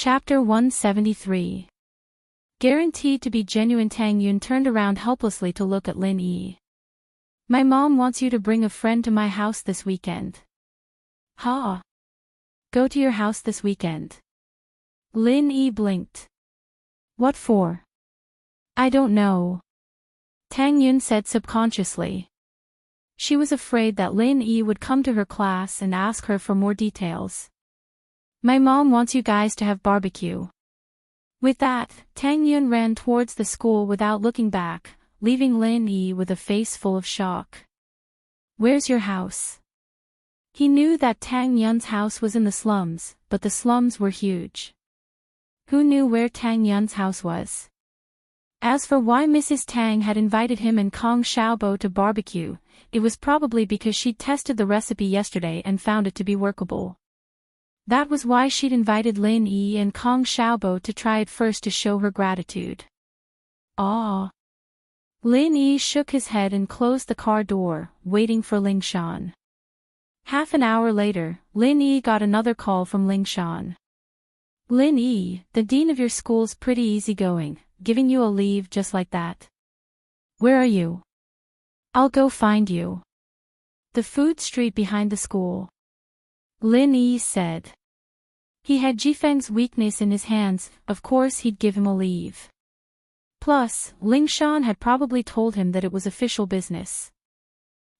Chapter 173. Guaranteed to be genuine. Tang Yun turned around helplessly to look at Lin Yi. My mom wants you to bring a friend to my house this weekend. Ha! Go to your house this weekend. Lin Yi blinked. What for? I don't know. Tang Yun said subconsciously. She was afraid that Lin Yi would come to her class and ask her for more details. My mom wants you guys to have barbecue. With that, Tang Yun ran towards the school without looking back, leaving Lin Yi with a face full of shock. Where's your house? He knew that Tang Yun's house was in the slums, but the slums were huge. Who knew where Tang Yun's house was? As for why Mrs. Tang had invited him and Kong Xiaobo to barbecue, it was probably because she'd tested the recipe yesterday and found it to be workable. That was why she'd invited Lin Yi and Kong Xiaobo to try it first to show her gratitude. Ah. Lin Yi shook his head and closed the car door, waiting for Ling Shan. Half an hour later, Lin Yi got another call from Ling Shan. Lin Yi, the dean of your school's pretty easygoing, giving you a leave just like that. Where are you? I'll go find you. The food street behind the school. Lin Yi said. He had Jifeng's weakness in his hands, of course he'd give him a leave. Plus, Ling Shan had probably told him that it was official business.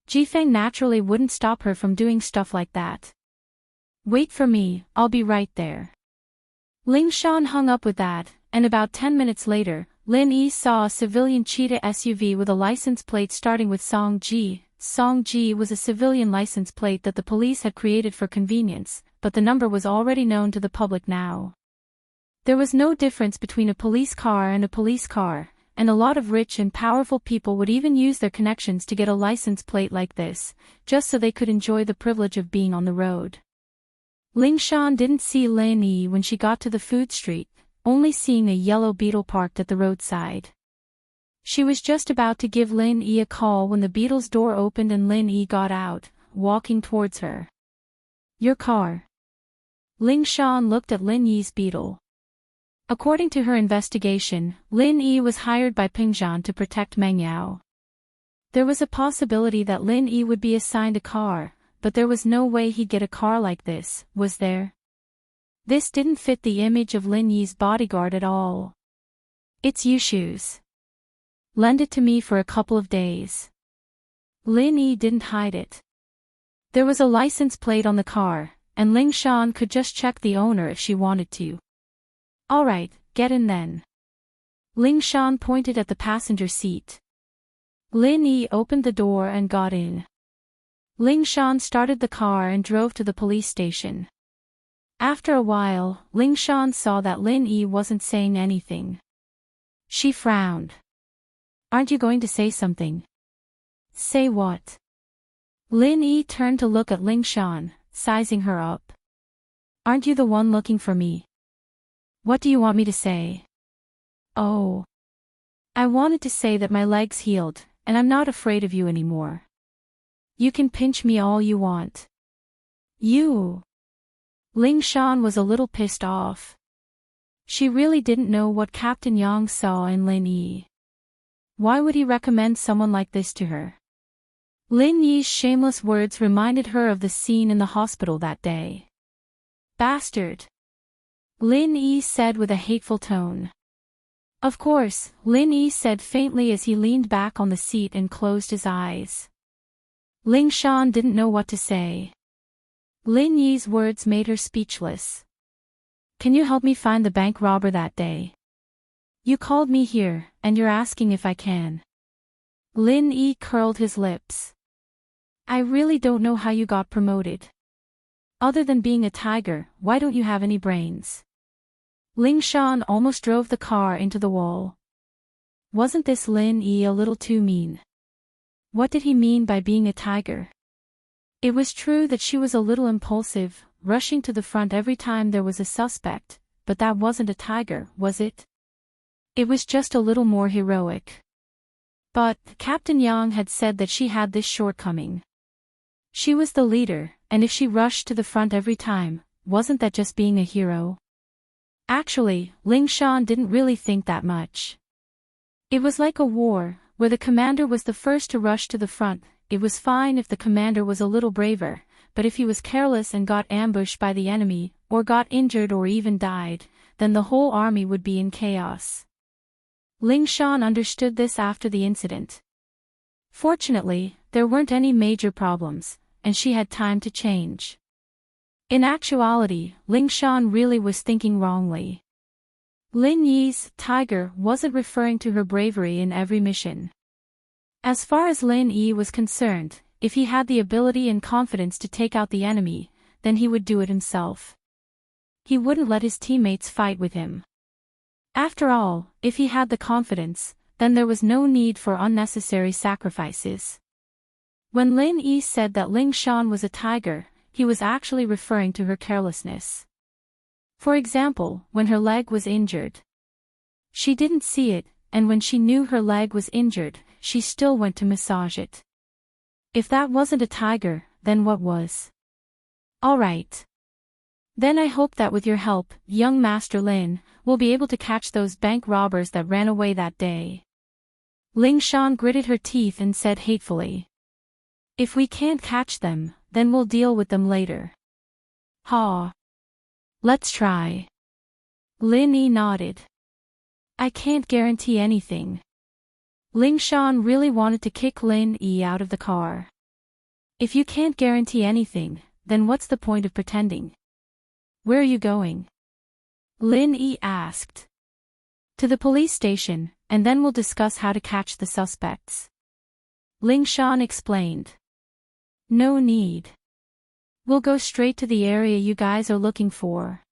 Jifeng naturally wouldn't stop her from doing stuff like that. Wait for me, I'll be right there. Ling Shan hung up with that, and about 10 minutes later, Lin Yi saw a civilian cheetah SUV with a license plate starting with Song Ji. Song Ji was a civilian license plate that the police had created for convenience, but the number was already known to the public now. There was no difference between a police car and a police car, and a lot of rich and powerful people would even use their connections to get a license plate like this, just so they could enjoy the privilege of being on the road. Ling Shan didn't see Lin Yi when she got to the food street, only seeing a yellow Beetle parked at the roadside. She was just about to give Lin Yi a call when the Beetle's door opened and Lin Yi got out, walking towards her. Your car. Ling Shan looked at Lin Yi's Beetle. According to her investigation, Lin Yi was hired by Pingzhan to protect Meng Yao. There was a possibility that Lin Yi would be assigned a car, but there was no way he'd get a car like this, was there? This didn't fit the image of Lin Yi's bodyguard at all. It's Yushu's. Lend it to me for a couple of days. Lin Yi didn't hide it. There was a license plate on the car, and Ling Shan could just check the owner if she wanted to. Alright, get in then. Ling Shan pointed at the passenger seat. Lin Yi opened the door and got in. Ling Shan started the car and drove to the police station. After a while, Ling Shan saw that Lin Yi wasn't saying anything. She frowned. Aren't you going to say something? Say what? Lin Yi turned to look at Ling Shan, sizing her up. Aren't you the one looking for me? What do you want me to say? Oh. I wanted to say that my leg's healed, and I'm not afraid of you anymore. You can pinch me all you want. You. Ling Shan was a little pissed off. She really didn't know what Captain Yang saw in Lin Yi. Why would he recommend someone like this to her? Lin Yi's shameless words reminded her of the scene in the hospital that day. Bastard! Lin Yi said with a hateful tone. Of course, Lin Yi said faintly as he leaned back on the seat and closed his eyes. Ling Shan didn't know what to say. Lin Yi's words made her speechless. Can you help me find the bank robber that day? You called me here, and you're asking if I can. Lin Yi curled his lips. I really don't know how you got promoted. Other than being a tiger, why don't you have any brains? Ling Shan almost drove the car into the wall. Wasn't this Lin Yi a little too mean? What did he mean by being a tiger? It was true that she was a little impulsive, rushing to the front every time there was a suspect, but that wasn't a tiger, was it? It was just a little more heroic. But Captain Yang had said that she had this shortcoming. She was the leader, and if she rushed to the front every time, wasn't that just being a hero? Actually, Ling Shan didn't really think that much. It was like a war, where the commander was the first to rush to the front. It was fine if the commander was a little braver, but if he was careless and got ambushed by the enemy, or got injured or even died, then the whole army would be in chaos. Ling Shan understood this after the incident. Fortunately, there weren't any major problems, and she had time to change. In actuality, Ling Shan really was thinking wrongly. Lin Yi's tiger wasn't referring to her bravery in every mission. As far as Lin Yi was concerned, if he had the ability and confidence to take out the enemy, then he would do it himself. He wouldn't let his teammates fight with him. After all, if he had the confidence, then there was no need for unnecessary sacrifices. When Lin Yi said that Ling Shan was a tiger, he was actually referring to her carelessness. For example, when her leg was injured. She didn't see it, and when she knew her leg was injured, she still went to massage it. If that wasn't a tiger, then what was? Alright. Then I hope that with your help, young Master Lin, we'll be able to catch those bank robbers that ran away that day. Ling Shan gritted her teeth and said hatefully. If we can't catch them, then we'll deal with them later. Ha. Let's try. Lin Yi nodded. I can't guarantee anything. Ling Shan really wanted to kick Lin Yi out of the car. If you can't guarantee anything, then what's the point of pretending? Where are you going? Lin Yi asked. To the police station, and then we'll discuss how to catch the suspects. Ling Shan explained. No need. We'll go straight to the area you guys are looking for.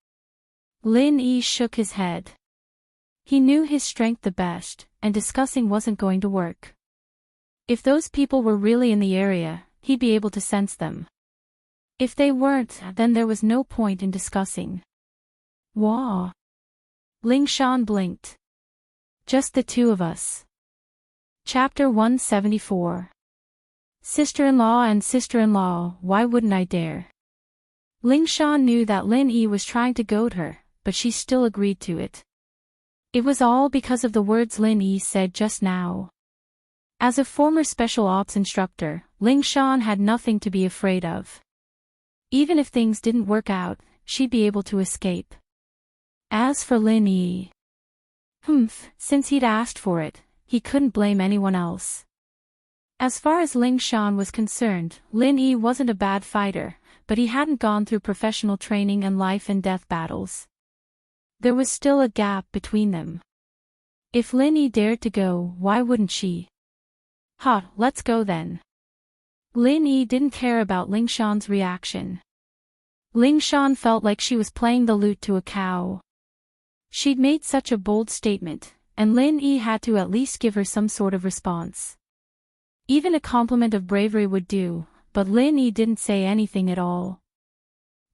Lin Yi shook his head. He knew his strength the best, and discussing wasn't going to work. If those people were really in the area, he'd be able to sense them. If they weren't, then there was no point in discussing. Wah. Ling Shan blinked. Just the two of us. Chapter 174. Sister-in-law and sister-in-law, why wouldn't I dare? Ling Shan knew that Lin Yi was trying to goad her, but she still agreed to it. It was all because of the words Lin Yi said just now. As a former special ops instructor, Ling Shan had nothing to be afraid of. Even if things didn't work out, she'd be able to escape. As for Lin Yi, since he'd asked for it, he couldn't blame anyone else. As far as Ling Shan was concerned, Lin Yi wasn't a bad fighter, but he hadn't gone through professional training and life and death battles. There was still a gap between them. If Lin Yi dared to go, why wouldn't she? Let's go then. Lin Yi didn't care about Ling Shan's reaction. Ling Shan felt like she was playing the lute to a cow. She'd made such a bold statement, and Lin Yi had to at least give her some sort of response. Even a compliment of bravery would do, but Lin Yi didn't say anything at all.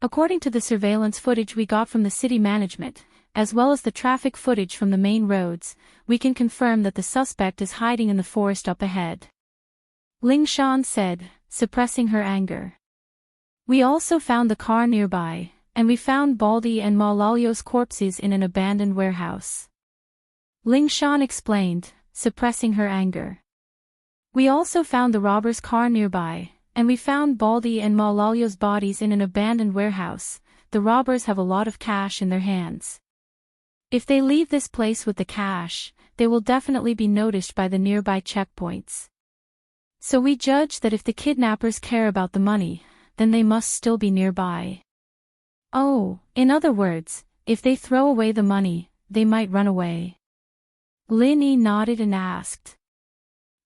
According to the surveillance footage we got from the city management, as well as the traffic footage from the main roads, we can confirm that the suspect is hiding in the forest up ahead. Ling Shan said, suppressing her anger. We also found the car nearby, and we found Baldi and Malalio's corpses in an abandoned warehouse. Ling Shan explained, suppressing her anger. We also found the robber's car nearby, and we found Baldi and Malalio's bodies in an abandoned warehouse. The robbers have a lot of cash in their hands. If they leave this place with the cash, they will definitely be noticed by the nearby checkpoints. So we judge that if the kidnappers care about the money, then they must still be nearby. Oh, in other words, if they throw away the money, they might run away. Lin Yi nodded and asked.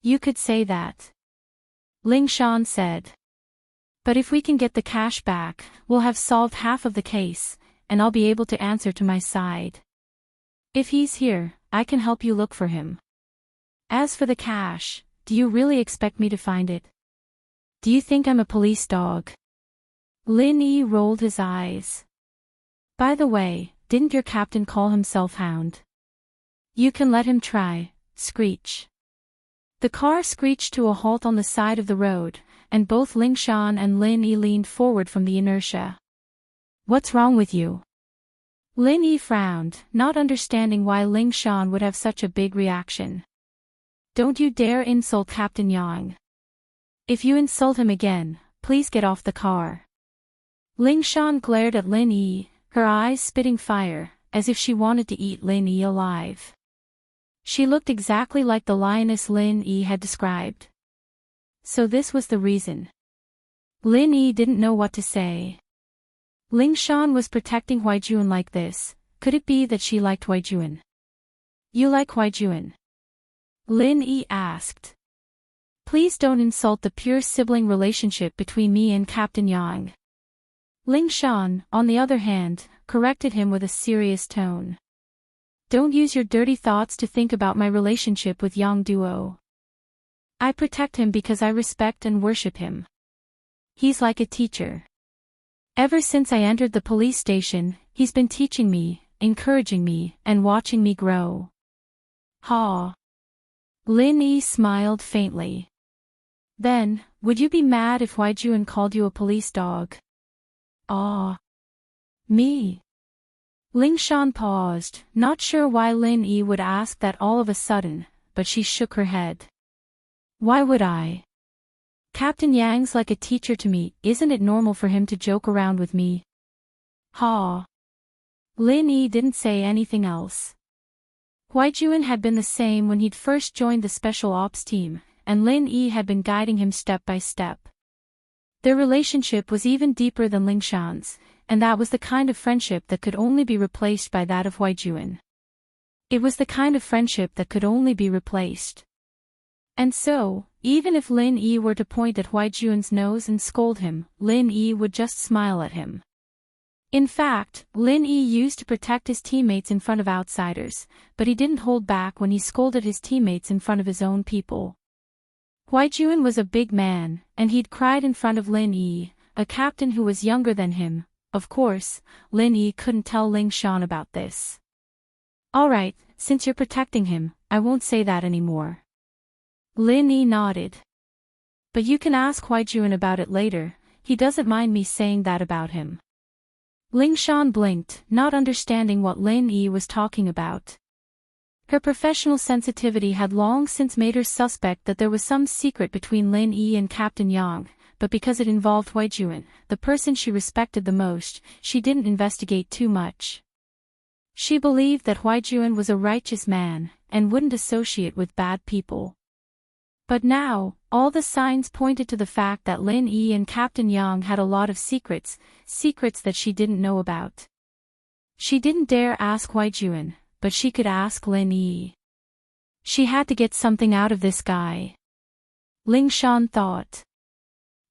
You could say that. Ling Shan said. But if we can get the cash back, we'll have solved half of the case, and I'll be able to answer to my side. If he's here, I can help you look for him. As for the cash, do you really expect me to find it? Do you think I'm a police dog? Lin Yi rolled his eyes. By the way, didn't your captain call himself Hound? You can let him try, Screech. The car screeched to a halt on the side of the road, and both Ling Shan and Lin Yi leaned forward from the inertia. What's wrong with you? Lin Yi frowned, not understanding why Ling Shan would have such a big reaction. Don't you dare insult Captain Yang. If you insult him again, please get off the car. Ling Shan glared at Lin Yi, her eyes spitting fire, as if she wanted to eat Lin Yi alive. She looked exactly like the lioness Lin Yi had described. So this was the reason. Lin Yi didn't know what to say. Ling Shan was protecting Huaijuan like this. Could it be that she liked Huaijuan? You like Huaijuan? Lin Yi asked. Please don't insult the pure sibling relationship between me and Captain Yang. Ling Shan, on the other hand, corrected him with a serious tone. Don't use your dirty thoughts to think about my relationship with Yang Duo. I protect him because I respect and worship him. He's like a teacher. Ever since I entered the police station, he's been teaching me, encouraging me, and watching me grow. Ha! Lin Yi smiled faintly. Then, would you be mad if Huaijuan called you a police dog? Ah. Me? Ling Shan paused, not sure why Lin Yi would ask that all of a sudden, but she shook her head. Why would I? Captain Yang's like a teacher to me, isn't it normal for him to joke around with me? Ha! Lin Yi didn't say anything else. Huaijuan had been the same when he'd first joined the Special Ops team, and Lin Yi had been guiding him step by step. Their relationship was even deeper than Ling Shan's, and that was the kind of friendship that could only be replaced by that of Huaijuan. It was the kind of friendship that could only be replaced. And so, even if Lin Yi were to point at Huaijuan's nose and scold him, Lin Yi would just smile at him. In fact, Lin Yi used to protect his teammates in front of outsiders, but he didn't hold back when he scolded his teammates in front of his own people. Huaijuan was a big man, and he'd cried in front of Lin Yi, a captain who was younger than him. Of course, Lin Yi couldn't tell Ling Shan about this. Alright, since you're protecting him, I won't say that anymore. Lin Yi nodded. But you can ask Huaijuan about it later, he doesn't mind me saying that about him. Ling Shan blinked, not understanding what Lin Yi was talking about. Her professional sensitivity had long since made her suspect that there was some secret between Lin Yi and Captain Yang, but because it involved Huaijuan, the person she respected the most, she didn't investigate too much. She believed that Huaijuan was a righteous man, and wouldn't associate with bad people. But now, all the signs pointed to the fact that Lin Yi and Captain Yang had a lot of secrets that she didn't know about. She didn't dare ask Huaijuan, but she could ask Lin Yi. She had to get something out of this guy. Ling Shan thought.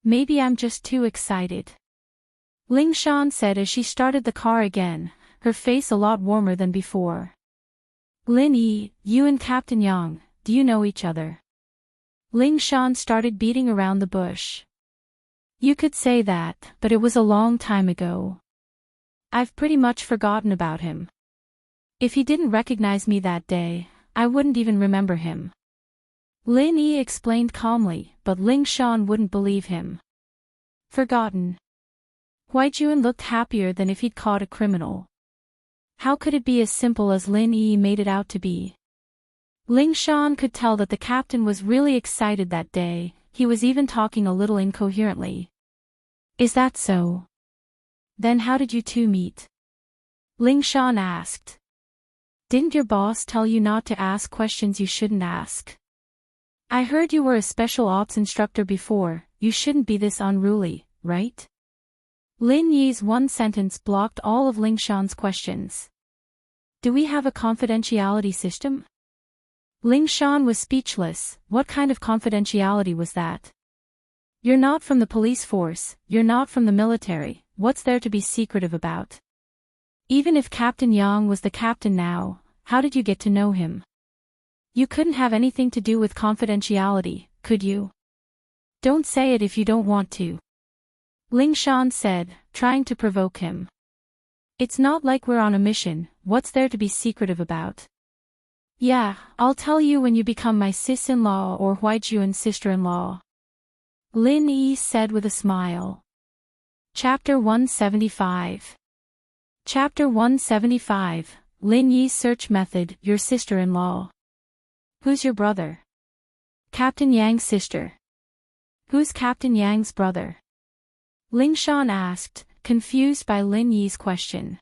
Maybe I'm just too excited. Ling Shan said as she started the car again, her face a lot warmer than before. Lin Yi, you and Captain Yang, do you know each other? Ling Shan started beating around the bush. You could say that, but it was a long time ago. I've pretty much forgotten about him. If he didn't recognize me that day, I wouldn't even remember him. Lin Yi explained calmly, but Ling Shan wouldn't believe him. Forgotten. Huaijuan looked happier than if he'd caught a criminal. How could it be as simple as Lin Yi made it out to be? Ling Shan could tell that the captain was really excited that day, he was even talking a little incoherently. Is that so? Then how did you two meet? Ling Shan asked. Didn't your boss tell you not to ask questions you shouldn't ask? I heard you were a special ops instructor before, you shouldn't be this unruly, right? Lin Yi's one sentence blocked all of Ling Shan's questions. Do we have a confidentiality system? Ling Shan was speechless. What kind of confidentiality was that? You're not from the police force, you're not from the military, what's there to be secretive about? Even if Captain Yang was the captain now, how did you get to know him? You couldn't have anything to do with confidentiality, could you? Don't say it if you don't want to. Ling Shan said, trying to provoke him. It's not like we're on a mission, what's there to be secretive about? Yeah, I'll tell you when you become my sis-in-law or Huaijuan's sister-in-law. Lin Yi said with a smile. Chapter 175. Chapter 175, Lin Yi's Search Method, Your Sister-in-Law. Who's your brother? Captain Yang's sister. Who's Captain Yang's brother? Ling Shan asked, confused by Lin Yi's question.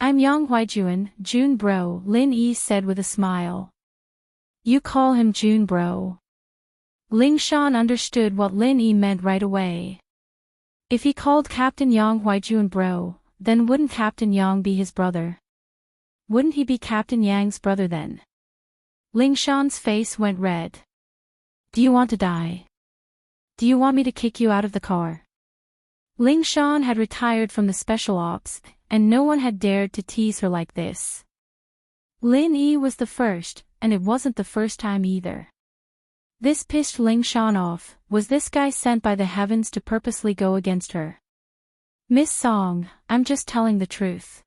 I'm Yang Huijuan, June bro, Lin Yi said with a smile. You call him June bro. Ling Shan understood what Lin Yi meant right away. If he called Captain Yang Huijuan bro, then wouldn't Captain Yang be his brother? Wouldn't he be Captain Yang's brother then? Ling Shan's face went red. Do you want to die? Do you want me to kick you out of the car? Ling Shan had retired from the special ops, and no one had dared to tease her like this. Lin Yi was the first, and it wasn't the first time either. This pissed Ling Shan off. Was this guy sent by the heavens to purposely go against her? Miss Song, I'm just telling the truth.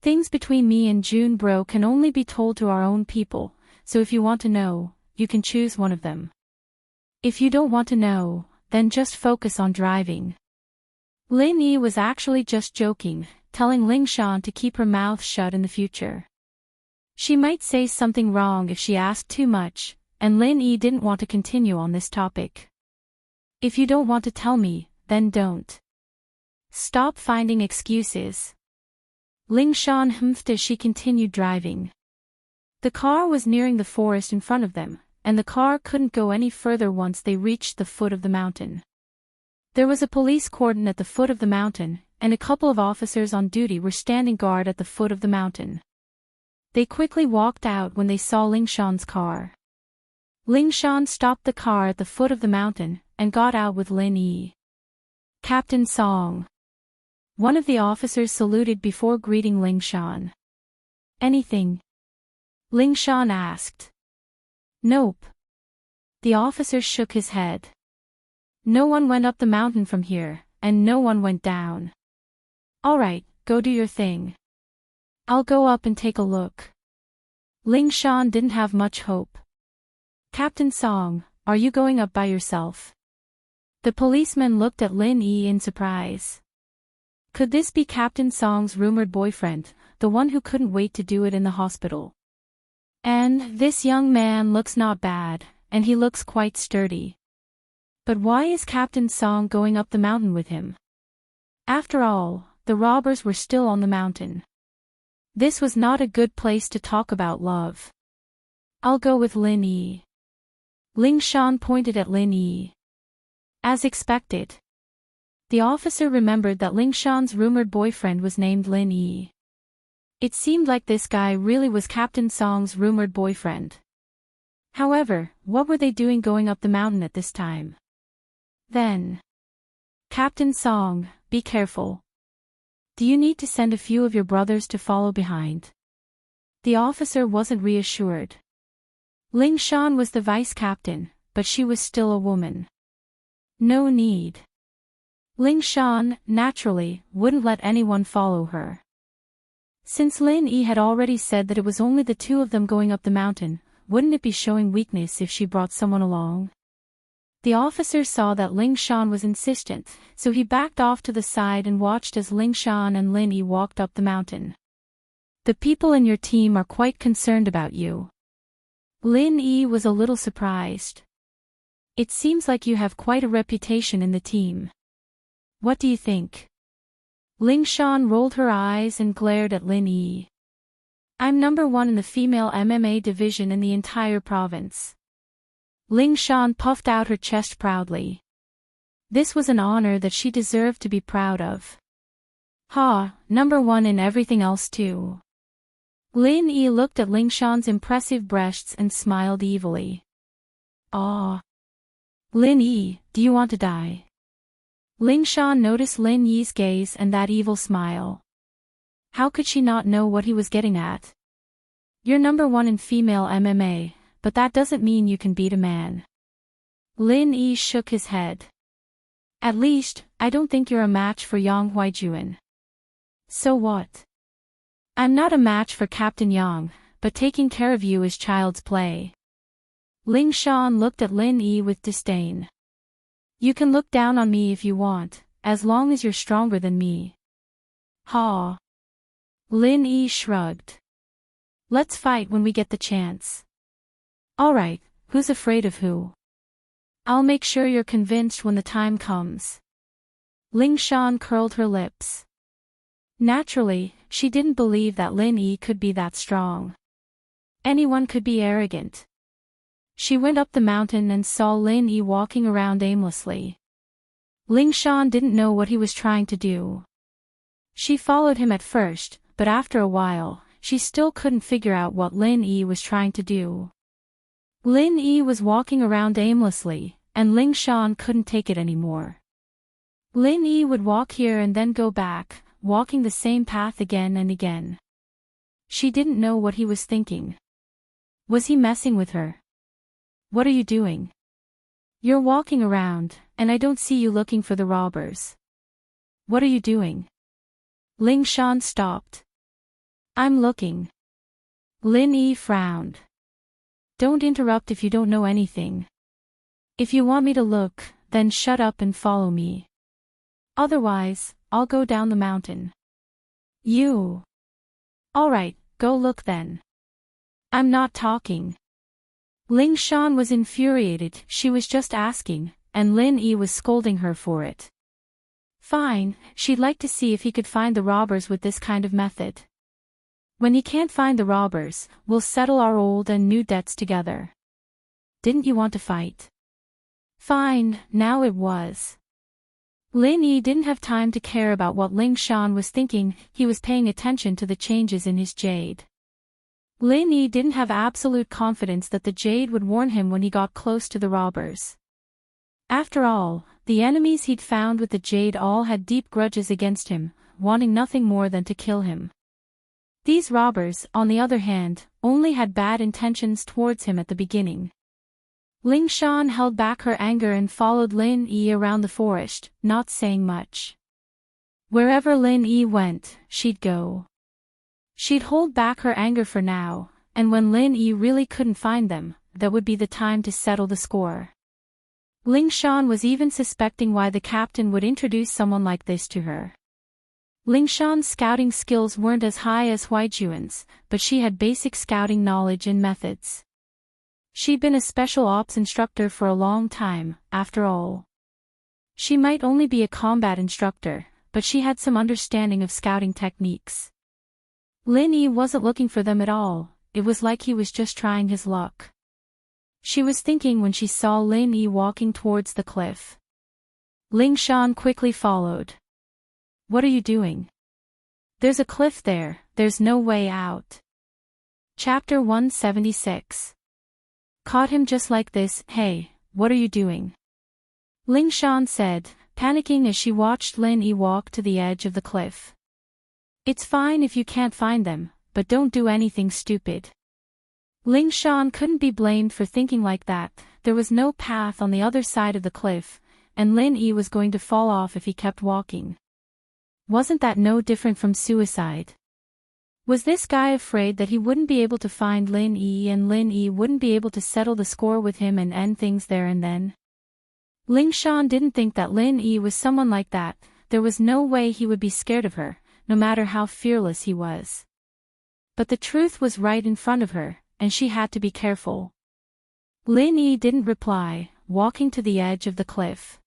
Things between me and June bro can only be told to our own people, so if you want to know, you can choose one of them. If you don't want to know, then just focus on driving. Lin Yi was actually just joking, telling Ling Shan to keep her mouth shut in the future. She might say something wrong if she asked too much, and Lin Yi didn't want to continue on this topic. If you don't want to tell me, then don't. Stop finding excuses. Ling Shan humphed as she continued driving. The car was nearing the forest in front of them, and the car couldn't go any further once they reached the foot of the mountain. There was a police cordon at the foot of the mountain, and a couple of officers on duty were standing guard at the foot of the mountain. They quickly walked out when they saw Ling Shan's car. Ling Shan stopped the car at the foot of the mountain, and got out with Lin Yi. Captain Song. One of the officers saluted before greeting Ling Shan. Anything? Ling Shan asked. Nope. The officer shook his head. No one went up the mountain from here, and no one went down. Alright, go do your thing. I'll go up and take a look. Ling Shan didn't have much hope. Captain Song, are you going up by yourself? The policeman looked at Lin Yi in surprise. Could this be Captain Song's rumored boyfriend, the one who couldn't wait to do it in the hospital? And this young man looks not bad, and he looks quite sturdy. But why is Captain Song going up the mountain with him? After all, the robbers were still on the mountain. This was not a good place to talk about love. I'll go with Lin Yi. Ling Shan pointed at Lin Yi. As expected. The officer remembered that Ling Shan's rumored boyfriend was named Lin Yi. It seemed like this guy really was Captain Song's rumored boyfriend. However, what were they doing going up the mountain at this time? Then. Captain Song, be careful. Do you need to send a few of your brothers to follow behind? The officer wasn't reassured. Ling Shan was the vice captain, but she was still a woman. No need. Ling Shan, naturally, wouldn't let anyone follow her. Since Lin Yi had already said that it was only the two of them going up the mountain, wouldn't it be showing weakness if she brought someone along? The officer saw that Ling Shan was insistent, so he backed off to the side and watched as Ling Shan and Lin Yi walked up the mountain. The people in your team are quite concerned about you. Lin Yi was a little surprised. It seems like you have quite a reputation in the team. What do you think? Ling Shan rolled her eyes and glared at Lin Yi. I'm number 1 in the female MMA division in the entire province. Ling Shan puffed out her chest proudly. This was an honor that she deserved to be proud of. Ha, number 1 in everything else too. Lin Yi looked at Ling Shan's impressive breasts and smiled evilly. Ah. Lin Yi, do you want to die? Ling Shan noticed Lin Yi's gaze and that evil smile. How could she not know what he was getting at? You're number 1 in female MMA, but that doesn't mean you can beat a man. Lin Yi shook his head. At least, I don't think you're a match for Yang Huijuan. So what? I'm not a match for Captain Yang, but taking care of you is child's play. Ling Shan looked at Lin Yi with disdain. You can look down on me if you want, as long as you're stronger than me. Ha! Lin Yi shrugged. Let's fight when we get the chance. Alright, who's afraid of who? I'll make sure you're convinced when the time comes. Ling Shan curled her lips. Naturally, she didn't believe that Lin Yi could be that strong. Anyone could be arrogant. She went up the mountain and saw Lin Yi walking around aimlessly. Ling Shan didn't know what he was trying to do. She followed him at first, but after a while, she still couldn't figure out what Lin Yi was trying to do. Lin Yi was walking around aimlessly, and Ling Shan couldn't take it anymore. Lin Yi would walk here and then go back, walking the same path again and again. She didn't know what he was thinking. Was he messing with her? What are you doing? You're walking around, and I don't see you looking for the robbers. What are you doing? Ling Shan stopped. I'm looking. Lin Yi frowned. Don't interrupt if you don't know anything. If you want me to look, then shut up and follow me. Otherwise, I'll go down the mountain. You. Alright, go look then. I'm not talking. Ling Shan was infuriated. She was just asking, and Lin Yi was scolding her for it. Fine, she'd like to see if he could find the robbers with this kind of method. When he can't find the robbers, we'll settle our old and new debts together. Didn't you want to fight? Fine, now it was. Lin Yi didn't have time to care about what Ling Shan was thinking. He was paying attention to the changes in his jade. Lin Yi didn't have absolute confidence that the jade would warn him when he got close to the robbers. After all, the enemies he'd found with the jade all had deep grudges against him, wanting nothing more than to kill him. These robbers, on the other hand, only had bad intentions towards him at the beginning. Ling Shan held back her anger and followed Lin Yi around the forest, not saying much. Wherever Lin Yi went, she'd go. She'd hold back her anger for now, and when Lin Yi really couldn't find them, that would be the time to settle the score. Ling Shan was even suspecting why the captain would introduce someone like this to her. Ling Shan's scouting skills weren't as high as Huaijuan's, but she had basic scouting knowledge and methods. She'd been a special ops instructor for a long time, after all. She might only be a combat instructor, but she had some understanding of scouting techniques. Lin Yi wasn't looking for them at all, it was like he was just trying his luck. She was thinking when she saw Lin Yi walking towards the cliff. Ling Shan quickly followed. What are you doing? There's a cliff there, there's no way out. Chapter 176. Caught him just like this. Hey, what are you doing? Ling Shan said, panicking as she watched Lin Yi walk to the edge of the cliff. It's fine if you can't find them, but don't do anything stupid. Ling Shan couldn't be blamed for thinking like that. There was no path on the other side of the cliff, and Lin Yi was going to fall off if he kept walking. Wasn't that no different from suicide? Was this guy afraid that he wouldn't be able to find Lin Yi and Lin Yi wouldn't be able to settle the score with him and end things there and then? Ling Shan didn't think that Lin Yi was someone like that. There was no way he would be scared of her, no matter how fearless he was. But the truth was right in front of her, and she had to be careful. Lin Yi didn't reply, walking to the edge of the cliff.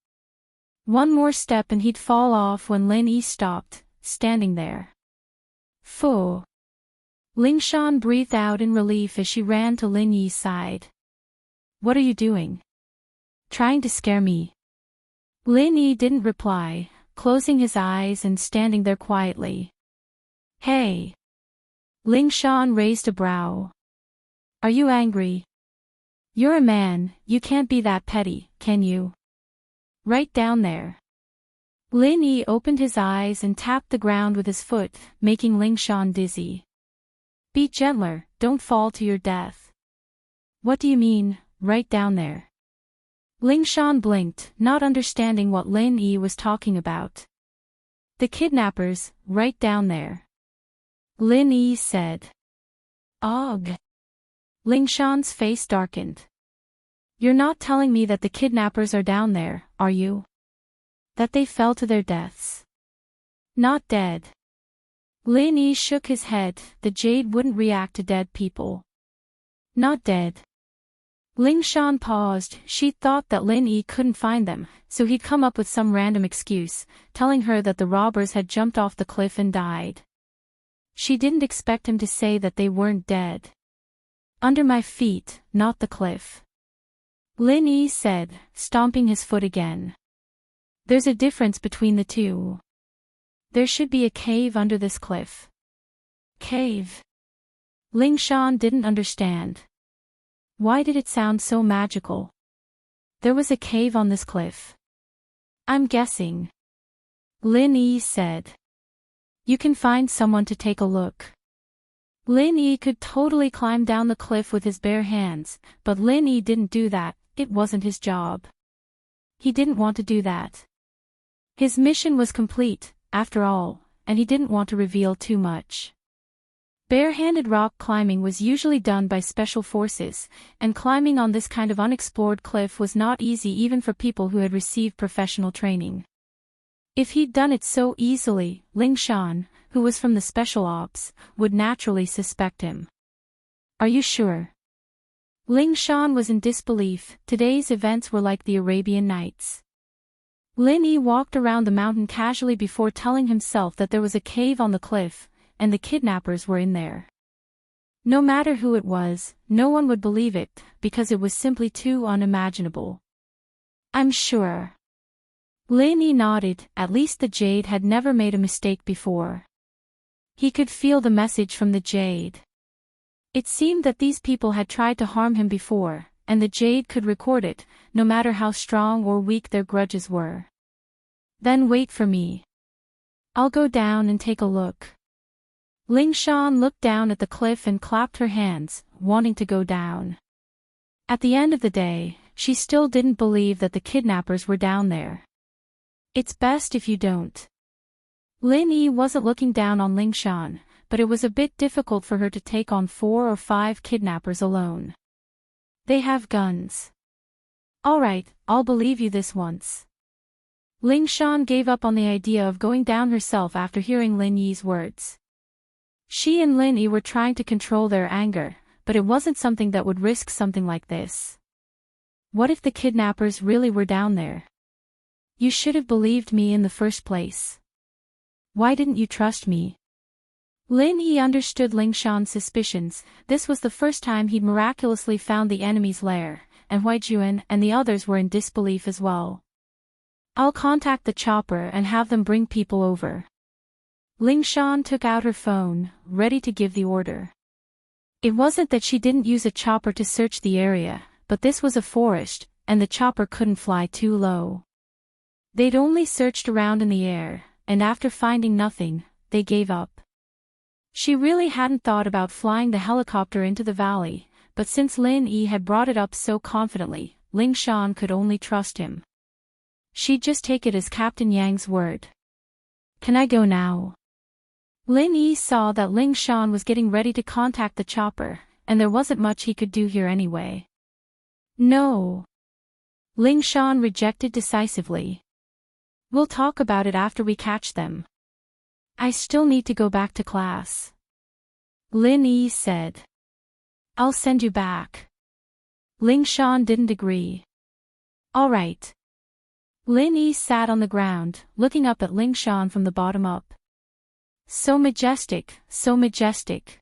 One more step and he'd fall off when Lin Yi stopped, standing there. Phew. Ling Shan breathed out in relief as she ran to Lin Yi's side. What are you doing? Trying to scare me? Lin Yi didn't reply, closing his eyes and standing there quietly. Hey. Ling Shan raised a brow. Are you angry? You're a man, you can't be that petty, can you? Right down there. Lin Yi opened his eyes and tapped the ground with his foot, making Ling Shan dizzy. Be gentler, don't fall to your death. What do you mean, right down there? Ling Shan blinked, not understanding what Lin Yi was talking about. The kidnappers, right down there. Lin Yi said. Ugh. Ling Shan's face darkened. You're not telling me that the kidnappers are down there, are you? That they fell to their deaths? Not dead. Lin Yi shook his head. The jade wouldn't react to dead people. Not dead. Ling Shan paused. She thought that Lin Yi couldn't find them, so he'd come up with some random excuse, telling her that the robbers had jumped off the cliff and died. She didn't expect him to say that they weren't dead. Under my feet, not the cliff. Lin Yi said, stomping his foot again. There's a difference between the two. There should be a cave under this cliff. Cave? Ling Shan didn't understand. Why did it sound so magical? There was a cave on this cliff. I'm guessing. Lin Yi said. You can find someone to take a look. Lin Yi could totally climb down the cliff with his bare hands, but Lin Yi didn't do that. It wasn't his job. He didn't want to do that. His mission was complete, after all, and he didn't want to reveal too much. Bare-handed rock climbing was usually done by special forces, and climbing on this kind of unexplored cliff was not easy even for people who had received professional training. If he'd done it so easily, Ling Shan, who was from the Special Ops, would naturally suspect him. Are you sure? Ling Shan was in disbelief. Today's events were like the Arabian Nights. Lin Yi walked around the mountain casually before telling himself that there was a cave on the cliff, and the kidnappers were in there. No matter who it was, no one would believe it, because it was simply too unimaginable. I'm sure. Lin Yi nodded. At least the jade had never made a mistake before. He could feel the message from the jade. It seemed that these people had tried to harm him before, and the jade could record it, no matter how strong or weak their grudges were. Then wait for me. I'll go down and take a look. Ling Shan looked down at the cliff and clapped her hands, wanting to go down. At the end of the day, she still didn't believe that the kidnappers were down there. It's best if you don't. Lin Yi wasn't looking down on Ling Shan, but it was a bit difficult for her to take on 4 or 5 kidnappers alone. They have guns. Alright, I'll believe you this once. Ling Shan gave up on the idea of going down herself after hearing Lin Yi's words. She and Lin Yi were trying to control their anger, but it wasn't something that would risk something like this. What if the kidnappers really were down there? You should have believed me in the first place. Why didn't you trust me? Lin Yi understood Ling Shan's suspicions. This was the first time he'd miraculously found the enemy's lair, and Hui Juan and the others were in disbelief as well. I'll contact the chopper and have them bring people over. Ling Shan took out her phone, ready to give the order. It wasn't that she didn't use a chopper to search the area, but this was a forest, and the chopper couldn't fly too low. They'd only searched around in the air, and after finding nothing, they gave up. She really hadn't thought about flying the helicopter into the valley, but since Lin Yi had brought it up so confidently, Ling Shan could only trust him. She'd just take it as Captain Yang's word. Can I go now? Lin Yi saw that Ling Shan was getting ready to contact the chopper, and there wasn't much he could do here anyway. No. Ling Shan rejected decisively. We'll talk about it after we catch them. I still need to go back to class. Lin Yi said. I'll send you back. Ling Shan didn't agree. All right. Lin Yi sat on the ground, looking up at Ling Shan from the bottom up. So majestic, so majestic.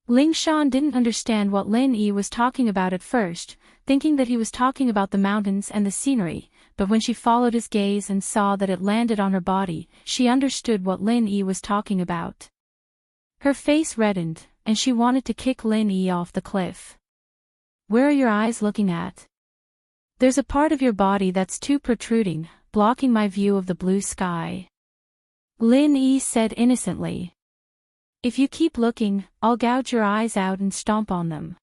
Ling Shan didn't understand what Lin Yi was talking about at first, thinking that he was talking about the mountains and the scenery, but when she followed his gaze and saw that it landed on her body, she understood what Lin Yi was talking about. Her face reddened, and she wanted to kick Lin Yi off the cliff. Where are your eyes looking at? There's a part of your body that's too protruding, blocking my view of the blue sky. Lin Yi said innocently. If you keep looking, I'll gouge your eyes out and stomp on them.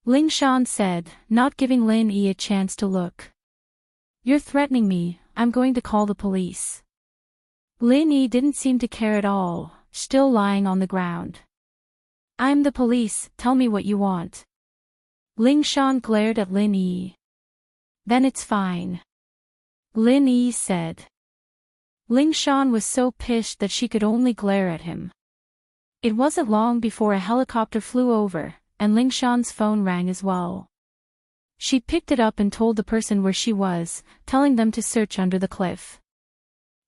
Ling Shan said, not giving Lin Yi a chance to look. You're threatening me, I'm going to call the police. Lin Yi didn't seem to care at all, still lying on the ground. I'm the police, tell me what you want. Ling Shan glared at Lin Yi. Then it's fine. Lin Yi said. Ling Shan was so pissed that she could only glare at him. It wasn't long before a helicopter flew over, and Ling Shan's phone rang as well. She picked it up and told the person where she was, telling them to search under the cliff.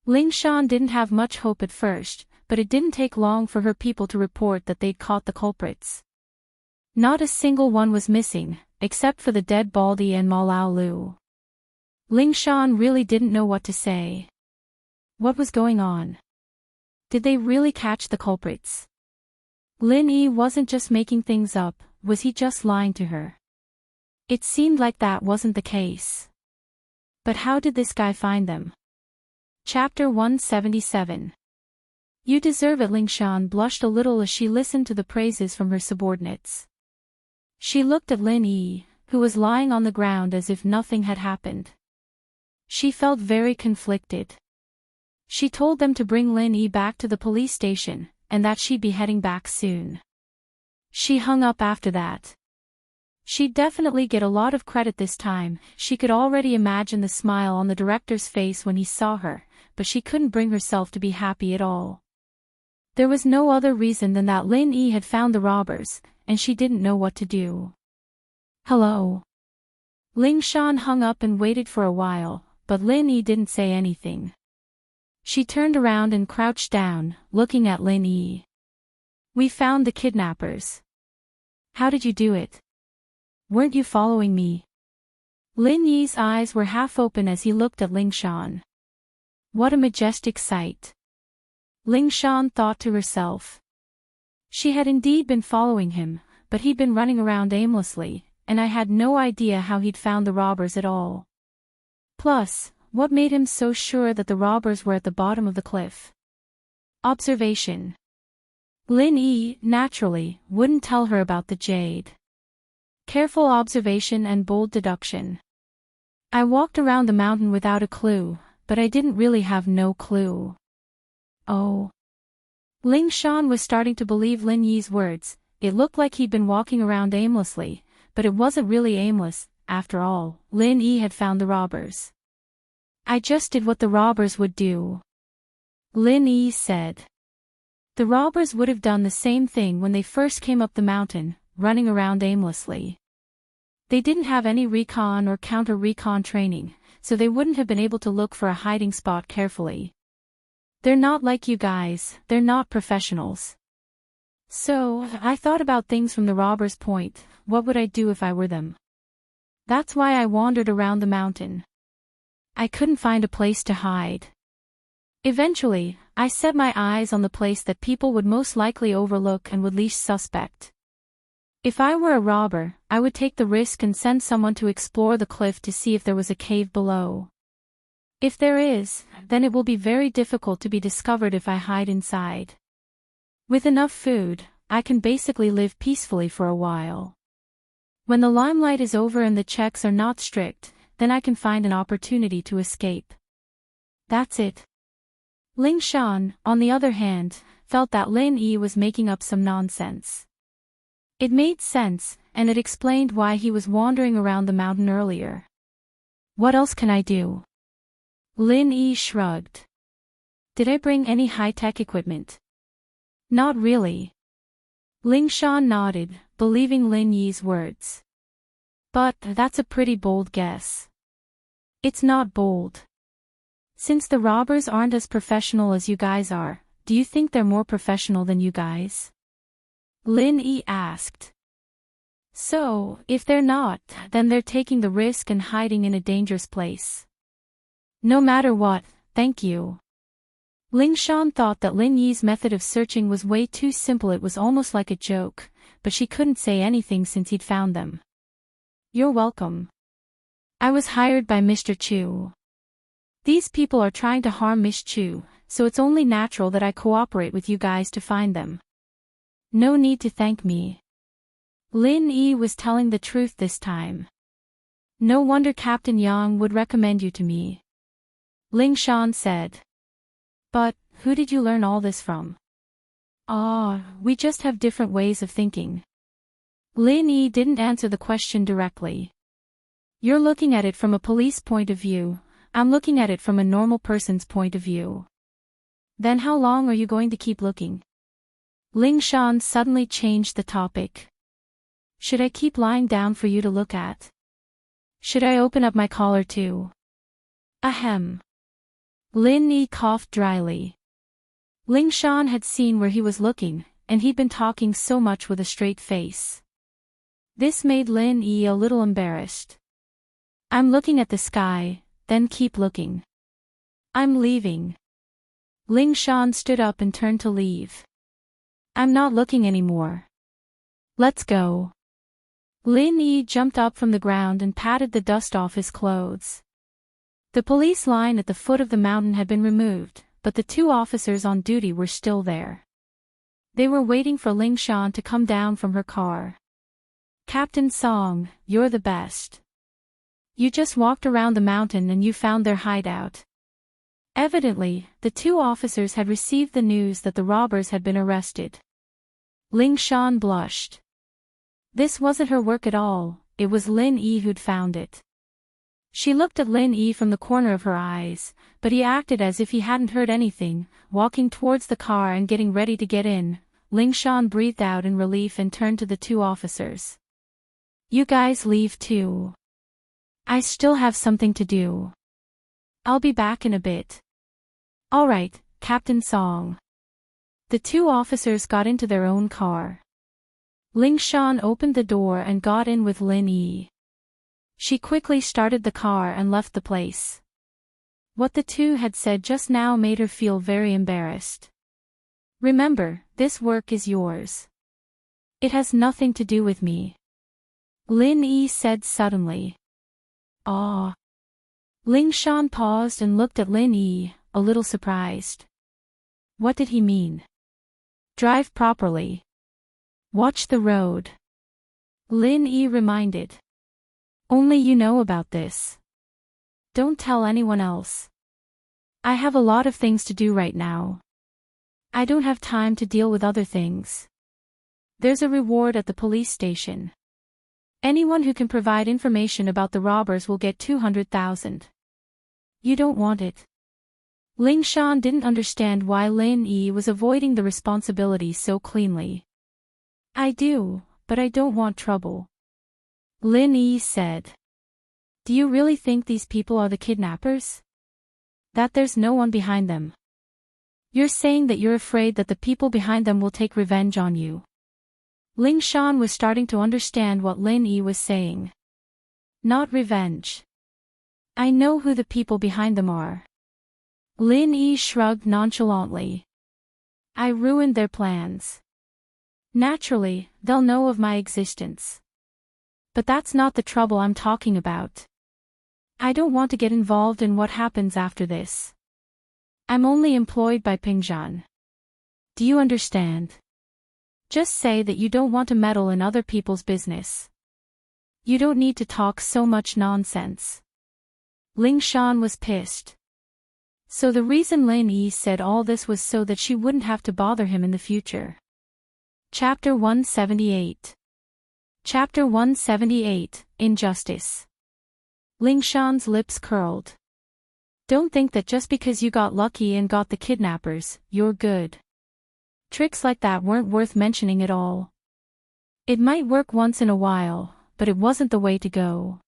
Ling Shan didn't have much hope at first, but it didn't take long for her people to report that they'd caught the culprits. Not a single one was missing, except for the dead Baldy and Ma Lao Lu. Ling Shan really didn't know what to say. What was going on? Did they really catch the culprits? Lin Yi wasn't just making things up, was he just lying to her? It seemed like that wasn't the case. But how did this guy find them? Chapter 177. You deserve it. Ling Shan blushed a little as she listened to the praises from her subordinates. She looked at Lin Yi, who was lying on the ground as if nothing had happened. She felt very conflicted. She told them to bring Lin Yi back to the police station, and that she'd be heading back soon. She hung up after that. She'd definitely get a lot of credit this time. She could already imagine the smile on the director's face when he saw her, but she couldn't bring herself to be happy at all. There was no other reason than that Lin Yi had found the robbers, and she didn't know what to do. Hello. Ling Shan hung up and waited for a while, but Lin Yi didn't say anything. She turned around and crouched down, looking at Lin Yi. We found the kidnappers. How did you do it? Weren't you following me? Lin Yi's eyes were half open as he looked at Ling Shan. What a majestic sight. Ling Shan thought to herself. She had indeed been following him, but he'd been running around aimlessly, and I had no idea how he'd found the robbers at all. Plus, what made him so sure that the robbers were at the bottom of the cliff? Observation. Lin Yi, naturally, wouldn't tell her about the jade. Careful observation and bold deduction. I walked around the mountain without a clue, but I didn't really have no clue. Oh. Ling Shan was starting to believe Lin Yi's words. It looked like he'd been walking around aimlessly, but it wasn't really aimless. After all, Lin Yi had found the robbers. I just did what the robbers would do. Lin Yi said. The robbers would have done the same thing when they first came up the mountain, running around aimlessly. They didn't have any recon or counter-recon training, so they wouldn't have been able to look for a hiding spot carefully. They're not like you guys, they're not professionals. So, I thought about things from the robbers' point. What would I do if I were them? That's why I wandered around the mountain. I couldn't find a place to hide. Eventually, I set my eyes on the place that people would most likely overlook and would least suspect. If I were a robber, I would take the risk and send someone to explore the cliff to see if there was a cave below. If there is, then it will be very difficult to be discovered if I hide inside. With enough food, I can basically live peacefully for a while. When the limelight is over and the checks are not strict, then I can find an opportunity to escape. That's it. Ling Shan, on the other hand, felt that Lin Yi was making up some nonsense. It made sense, and it explained why he was wandering around the mountain earlier. What else can I do? Lin Yi shrugged. Did I bring any high-tech equipment? Not really. Ling Shan nodded, believing Lin Yi's words. But that's a pretty bold guess. It's not bold. Since the robbers aren't as professional as you guys are, do you think they're more professional than you guys? Lin Yi asked. So, if they're not, then they're taking the risk and hiding in a dangerous place. No matter what, thank you. Ling Shan thought that Lin Yi's method of searching was way too simple. It was almost like a joke, but she couldn't say anything since he'd found them. You're welcome. I was hired by Mr. Chu. These people are trying to harm Miss Chu, so it's only natural that I cooperate with you guys to find them. No need to thank me. Lin Yi was telling the truth this time. No wonder Captain Yang would recommend you to me. Ling Shan said. But, who did you learn all this from? We just have different ways of thinking. Lin Yi didn't answer the question directly. You're looking at it from a police point of view, I'm looking at it from a normal person's point of view. Then how long are you going to keep looking? Ling Shan suddenly changed the topic. Should I keep lying down for you to look at? Should I open up my collar too? Ahem. Lin Yi coughed dryly. Ling Shan had seen where he was looking, and he'd been talking so much with a straight face. This made Lin Yi a little embarrassed. I'm looking at the sky, then keep looking. I'm leaving. Ling Shan stood up and turned to leave. I'm not looking anymore. Let's go. Lin Yi jumped up from the ground and patted the dust off his clothes. The police line at the foot of the mountain had been removed, but the two officers on duty were still there. They were waiting for Ling Shan to come down from her car. Captain Song, you're the best. You just walked around the mountain and you found their hideout. Evidently, the two officers had received the news that the robbers had been arrested. Ling Shan blushed. This wasn't her work at all, it was Lin Yi who'd found it. She looked at Lin Yi from the corner of her eyes, but he acted as if he hadn't heard anything, walking towards the car and getting ready to get in. Ling Shan breathed out in relief and turned to the two officers. You guys leave too. I still have something to do. I'll be back in a bit. All right, Captain Song. The two officers got into their own car. Ling Shan opened the door and got in with Lin Yi. She quickly started the car and left the place. What the two had said just now made her feel very embarrassed. Remember, this work is yours. It has nothing to do with me. Lin Yi said suddenly. Ah. Ling Shan paused and looked at Lin Yi, a little surprised. What did he mean? Drive properly. Watch the road. Lin Yi reminded. Only you know about this. Don't tell anyone else. I have a lot of things to do right now. I don't have time to deal with other things. There's a reward at the police station. Anyone who can provide information about the robbers will get 200,000. You don't want it. Ling Shan didn't understand why Lin Yi was avoiding the responsibility so cleanly. I do, but I don't want trouble. Lin Yi said. Do you really think these people are the kidnappers? That there's no one behind them? You're saying that you're afraid that the people behind them will take revenge on you. Ling Shan was starting to understand what Lin Yi was saying. Not revenge. I know who the people behind them are. Lin Yi shrugged nonchalantly. I ruined their plans. Naturally, they'll know of my existence. But that's not the trouble I'm talking about. I don't want to get involved in what happens after this. I'm only employed by Pingzhan. Do you understand? Just say that you don't want to meddle in other people's business. You don't need to talk so much nonsense. Ling Shan was pissed. So the reason Lin Yi said all this was so that she wouldn't have to bother him in the future. Chapter 178. Chapter 178, Injustice. Ling Shan's lips curled. Don't think that just because you got lucky and got the kidnappers, you're good. Tricks like that weren't worth mentioning at all. It might work once in a while, but it wasn't the way to go.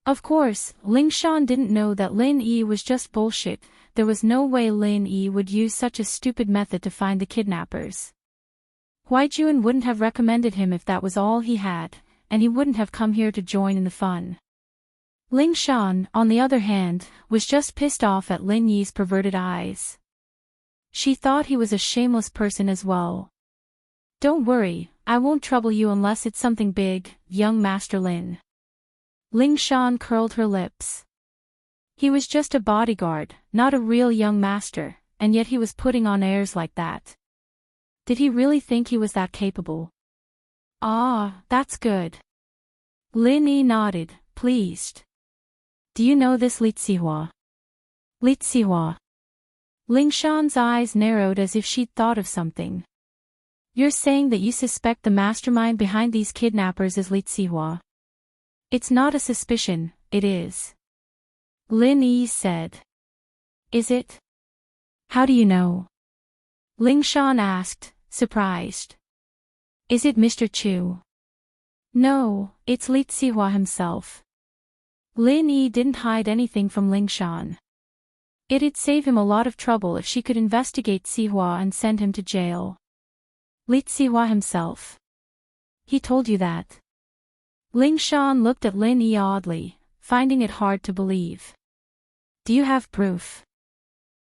Of course, Ling Shan didn't know that Lin Yi was just bullshit. There was no way Lin Yi would use such a stupid method to find the kidnappers. Huaijuan wouldn't have recommended him if that was all he had, and he wouldn't have come here to join in the fun. Ling Shan, on the other hand, was just pissed off at Lin Yi's perverted eyes. She thought he was a shameless person as well. Don't worry, I won't trouble you unless it's something big, young Master Lin. Ling Shan curled her lips. He was just a bodyguard, not a real young master, and yet he was putting on airs like that. Did he really think he was that capable? Ah, that's good. Lin Yi nodded, pleased. Do you know this Li Zihua? Li Zihua. Ling Shan's eyes narrowed as if she'd thought of something. You're saying that you suspect the mastermind behind these kidnappers is Li Zihua? It's not a suspicion, it is. Lin Yi said. Is it? How do you know? Ling Shan asked, surprised. Is it Mr. Chu? No, it's Li Zihua himself. Lin Yi didn't hide anything from Ling Shan. It'd save him a lot of trouble if she could investigate Zihua and send him to jail. Li Zihua himself. He told you that? Ling Shan looked at Lin Yi oddly, finding it hard to believe. Do you have proof?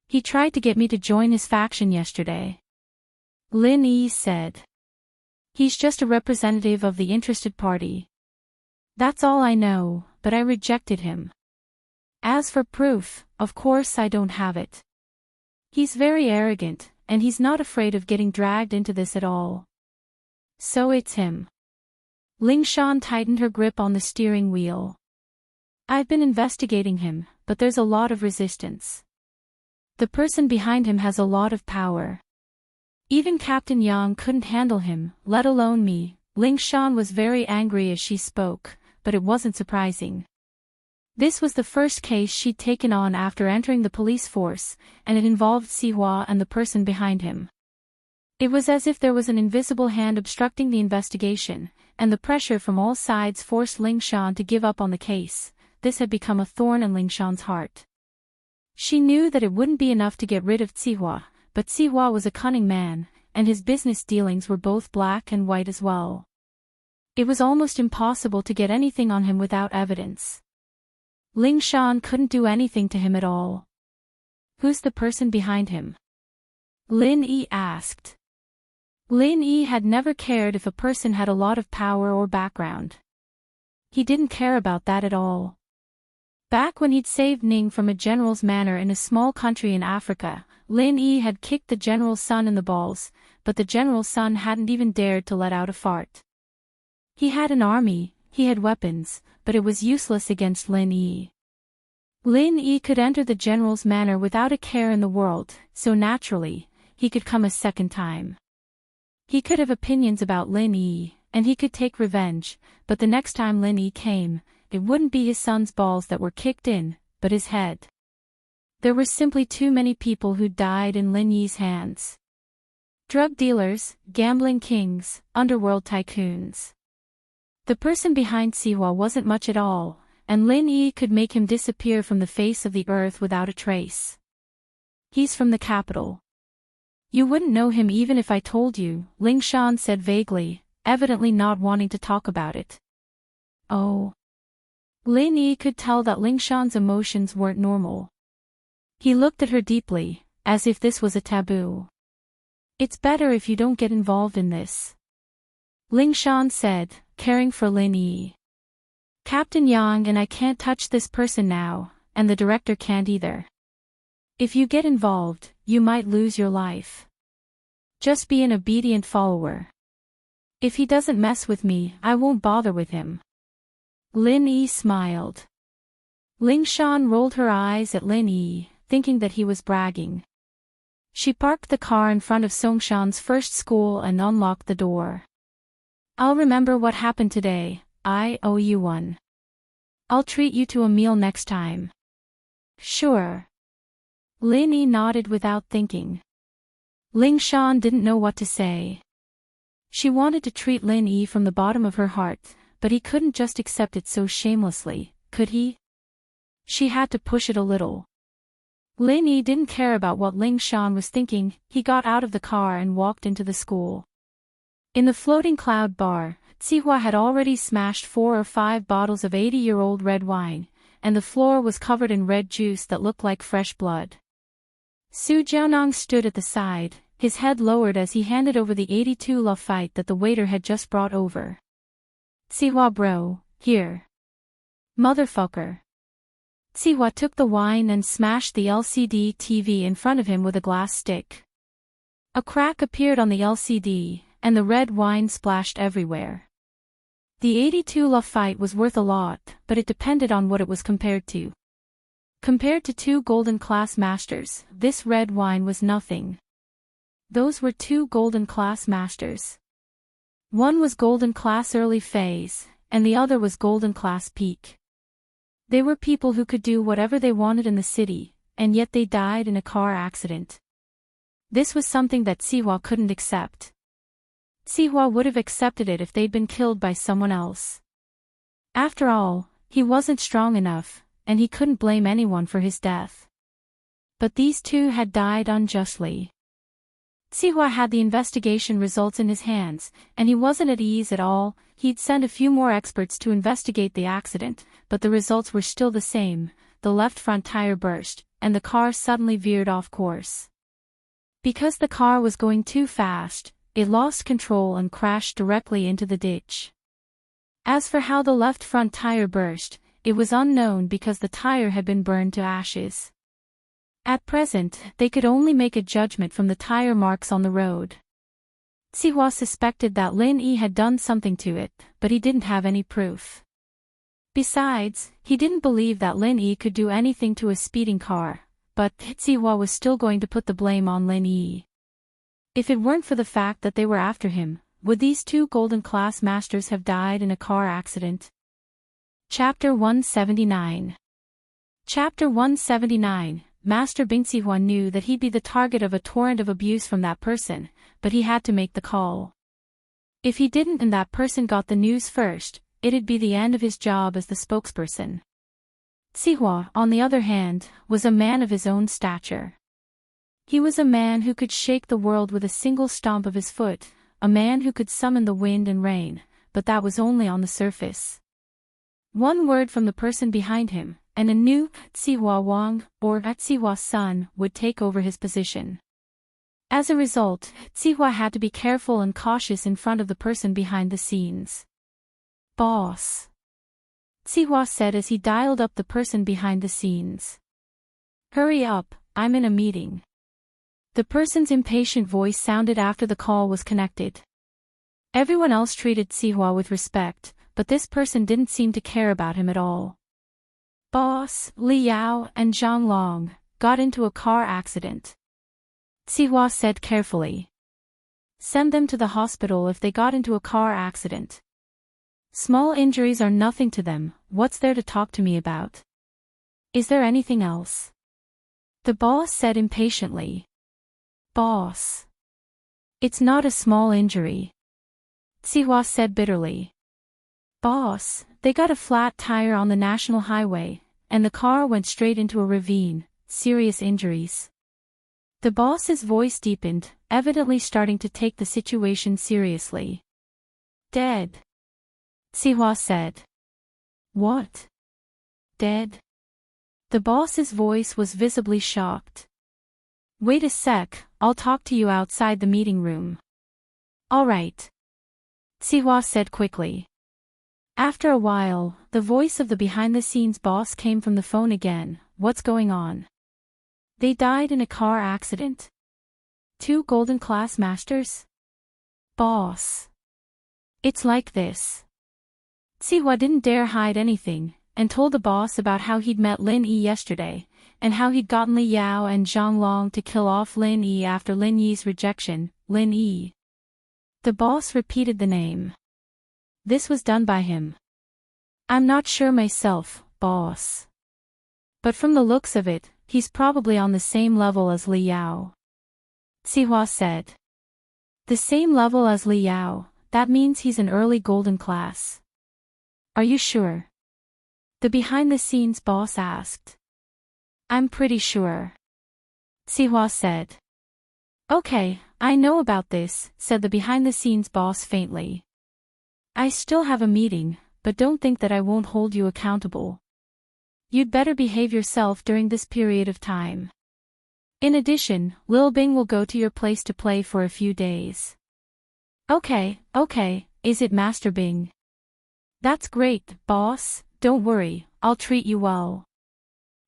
He tried to get me to join his faction yesterday. Lin Yi said. He's just a representative of the interested party. That's all I know, but I rejected him. As for proof, of course I don't have it. He's very arrogant, and he's not afraid of getting dragged into this at all. So it's him. Ling Shan tightened her grip on the steering wheel. I've been investigating him, but there's a lot of resistance. The person behind him has a lot of power. Even Captain Yang couldn't handle him, let alone me. Ling Shan was very angry as she spoke, but it wasn't surprising. This was the first case she'd taken on after entering the police force, and it involved Zihua and the person behind him. It was as if there was an invisible hand obstructing the investigation, and the pressure from all sides forced Ling Shan to give up on the case. This had become a thorn in Ling Shan's heart. She knew that it wouldn't be enough to get rid of Zihua, but Zihua was a cunning man, and his business dealings were both black and white as well. It was almost impossible to get anything on him without evidence. Ling Shan couldn't do anything to him at all. Who's the person behind him? Lin Yi asked. Lin Yi had never cared if a person had a lot of power or background. He didn't care about that at all. Back when he'd saved Ning from a general's manor in a small country in Africa, Lin Yi had kicked the general's son in the balls, but the general's son hadn't even dared to let out a fart. He had an army, he had weapons, but it was useless against Lin Yi. Lin Yi could enter the general's manor without a care in the world, so naturally, he could come a second time. He could have opinions about Lin Yi, and he could take revenge, but the next time Lin Yi came, it wouldn't be his son's balls that were kicked in, but his head. There were simply too many people who died in Lin Yi's hands. Drug dealers, gambling kings, underworld tycoons. The person behind Zihua wasn't much at all, and Lin Yi could make him disappear from the face of the earth without a trace. He's from the capital. You wouldn't know him even if I told you, Ling Shan said vaguely, evidently not wanting to talk about it. Oh. Lin Yi could tell that Ling Shan's emotions weren't normal. He looked at her deeply, as if this was a taboo. It's better if you don't get involved in this. Ling Shan said, caring for Lin Yi. Captain Yang and I can't touch this person now, and the director can't either. If you get involved, you might lose your life. Just be an obedient follower. If he doesn't mess with me, I won't bother with him. Lin Yi smiled. Ling Shan rolled her eyes at Lin Yi, thinking that he was bragging. She parked the car in front of Songshan's first school and unlocked the door. I'll remember what happened today, I owe you one. I'll treat you to a meal next time. Sure. Lin Yi nodded without thinking. Ling Shan didn't know what to say. She wanted to treat Lin Yi from the bottom of her heart, but he couldn't just accept it so shamelessly, could he? She had to push it a little. Lin Yi didn't care about what Ling Shan was thinking. He got out of the car and walked into the school. In the floating cloud bar, Zihua had already smashed 4 or 5 bottles of 80-year-old red wine, and the floor was covered in red juice that looked like fresh blood. Su Jiaonong stood at the side, his head lowered as he handed over the 82 Lafite that the waiter had just brought over. Zihua bro, here. Motherfucker. Zihua took the wine and smashed the LCD TV in front of him with a glass stick. A crack appeared on the LCD, and the red wine splashed everywhere. The 82 Lafite was worth a lot, but it depended on what it was compared to. Compared to 2 golden class masters, this red wine was nothing. Those were 2 golden class masters. One was golden class early phase, and the other was golden class peak. They were people who could do whatever they wanted in the city, and yet they died in a car accident. This was something that Sihua couldn't accept. Sihua would have accepted it if they'd been killed by someone else. After all, he wasn't strong enough, and he couldn't blame anyone for his death. But these two had died unjustly. Sihua had the investigation results in his hands, and he wasn't at ease at all. He'd sent a few more experts to investigate the accident, but the results were still the same. The left front tire burst, and the car suddenly veered off course. Because the car was going too fast, it lost control and crashed directly into the ditch. As for how the left front tire burst, it was unknown because the tire had been burned to ashes. At present, they could only make a judgment from the tire marks on the road. Sihua suspected that Lin Yi had done something to it, but he didn't have any proof. Besides, he didn't believe that Lin Yi could do anything to a speeding car, but Sihua was still going to put the blame on Lin Yi. If it weren't for the fact that they were after him, would these two golden class masters have died in a car accident? Chapter 179. Chapter 179. Master Bing. Sihua knew that he'd be the target of a torrent of abuse from that person, but he had to make the call. If he didn't and that person got the news first, it'd be the end of his job as the spokesperson. Sihua, on the other hand, was a man of his own stature. He was a man who could shake the world with a single stomp of his foot, a man who could summon the wind and rain, but that was only on the surface. One word from the person behind him, and a new Sihua Wang, or Sihua's son, would take over his position. As a result, Sihua had to be careful and cautious in front of the person behind the scenes. "Boss," Sihua said as he dialed up the person behind the scenes. "Hurry up, I'm in a meeting." The person's impatient voice sounded after the call was connected. Everyone else treated Sihua with respect, but this person didn't seem to care about him at all. "Boss, Li Yao and Zhang Long got into a car accident," Sihua said carefully. "Send them to the hospital if they got into a car accident. Small injuries are nothing to them. What's there to talk to me about? Is there anything else?" the boss said impatiently. "Boss, it's not a small injury," Sihua said bitterly. "Boss, they got a flat tire on the national highway, and the car went straight into a ravine. Serious injuries." The boss's voice deepened, evidently starting to take the situation seriously. "Dead," Sihua said. "What? Dead?" The boss's voice was visibly shocked. "Wait a sec, I'll talk to you outside the meeting room." "All right," Sihua said quickly. After a while, the voice of the behind-the-scenes boss came from the phone again. "What's going on?" "They died in a car accident. 2 golden class masters?" "Boss, it's like this." Sihua didn't dare hide anything, and told the boss about how he'd met Lin Yi yesterday, and how he'd gotten Li Yao and Zhang Long to kill off Lin Yi after Lin Yi's rejection. Lin Yi. The boss repeated the name. "This was done by him." "I'm not sure myself, boss. But from the looks of it, he's probably on the same level as Li Yao," Sihua said. "The same level as Li Yao, that means he's an early golden class." "Are you sure?" the behind-the-scenes boss asked. "I'm pretty sure," Sihua said. "Okay, I know about this," said the behind-the-scenes boss faintly. "I still have a meeting, but don't think that I won't hold you accountable. You'd better behave yourself during this period of time. In addition, Lil Bing will go to your place to play for a few days." Okay, is it Master Bing?" "That's great, boss, don't worry, I'll treat you well,"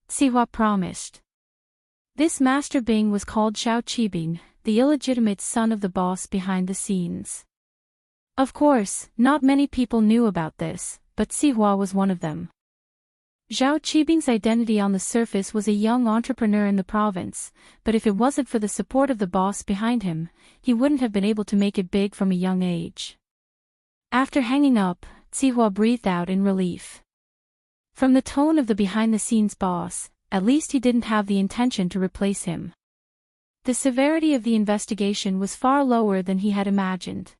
Sihua promised. This Master Bing was called Xiao Qibing, the illegitimate son of the boss behind the scenes. Of course, not many people knew about this, but Sihua was one of them. Xiao Qibing's identity on the surface was a young entrepreneur in the province, but if it wasn't for the support of the boss behind him, he wouldn't have been able to make it big from a young age. After hanging up, Sihua breathed out in relief. From the tone of the behind-the-scenes boss, at least he didn't have the intention to replace him. The severity of the investigation was far lower than he had imagined.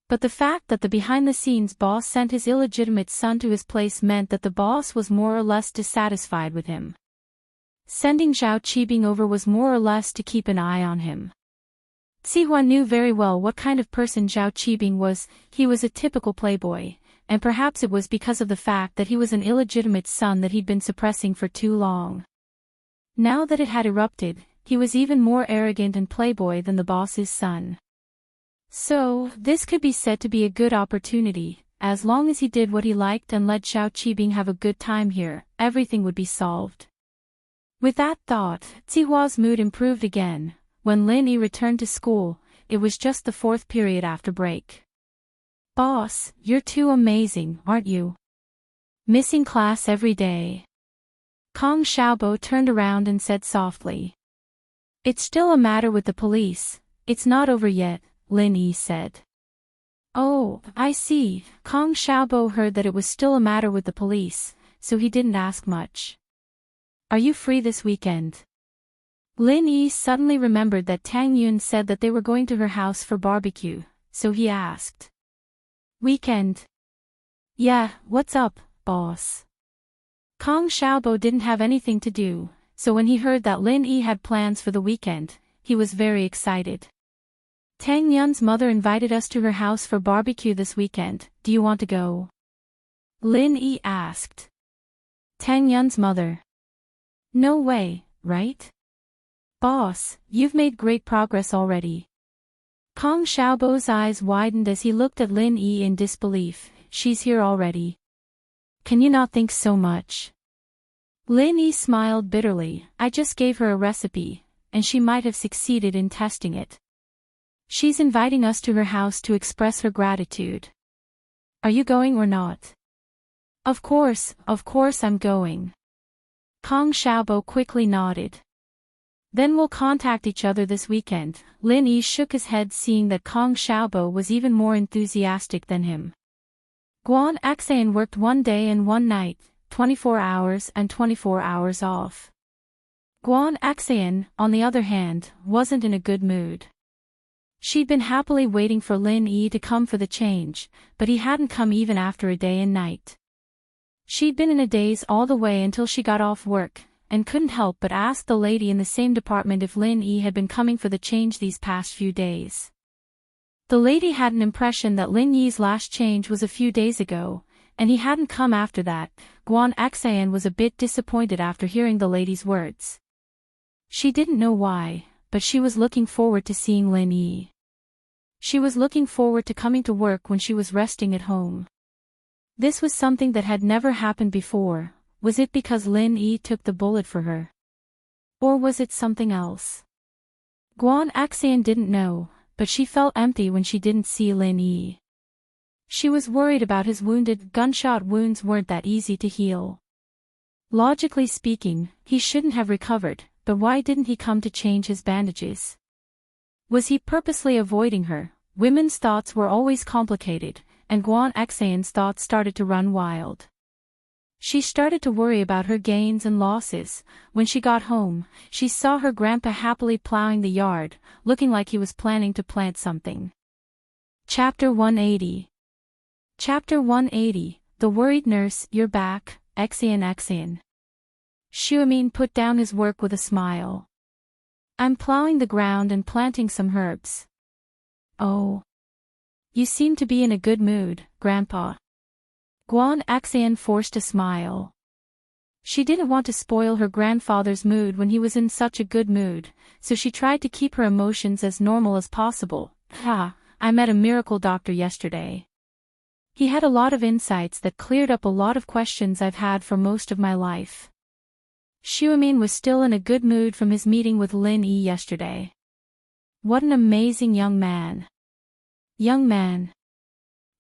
But the fact that the behind-the-scenes boss sent his illegitimate son to his place meant that the boss was more or less dissatisfied with him. Sending Zhao Qibing over was more or less to keep an eye on him. Sihua knew very well what kind of person Zhao Qibing was. He was a typical playboy, and perhaps it was because of the fact that he was an illegitimate son that he'd been suppressing for too long. Now that it had erupted, he was even more arrogant and playboy than the boss's son. So, this could be said to be a good opportunity. As long as he did what he liked and let Zhao Qibing have a good time here, everything would be solved. With that thought, Zihua's mood improved again. When Lin Yi returned to school, it was just the 4th period after break. "Boss, you're too amazing, aren't you? Missing class every day." Kong Xiaobo turned around and said softly. "It's still a matter with the police. It's not over yet," Lin Yi said. "Oh, I see." Kong Xiaobo heard that it was still a matter with the police, so he didn't ask much. "Are you free this weekend?" Lin Yi suddenly remembered that Tang Yun said that they were going to her house for barbecue, so he asked. "Weekend?" "Yeah, what's up, boss?" Kong Xiaobo didn't have anything to do, so when he heard that Lin Yi had plans for the weekend, he was very excited. "Tang Yun's mother invited us to her house for barbecue this weekend. Do you want to go?" Lin Yi asked. "Tang Yun's mother? No way, right?" "Boss, you've made great progress already." Kong Xiaobo's eyes widened as he looked at Lin Yi in disbelief. "She's here already. Can you not think so much?" Lin Yi smiled bitterly. "I just gave her a recipe, and she might have succeeded in testing it. She's inviting us to her house to express her gratitude. Are you going or not?" Of course I'm going." Kong Xiaobo quickly nodded. "Then we'll contact each other this weekend." Lin Yi shook his head, seeing that Kong Xiaobo was even more enthusiastic than him. Guan Xan worked 1 day and 1 night, 24 hours and 24 hours off. Guan Xan, on the other hand, wasn't in a good mood. She'd been happily waiting for Lin Yi to come for the change, but he hadn't come even after a day and night. She'd been in a daze all the way until she got off work, and couldn't help but ask the lady in the same department if Lin Yi had been coming for the change these past few days. The lady had an impression that Lin Yi's last change was a few days ago, and he hadn't come after that. Guan Xan was a bit disappointed after hearing the lady's words. She didn't know why, but she was looking forward to seeing Lin Yi. She was looking forward to coming to work when she was resting at home. This was something that had never happened before. Was it because Lin Yi took the bullet for her? Or was it something else? Guan Xan didn't know, but she felt empty when she didn't see Lin Yi. She was worried about his wounded. Gunshot wounds weren't that easy to heal. Logically speaking, he shouldn't have recovered, but why didn't he come to change his bandages? Was he purposely avoiding her? Women's thoughts were always complicated, and Guan Xan's thoughts started to run wild. She started to worry about her gains and losses. When she got home, she saw her grandpa happily plowing the yard, looking like he was planning to plant something. Chapter 180. Chapter 180, The Worried Nurse. "You're back, Xian. Xuemin put down his work with a smile. "I'm plowing the ground and planting some herbs." "Oh. You seem to be in a good mood, Grandpa." Guan Xan forced a smile. She didn't want to spoil her grandfather's mood when he was in such a good mood, so she tried to keep her emotions as normal as possible. "I met a miracle doctor yesterday. He had a lot of insights that cleared up a lot of questions I've had for most of my life." Xuemin was still in a good mood from his meeting with Lin Yi yesterday. What an amazing young man. Young man.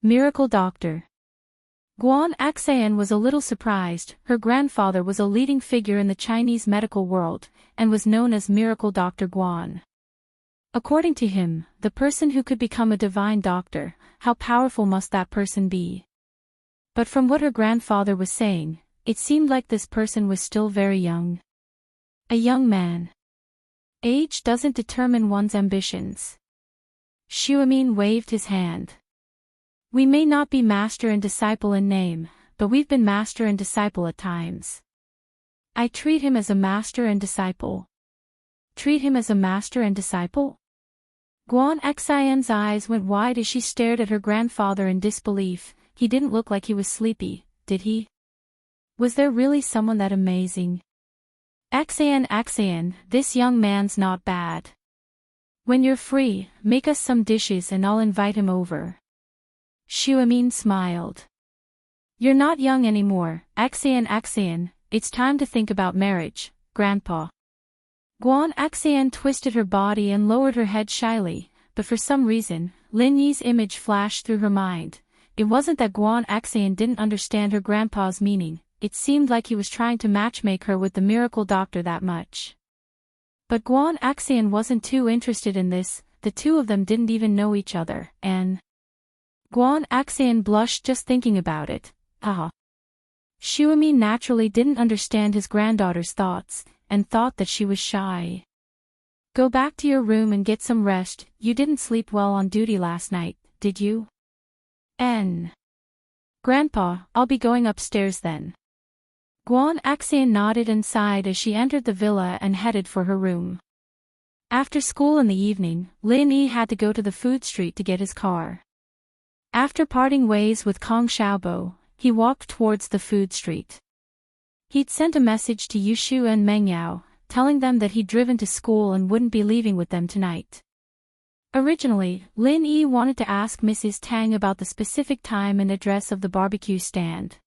Miracle doctor. Guan Xan was a little surprised. Her grandfather was a leading figure in the Chinese medical world, and was known as Miracle Dr. Guan. According to him, the person who could become a divine doctor, how powerful must that person be? But from what her grandfather was saying, it seemed like this person was still very young. A young man. Age doesn't determine one's ambitions. Xuemin waved his hand. We may not be master and disciple in name, but we've been master and disciple at times. I treat him as a master and disciple. Treat him as a master and disciple? Guan Xian's eyes went wide as she stared at her grandfather in disbelief. He didn't look like he was sleepy, did he? Was there really someone that amazing? Xian, this young man's not bad. When you're free, make us some dishes and I'll invite him over. Xuemin smiled. You're not young anymore, Xian, it's time to think about marriage, Grandpa. Guan Xian twisted her body and lowered her head shyly, but for some reason, Lin Yi's image flashed through her mind. It wasn't that Guan Xian didn't understand her grandpa's meaning, it seemed like he was trying to matchmake her with the miracle doctor that much. But Guan Xian wasn't too interested in this, the two of them didn't even know each other, and Guan Xian blushed just thinking about it. Xuemin naturally didn't understand his granddaughter's thoughts, and thought that she was shy. Go back to your room and get some rest, you didn't sleep well on duty last night, did you? Grandpa, I'll be going upstairs then. Guan Xian nodded and sighed as she entered the villa and headed for her room. After school in the evening, Lin Yi had to go to the food street to get his car. After parting ways with Kong Xiaobo, he walked towards the food street. He'd sent a message to Yushu and Meng Yao, telling them that he'd driven to school and wouldn't be leaving with them tonight. Originally, Lin Yi wanted to ask Mrs. Tang about the specific time and address of the barbecue stand.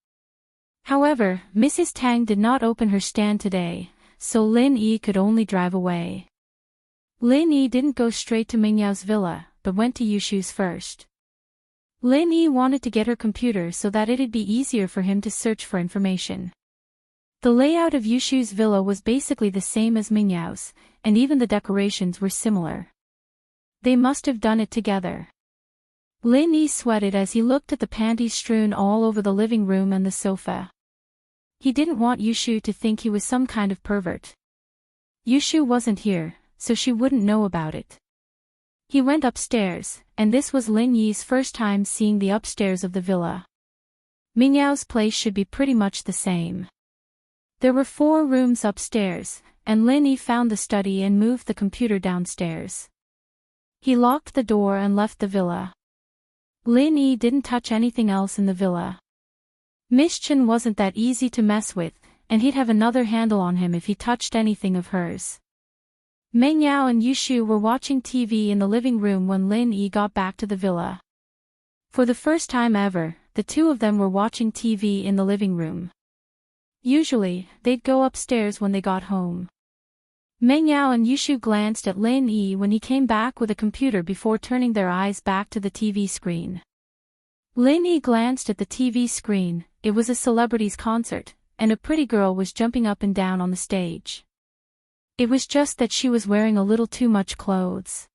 However, Mrs. Tang did not open her stand today, so Lin Yi could only drive away. Lin Yi didn't go straight to Meng Yao's villa, but went to Yushu's first. Lin Yi wanted to get her computer so that it'd be easier for him to search for information. The layout of Yushu's villa was basically the same as Meng Yao's, and even the decorations were similar. They must have done it together. Lin Yi sweated as he looked at the panties strewn all over the living room and the sofa. He didn't want Yushu to think he was some kind of pervert. Yushu wasn't here, so she wouldn't know about it. He went upstairs, and this was Lin Yi's first time seeing the upstairs of the villa. Meng Yao's place should be pretty much the same. There were 4 rooms upstairs, and Lin Yi found the study and moved the computer downstairs. He locked the door and left the villa. Lin Yi didn't touch anything else in the villa. Miss Chen wasn't that easy to mess with, and he'd have another handle on him if he touched anything of hers. Meng Yao and Yushu were watching TV in the living room when Lin Yi got back to the villa. For the first time ever, the two of them were watching TV in the living room. Usually, they'd go upstairs when they got home. Meng Yao and Yushu glanced at Lin Yi when he came back with a computer before turning their eyes back to the TV screen. Lin Yi glanced at the TV screen. It was a celebrity's concert, and a pretty girl was jumping up and down on the stage. It was just that she was wearing a little too much clothes.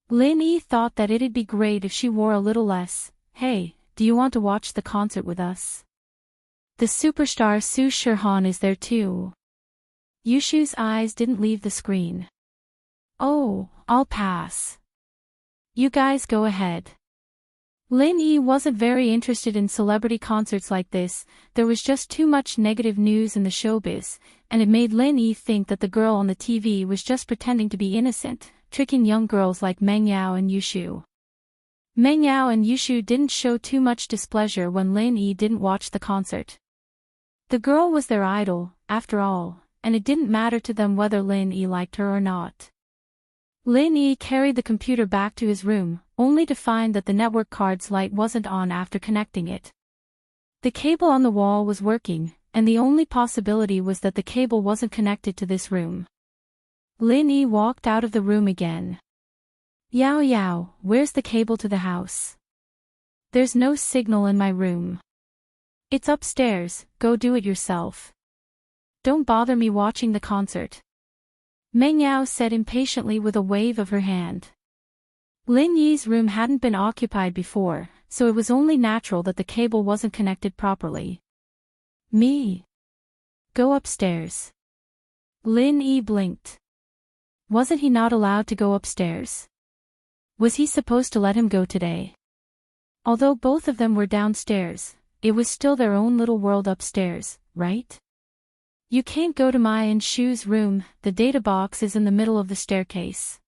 Lin Yi thought that it'd be great if she wore a little less. Hey, do you want to watch the concert with us? The superstar Su Shirhan is there too. Yushu's eyes didn't leave the screen. Oh, I'll pass. You guys go ahead. Lin Yi wasn't very interested in celebrity concerts like this. There was just too much negative news in the showbiz, and it made Lin Yi think that the girl on the TV was just pretending to be innocent, tricking young girls like Meng Yao and Yushu. Meng Yao and Yushu didn't show too much displeasure when Lin Yi didn't watch the concert. The girl was their idol, after all, and it didn't matter to them whether Lin Yi liked her or not. Lin Yi carried the computer back to his room, only to find that the network card's light wasn't on after connecting it. The cable on the wall was working, and the only possibility was that the cable wasn't connected to this room. Lin Yi walked out of the room again. Yao, where's the cable to the house? There's no signal in my room. It's upstairs, go do it yourself. Don't bother me watching the concert. Meng Yao said impatiently with a wave of her hand. Lin Yi's room hadn't been occupied before, so it was only natural that the cable wasn't connected properly. Me? Go upstairs. Lin Yi blinked. Wasn't he not allowed to go upstairs? Was he supposed to let him go today? Although both of them were downstairs, it was still their own little world upstairs, right? You can't go to my and Shu's room, the data box is in the middle of the staircase.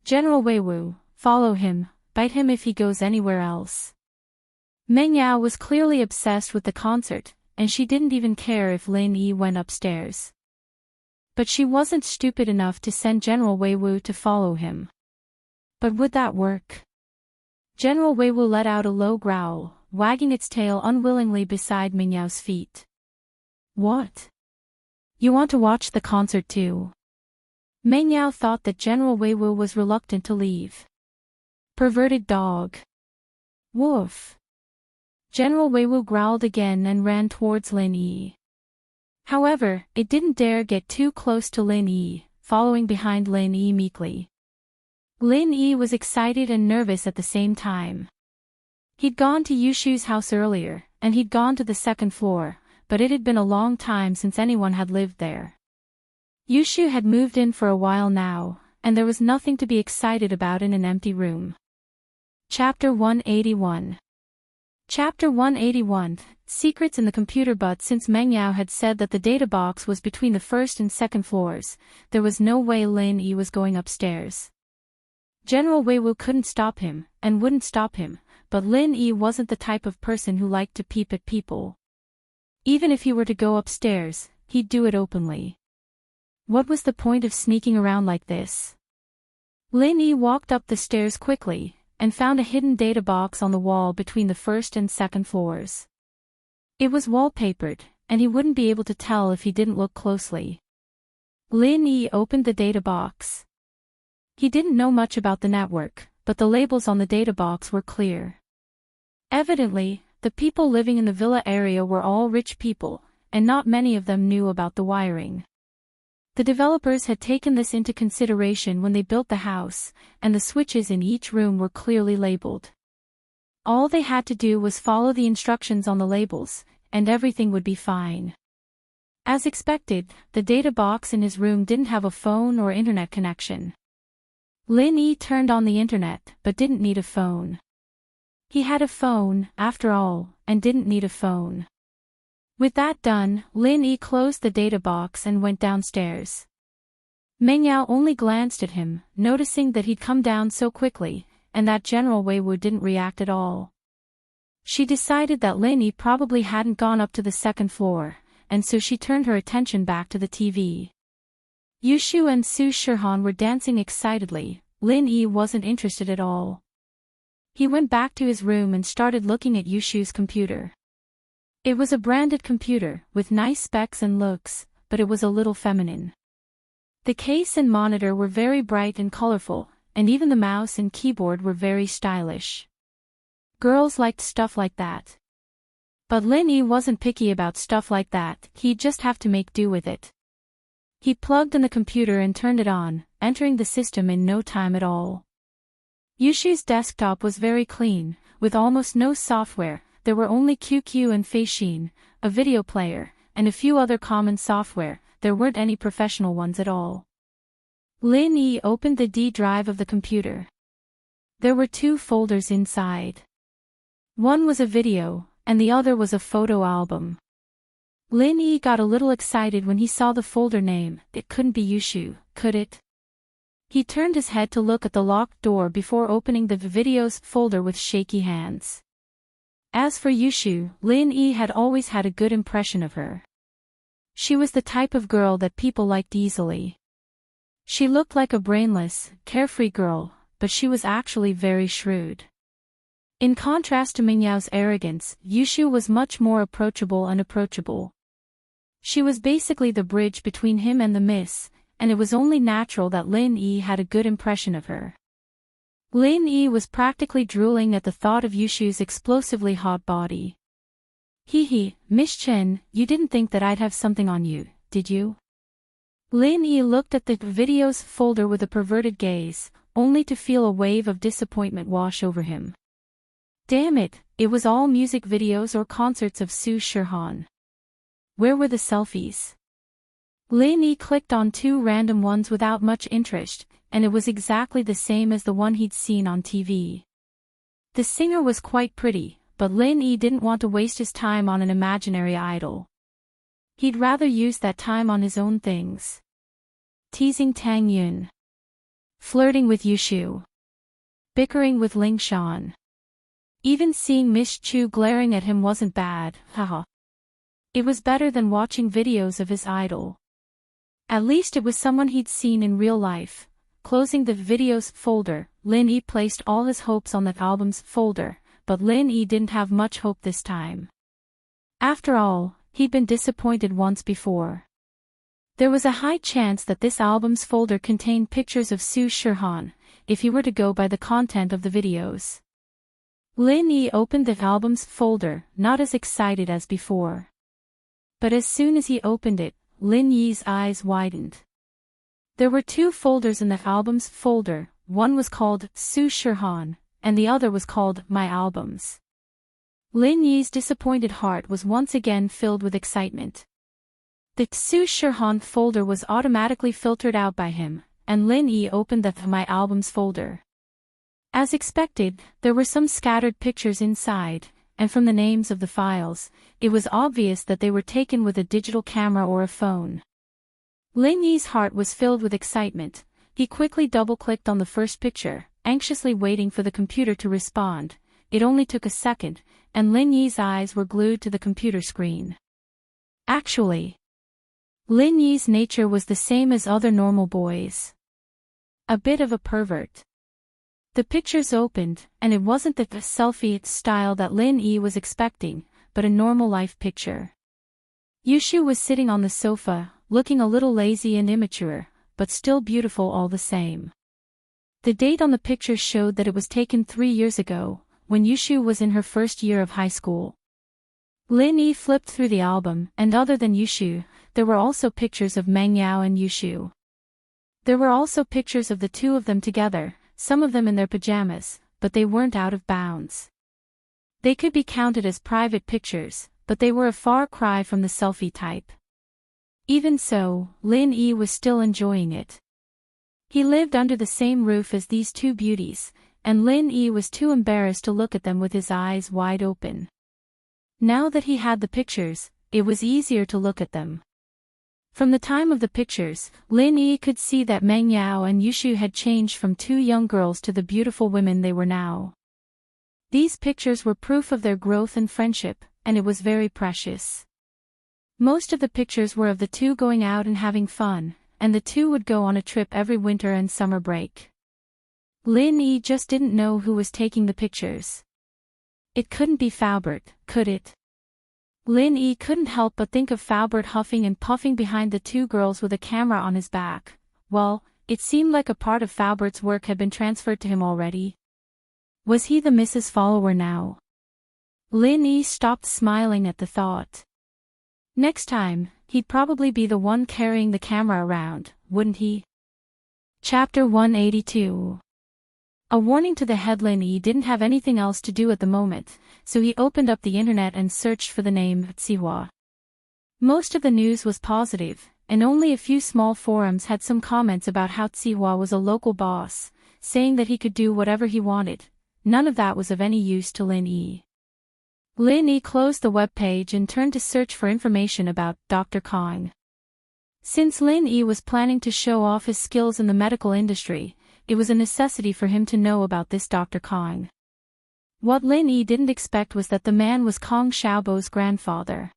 General Weiwu, follow him, bite him if he goes anywhere else. Meng Yao was clearly obsessed with the concert, and she didn't even care if Lin Yi went upstairs. But she wasn't stupid enough to send General Weiwu to follow him. But would that work? General Weiwu let out a low growl, wagging its tail unwillingly beside Meng Yao's feet. What? You want to watch the concert too? Meng Yao thought that General Weiwu was reluctant to leave. Perverted dog. Woof. General Weiwu growled again and ran towards Lin Yi. However, it didn't dare get too close to Lin Yi, following behind Lin Yi meekly. Lin Yi was excited and nervous at the same time. He'd gone to Yushu's house earlier, and he'd gone to the second floor, but it had been a long time since anyone had lived there. Yushu had moved in for a while now, and there was nothing to be excited about in an empty room. Chapter 181. Chapter 181, Secrets in the Computer. But since Meng Yao had said that the data box was between the first and second floors, there was no way Lin Yi was going upstairs. General Weiwu couldn't stop him, and wouldn't stop him, but Lin Yi wasn't the type of person who liked to peep at people. Even if he were to go upstairs, he'd do it openly. What was the point of sneaking around like this? Lin Yi walked up the stairs quickly, and found a hidden data box on the wall between the first and second floors. It was wallpapered, and he wouldn't be able to tell if he didn't look closely. Lin Yi opened the data box. He didn't know much about the network, but the labels on the data box were clear. Evidently, the people living in the villa area were all rich people, and not many of them knew about the wiring. The developers had taken this into consideration when they built the house, and the switches in each room were clearly labeled. All they had to do was follow the instructions on the labels, and everything would be fine. As expected, the data box in his room didn't have a phone or internet connection. Lin Yi turned on the internet, but didn't need a phone. He had a phone, after all, and didn't need a phone. With that done, Lin Yi closed the data box and went downstairs. Meng Yao only glanced at him, noticing that he'd come down so quickly, and that General Weiwu didn't react at all. She decided that Lin Yi probably hadn't gone up to the second floor, and so she turned her attention back to the TV. Yushu and Su Shihan were dancing excitedly. Lin Yi wasn't interested at all. He went back to his room and started looking at Yushu's computer. It was a branded computer, with nice specs and looks, but it was a little feminine. The case and monitor were very bright and colorful, and even the mouse and keyboard were very stylish. Girls liked stuff like that. But Lin Yi wasn't picky about stuff like that, he'd just have to make do with it. He plugged in the computer and turned it on, entering the system in no time at all. Yushu's desktop was very clean, with almost no software. There were only QQ and Feishin, a video player, and a few other common software. There weren't any professional ones at all. Lin Yi opened the D drive of the computer. There were two folders inside. One was a video, and the other was a photo album. Lin Yi got a little excited when he saw the folder name. It couldn't be Yushu, could it? He turned his head to look at the locked door before opening the videos folder with shaky hands. As for Yushu, Lin Yi had always had a good impression of her. She was the type of girl that people liked easily. She looked like a brainless, carefree girl, but she was actually very shrewd. In contrast to Meng Yao's arrogance, Yushu was much more approachable and approachable. She was basically the bridge between him and the miss, and it was only natural that Lin Yi had a good impression of her. Lin Yi was practically drooling at the thought of Yushu's explosively hot body. Hee, Miss Chen, you didn't think that I'd have something on you, did you? Lin Yi looked at the videos folder with a perverted gaze, only to feel a wave of disappointment wash over him. Damn it, it was all music videos or concerts of Su Shihan. Where were the selfies? Lin Yi clicked on 2 random ones without much interest, and it was exactly the same as the one he'd seen on TV. The singer was quite pretty, but Lin Yi didn't want to waste his time on an imaginary idol. He'd rather use that time on his own things. Teasing Tang Yun. Flirting with Yushu. Bickering with Ling Shan. Even seeing Miss Chu glaring at him wasn't bad, haha. It was better than watching videos of his idol. At least it was someone he'd seen in real life. Closing the videos folder, Lin Yi placed all his hopes on that albums folder, but Lin Yi didn't have much hope this time. After all, he'd been disappointed once before. There was a high chance that this albums folder contained pictures of Su Shihan, if he were to go by the content of the videos. Lin Yi opened the albums folder, not as excited as before. But as soon as he opened it, Lin Yi's eyes widened. There were 2 folders in the albums folder, one was called Su Shihan, and the other was called My Albums. Lin Yi's disappointed heart was once again filled with excitement. The Su Shihan folder was automatically filtered out by him, and Lin Yi opened the My Albums folder. As expected, there were some scattered pictures inside, and from the names of the files, it was obvious that they were taken with a digital camera or a phone. Lin Yi's heart was filled with excitement. He quickly double-clicked on the first picture, anxiously waiting for the computer to respond. It only took a second, and Lin Yi's eyes were glued to the computer screen. Actually, Lin Yi's nature was the same as other normal boys. A bit of a pervert. The pictures opened, and it wasn't the selfie style that Lin Yi was expecting, but a normal life picture. Yushu was sitting on the sofa, looking a little lazy and immature, but still beautiful all the same. The date on the picture showed that it was taken 3 years ago, when Yushu was in her first year of high school. Lin Yi flipped through the album, and other than Yushu, there were also pictures of Meng Yao and Yushu. There were also pictures of the 2 of them together, some of them in their pajamas, but they weren't out of bounds. They could be counted as private pictures, but they were a far cry from the selfie type. Even so, Lin Yi was still enjoying it. He lived under the same roof as these 2 beauties, and Lin Yi was too embarrassed to look at them with his eyes wide open. Now that he had the pictures, it was easier to look at them. From the time of the pictures, Lin Yi could see that Meng Yao and Yushu had changed from 2 young girls to the beautiful women they were now. These pictures were proof of their growth and friendship, and it was very precious. Most of the pictures were of the 2 going out and having fun, and the 2 would go on a trip every winter and summer break. Lin Yi just didn't know who was taking the pictures. It couldn't be Faubert, could it? Lin Yi couldn't help but think of Faubert huffing and puffing behind the 2 girls with a camera on his back. Well, it seemed like a part of Faubert's work had been transferred to him already. Was he the Mrs. Follower now? Lin Yi stopped smiling at the thought. Next time, he'd probably be the one carrying the camera around, wouldn't he? Chapter 182. A warning to the head. Lin Yi didn't have anything else to do at the moment, so he opened up the internet and searched for the name Tsihua. Most of the news was positive, and only a few small forums had some comments about how Tsihua was a local boss, saying that he could do whatever he wanted. None of that was of any use to Lin Yi. Lin Yi closed the web page and turned to search for information about Dr. Kong. Since Lin Yi was planning to show off his skills in the medical industry, it was a necessity for him to know about this Dr. Kong. What Lin Yi didn't expect was that the man was Kong Xiaobo's grandfather.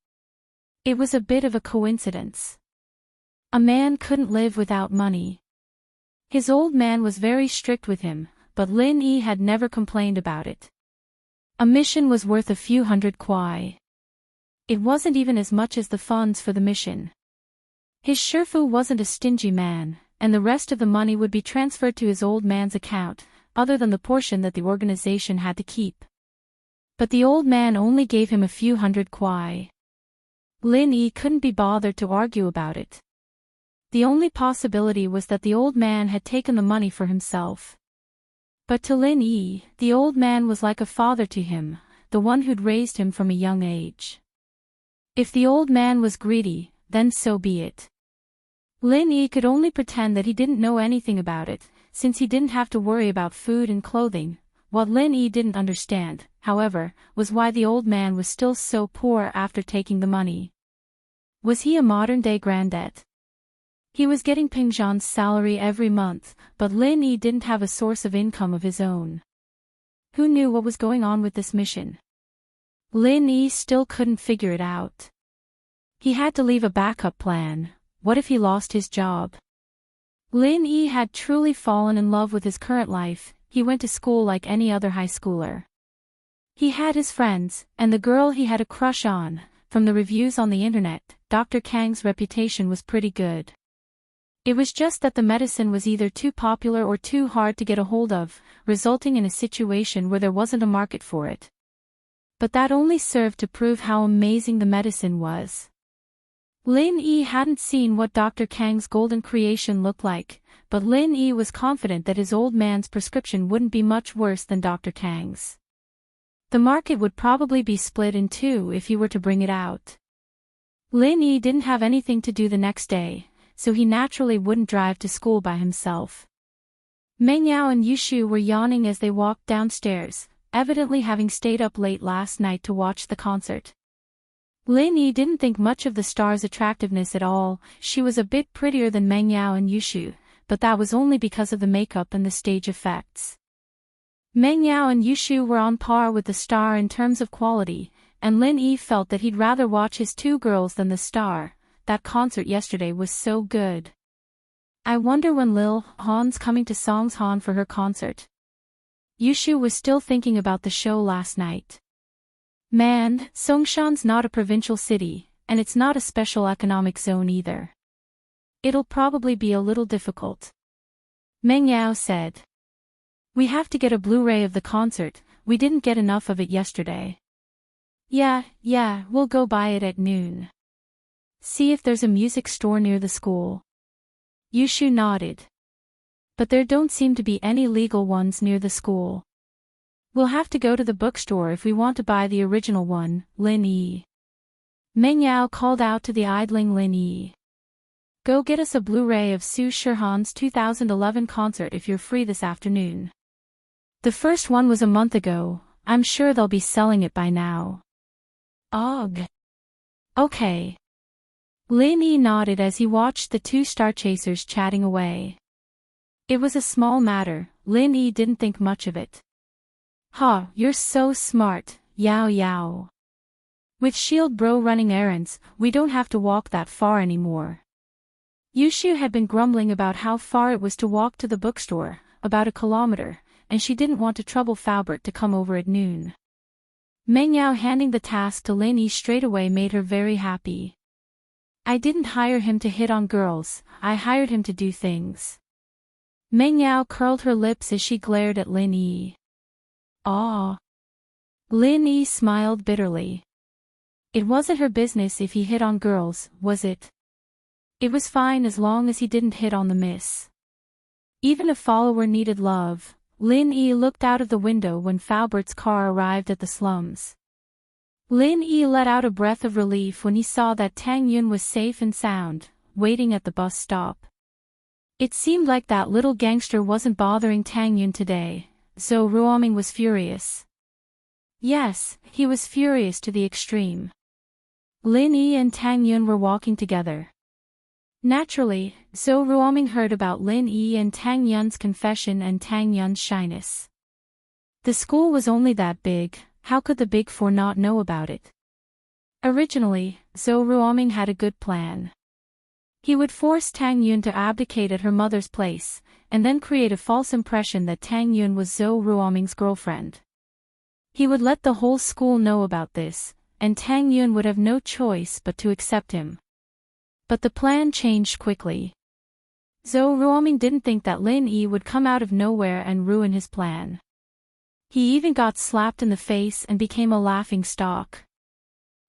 It was a bit of a coincidence. A man couldn't live without money. His old man was very strict with him, but Lin Yi had never complained about it. A mission was worth a few hundred kuai. It wasn't even as much as the funds for the mission. His Shifu wasn't a stingy man, and the rest of the money would be transferred to his old man's account, other than the portion that the organization had to keep. But the old man only gave him a few hundred kuai. Lin Yi couldn't be bothered to argue about it. The only possibility was that the old man had taken the money for himself. But to Lin Yi, the old man was like a father to him, the one who'd raised him from a young age. If the old man was greedy, then so be it. Lin Yi could only pretend that he didn't know anything about it, since he didn't have to worry about food and clothing. What Lin Yi didn't understand, however, was why the old man was still so poor after taking the money. Was he a modern-day granddad? He was getting Ping Zhan's salary every month, but Lin Yi didn't have a source of income of his own. Who knew what was going on with this mission? Lin Yi still couldn't figure it out. He had to leave a backup plan. What if he lost his job? Lin Yi had truly fallen in love with his current life. He went to school like any other high schooler. He had his friends, and the girl he had a crush on. From the reviews on the internet, Dr. Kang's reputation was pretty good. It was just that the medicine was either too popular or too hard to get a hold of, resulting in a situation where there wasn't a market for it. But that only served to prove how amazing the medicine was. Lin Yi hadn't seen what Dr. Kang's golden creation looked like, but Lin Yi was confident that his old man's prescription wouldn't be much worse than Dr. Kang's. The market would probably be split in two if he were to bring it out. Lin Yi didn't have anything to do the next day, so he naturally wouldn't drive to school by himself. Meng Yao and Yushu were yawning as they walked downstairs, evidently having stayed up late last night to watch the concert. Lin Yi didn't think much of the star's attractiveness at all. She was a bit prettier than Meng Yao and Yushu, but that was only because of the makeup and the stage effects. Meng Yao and Yushu were on par with the star in terms of quality, and Lin Yi felt that he'd rather watch his two girls than the star. That concert yesterday was so good. I wonder when Lil Han's coming to Songshan for her concert. Yushu was still thinking about the show last night. Man, Songshan's not a provincial city, and it's not a special economic zone either. It'll probably be a little difficult. Meng Yao said. We have to get a Blu-ray of the concert, we didn't get enough of it yesterday. Yeah, we'll go buy it at noon. See if there's a music store near the school. Yushu nodded. But there don't seem to be any legal ones near the school. We'll have to go to the bookstore if we want to buy the original one, Lin Yi. Meng Yao called out to the idling Lin Yi. Go get us a Blu-ray of Su Shihan's 2011 concert if you're free this afternoon. The first one was a month ago, I'm sure they'll be selling it by now. Ugh. Okay. Lin Yi nodded as he watched the two star-chasers chatting away. It was a small matter, Lin Yi didn't think much of it. Ha, you're so smart, Yao. With Shield Bro running errands, we don't have to walk that far anymore. Yushu had been grumbling about how far it was to walk to the bookstore, about 1 kilometer, and she didn't want to trouble Faubert to come over at noon. Meng Yao handing the task to Lin Yi straight away made her very happy. I didn't hire him to hit on girls, I hired him to do things. Meng Yao curled her lips as she glared at Lin Yi. Aw. Lin Yi smiled bitterly. It wasn't her business if he hit on girls, was it? It was fine as long as he didn't hit on the miss. Even a follower needed love. Lin Yi looked out of the window when Faubert's car arrived at the slums. Lin Yi let out a breath of relief when he saw that Tang Yun was safe and sound, waiting at the bus stop. It seemed like that little gangster wasn't bothering Tang Yun today, so Ruoming was furious. Yes, he was furious to the extreme. Lin Yi and Tang Yun were walking together. Naturally, Zhou Ruoming heard about Lin Yi and Tang Yun's confession and Tang Yun's shyness. The school was only that big, how could the Big Four not know about it? Originally, Zhou Ruoming had a good plan. He would force Tang Yun to abdicate at her mother's place, and then create a false impression that Tang Yun was Zhou Ruoming's girlfriend. He would let the whole school know about this, and Tang Yun would have no choice but to accept him. But the plan changed quickly. Zhou Ruoming didn't think that Lin Yi would come out of nowhere and ruin his plan. He even got slapped in the face and became a laughing stock.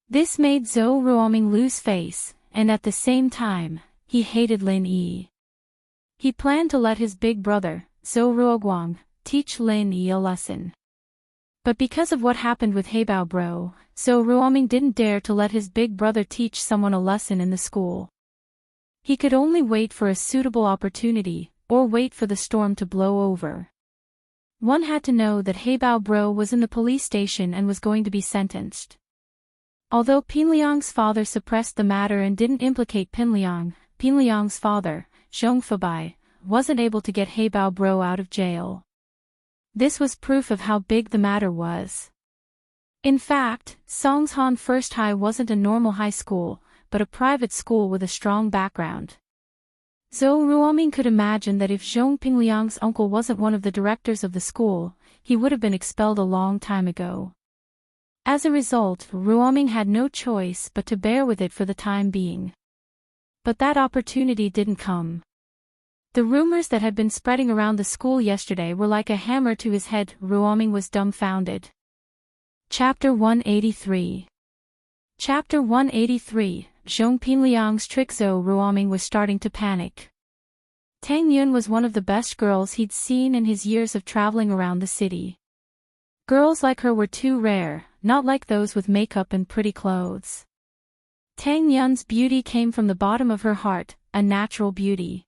This made Zhou Ruoming lose face, and at the same time, he hated Lin Yi. He planned to let his big brother, Zhou Ruoguang, teach Lin Yi a lesson. But because of what happened with Heibao Bro, so Ruoming didn't dare to let his big brother teach someone a lesson in the school. He could only wait for a suitable opportunity, or wait for the storm to blow over. One had to know that Heibao Bro was in the police station and was going to be sentenced. Although Pinliang's father suppressed the matter and didn't implicate Pinliang's father, Zhong Fabai, wasn't able to get Heibao Bro out of jail. This was proof of how big the matter was. In fact, Songshan First High wasn't a normal high school, but a private school with a strong background. Zhou Ruoming could imagine that if Zhong Pingliang's uncle wasn't one of the directors of the school, he would have been expelled a long time ago. As a result, Ruoming had no choice but to bear with it for the time being. But that opportunity didn't come. The rumors that had been spreading around the school yesterday were like a hammer to his head. Ruoming was dumbfounded. Chapter 183. Chapter 183, Zhong Pinliang's trick. Zhou Ruoming was starting to panic. Tang Yun was one of the best girls he'd seen in his years of traveling around the city. Girls like her were too rare, not like those with makeup and pretty clothes. Tang Yun's beauty came from the bottom of her heart, a natural beauty.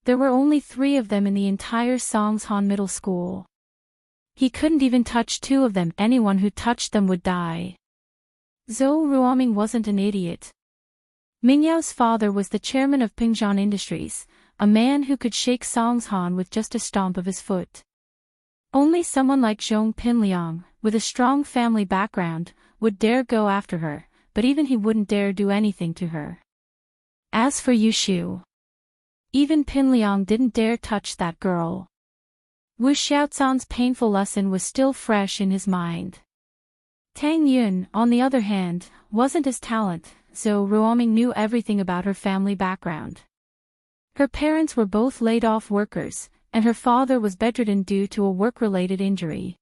There were only 3 of them in the entire Songshan Middle School. He couldn't even touch 2 of them. Anyone who touched them would die. Zhou Ruoming wasn't an idiot. Mingyao's father was the chairman of Pingzhan Industries, a man who could shake Songshan with just a stomp of his foot. Only someone like Zhong Pinliang, with a strong family background, would dare go after her, but even he wouldn't dare do anything to her. As for Yushu, even Pinliang didn't dare touch that girl. Wu Xiaozan's painful lesson was still fresh in his mind. Tang Yun, on the other hand, wasn't as talented, so Ruoming knew everything about her family background. Her parents were both laid-off workers, and her father was bedridden due to a work-related injury.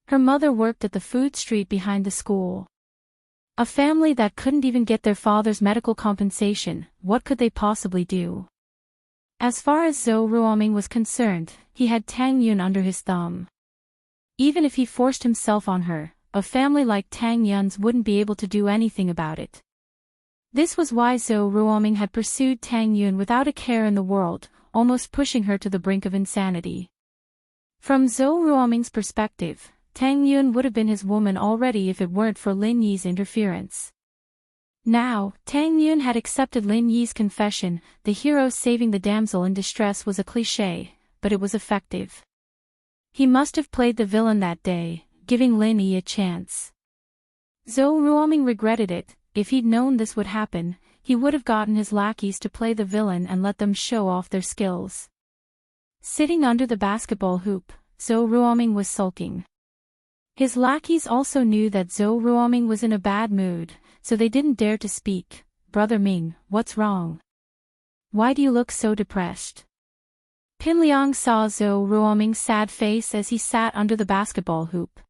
Her mother worked at the food street behind the school. A family that couldn't even get their father's medical compensation, what could they possibly do? As far as Zhou Ruoming was concerned, he had Tang Yun under his thumb. Even if he forced himself on her, a family like Tang Yun's wouldn't be able to do anything about it. This was why Zhou Ruoming had pursued Tang Yun without a care in the world, almost pushing her to the brink of insanity. From Zhou Ruoming's perspective, Tang Yun would have been his woman already if it weren't for Lin Yi's interference. Now, Tang Yun had accepted Lin Yi's confession. The hero saving the damsel in distress was a cliché, but it was effective. He must have played the villain that day, giving Lin Yi a chance. Zhou Ruoming regretted it. If he'd known this would happen, he would have gotten his lackeys to play the villain and let them show off their skills. Sitting under the basketball hoop, Zhou Ruoming was sulking. His lackeys also knew that Zhou Ruoming was in a bad mood, so they didn't dare to speak. "Brother Ming, what's wrong? Why do you look so depressed?" Pinliang saw Zhou Ruoming's sad face as he sat under the basketball hoop.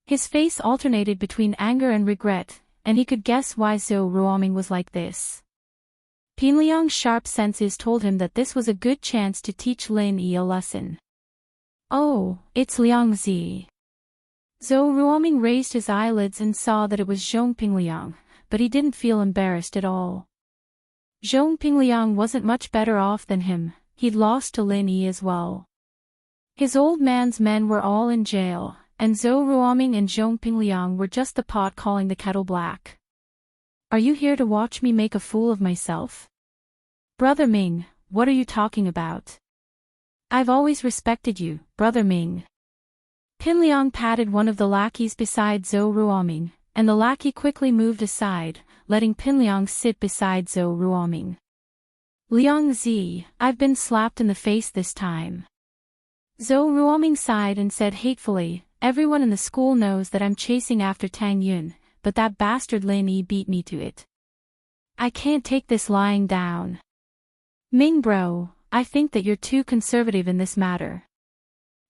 His face alternated between anger and regret, and he could guess why Zhou Ruoming was like this. Pinliang's sharp senses told him that this was a good chance to teach Lin Yi a lesson. "Oh, it's Liang Zi." Zhou Ruoming raised his eyelids and saw that it was Zhong Pinliang, but he didn't feel embarrassed at all. Zhong Pinliang wasn't much better off than him. He'd lost to Lin Yi as well. His old man's men were all in jail, and Zhou Ruoming and Zhong Pinliang were just the pot calling the kettle black. "Are you here to watch me make a fool of myself?" "Brother Ming, what are you talking about? I've always respected you, Brother Ming." Pinliang patted one of the lackeys beside Zhou Ruoming, and the lackey quickly moved aside, letting Pinliang sit beside Zhou Ruoming. "Liang Zi, I've been slapped in the face this time." Zhou Ruoming sighed and said hatefully, "Everyone in the school knows that I'm chasing after Tang Yun, but that bastard Lin Yi beat me to it. I can't take this lying down. Ming bro, I think that you're too conservative in this matter,"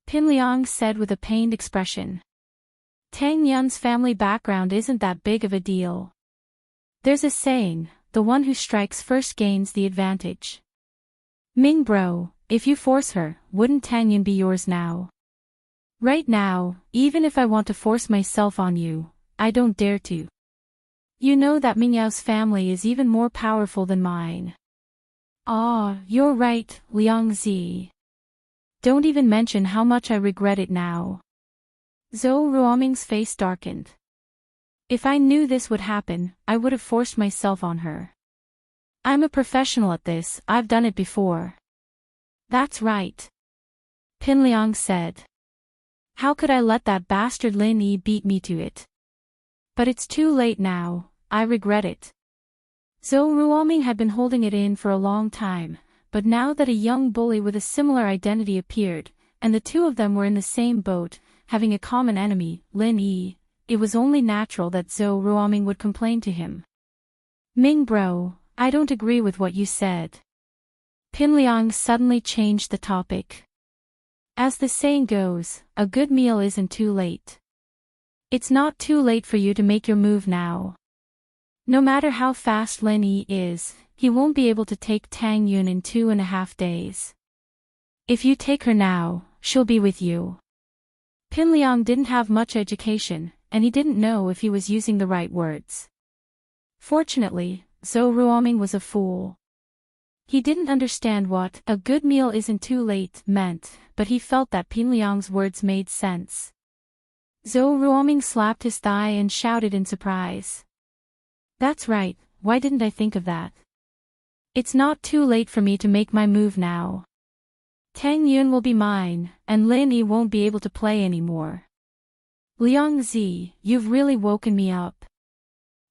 Pinliang said with a pained expression. "Tang Yun's family background isn't that big of a deal. There's a saying, the one who strikes first gains the advantage. Ming bro, if you force her, wouldn't Tang Yun be yours now?" Right now, even if I want to force myself on you, I don't dare to. You know that Mingyao's family is even more powerful than mine. Ah, you're right, Liangzi. Don't even mention how much I regret it now. Zhou Ruoming's face darkened. If I knew this would happen, I would have forced myself on her. I'm a professional at this, I've done it before. That's right. Pinliang said. How could I let that bastard Lin Yi beat me to it? But it's too late now, I regret it. Zhou Ruoming had been holding it in for a long time, but now that a young bully with a similar identity appeared, and the two of them were in the same boat, having a common enemy, Lin Yi, it was only natural that Zhou Ruoming would complain to him. Ming bro, I don't agree with what you said. Pinliang suddenly changed the topic. As the saying goes, a good meal isn't too late. It's not too late for you to make your move now. No matter how fast Lin Yi is, he won't be able to take Tang Yun in 2.5 days. If you take her now, she'll be with you. Pinliang didn't have much education, and he didn't know if he was using the right words. Fortunately, Zhou Ruoming was a fool. He didn't understand what "a good meal isn't too late" meant, but he felt that Pinliang's words made sense. Zhou Ruoming slapped his thigh and shouted in surprise. That's right, why didn't I think of that? It's not too late for me to make my move now. Tang Yun will be mine, and Lin Yi won't be able to play anymore. Liang Zi, you've really woken me up.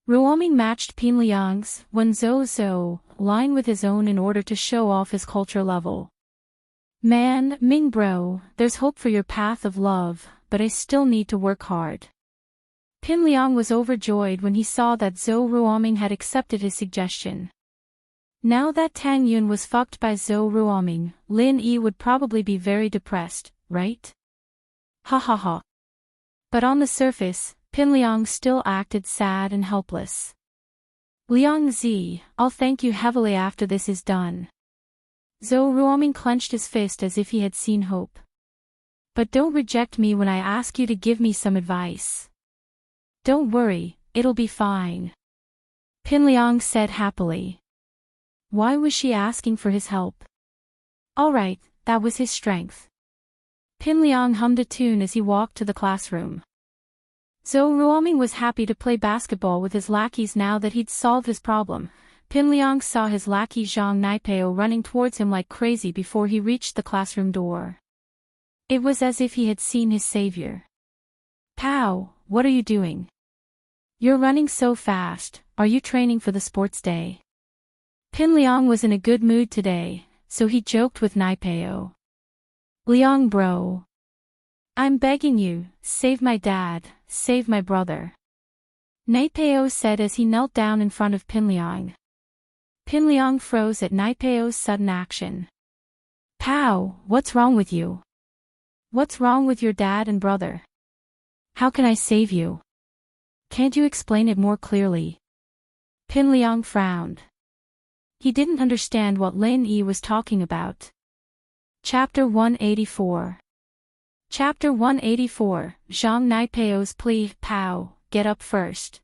Ruoming matched Pinliang's when Zhou line with his own in order to show off his culture level. Man, Ming bro, there's hope for your path of love, but I still need to work hard. Pinliang was overjoyed when he saw that Zhou Ruoming had accepted his suggestion. Now that Tang Yun was fucked by Zhou Ruoming, Lin Yi would probably be very depressed, right? Ha ha ha. But on the surface, Pinliang still acted sad and helpless. Liang Zi, I'll thank you heavily after this is done. Zhou Ruoming clenched his fist as if he had seen hope. But don't reject me when I ask you to give me some advice. Don't worry, it'll be fine. Pinliang said happily. Why was she asking for his help? Alright, that was his strength. Pinliang hummed a tune as he walked to the classroom. Zhou Ruoming was happy to play basketball with his lackeys now that he'd solved his problem. Pinliang saw his lackey Zhang Naipeo running towards him like crazy before he reached the classroom door. It was as if he had seen his savior. Pow, what are you doing? You're running so fast, are you training for the sports day? Pinliang was in a good mood today, so he joked with Naipeo. Liang bro. I'm begging you, save my dad, save my brother. Naipeo said as he knelt down in front of Pinliang. Pinliang froze at Naipeo's sudden action. Pow, what's wrong with you? What's wrong with your dad and brother? How can I save you? Can't you explain it more clearly? Pinliang frowned. He didn't understand what Lin Yi was talking about. Chapter 184. Chapter 184, Zhang Naipeo's plea. Pow, get up first.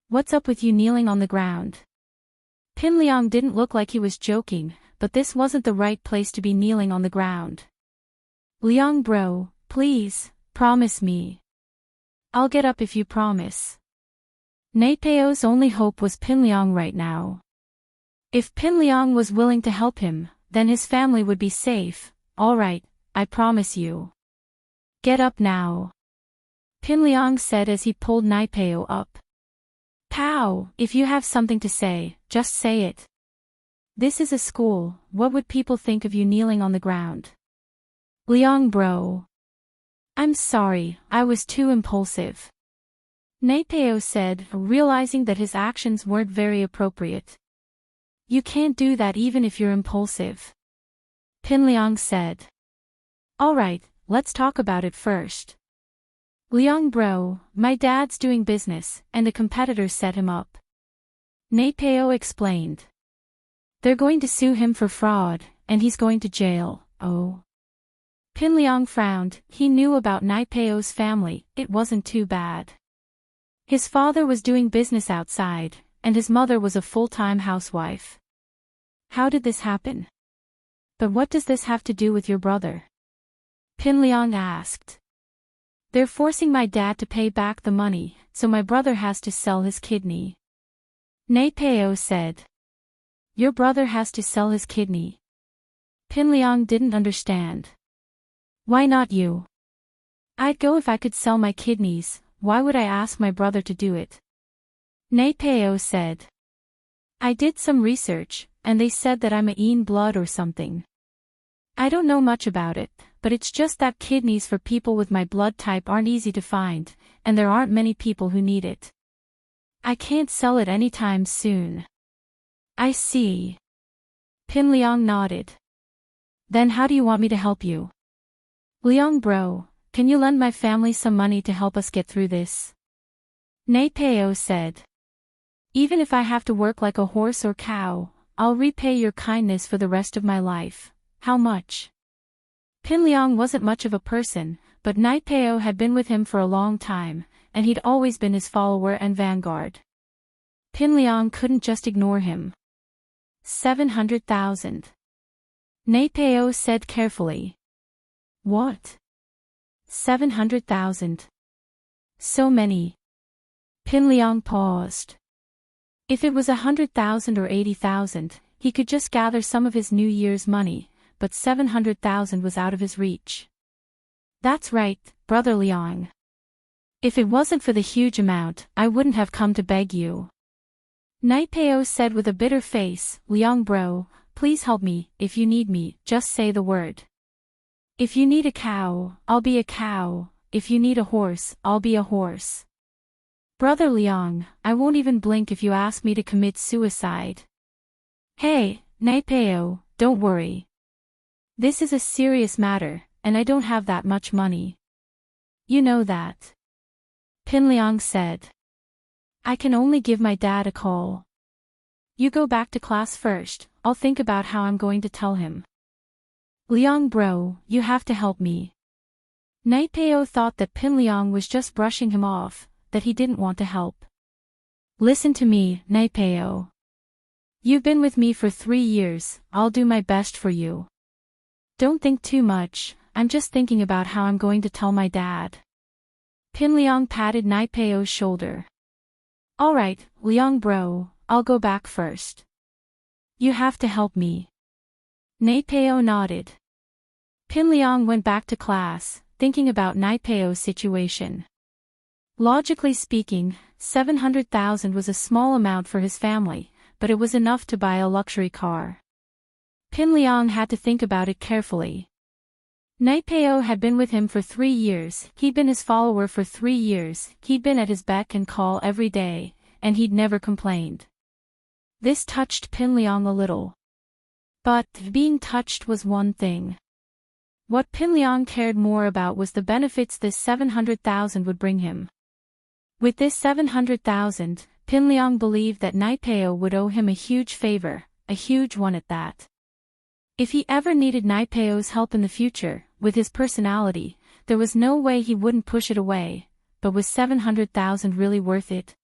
What's up with you kneeling on the ground? Pinliang didn't look like he was joking, but this wasn't the right place to be kneeling on the ground. Liang bro, please, promise me. I'll get up if you promise. Naipeo's only hope was Pinliang right now. If Pinliang was willing to help him, then his family would be safe. Alright, I promise you. Get up now. Pinliang said as he pulled Naipeo up. Pow, if you have something to say, just say it. This is a school, what would people think of you kneeling on the ground? Liang bro. I'm sorry, I was too impulsive. Naipeo said, realizing that his actions weren't very appropriate. You can't do that even if you're impulsive. Pinliang said. Alright, let's talk about it first. Liang bro, my dad's doing business, and a competitor set him up. Naipeo explained. They're going to sue him for fraud, and he's going to jail. Oh. Pin Liang frowned. He knew about Naipeo's family. It wasn't too bad. His father was doing business outside, and his mother was a full-time housewife. How did this happen? But what does this have to do with your brother? Pin Liang asked. They're forcing my dad to pay back the money, so my brother has to sell his kidney. Naipeo said. Your brother has to sell his kidney. Pin Liang didn't understand. Why not you? I'd go if I could sell my kidneys. Why would I ask my brother to do it? Naipeo said. I did some research, and they said that I'm a yin blood or something. I don't know much about it, but it's just that kidneys for people with my blood type aren't easy to find, and there aren't many people who need it. I can't sell it anytime soon. I see. Pin Liang nodded. Then how do you want me to help you? Liang bro, can you lend my family some money to help us get through this? Naipeo said. Even if I have to work like a horse or cow, I'll repay your kindness for the rest of my life. How much? Pin Liang wasn't much of a person, but Naipeo had been with him for a long time, and he'd always been his follower and vanguard. Pin Liang couldn't just ignore him. 700,000. Naipeo said carefully. What? 700,000. So many. Pin Liang paused. If it was 100,000 or 80,000, he could just gather some of his New Year's money, but 700,000 was out of his reach. That's right, Brother Liang. If it wasn't for the huge amount, I wouldn't have come to beg you. Naipeo said with a bitter face, Liang bro, please help me. If you need me, just say the word. If you need a cow, I'll be a cow. If you need a horse, I'll be a horse. Brother Liang, I won't even blink if you ask me to commit suicide. Hey, Naipeo, don't worry. This is a serious matter, and I don't have that much money. You know that. Pin Liang said. I can only give my dad a call. You go back to class first, I'll think about how I'm going to tell him. Liang bro, you have to help me. Naipeo thought that Pin Liang was just brushing him off, that he didn't want to help. Listen to me, Naipeo. You've been with me for 3 years, I'll do my best for you. Don't think too much, I'm just thinking about how I'm going to tell my dad. Pin Liang patted Naipeo's shoulder. Alright, Liang bro, I'll go back first. You have to help me. Naipeo nodded. Pin Liang went back to class, thinking about Naipeo's situation. Logically speaking, 700,000 was a small amount for his family, but it was enough to buy a luxury car. Pin Liang had to think about it carefully. Naipeo had been with him for 3 years, he'd been his follower for 3 years, he'd been at his beck and call every day, and he'd never complained. This touched Pin Liang a little. But being touched was one thing. What Pin Liang cared more about was the benefits this 700,000 would bring him. With this 700,000, Pin Liang believed that Naipeo would owe him a huge favor, a huge one at that. If he ever needed Naipeo's help in the future, with his personality, there was no way he wouldn't push it away, but was 700,000 really worth it?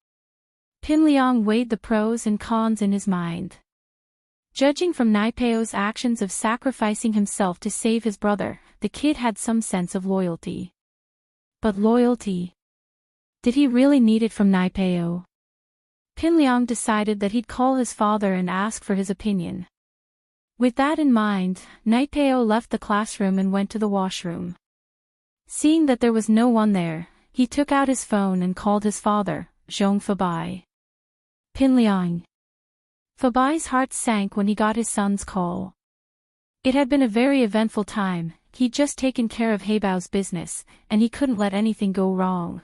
Pin Liang weighed the pros and cons in his mind. Judging from Naipeo's actions of sacrificing himself to save his brother, the kid had some sense of loyalty. But loyalty? Did he really need it from Naipeo? Pin Liang decided that he'd call his father and ask for his opinion. With that in mind, Naipeo left the classroom and went to the washroom. Seeing that there was no one there, he took out his phone and called his father, Zhong Fabai. Pin Liang. Fabai's heart sank when he got his son's call. It had been a very eventful time, he'd just taken care of Heibao's business, and he couldn't let anything go wrong.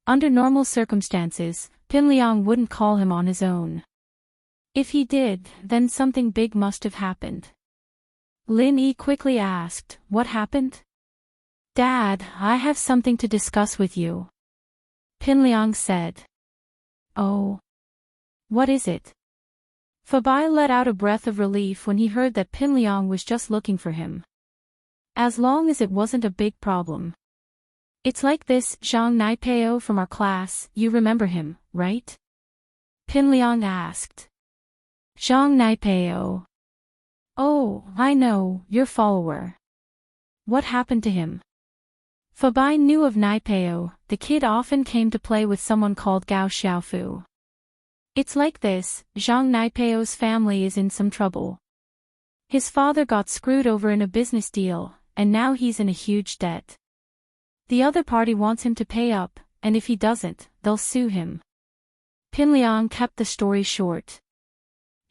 Under normal circumstances, Pin Liang wouldn't call him on his own. If he did, then something big must have happened. Lin Yi quickly asked, what happened? Dad, I have something to discuss with you. Pin Liang said. Oh. What is it? Fabai let out a breath of relief when he heard that Pin Liang was just looking for him. As long as it wasn't a big problem. It's like this, Zhang Naipeo from our class, you remember him, right? Pinliang asked. Zhang Naipeo. Oh, I know, your follower. What happened to him? Fabai knew of Naipeo, the kid often came to play with someone called Gao Xiaofu. It's like this, Zhang Naipeo's family is in some trouble. His father got screwed over in a business deal, and now he's in a huge debt. The other party wants him to pay up, and if he doesn't, they'll sue him. Pinliang kept the story short.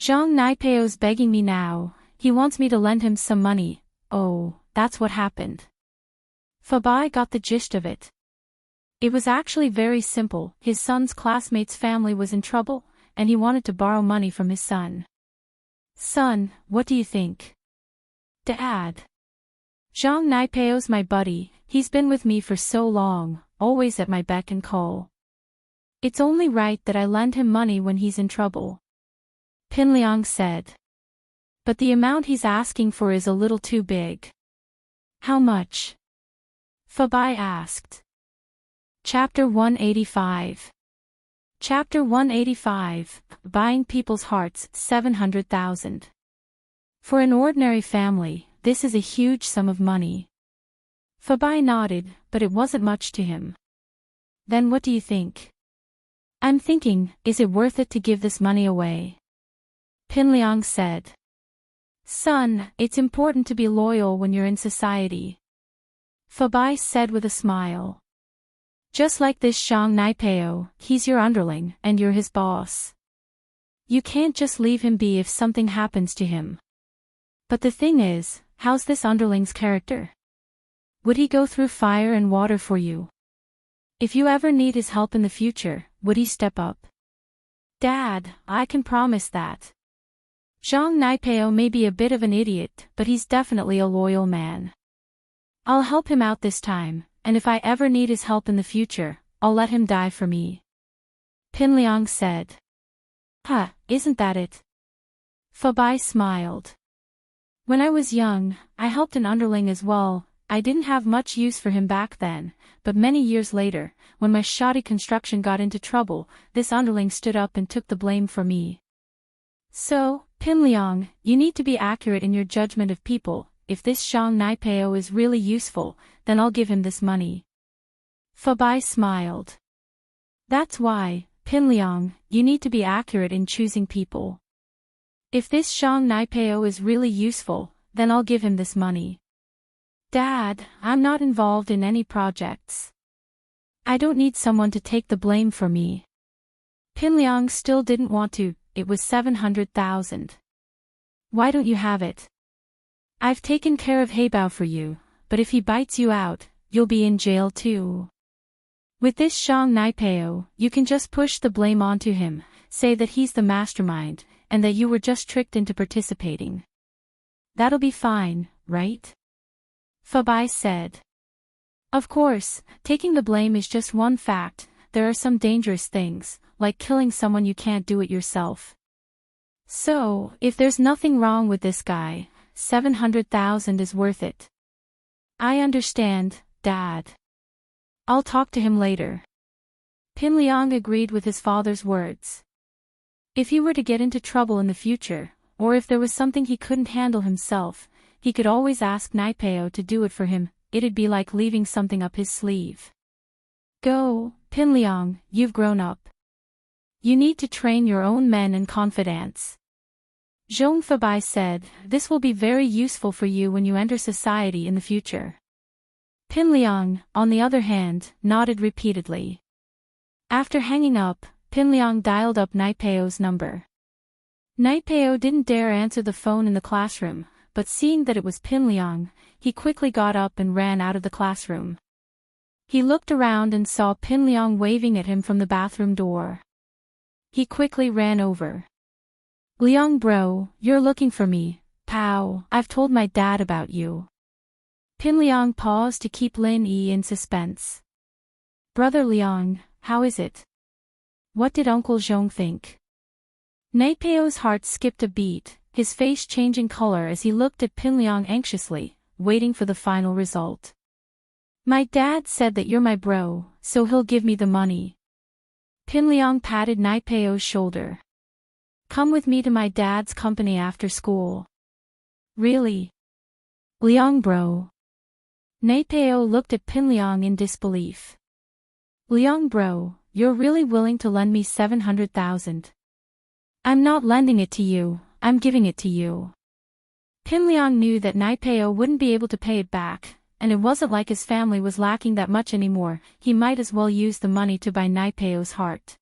Zhang Naipeo's begging me now, he wants me to lend him some money. Oh, that's what happened. Fabai got the gist of it. It was actually very simple, his son's classmate's family was in trouble, and he wanted to borrow money from his son. Son, what do you think? Dad. Zhang Naipeo's my buddy, he's been with me for so long, always at my beck and call. It's only right that I lend him money when he's in trouble. Pinliang said. But the amount he's asking for is a little too big. How much? Fabai asked. Chapter 185. Chapter 185, Buying People's Hearts, 700,000. For an ordinary family, this is a huge sum of money. Fabai nodded, but it wasn't much to him. Then what do you think? I'm thinking, is it worth it to give this money away? Pinliang said. Son, it's important to be loyal when you're in society. Fabai said with a smile. Just like this Zhang Naipeo, he's your underling, and you're his boss. You can't just leave him be if something happens to him. But the thing is, how's this underling's character? Would he go through fire and water for you? If you ever need his help in the future, would he step up? Dad, I can promise that. Zhang Naipeo may be a bit of an idiot, but he's definitely a loyal man. I'll help him out this time, and if I ever need his help in the future, I'll let him die for me. Pinliang said. Huh, isn't that it? Fabai smiled. When I was young, I helped an underling as well. I didn't have much use for him back then, but many years later, when my shoddy construction got into trouble, this underling stood up and took the blame for me. So, Pinliang, you need to be accurate in your judgment of people. If this Zhang Naipeo is really useful, then I'll give him this money. Fabai smiled. That's why, Pinliang, you need to be accurate in choosing people. If this Zhang Naipeo is really useful, then I'll give him this money. Dad, I'm not involved in any projects. I don't need someone to take the blame for me. Pinliang still didn't want to, it was 700,000. Why don't you have it? I've taken care of Heibao for you, but if he bites you out, you'll be in jail too. With this Zhang Naipeo, you can just push the blame onto him, say that he's the mastermind, and that you were just tricked into participating. That'll be fine, right? Fabai said. Of course, taking the blame is just one fact, there are some dangerous things, like killing someone you can't do it yourself. So, if there's nothing wrong with this guy, 700,000 is worth it. I understand, Dad. I'll talk to him later. Pinliang agreed with his father's words. If he were to get into trouble in the future, or if there was something he couldn't handle himself, he could always ask Naipeo to do it for him, it'd be like leaving something up his sleeve. Go, Pinliang, you've grown up. You need to train your own men in confidence. Zhong Fabai said, this will be very useful for you when you enter society in the future. Pinliang, on the other hand, nodded repeatedly. After hanging up, Pinliang dialed up Naipeo's number. Naipeo didn't dare answer the phone in the classroom, but seeing that it was Pinliang, he quickly got up and ran out of the classroom. He looked around and saw Pinliang waving at him from the bathroom door. He quickly ran over. Liang bro, you're looking for me. Pow, I've told my dad about you. Pinliang paused to keep Lin Yi in suspense. Brother Liang, how is it? What did Uncle Zhong think? Naipeo's heart skipped a beat, his face changing color as he looked at Pinliang anxiously. waiting for the final result. My dad said that you're my bro, so he'll give me the money. Pinliang patted Naipeo's shoulder. Come with me to my dad's company after school. Really? Liang bro. Naipeo looked at Pinliang in disbelief. Liang bro, you're really willing to lend me 700,000? I'm not lending it to you, I'm giving it to you. Pinliang knew that Naipeo wouldn't be able to pay it back, and it wasn't like his family was lacking that much anymore. He might as well use the money to buy Naipeo's heart.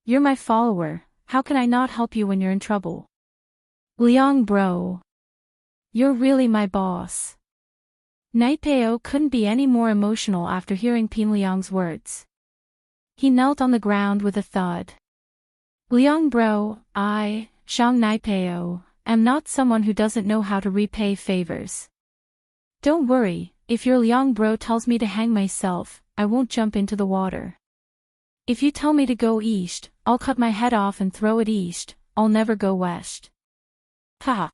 You're my follower, how can I not help you when you're in trouble? Liang bro. You're really my boss. Naipeo couldn't be any more emotional after hearing Pinliang's words. He knelt on the ground with a thud. Liang bro, Shang Naipeo, am not someone who doesn't know how to repay favors. Don't worry, if your Liang bro tells me to hang myself, I won't jump into the water. If you tell me to go east, I'll cut my head off and throw it east, I'll never go west. Ha!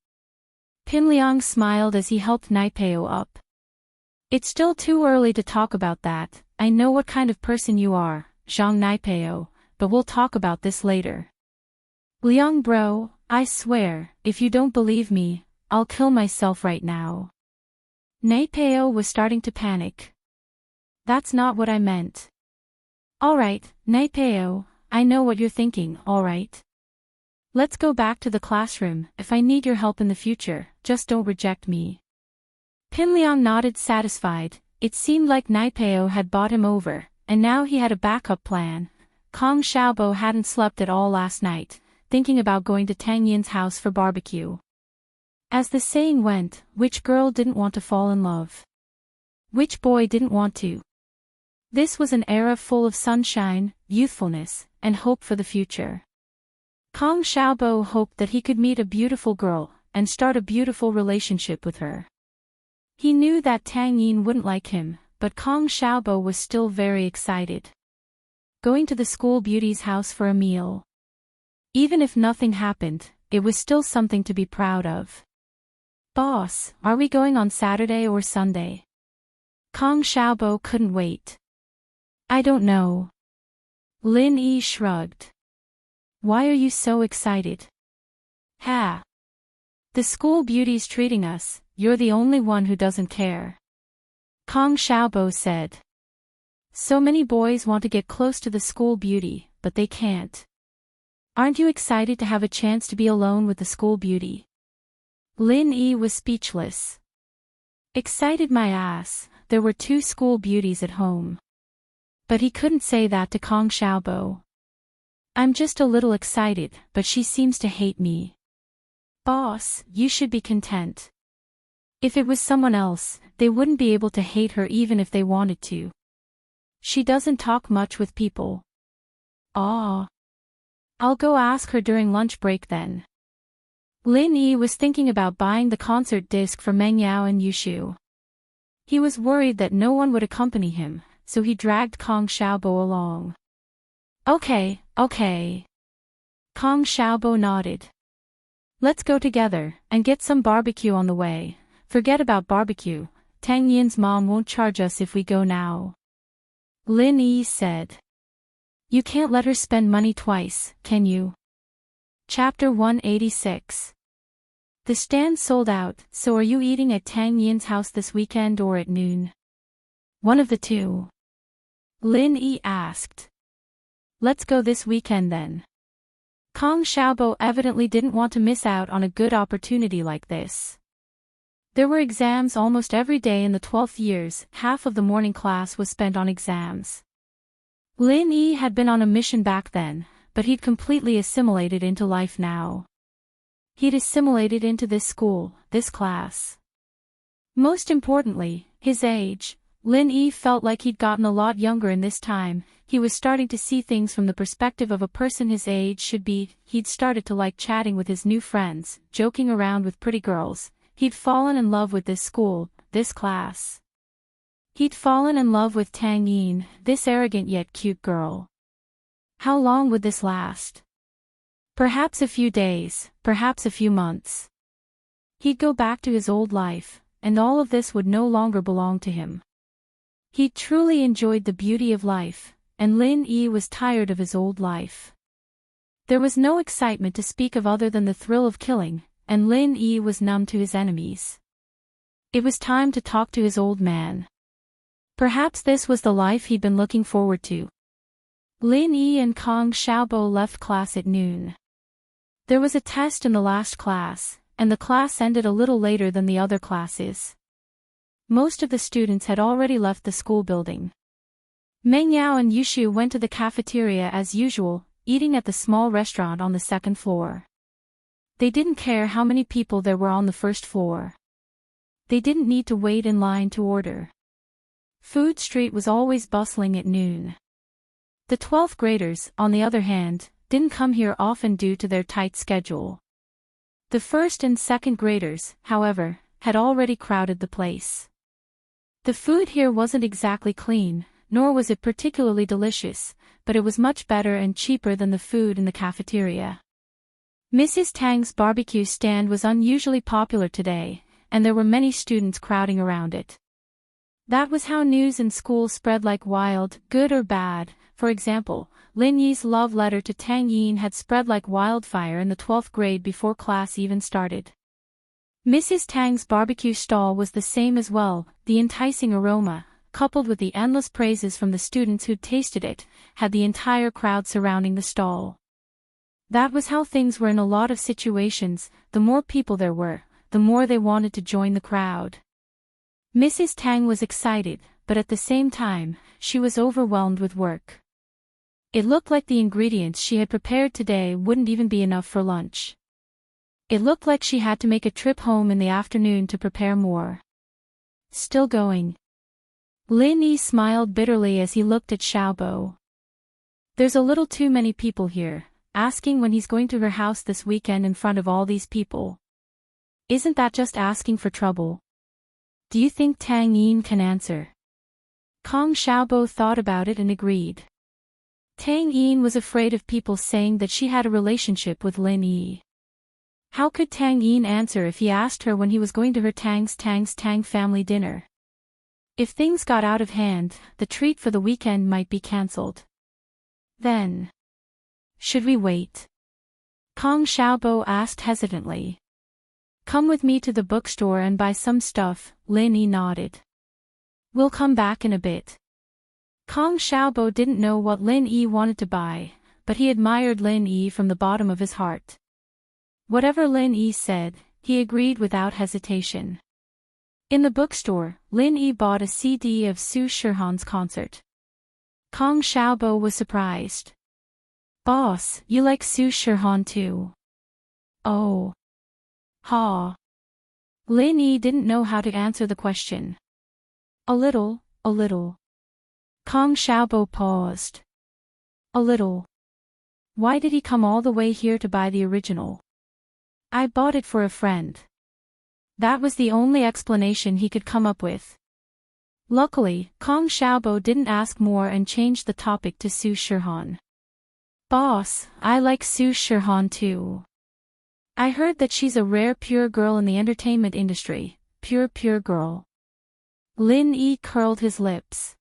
Pinliang smiled as he helped Naipeo up. It's still too early to talk about that, I know what kind of person you are, Zhang Naipeo, but we'll talk about this later. Liang bro, I swear, if you don't believe me, I'll kill myself right now. Naipeo was starting to panic. That's not what I meant. Alright, Naipeo, I know what you're thinking, alright? Let's go back to the classroom. If I need your help in the future, just don't reject me. Pinliang nodded satisfied. It seemed like Naipeo had bought him over, and now he had a backup plan. Kong Xiaobo hadn't slept at all last night, thinking about going to Tang Yin's house for barbecue. As the saying went, which girl didn't want to fall in love? Which boy didn't want to? This was an era full of sunshine, youthfulness, and hope for the future. Kong Xiaobo hoped that he could meet a beautiful girl, and start a beautiful relationship with her. He knew that Tang Yin wouldn't like him, but Kong Xiaobo was still very excited. Going to the school beauty's house for a meal. Even if nothing happened, it was still something to be proud of. Boss, are we going on Saturday or Sunday? Kong Xiaobo couldn't wait. I don't know. Lin Yi shrugged. Why are you so excited? Ha! The school beauty's treating us, you're the only one who doesn't care. Kong Xiaobo said. So many boys want to get close to the school beauty, but they can't. Aren't you excited to have a chance to be alone with the school beauty? Lin Yi was speechless. Excited my ass, there were 2 school beauties at home. But he couldn't say that to Kong Xiaobo. I'm just a little excited, but she seems to hate me. Boss, you should be content. If it was someone else, they wouldn't be able to hate her even if they wanted to. She doesn't talk much with people. Aw. I'll go ask her during lunch break then. Lin Yi was thinking about buying the concert disc for Meng Yao and Yushu. He was worried that no one would accompany him, so he dragged Kong Xiaobo along. Okay. Kong Xiaobo nodded. Let's go together, and get some barbecue on the way. Forget about barbecue, Tang Yin's mom won't charge us if we go now. Lin Yi said. You can't let her spend money twice, can you? Chapter 186. The stand sold out, so are you eating at Tang Yin's house this weekend or at noon? One of the two. Lin Yi asked. Let's go this weekend then. Kong Xiaobo evidently didn't want to miss out on a good opportunity like this. There were exams almost every day in the 12th years, half of the morning class was spent on exams. Lin Yi had been on a mission back then, but he'd completely assimilated into life now. He'd assimilated into this school, this class. Most importantly, his age. Lin Yi felt like he'd gotten a lot younger in this time. He was starting to see things from the perspective of a person his age should be. He'd started to like chatting with his new friends, joking around with pretty girls. He'd fallen in love with this school, this class. He'd fallen in love with Tang Yin, this arrogant yet cute girl. How long would this last? Perhaps a few days, perhaps a few months. He'd go back to his old life, and all of this would no longer belong to him. He truly enjoyed the beauty of life, and Lin Yi was tired of his old life. There was no excitement to speak of other than the thrill of killing, and Lin Yi was numb to his enemies. It was time to talk to his old man. Perhaps this was the life he'd been looking forward to. Lin Yi and Kong Xiaobo left class at noon. There was a test in the last class, and the class ended a little later than the other classes. Most of the students had already left the school building. Meng Yao and Yushu went to the cafeteria as usual, eating at the small restaurant on the second floor. They didn't care how many people there were on the first floor. They didn't need to wait in line to order. Food Street was always bustling at noon. The 12th graders, on the other hand, didn't come here often due to their tight schedule. The first and second graders, however, had already crowded the place. The food here wasn't exactly clean, nor was it particularly delicious, but it was much better and cheaper than the food in the cafeteria. Mrs. Tang's barbecue stand was unusually popular today, and there were many students crowding around it. That was how news in school spread like wild, good or bad. For example, Lin Yi's love letter to Tang Yin had spread like wildfire in the 12th grade before class even started. Mrs. Tang's barbecue stall was the same as well. The enticing aroma, coupled with the endless praises from the students who'd tasted it, had the entire crowd surrounding the stall. That was how things were in a lot of situations. The more people there were, the more they wanted to join the crowd. Mrs. Tang was excited, but at the same time, she was overwhelmed with work. It looked like the ingredients she had prepared today wouldn't even be enough for lunch. It looked like she had to make a trip home in the afternoon to prepare more. Still going. Lin Yi smiled bitterly as he looked at Xiaobo. There's a little too many people here, asking when he's going to her house this weekend in front of all these people. Isn't that just asking for trouble? Do you think Tang Yin can answer? Kong Xiaobo thought about it and agreed. Tang Yin was afraid of people saying that she had a relationship with Lin Yi. How could Tang Yin answer if he asked her when he was going to her Tang family dinner? If things got out of hand, the treat for the weekend might be cancelled. Then, should we wait? Kong Xiaobo asked hesitantly. Come with me to the bookstore and buy some stuff, Lin Yi nodded. We'll come back in a bit. Kong Xiaobo didn't know what Lin Yi wanted to buy, but he admired Lin Yi from the bottom of his heart. Whatever Lin Yi said, he agreed without hesitation. In the bookstore, Lin Yi bought a CD of Su Shihan's concert. Kong Xiaobo was surprised. Boss, you like Su Shihan too? Oh. Ha. Lin Yi didn't know how to answer the question. A little. Kong Xiaobo paused. A little. Why did he come all the way here to buy the original? I bought it for a friend. That was the only explanation he could come up with. Luckily, Kong Xiaobo didn't ask more and changed the topic to Su Shihan. Boss, I like Su Shihan too. I heard that she's a rare pure girl in the entertainment industry. Pure girl. Lin Yi curled his lips.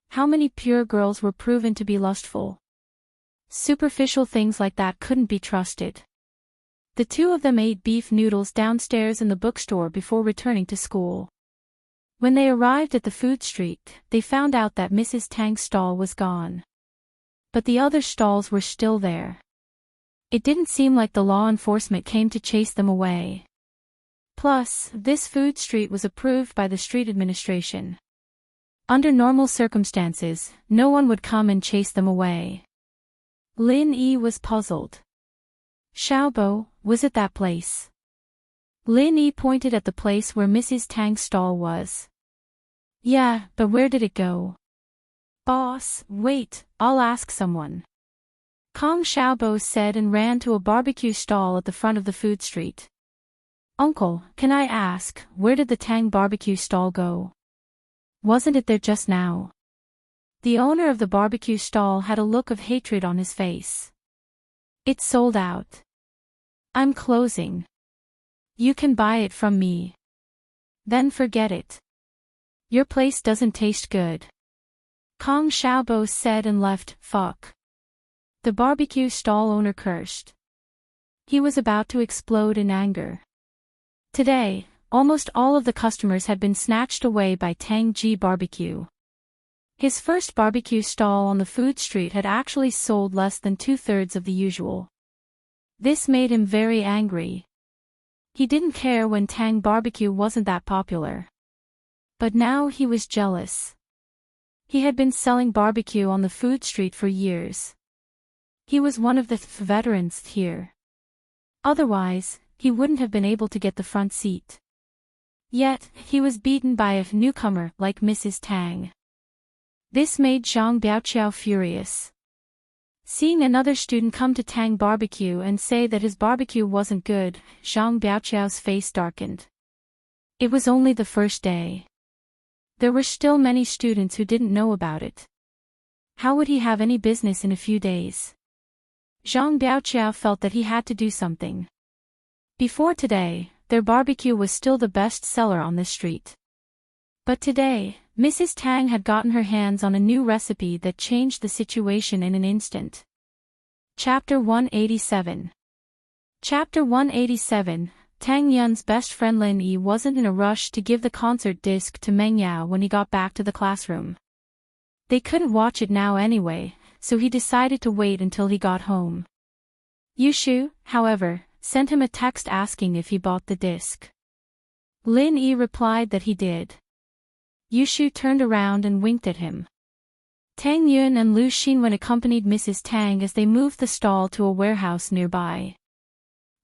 How many pure girls were proven to be lustful? Superficial things like that couldn't be trusted. The two of them ate beef noodles downstairs in the bookstore before returning to school. When they arrived at the food street, they found out that Mrs. Tang's stall was gone. But the other stalls were still there. It didn't seem like the law enforcement came to chase them away. Plus, this food street was approved by the street administration. Under normal circumstances, no one would come and chase them away. Lin Yi was puzzled. Xiaobo, was it that place? Lin Yi pointed at the place where Mrs. Tang's stall was. Yeah, but where did it go? Boss, wait, I'll ask someone. Kong Xiaobo said and ran to a barbecue stall at the front of the food street. Uncle, can I ask, where did the Tang barbecue stall go? Wasn't it there just now? The owner of the barbecue stall had a look of hatred on his face. It's sold out. I'm closing. You can buy it from me. Then forget it. Your place doesn't taste good. Kong Xiaobo said and left. Fuck. The barbecue stall owner cursed. He was about to explode in anger. Today, almost all of the customers had been snatched away by Tang Ji Barbecue. His first barbecue stall on the food street had actually sold less than 2/3 of the usual. This made him very angry. He didn't care when Tang Barbecue wasn't that popular. But now he was jealous. He had been selling barbecue on the food street for years. He was one of the veterans here. Otherwise, he wouldn't have been able to get the front seat. Yet, he was beaten by a newcomer like Mrs. Tang. This made Zhang Biaoqiao furious. Seeing another student come to Tang Barbecue and say that his barbecue wasn't good, Zhang Biaoqiao's face darkened. It was only the first day. There were still many students who didn't know about it. How would he have any business in a few days? Zhang Biaoqiao felt that he had to do something. Before today, their barbecue was still the best seller on this street. But today, Mrs. Tang had gotten her hands on a new recipe that changed the situation in an instant. Chapter 187. Chapter 187. Tang Yun's best friend Lin Yi wasn't in a rush to give the concert disc to Meng Yao when he got back to the classroom. They couldn't watch it now anyway, so he decided to wait until he got home. Yushu, however, sent him a text asking if he bought the disc. Lin Yi replied that he did. Yushu turned around and winked at him. Tang Yun and Lu Xinwen accompanied Mrs. Tang as they moved the stall to a warehouse nearby.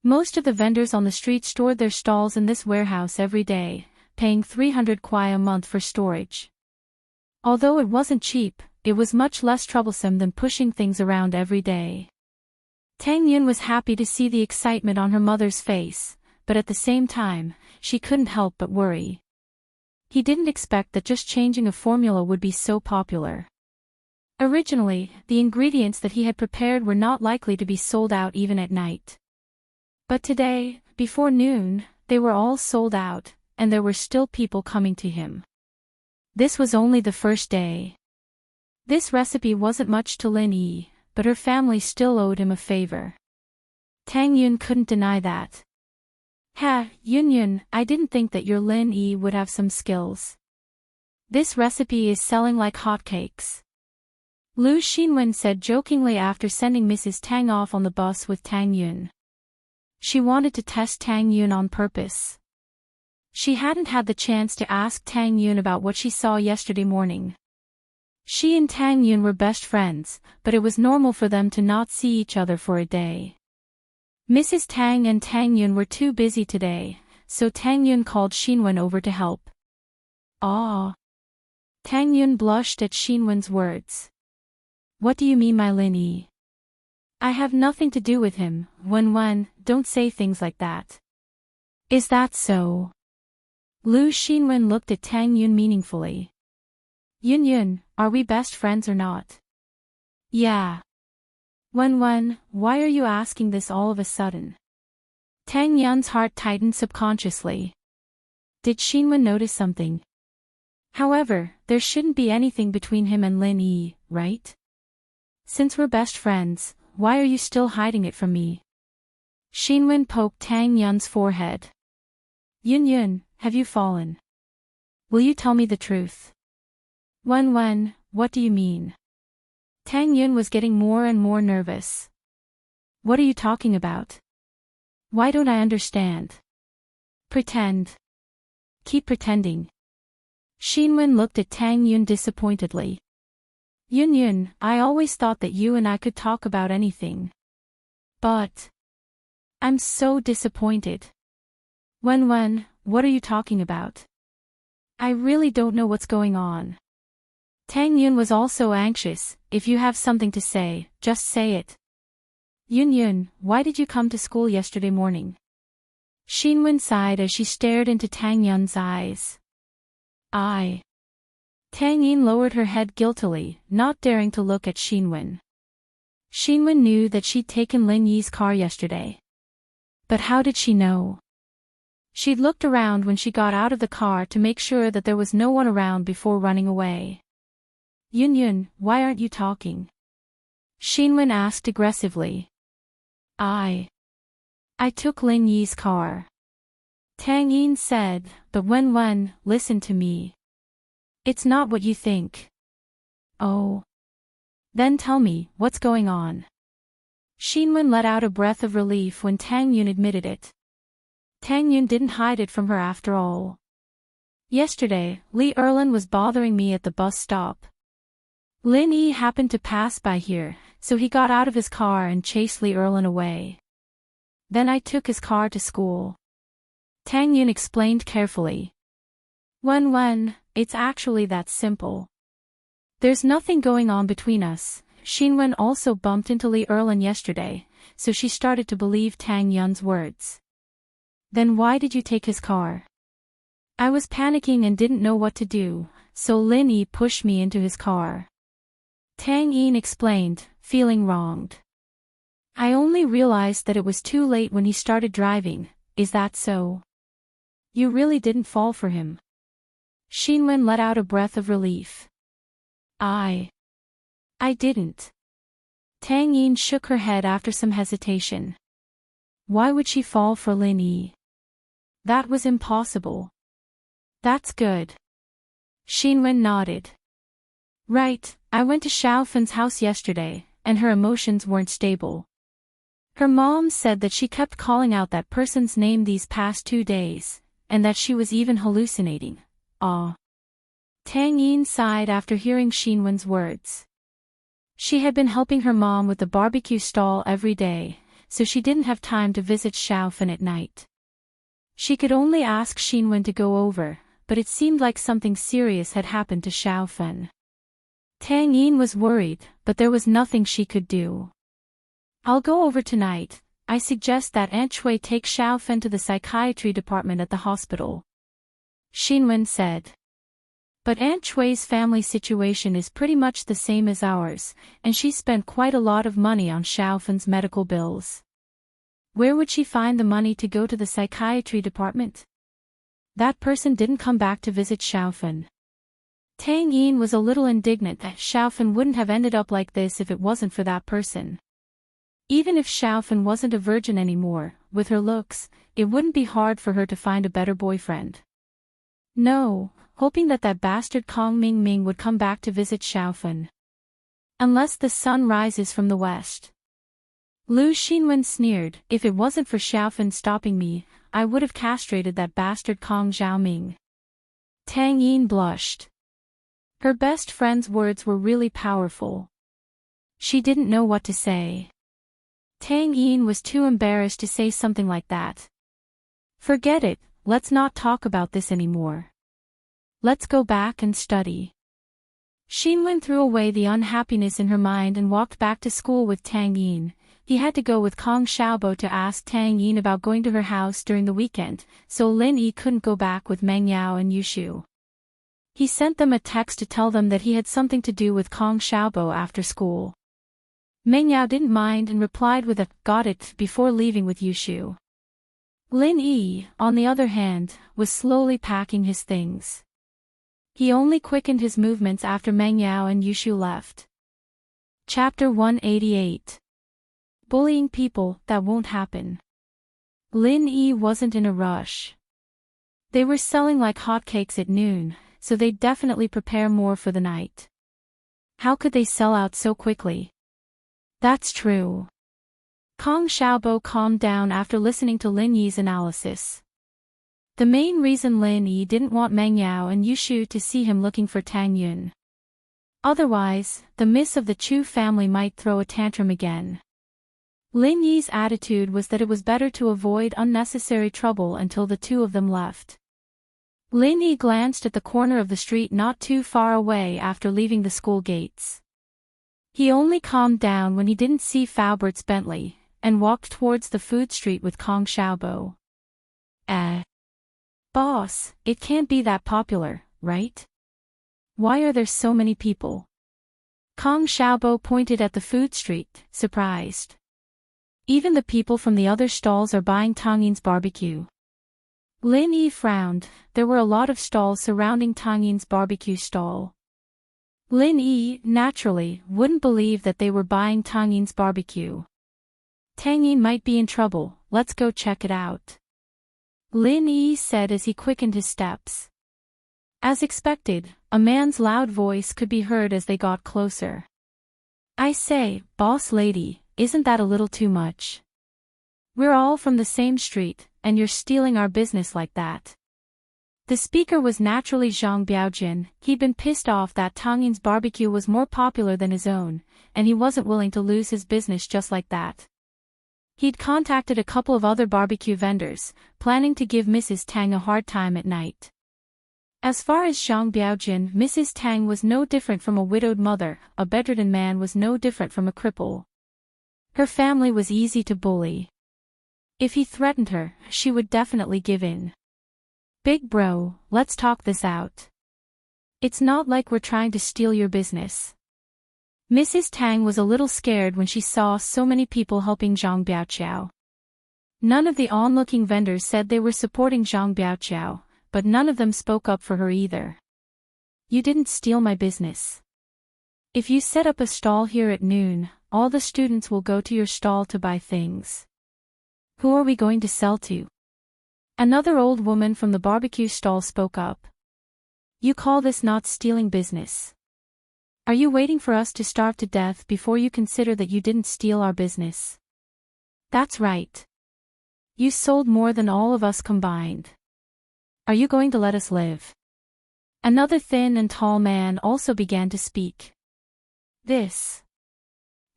Most of the vendors on the street stored their stalls in this warehouse every day, paying 300 kuai a month for storage. Although it wasn't cheap, it was much less troublesome than pushing things around every day. Tang Yun was happy to see the excitement on her mother's face, but at the same time, she couldn't help but worry. He didn't expect that just changing a formula would be so popular. Originally, the ingredients that he had prepared were not likely to be sold out even at night. But today, before noon, they were all sold out, and there were still people coming to him. This was only the first day. This recipe wasn't much to Lin Yi, but her family still owed him a favor. Tang Yun couldn't deny that. Yun, I didn't think that your Lin Yi would have some skills. This recipe is selling like hotcakes. Lu Xinwen said jokingly after sending Mrs. Tang off on the bus with Tang Yun. She wanted to test Tang Yun on purpose. She hadn't had the chance to ask Tang Yun about what she saw yesterday morning. She and Tang Yun were best friends, but it was normal for them to not see each other for a day. Mrs. Tang and Tang Yun were too busy today, so Tang Yun called Xinwen over to help. Ah. Tang Yun blushed at Xinwen's words. What do you mean, my Lin Yi? I have nothing to do with him, Wen, don't say things like that. Is that so? Lu Xinwen looked at Tang Yun meaningfully. Yun, are we best friends or not? Yeah. Wen, why are you asking this all of a sudden? Tang Yun's heart tightened subconsciously. Did Xinwen notice something? However, there shouldn't be anything between him and Lin Yi, right? Since we're best friends, why are you still hiding it from me? Xinwen poked Tang Yun's forehead. Yun, have you fallen? Will you tell me the truth? Wen, what do you mean? Tang Yun was getting more and more nervous. What are you talking about? Why don't I understand? Pretend. Keep pretending. Xinwen looked at Tang Yun disappointedly. Yun, I always thought that you and I could talk about anything. But I'm so disappointed. Wen, what are you talking about? I really don't know what's going on. Tang Yun was also anxious. If you have something to say, just say it. Yun, why did you come to school yesterday morning? Xinwen sighed as she stared into Tang Yun's eyes. Tang Yun lowered her head guiltily, not daring to look at Xinwen. Xinwen knew that she'd taken Lin Yi's car yesterday. But how did she know? She'd looked around when she got out of the car to make sure that there was no one around before running away. Yun, why aren't you talking? Shinwen asked aggressively. I took Lin Yi's car. Tang Yin said, but Wen, listen to me. It's not what you think. Oh. Then tell me, what's going on? Shinwen let out a breath of relief when Tang Yun admitted it. Tang Yun didn't hide it from her after all. Yesterday, Li Erlin was bothering me at the bus stop. Lin Yi happened to pass by here, so he got out of his car and chased Li Erlin away. Then I took his car to school. Tang Yun explained carefully. Wen, it's actually that simple. There's nothing going on between us. Shinwen also bumped into Li Erlin yesterday, so she started to believe Tang Yun's words. Then why did you take his car? I was panicking and didn't know what to do, so Lin Yi pushed me into his car. Tang Yin explained, feeling wronged. I only realized that it was too late when he started driving. Is that so? You really didn't fall for him? Shinwen let out a breath of relief. I didn't. Tang Yin shook her head after some hesitation. Why would she fall for Lin Yi? That was impossible. That's good. Shinwen nodded. Right, I went to Xiaofen's house yesterday, and her emotions weren't stable. Her mom said that she kept calling out that person's name these past 2 days, and that she was even hallucinating. Ah. Tang Yin sighed after hearing Shinwen's words. She had been helping her mom with the barbecue stall every day, so she didn't have time to visit Xiaofen at night. She could only ask Shinwen to go over, but it seemed like something serious had happened to Xiaofen. Tang Yin was worried, but there was nothing she could do. I'll go over tonight. I suggest that Aunt Shui take Xiaofen to the psychiatry department at the hospital. Shinwen said. But Aunt Shui's family situation is pretty much the same as ours, and she spent quite a lot of money on Xiaofen's medical bills. Where would she find the money to go to the psychiatry department? That person didn't come back to visit Xiaofen. Tang Yin was a little indignant that Xiaofen wouldn't have ended up like this if it wasn't for that person. Even if Xiaofen wasn't a virgin anymore, with her looks, it wouldn't be hard for her to find a better boyfriend. No, hoping that bastard Kong Ming would come back to visit Xiaofen. Unless the sun rises from the west. Lu Xinwen sneered, if it wasn't for Xiaofen stopping me, I would have castrated that bastard Kong Xiaoming. Tang Yin blushed. Her best friend's words were really powerful. She didn't know what to say. Tang Yin was too embarrassed to say something like that. Forget it, let's not talk about this anymore. Let's go back and study. Xinwen threw away the unhappiness in her mind and walked back to school with Tang Yin. He had to go with Kong Xiaobo to ask Tang Yin about going to her house during the weekend, so Lin Yi couldn't go back with Meng Yao and Yushu. He sent them a text to tell them that he had something to do with Kong Xiaobo after school. Meng Yao didn't mind and replied with a "got it" before leaving with Yushu. Lin Yi, on the other hand, was slowly packing his things. He only quickened his movements after Meng Yao and Yushu left. Chapter 188. Bullying people, that won't happen. Lin Yi wasn't in a rush. They were selling like hotcakes at noon, so they'd definitely prepare more for the night. How could they sell out so quickly? That's true. Kong Xiaobo calmed down after listening to Lin Yi's analysis. The main reason Lin Yi didn't want Meng Yao and Yushu to see him looking for Tang Yun. Otherwise, the miss of the Chu family might throw a tantrum again. Lin Yi's attitude was that it was better to avoid unnecessary trouble until the two of them left. Lin Yi glanced at the corner of the street not too far away after leaving the school gates. He only calmed down when he didn't see Faubert's Bentley, and walked towards the food street with Kong Xiaobo. Boss, it can't be that popular, right? Why are there so many people? Kong Xiaobo pointed at the food street, surprised. Even the people from the other stalls are buying Tang Yin's barbecue. Lin Yi frowned. There were a lot of stalls surrounding Tang Yin's barbecue stall. Lin Yi, naturally, wouldn't believe that they were buying Tang Yin's barbecue. Tang Yin might be in trouble, let's go check it out. Lin Yi said as he quickened his steps. As expected, a man's loud voice could be heard as they got closer. I say, boss lady, isn't that a little too much? We're all from the same street, and you're stealing our business like that. The speaker was naturally Zhang Biaojin. He'd been pissed off that Tang Yin's barbecue was more popular than his own, and he wasn't willing to lose his business just like that. He'd contacted a couple of other barbecue vendors, planning to give Mrs. Tang a hard time at night. As far as Zhang Biaojin, Mrs. Tang was no different from a widowed mother, a bedridden man was no different from a cripple. Her family was easy to bully. If he threatened her, she would definitely give in. Big bro, let's talk this out. It's not like we're trying to steal your business. Mrs. Tang was a little scared when she saw so many people helping Zhang Biaoqiao. None of the onlooking vendors said they were supporting Zhang Biaoqiao, but none of them spoke up for her either. You didn't steal my business. If you set up a stall here at noon, all the students will go to your stall to buy things. Who are we going to sell to? Another old woman from the barbecue stall spoke up. You call this not stealing business? Are you waiting for us to starve to death before you consider that you didn't steal our business? That's right. You sold more than all of us combined. Are you going to let us live? Another thin and tall man also began to speak.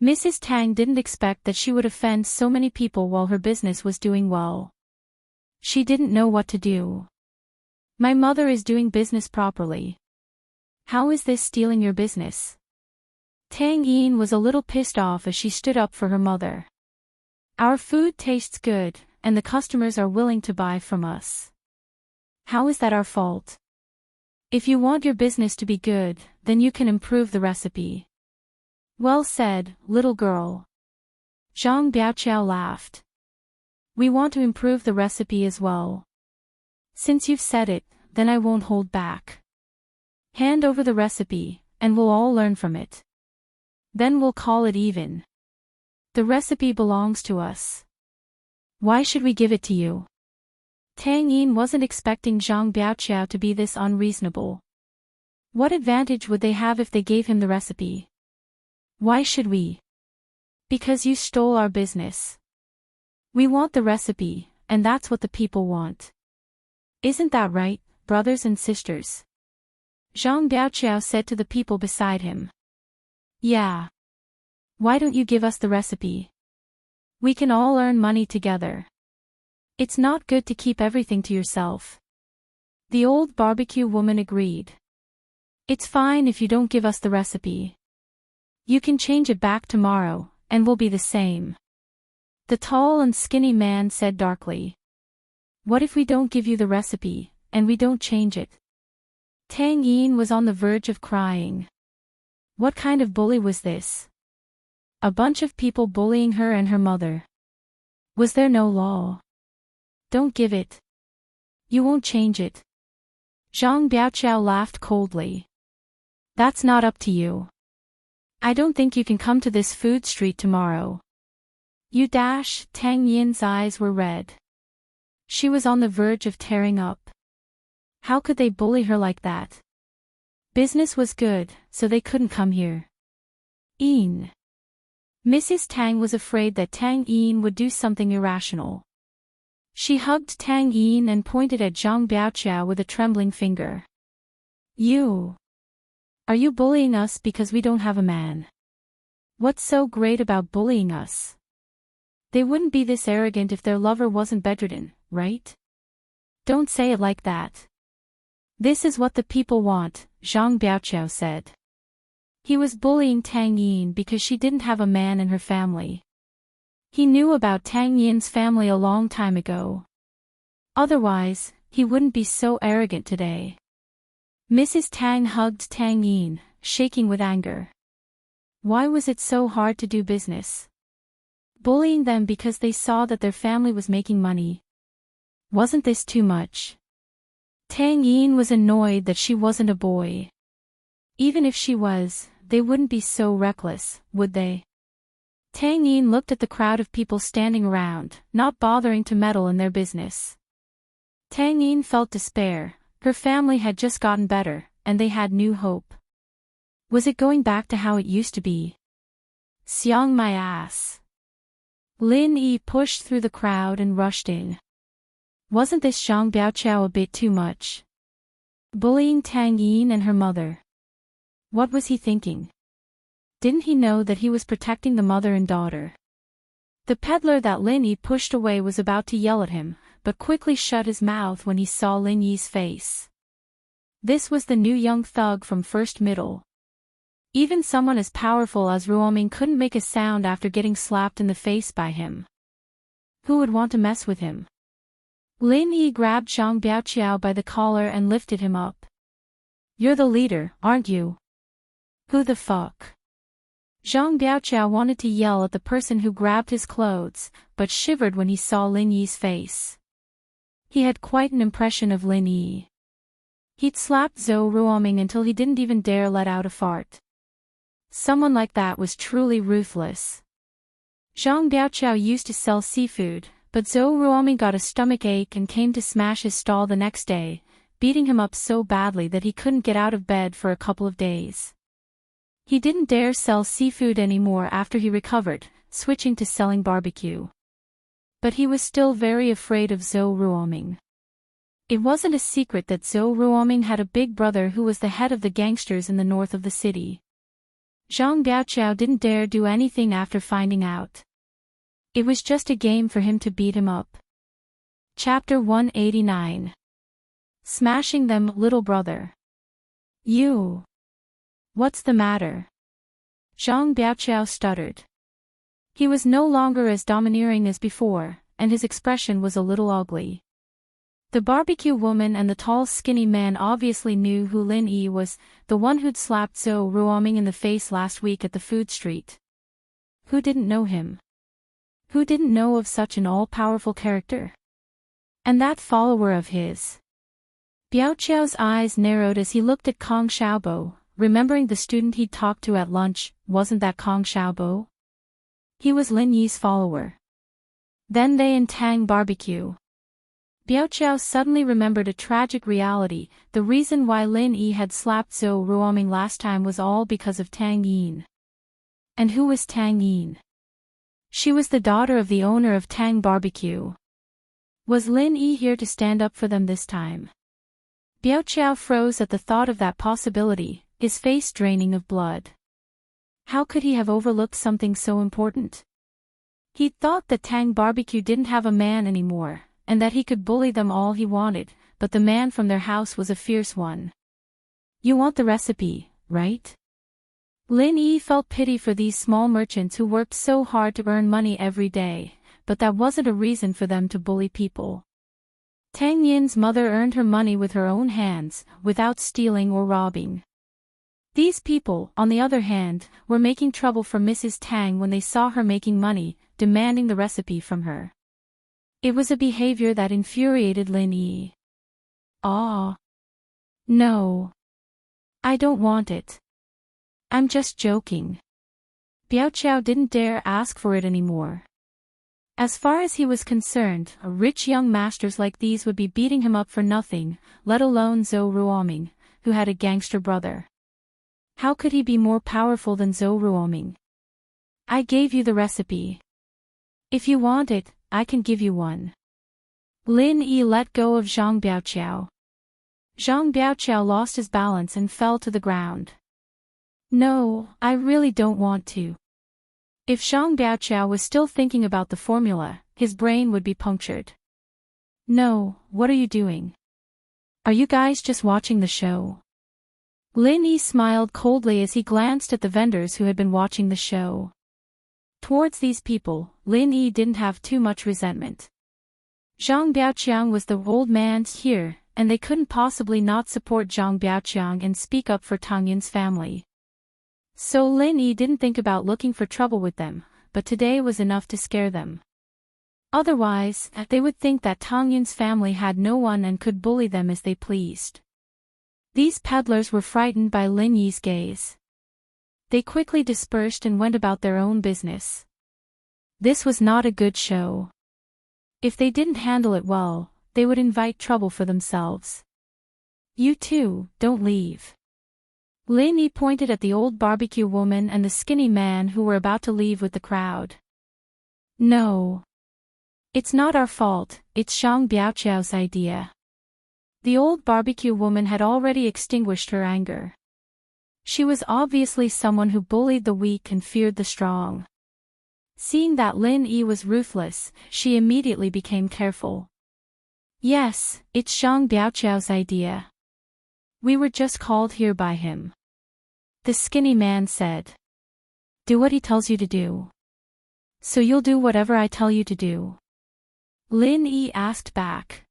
Mrs. Tang didn't expect that she would offend so many people while her business was doing well. She didn't know what to do. My mother is doing business properly. How is this stealing your business? Tang Yin was a little pissed off as she stood up for her mother. Our food tastes good, and the customers are willing to buy from us. How is that our fault? If you want your business to be good, then you can improve the recipe. Well said, little girl. Zhang Biaoqiao laughed. We want to improve the recipe as well. Since you've said it, then I won't hold back. Hand over the recipe, and we'll all learn from it. Then we'll call it even. The recipe belongs to us. Why should we give it to you? Tang Yin wasn't expecting Zhang Biaoqiao to be this unreasonable. What advantage would they have if they gave him the recipe? Why should we? Because you stole our business. We want the recipe, and that's what the people want. Isn't that right, brothers and sisters? Zhang Biaoqiao said to the people beside him. Yeah. Why don't you give us the recipe? We can all earn money together. It's not good to keep everything to yourself. The old barbecue woman agreed. It's fine if you don't give us the recipe. You can change it back tomorrow, and we'll be the same. The tall and skinny man said darkly. What if we don't give you the recipe, and we don't change it? Tang Yin was on the verge of crying. What kind of bully was this? A bunch of people bullying her and her mother. Was there no law? Don't give it. You won't change it. Zhang Biaoqiao laughed coldly. That's not up to you. I don't think you can come to this food street tomorrow. Tang Yin's eyes were red. She was on the verge of tearing up. How could they bully her like that? Business was good, so they couldn't come here. Mrs. Tang was afraid that Tang Yin would do something irrational. She hugged Tang Yin and pointed at Zhang Biaoqiao with a trembling finger. Are you bullying us because we don't have a man? What's so great about bullying us? They wouldn't be this arrogant if their lover wasn't bedridden, right? Don't say it like that. This is what the people want, Zhang Biaoqiao said. He was bullying Tang Yin because she didn't have a man in her family. He knew about Tang Yin's family a long time ago. Otherwise, he wouldn't be so arrogant today. Mrs. Tang hugged Tang Yin, shaking with anger. Why was it so hard to do business? Bullying them because they saw that their family was making money. Wasn't this too much? Tang Yin was annoyed that she wasn't a boy. Even if she was, they wouldn't be so reckless, would they? Tang Yin looked at the crowd of people standing around, not bothering to meddle in their business. Tang Yin felt despair. Her family had just gotten better, and they had new hope. Was it going back to how it used to be? Xiang my ass. Lin Yi pushed through the crowd and rushed in. Wasn't this Zhang Biaoqiao a bit too much? Bullying Tang Yin and her mother. What was he thinking? Didn't he know that he was protecting the mother and daughter? The peddler that Lin Yi pushed away was about to yell at him, but quickly shut his mouth when he saw Lin Yi's face. This was the new young thug from First Middle. Even someone as powerful as Ruoming couldn't make a sound after getting slapped in the face by him. Who would want to mess with him? Lin Yi grabbed Zhang Biaoqiao by the collar and lifted him up. You're the leader, aren't you? Who the fuck? Zhang Biaoqiao wanted to yell at the person who grabbed his clothes, but shivered when he saw Lin Yi's face. He had quite an impression of Lin Yi. He'd slapped Zhou Ruoming until he didn't even dare let out a fart. Someone like that was truly ruthless. Zhang Biaoqiao used to sell seafood, but Zhou Ruoming got a stomachache and came to smash his stall the next day, beating him up so badly that he couldn't get out of bed for a couple of days. He didn't dare sell seafood anymore after he recovered, switching to selling barbecue. But he was still very afraid of Zhou Ruoming. It wasn't a secret that Zhou Ruoming had a big brother who was the head of the gangsters in the north of the city. Zhang Biaoqiao didn't dare do anything after finding out. It was just a game for him to beat him up. Chapter 189. Smashing them, little brother. You. What's the matter? Zhang Biaoqiao stuttered. He was no longer as domineering as before, and his expression was a little ugly. The barbecue woman and the tall skinny man obviously knew who Lin Yi was, the one who'd slapped Zhou Ruoming in the face last week at the food street. Who didn't know him? Who didn't know of such an all-powerful character? And that follower of his. Biaoqiao's eyes narrowed as he looked at Kong Xiaobo, remembering the student he'd talked to at lunch. Wasn't that Kong Xiaobo? He was Lin Yi's follower. Then they and Tang barbecue. Biaoqiao suddenly remembered a tragic reality. The reason why Lin Yi had slapped Zhou Ruoming last time was all because of Tang Yin. And who was Tang Yin? She was the daughter of the owner of Tang barbecue. Was Lin Yi here to stand up for them this time? Biaoqiao froze at the thought of that possibility, his face draining of blood. How could he have overlooked something so important? He'd thought that Tang barbecue didn't have a man anymore, and that he could bully them all he wanted, but the man from their house was a fierce one. You want the recipe, right? Lin Yi felt pity for these small merchants who worked so hard to earn money every day, but that wasn't a reason for them to bully people. Tang Yin's mother earned her money with her own hands, without stealing or robbing. These people, on the other hand, were making trouble for Mrs. Tang when they saw her making money, demanding the recipe from her. It was a behavior that infuriated Lin Yi. Ah. No. I don't want it. I'm just joking. Biaoqiao didn't dare ask for it anymore. As far as he was concerned, rich young masters like these would be beating him up for nothing, let alone Zhou Ruoming, who had a gangster brother. How could he be more powerful than Zhou Ruoming? I gave you the recipe. If you want it, I can give you one. Lin Yi let go of Zhang Biaoqiao. Zhang Biaoqiao lost his balance and fell to the ground. No, I really don't want to. If Zhang Biaoqiao was still thinking about the formula, his brain would be punctured. No, what are you doing? Are you guys just watching the show? Lin Yi smiled coldly as he glanced at the vendors who had been watching the show. Towards these people, Lin Yi didn't have too much resentment. Zhang Biaoqiang was the old man here, and they couldn't possibly not support Zhang Biaoqiang and speak up for Tang Yin's family. So Lin Yi didn't think about looking for trouble with them, but today was enough to scare them. Otherwise, they would think that Tang Yun's family had no one and could bully them as they pleased. These peddlers were frightened by Lin Yi's gaze. They quickly dispersed and went about their own business. This was not a good show. If they didn't handle it well, they would invite trouble for themselves. You two, don't leave. Lin Yi pointed at the old barbecue woman and the skinny man who were about to leave with the crowd. No. It's not our fault, it's Zhang Biaoqiao's idea. The old barbecue woman had already extinguished her anger. She was obviously someone who bullied the weak and feared the strong. Seeing that Lin Yi was ruthless, she immediately became careful. Yes, it's Zhang Biaoqiao's idea. We were just called here by him. The skinny man said. Do what he tells you to do. So you'll do whatever I tell you to do? Lin Yi asked back.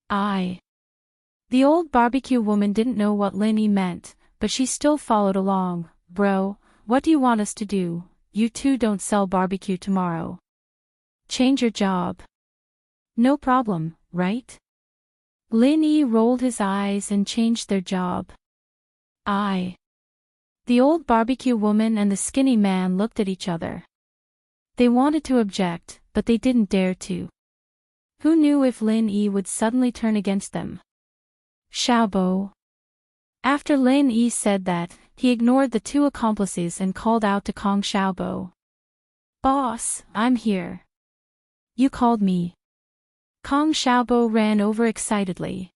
The old barbecue woman didn't know what Lin Yi meant, but she still followed along. Bro, what do you want us to do? You two don't sell barbecue tomorrow. Change your job. No problem, right? Lin Yi rolled his eyes and changed their job. The old barbecue woman and the skinny man looked at each other. They wanted to object, but they didn't dare to. Who knew if Lin Yi would suddenly turn against them? Xiaobo. After Lin Yi said that, he ignored the two accomplices and called out to Kong Xiaobo. Boss, I'm here. You called me. Kong Xiaobo ran over excitedly.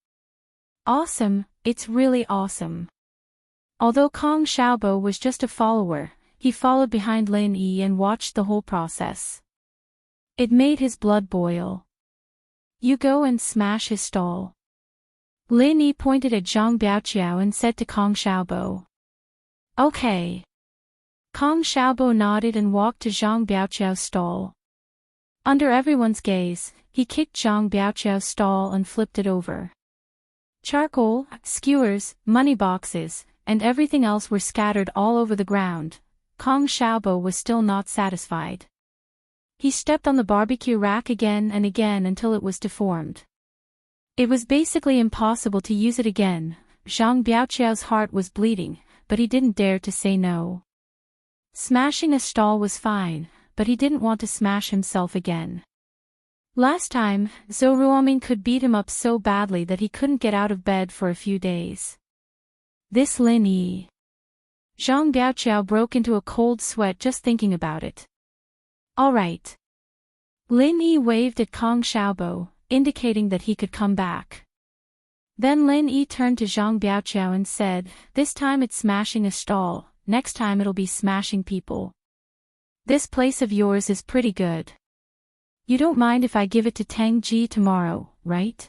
Awesome, it's really awesome. Although Kong Xiaobo was just a follower, he followed behind Lin Yi and watched the whole process. It made his blood boil. You go and smash his stall. Lin Yi pointed at Zhang Biaoqiao and said to Kong Xiaobo. Okay. Kong Xiaobo nodded and walked to Zhang Biaoqiao's stall. Under everyone's gaze, he kicked Zhang Biaoqiao's stall and flipped it over. Charcoal, skewers, money boxes, and everything else were scattered all over the ground. Kong Xiaobo was still not satisfied. He stepped on the barbecue rack again and again until it was deformed. It was basically impossible to use it again. Zhang Biaoqiao's heart was bleeding, but he didn't dare to say no. Smashing a stall was fine, but he didn't want to smash himself again. Last time, Heartwarming could beat him up so badly that he couldn't get out of bed for a few days. This Lin Yi. Zhang Biaoqiao broke into a cold sweat just thinking about it. All right. Lin Yi waved at Kong Xiaobo, indicating that he could come back. Then Lin Yi turned to Zhang Biaoqiao and said, this time it's smashing a stall, next time it'll be smashing people. This place of yours is pretty good. You don't mind if I give it to Tang Ji tomorrow, right?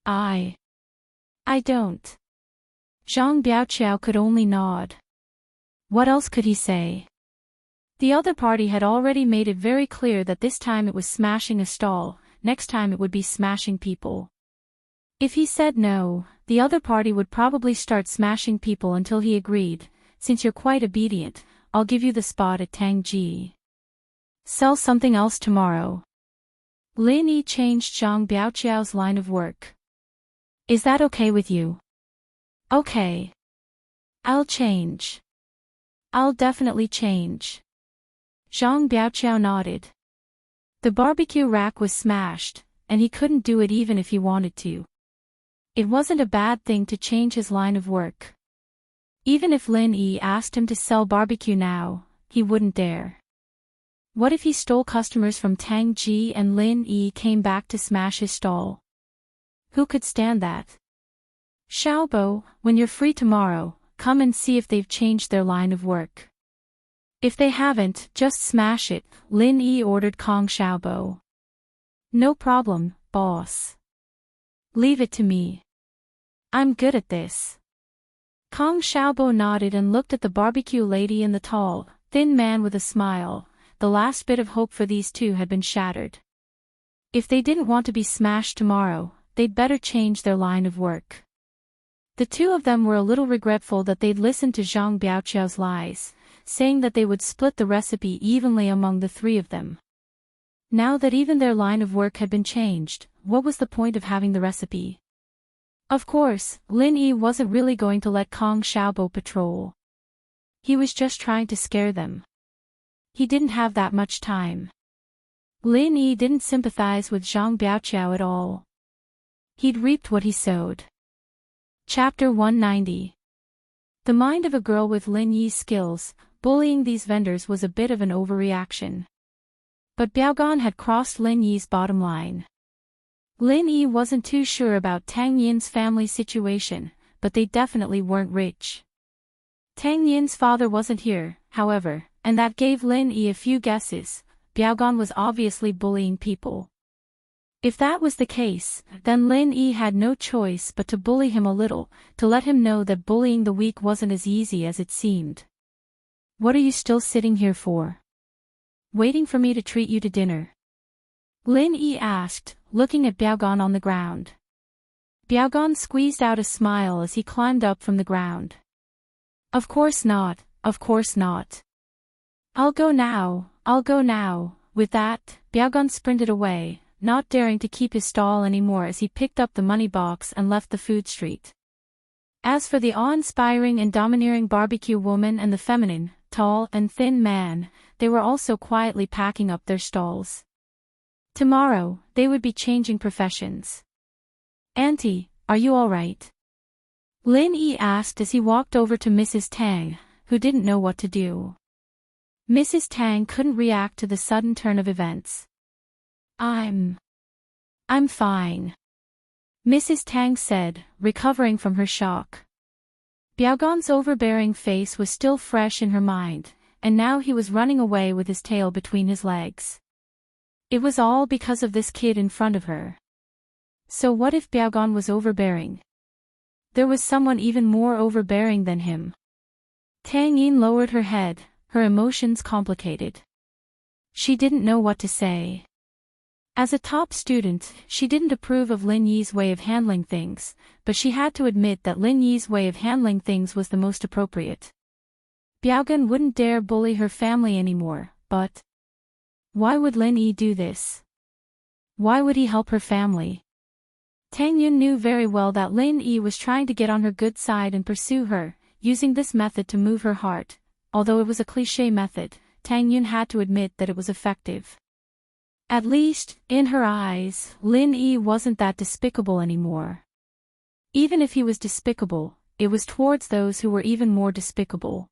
I don't. Zhang Biaoqiao could only nod. What else could he say? The other party had already made it very clear that this time it was smashing a stall, next time it would be smashing people. If he said no, the other party would probably start smashing people until he agreed. Since you're quite obedient, I'll give you the spot at Tang Ji. Sell something else tomorrow. Lin Yi changed Zhang Biaoqiao's line of work. Is that okay with you? Okay. I'll change. I'll definitely change. Zhang Biaoqiao nodded. The barbecue rack was smashed, and he couldn't do it even if he wanted to. It wasn't a bad thing to change his line of work. Even if Lin Yi asked him to sell barbecue now, he wouldn't dare. What if he stole customers from Tang Ji and Lin Yi came back to smash his stall? Who could stand that? Xiaobo, when you're free tomorrow, come and see if they've changed their line of work. If they haven't, just smash it, Lin Yi ordered Kong Xiaobo. No problem, boss. Leave it to me. I'm good at this. Kong Xiaobo nodded and looked at the barbecue lady and the tall, thin man with a smile. The last bit of hope for these two had been shattered. If they didn't want to be smashed tomorrow, they'd better change their line of work. The two of them were a little regretful that they'd listened to Zhang Biaoqiao's lies, saying that they would split the recipe evenly among the three of them. Now that even their line of work had been changed, what was the point of having the recipe? Of course, Lin Yi wasn't really going to let Kong Xiaobo patrol. He was just trying to scare them. He didn't have that much time. Lin Yi didn't sympathize with Zhang Biaoqiao at all. He'd reaped what he sowed. Chapter 190. The mind of a girl with Lin Yi's skills, bullying these vendors was a bit of an overreaction. But Biaogan had crossed Lin Yi's bottom line. Lin Yi wasn't too sure about Tang Yin's family situation, but they definitely weren't rich. Tang Yin's father wasn't here, however, and that gave Lin Yi a few guesses. Biaogan was obviously bullying people. If that was the case, then Lin Yi had no choice but to bully him a little, to let him know that bullying the weak wasn't as easy as it seemed. What are you still sitting here for? Waiting for me to treat you to dinner? Lin Yi asked, looking at Biaogan on the ground. Biaogan squeezed out a smile as he climbed up from the ground. Of course not, of course not. I'll go now, I'll go now. With that, Biaogan sprinted away, not daring to keep his stall anymore as he picked up the money box and left the food street. As for the awe-inspiring and domineering barbecue woman and the feminine, tall and thin man, they were also quietly packing up their stalls. Tomorrow, they would be changing professions. Auntie, are you all right? Lin Yi asked as he walked over to Mrs. Tang, who didn't know what to do. Mrs. Tang couldn't react to the sudden turn of events. I'm fine, Mrs. Tang said, recovering from her shock. Biaogan's overbearing face was still fresh in her mind, and now he was running away with his tail between his legs. It was all because of this kid in front of her. So what if Biaogan was overbearing? There was someone even more overbearing than him. Tang Yin lowered her head, her emotions complicated. She didn't know what to say. As a top student, she didn't approve of Lin Yi's way of handling things, but she had to admit that Lin Yi's way of handling things was the most appropriate. Biaogan wouldn't dare bully her family anymore, but why would Lin Yi do this? Why would he help her family? Tang Yun knew very well that Lin Yi was trying to get on her good side and pursue her, using this method to move her heart. Although it was a cliché method, Tang Yun had to admit that it was effective. At least, in her eyes, Lin Yi wasn't that despicable anymore. Even if he was despicable, it was towards those who were even more despicable.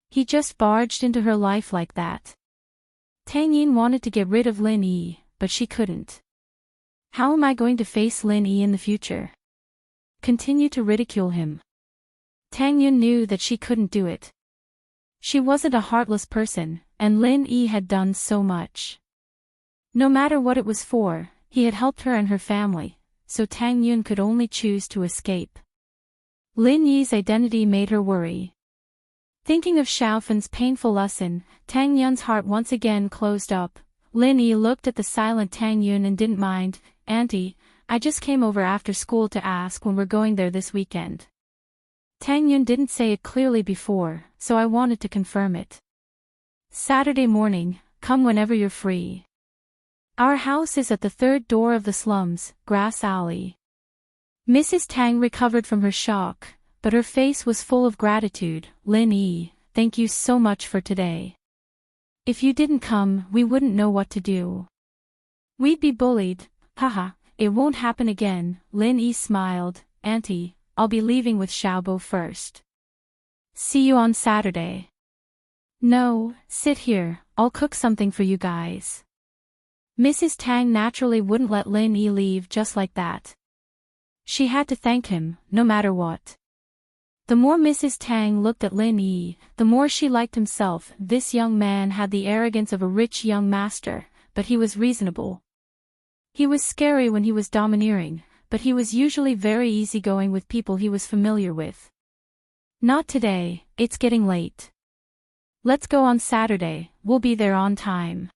He just barged into her life like that. Tang Yin wanted to get rid of Lin Yi, but she couldn't. How am I going to face Lin Yi in the future? Continue to ridicule him? Tang Yun knew that she couldn't do it. She wasn't a heartless person, and Lin Yi had done so much. No matter what it was for, he had helped her and her family, so Tang Yun could only choose to escape. Lin Yi's identity made her worry. Thinking of Xiaofen's painful lesson, Tang Yun's heart once again closed up. Lin Yi looked at the silent Tang Yun and didn't mind. Auntie, I just came over after school to ask when we're going there this weekend. Tang Yun didn't say it clearly before, so I wanted to confirm it. Saturday morning, come whenever you're free. Our house is at the third door of the slums, Grass Alley. Mrs. Tang recovered from her shock, but her face was full of gratitude. Lin Yi, thank you so much for today. If you didn't come, we wouldn't know what to do. We'd be bullied. Haha, it won't happen again. Lin Yi smiled. Auntie, I'll be leaving with Xiaobo first. See you on Saturday. No, sit here, I'll cook something for you guys. Mrs. Tang naturally wouldn't let Lin Yi leave just like that. She had to thank him, no matter what. The more Mrs. Tang looked at Lin Yi, the more she liked himself. This young man had the arrogance of a rich young master, but he was reasonable. He was scary when he was domineering, but he was usually very easygoing with people he was familiar with. Not today, it's getting late. Let's go on Saturday, we'll be there on time.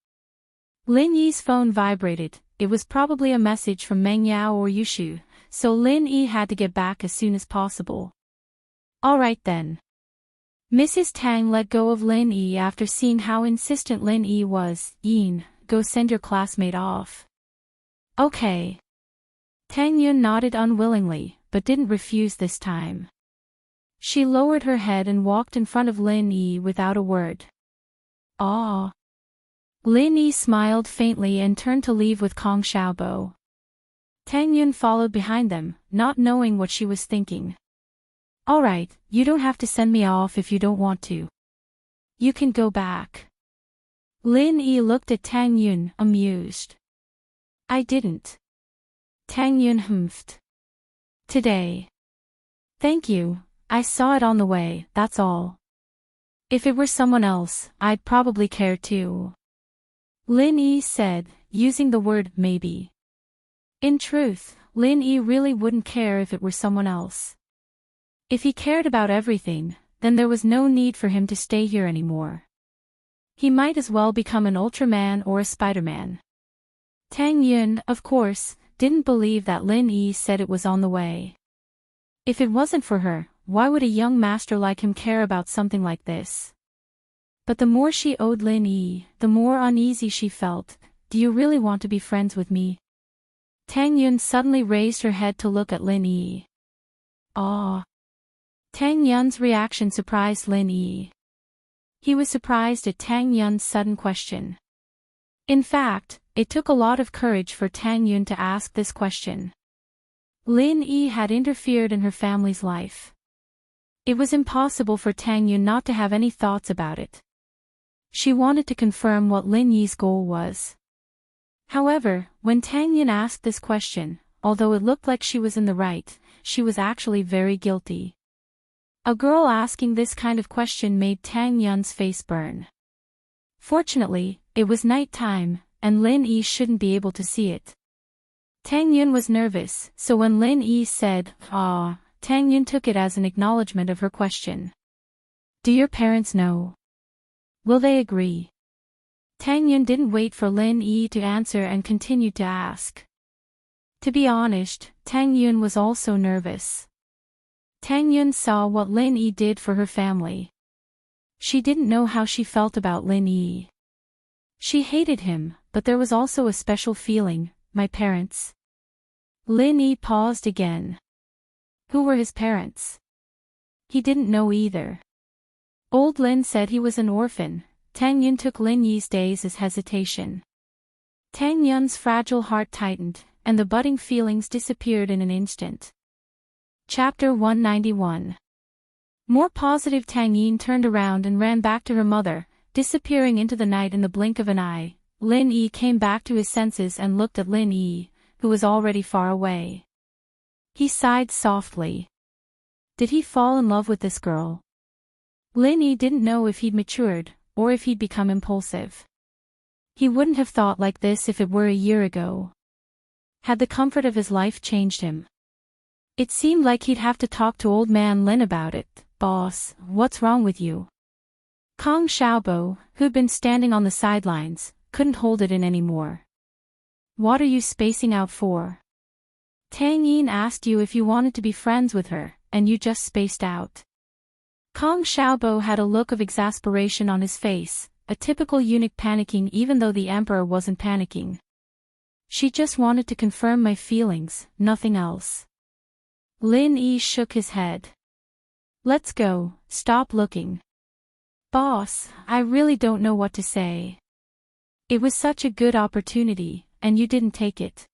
Lin Yi's phone vibrated. It was probably a message from Meng Yao or Yushu, so Lin Yi had to get back as soon as possible. Alright then. Mrs. Tang let go of Lin Yi after seeing how insistent Lin Yi was. Yin, go send your classmate off. Okay. Tang Yun nodded unwillingly, but didn't refuse this time. She lowered her head and walked in front of Lin Yi without a word. Ah. Lin Yi smiled faintly and turned to leave with Kong Xiaobo. Tang Yun followed behind them, not knowing what she was thinking. Alright, you don't have to send me off if you don't want to. You can go back. Lin Yi looked at Tang Yun, amused. I didn't. Tang Yun humphed. Today. Thank you, I saw it on the way, that's all. If it were someone else, I'd probably care too. Lin Yi said, using the word maybe. In truth, Lin Yi really wouldn't care if it were someone else. If he cared about everything, then there was no need for him to stay here anymore. He might as well become an Ultraman or a Spider-Man. Tang Yun, of course, didn't believe that Lin Yi said it was on the way. If it wasn't for her, why would a young master like him care about something like this? But the more she owed Lin Yi, the more uneasy she felt. Do you really want to be friends with me? Tang Yun suddenly raised her head to look at Lin Yi. Ah. Tang Yun's reaction surprised Lin Yi. He was surprised at Tang Yun's sudden question. In fact, it took a lot of courage for Tang Yun to ask this question. Lin Yi had interfered in her family's life. It was impossible for Tang Yun not to have any thoughts about it. She wanted to confirm what Lin Yi's goal was. However, when Tang Yun asked this question, although it looked like she was in the right, she was actually very guilty. A girl asking this kind of question made Tang Yun's face burn. Fortunately, it was night time, and Lin Yi shouldn't be able to see it. Tang Yun was nervous, so when Lin Yi said, "Ah," Tang Yun took it as an acknowledgement of her question. Do your parents know? Will they agree? Tang Yun didn't wait for Lin Yi to answer and continued to ask. To be honest, Tang Yun was also nervous. Tang Yun saw what Lin Yi did for her family. She didn't know how she felt about Lin Yi. She hated him, but there was also a special feeling, my parents. Lin Yi paused again. Who were his parents? He didn't know either. Old Lin said he was an orphan. Tang Yun took Lin Yi's days as hesitation. Tang Yun's fragile heart tightened, and the budding feelings disappeared in an instant. Chapter 191. More positive, Tang Yin turned around and ran back to her mother, disappearing into the night in the blink of an eye. Lin Yi came back to his senses and looked at Lin Yi, who was already far away. He sighed softly. Did he fall in love with this girl? Lin Yi didn't know if he'd matured, or if he'd become impulsive. He wouldn't have thought like this if it were a year ago. Had the comfort of his life changed him? It seemed like he'd have to talk to old man Lin about it. Boss, what's wrong with you? Kong Xiaobo, who'd been standing on the sidelines, couldn't hold it in anymore. What are you spacing out for? Tang Yin asked you if you wanted to be friends with her, and you just spaced out. Kong Xiaobo had a look of exasperation on his face, a typical eunuch panicking even though the emperor wasn't panicking. She just wanted to confirm my feelings, nothing else. Lin Yi shook his head. Let's go, stop looking. Boss, I really don't know what to say. It was such a good opportunity, and you didn't take it.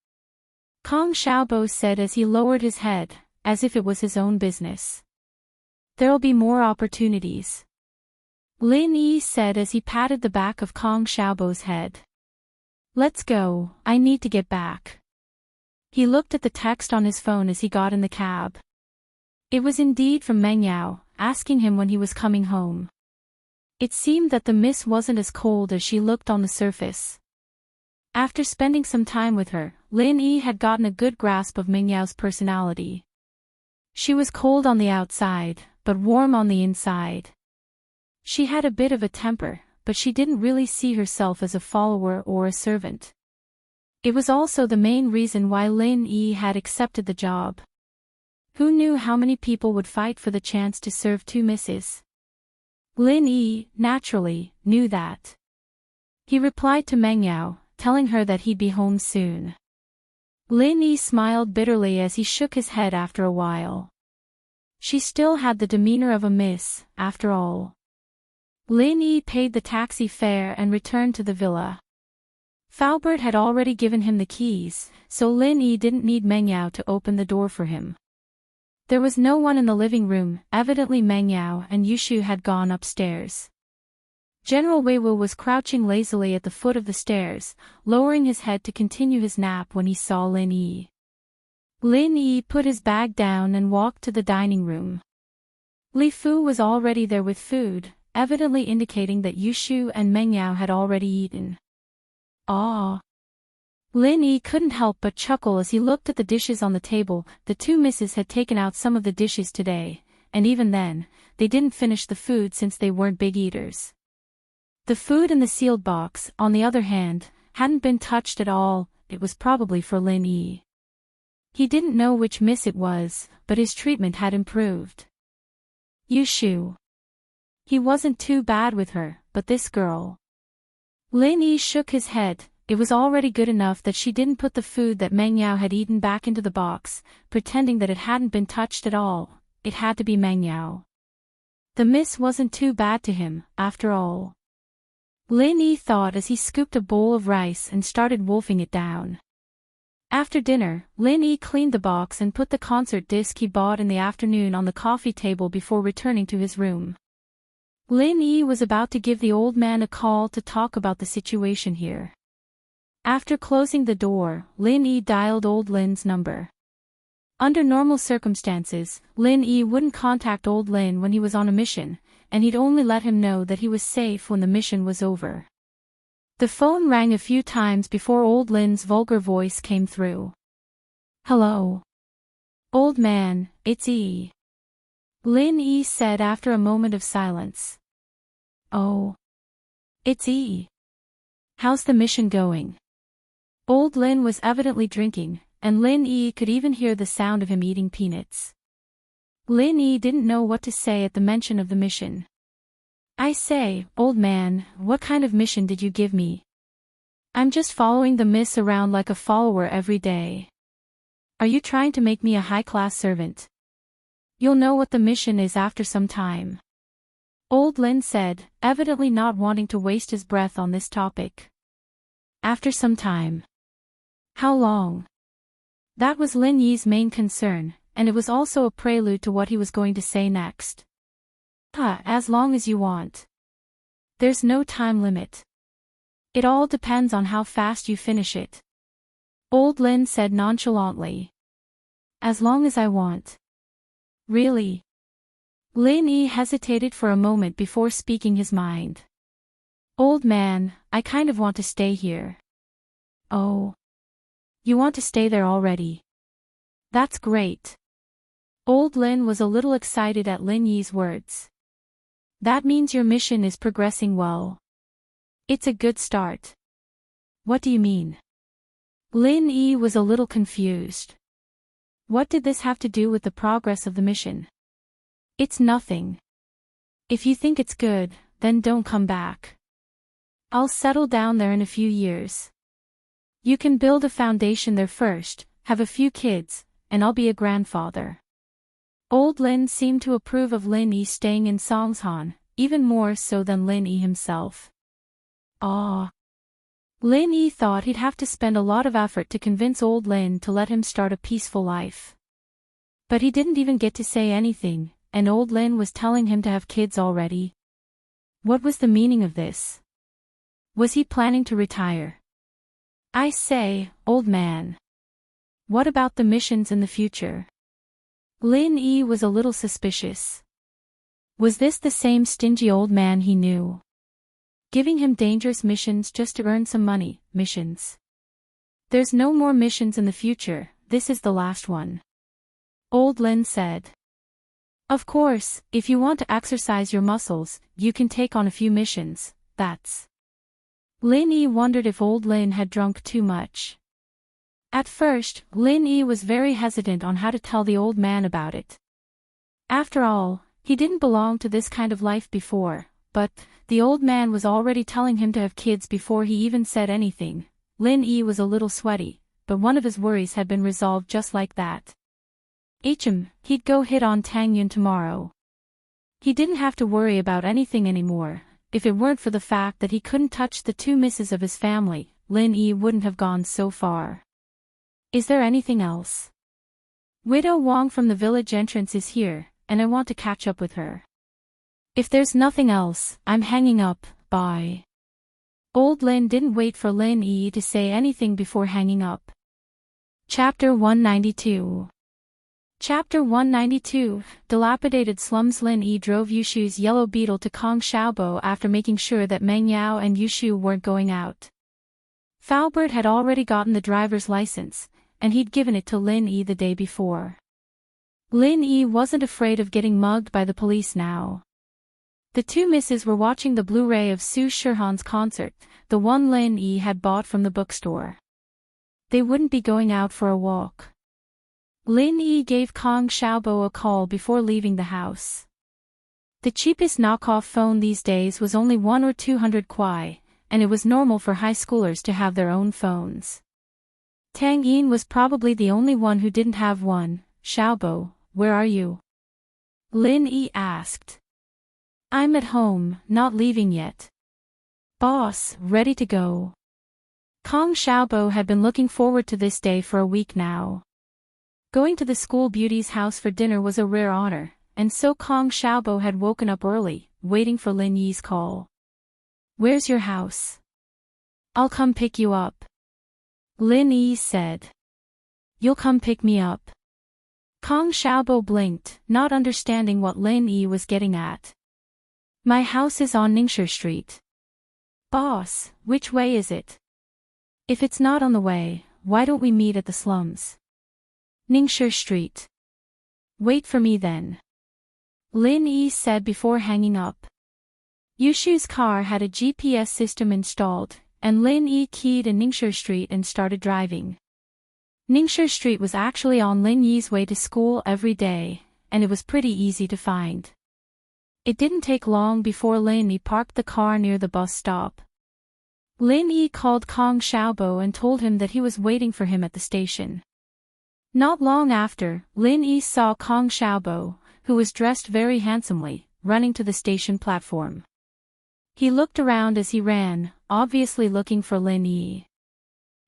Kong Xiaobo said as he lowered his head, as if it was his own business. There'll be more opportunities. Lin Yi said as he patted the back of Kong Xiaobo's head. Let's go, I need to get back. He looked at the text on his phone as he got in the cab. It was indeed from Meng Yao, asking him when he was coming home. It seemed that the miss wasn't as cold as she looked on the surface. After spending some time with her, Lin Yi had gotten a good grasp of Meng Yao's personality. She was cold on the outside, but warm on the inside. She had a bit of a temper, but she didn't really see herself as a follower or a servant. It was also the main reason why Lin Yi had accepted the job. Who knew how many people would fight for the chance to serve two misses? Lin Yi, naturally, knew that. He replied to Meng Yao, telling her that he'd be home soon. Lin Yi smiled bitterly as he shook his head after a while. She still had the demeanor of a miss, after all. Lin Yi paid the taxi fare and returned to the villa. Faubert had already given him the keys, so Lin Yi didn't need Meng Yao to open the door for him. There was no one in the living room, evidently Meng Yao and Yushu had gone upstairs. General Weiwu was crouching lazily at the foot of the stairs, lowering his head to continue his nap when he saw Lin Yi. Lin Yi put his bag down and walked to the dining room. Li Fu was already there with food, evidently indicating that Yushu and Meng Yao had already eaten. Ah! Lin Yi couldn't help but chuckle as he looked at the dishes on the table. The two misses had taken out some of the dishes today, and even then, they didn't finish the food since they weren't big eaters. The food in the sealed box, on the other hand, hadn't been touched at all. It was probably for Lin Yi. He didn't know which miss it was, but his treatment had improved. Yushu. He wasn't too bad with her, but this girl. Lin Yi shook his head. It was already good enough that she didn't put the food that Meng Yao had eaten back into the box, pretending that it hadn't been touched at all. It had to be Meng Yao. The miss wasn't too bad to him, after all. Lin Yi thought as he scooped a bowl of rice and started wolfing it down. After dinner, Lin Yi cleaned the box and put the concert disc he bought in the afternoon on the coffee table before returning to his room. Lin Yi was about to give the old man a call to talk about the situation here. After closing the door, Lin Yi dialed old Lin's number. Under normal circumstances, Lin Yi wouldn't contact old Lin when he was on a mission, and he'd only let him know that he was safe when the mission was over. The phone rang a few times before old Lin's vulgar voice came through. Hello. Old man, it's E. Lin Yi said after a moment of silence. Oh. It's E. How's the mission going? Old Lin was evidently drinking, and Lin Yi could even hear the sound of him eating peanuts. Lin Yi didn't know what to say at the mention of the mission. I say, old man, what kind of mission did you give me? I'm just following the miss around like a follower every day. Are you trying to make me a high-class servant? You'll know what the mission is after some time. Old Lin said, evidently not wanting to waste his breath on this topic. After some time. How long? That was Lin Yi's main concern, and it was also a prelude to what he was going to say next. As long as you want. There's no time limit. It all depends on how fast you finish it. Old Lin said nonchalantly. As long as I want. Really? Lin Yi hesitated for a moment before speaking his mind. Old man, I kind of want to stay here. Oh. You want to stay there already? That's great. Old Lin was a little excited at Lin Yi's words. That means your mission is progressing well. It's a good start. What do you mean? Lin Yi was a little confused. What did this have to do with the progress of the mission? It's nothing. If you think it's good, then don't come back. I'll settle down there in a few years. You can build a foundation there first, have a few kids, and I'll be a grandfather. Old Lin seemed to approve of Lin Yi staying in Songshan, even more so than Lin Yi himself. Ah. Lin Yi thought he'd have to spend a lot of effort to convince old Lin to let him start a peaceful life. But he didn't even get to say anything, and old Lin was telling him to have kids already. What was the meaning of this? Was he planning to retire? I say, old man. What about the missions in the future? Lin Yi was a little suspicious. Was this the same stingy old man he knew? Giving him dangerous missions just to earn some money, missions. There's no more missions in the future, this is the last one. Old Lin said. Of course, if you want to exercise your muscles, you can take on a few missions, that's. Lin Yi wondered if old Lin had drunk too much. At first, Lin Yi was very hesitant on how to tell the old man about it. After all, he didn't belong to this kind of life before, but the old man was already telling him to have kids before he even said anything. Lin Yi was a little sweaty, but one of his worries had been resolved just like that. He'd go hit on Tang Yun tomorrow. He didn't have to worry about anything anymore. If it weren't for the fact that he couldn't touch the two misses of his family, Lin Yi wouldn't have gone so far. Is there anything else? Widow Wang from the village entrance is here, and I want to catch up with her. If there's nothing else, I'm hanging up, bye. Old Lin didn't wait for Lin Yi to say anything before hanging up. Chapter 192. Chapter 192, Dilapidated Slums. Lin Yi drove Yushu's yellow beetle to Kong Xiaobo after making sure that Meng Yao and Yushu weren't going out. Faubert had already gotten the driver's license, and he'd given it to Lin Yi the day before. Lin Yi wasn't afraid of getting mugged by the police now. The two misses were watching the Blu-ray of Su Shihan's concert, the one Lin Yi had bought from the bookstore. They wouldn't be going out for a walk. Lin Yi gave Kong Xiaobo a call before leaving the house. The cheapest knockoff phone these days was only 100 or 200 kuai, and it was normal for high schoolers to have their own phones. Tang Yin was probably the only one who didn't have one. Xiaobo, where are you? Lin Yi asked. I'm at home, not leaving yet. Boss, ready to go. Kong Xiaobo had been looking forward to this day for a week now. Going to the school beauty's house for dinner was a rare honor, and so Kong Xiaobo had woken up early, waiting for Lin Yi's call. Where's your house? I'll come pick you up. Lin Yi said. You'll come pick me up? Kong Xiaobo blinked, not understanding what Lin Yi was getting at. My house is on Ningshi Street. Boss, which way is it? If it's not on the way, why don't we meet at the slums? Ningshi Street. Wait for me then. Lin Yi said before hanging up. Yushu's car had a GPS system installed, and Lin Yi keyed in Ningshi Street and started driving. Ningshi Street was actually on Lin Yi's way to school every day, and it was pretty easy to find. It didn't take long before Lin Yi parked the car near the bus stop. Lin Yi called Kong Xiaobo and told him that he was waiting for him at the station. Not long after, Lin Yi saw Kong Xiaobo, who was dressed very handsomely, running to the station platform. He looked around as he ran, obviously looking for Lin Yi.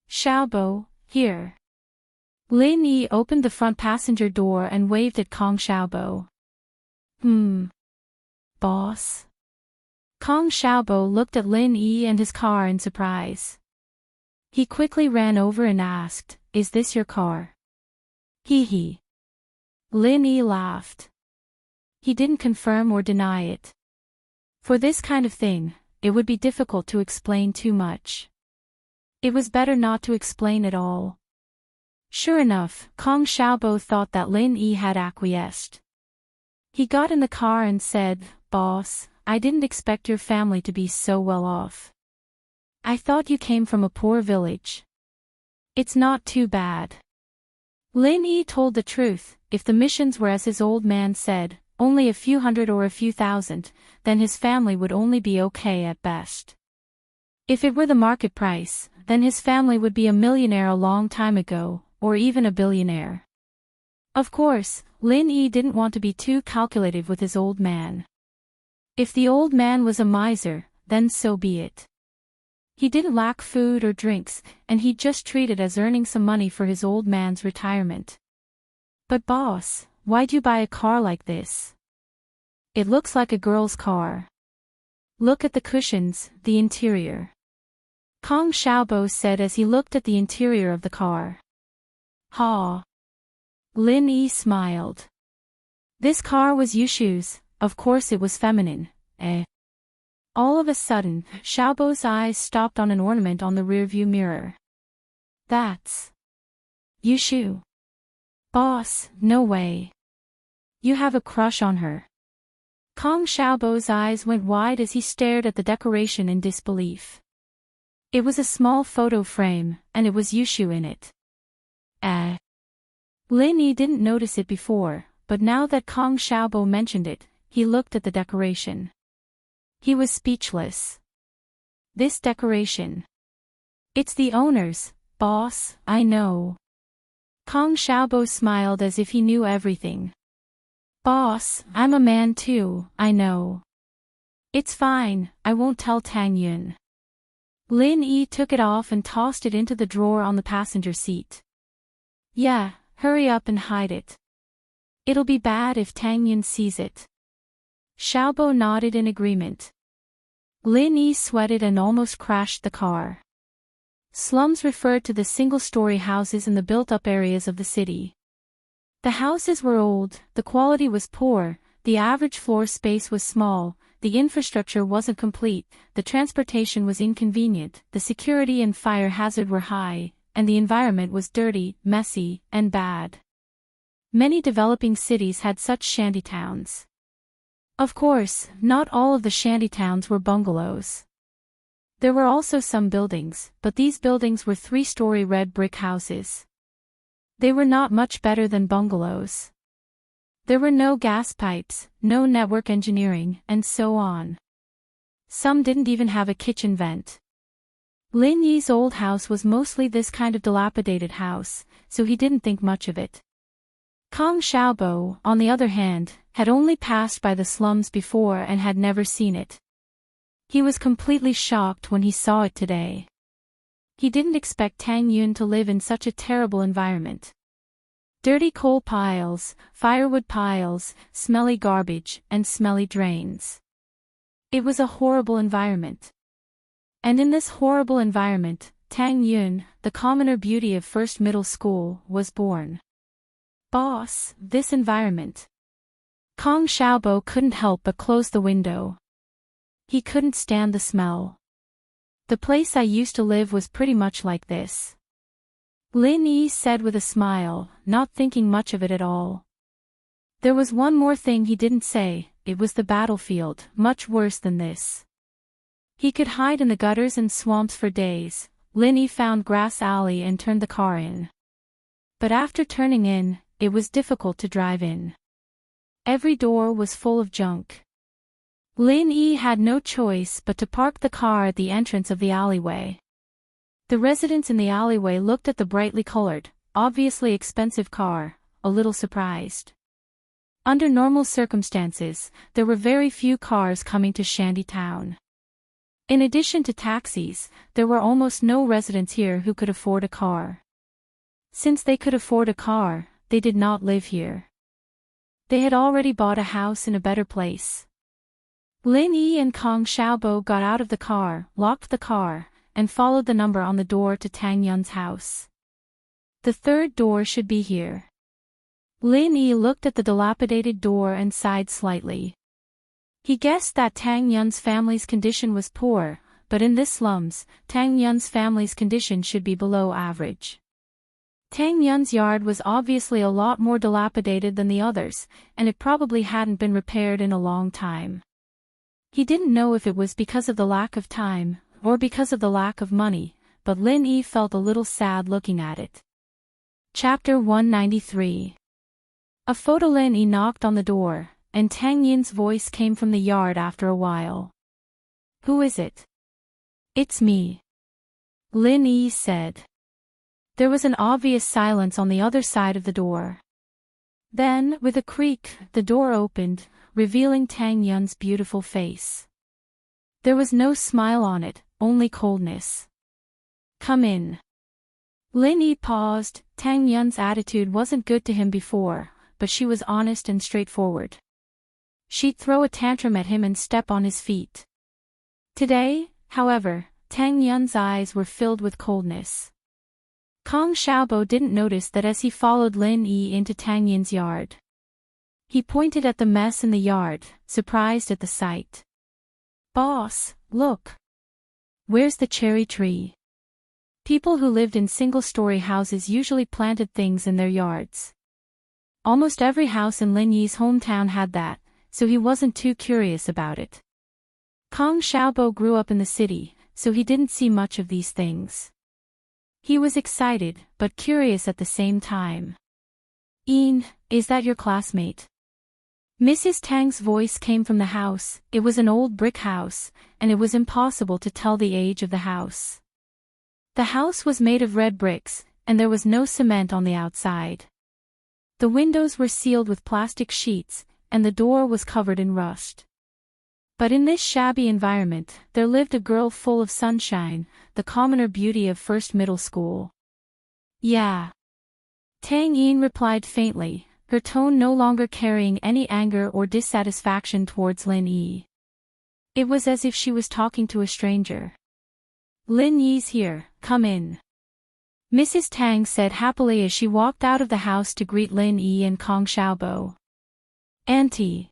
Xiaobo, here. Lin Yi opened the front passenger door and waved at Kong Xiaobo. Boss? Kong Xiaobo looked at Lin Yi and his car in surprise. He quickly ran over and asked, Is this your car? Hee. Lin Yi laughed. He didn't confirm or deny it. For this kind of thing, it would be difficult to explain too much. It was better not to explain at all. Sure enough, Kong Xiaobo thought that Lin Yi had acquiesced. He got in the car and said, Boss, I didn't expect your family to be so well off. I thought you came from a poor village. It's not too bad. Lin Yi told the truth. If the missions were as his old man said, only a few hundred or a few thousand, then his family would only be okay at best. If it were the market price, then his family would be a millionaire a long time ago, or even a billionaire. Of course, Lin Yi didn't want to be too calculative with his old man. If the old man was a miser, then so be it. He didn't lack food or drinks, and he'd just treat it as earning some money for his old man's retirement. But boss, why'd you buy a car like this? It looks like a girl's car. Look at the cushions, the interior. Kong Xiaobo said as he looked at the interior of the car. Ha! Lin Yi smiled. This car was Yushu's, of course it was feminine, eh? All of a sudden, Xiaobo's eyes stopped on an ornament on the rearview mirror. That's Yushu. Boss, no way. You have a crush on her. Kong Xiaobo's eyes went wide as he stared at the decoration in disbelief. It was a small photo frame, and it was Yushu in it. Lin Yi didn't notice it before, but now that Kong Xiaobo mentioned it, he looked at the decoration. He was speechless. This decoration. It's the owners, boss, I know. Kong Xiaobo smiled as if he knew everything. Boss, I'm a man too, I know. It's fine, I won't tell Tang Yun. Lin Yi took it off and tossed it into the drawer on the passenger seat. Yeah, hurry up and hide it. It'll be bad if Tang Yun sees it. Xiaobo nodded in agreement. Lin Yi sweated and almost crashed the car. Slums referred to the single-story houses in the built-up areas of the city. The houses were old, the quality was poor, the average floor space was small, the infrastructure wasn't complete, the transportation was inconvenient, the security and fire hazard were high, and the environment was dirty, messy, and bad. Many developing cities had such shantytowns. Of course, not all of the shantytowns were bungalows. There were also some buildings, but these buildings were three-story red brick houses. They were not much better than bungalows. There were no gas pipes, no network engineering, and so on. Some didn't even have a kitchen vent. Lin Yi's old house was mostly this kind of dilapidated house, so he didn't think much of it. Kong Xiaobo, on the other hand, had only passed by the slums before and had never seen it. He was completely shocked when he saw it today. He didn't expect Tang Yun to live in such a terrible environment. Dirty coal piles, firewood piles, smelly garbage, and smelly drains. It was a horrible environment. And in this horrible environment, Tang Yun, the commoner beauty of first middle school, was born. Boss, this environment. Kong Xiaobo couldn't help but close the window. He couldn't stand the smell. The place I used to live was pretty much like this. Lin Yi said with a smile, not thinking much of it at all. There was one more thing he didn't say, it was the battlefield, much worse than this. He could hide in the gutters and swamps for days. Lin Yi found grass alley and turned the car in. But after turning in, it was difficult to drive in. Every door was full of junk. Lin Yi had no choice but to park the car at the entrance of the alleyway. The residents in the alleyway looked at the brightly colored, obviously expensive car, a little surprised. Under normal circumstances, there were very few cars coming to Shantytown. In addition to taxis, there were almost no residents here who could afford a car. Since they could afford a car, they did not live here. They had already bought a house in a better place. Lin Yi and Kong Xiaobo got out of the car, locked the car, and followed the number on the door to Tang Yun's house. The third door should be here. Lin Yi looked at the dilapidated door and sighed slightly. He guessed that Tang Yun's family's condition was poor, but in this slums, Tang Yun's family's condition should be below average. Tang Yun's yard was obviously a lot more dilapidated than the others, and it probably hadn't been repaired in a long time. He didn't know if it was because of the lack of time, or because of the lack of money, but Lin Yi felt a little sad looking at it. Chapter 193. A photo. Lin Yi knocked on the door, and Tang Yun's voice came from the yard after a while. Who is it? It's me. Lin Yi said. There was an obvious silence on the other side of the door. Then, with a creak, the door opened, revealing Tang Yun's beautiful face. There was no smile on it, only coldness. Come in. Lin Yi paused. Tang Yun's attitude wasn't good to him before, but she was honest and straightforward. She'd throw a tantrum at him and step on his feet. Today, however, Tang Yun's eyes were filled with coldness. Kong Xiaobo didn't notice that as he followed Lin Yi into Tang Yun's yard. He pointed at the mess in the yard, surprised at the sight. Boss, look. Where's the cherry tree? People who lived in single-story houses usually planted things in their yards. Almost every house in Lin Yi's hometown had that, so he wasn't too curious about it. Kong Xiaobo grew up in the city, so he didn't see much of these things. He was excited, but curious at the same time. Is that your classmate? Mrs. Tang's voice came from the house. It was an old brick house, and it was impossible to tell the age of the house. The house was made of red bricks, and there was no cement on the outside. The windows were sealed with plastic sheets, and the door was covered in rust. But in this shabby environment, there lived a girl full of sunshine, the commoner beauty of first middle school. Yeah. Tang Yin replied faintly, her tone no longer carrying any anger or dissatisfaction towards Lin Yi. It was as if she was talking to a stranger. Lin Yi's here, come in. Mrs. Tang said happily as she walked out of the house to greet Lin Yi and Kong Xiaobo. Auntie.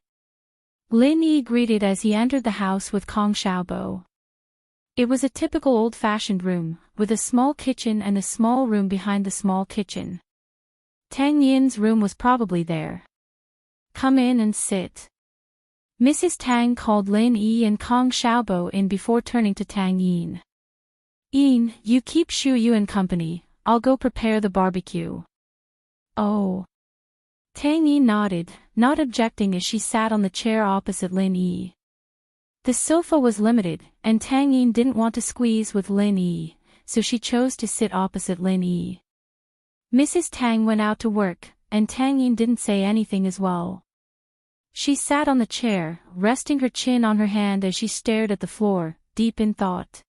Lin Yi greeted as he entered the house with Kong Xiaobo. It was a typical old-fashioned room, with a small kitchen and a small room behind the small kitchen. Tang Yin's room was probably there. Come in and sit. Mrs. Tang called Lin Yi and Kong Xiaobo in before turning to Tang Yin. Yin, you keep Shu Yuan company, I'll go prepare the barbecue. Oh. Tang Yin nodded, not objecting as she sat on the chair opposite Lin Yi. The sofa was limited, and Tang Yin didn't want to squeeze with Lin Yi, so she chose to sit opposite Lin Yi. Mrs. Tang went out to work, and Tang Yin didn't say anything as well. She sat on the chair, resting her chin on her hand as she stared at the floor, deep in thought.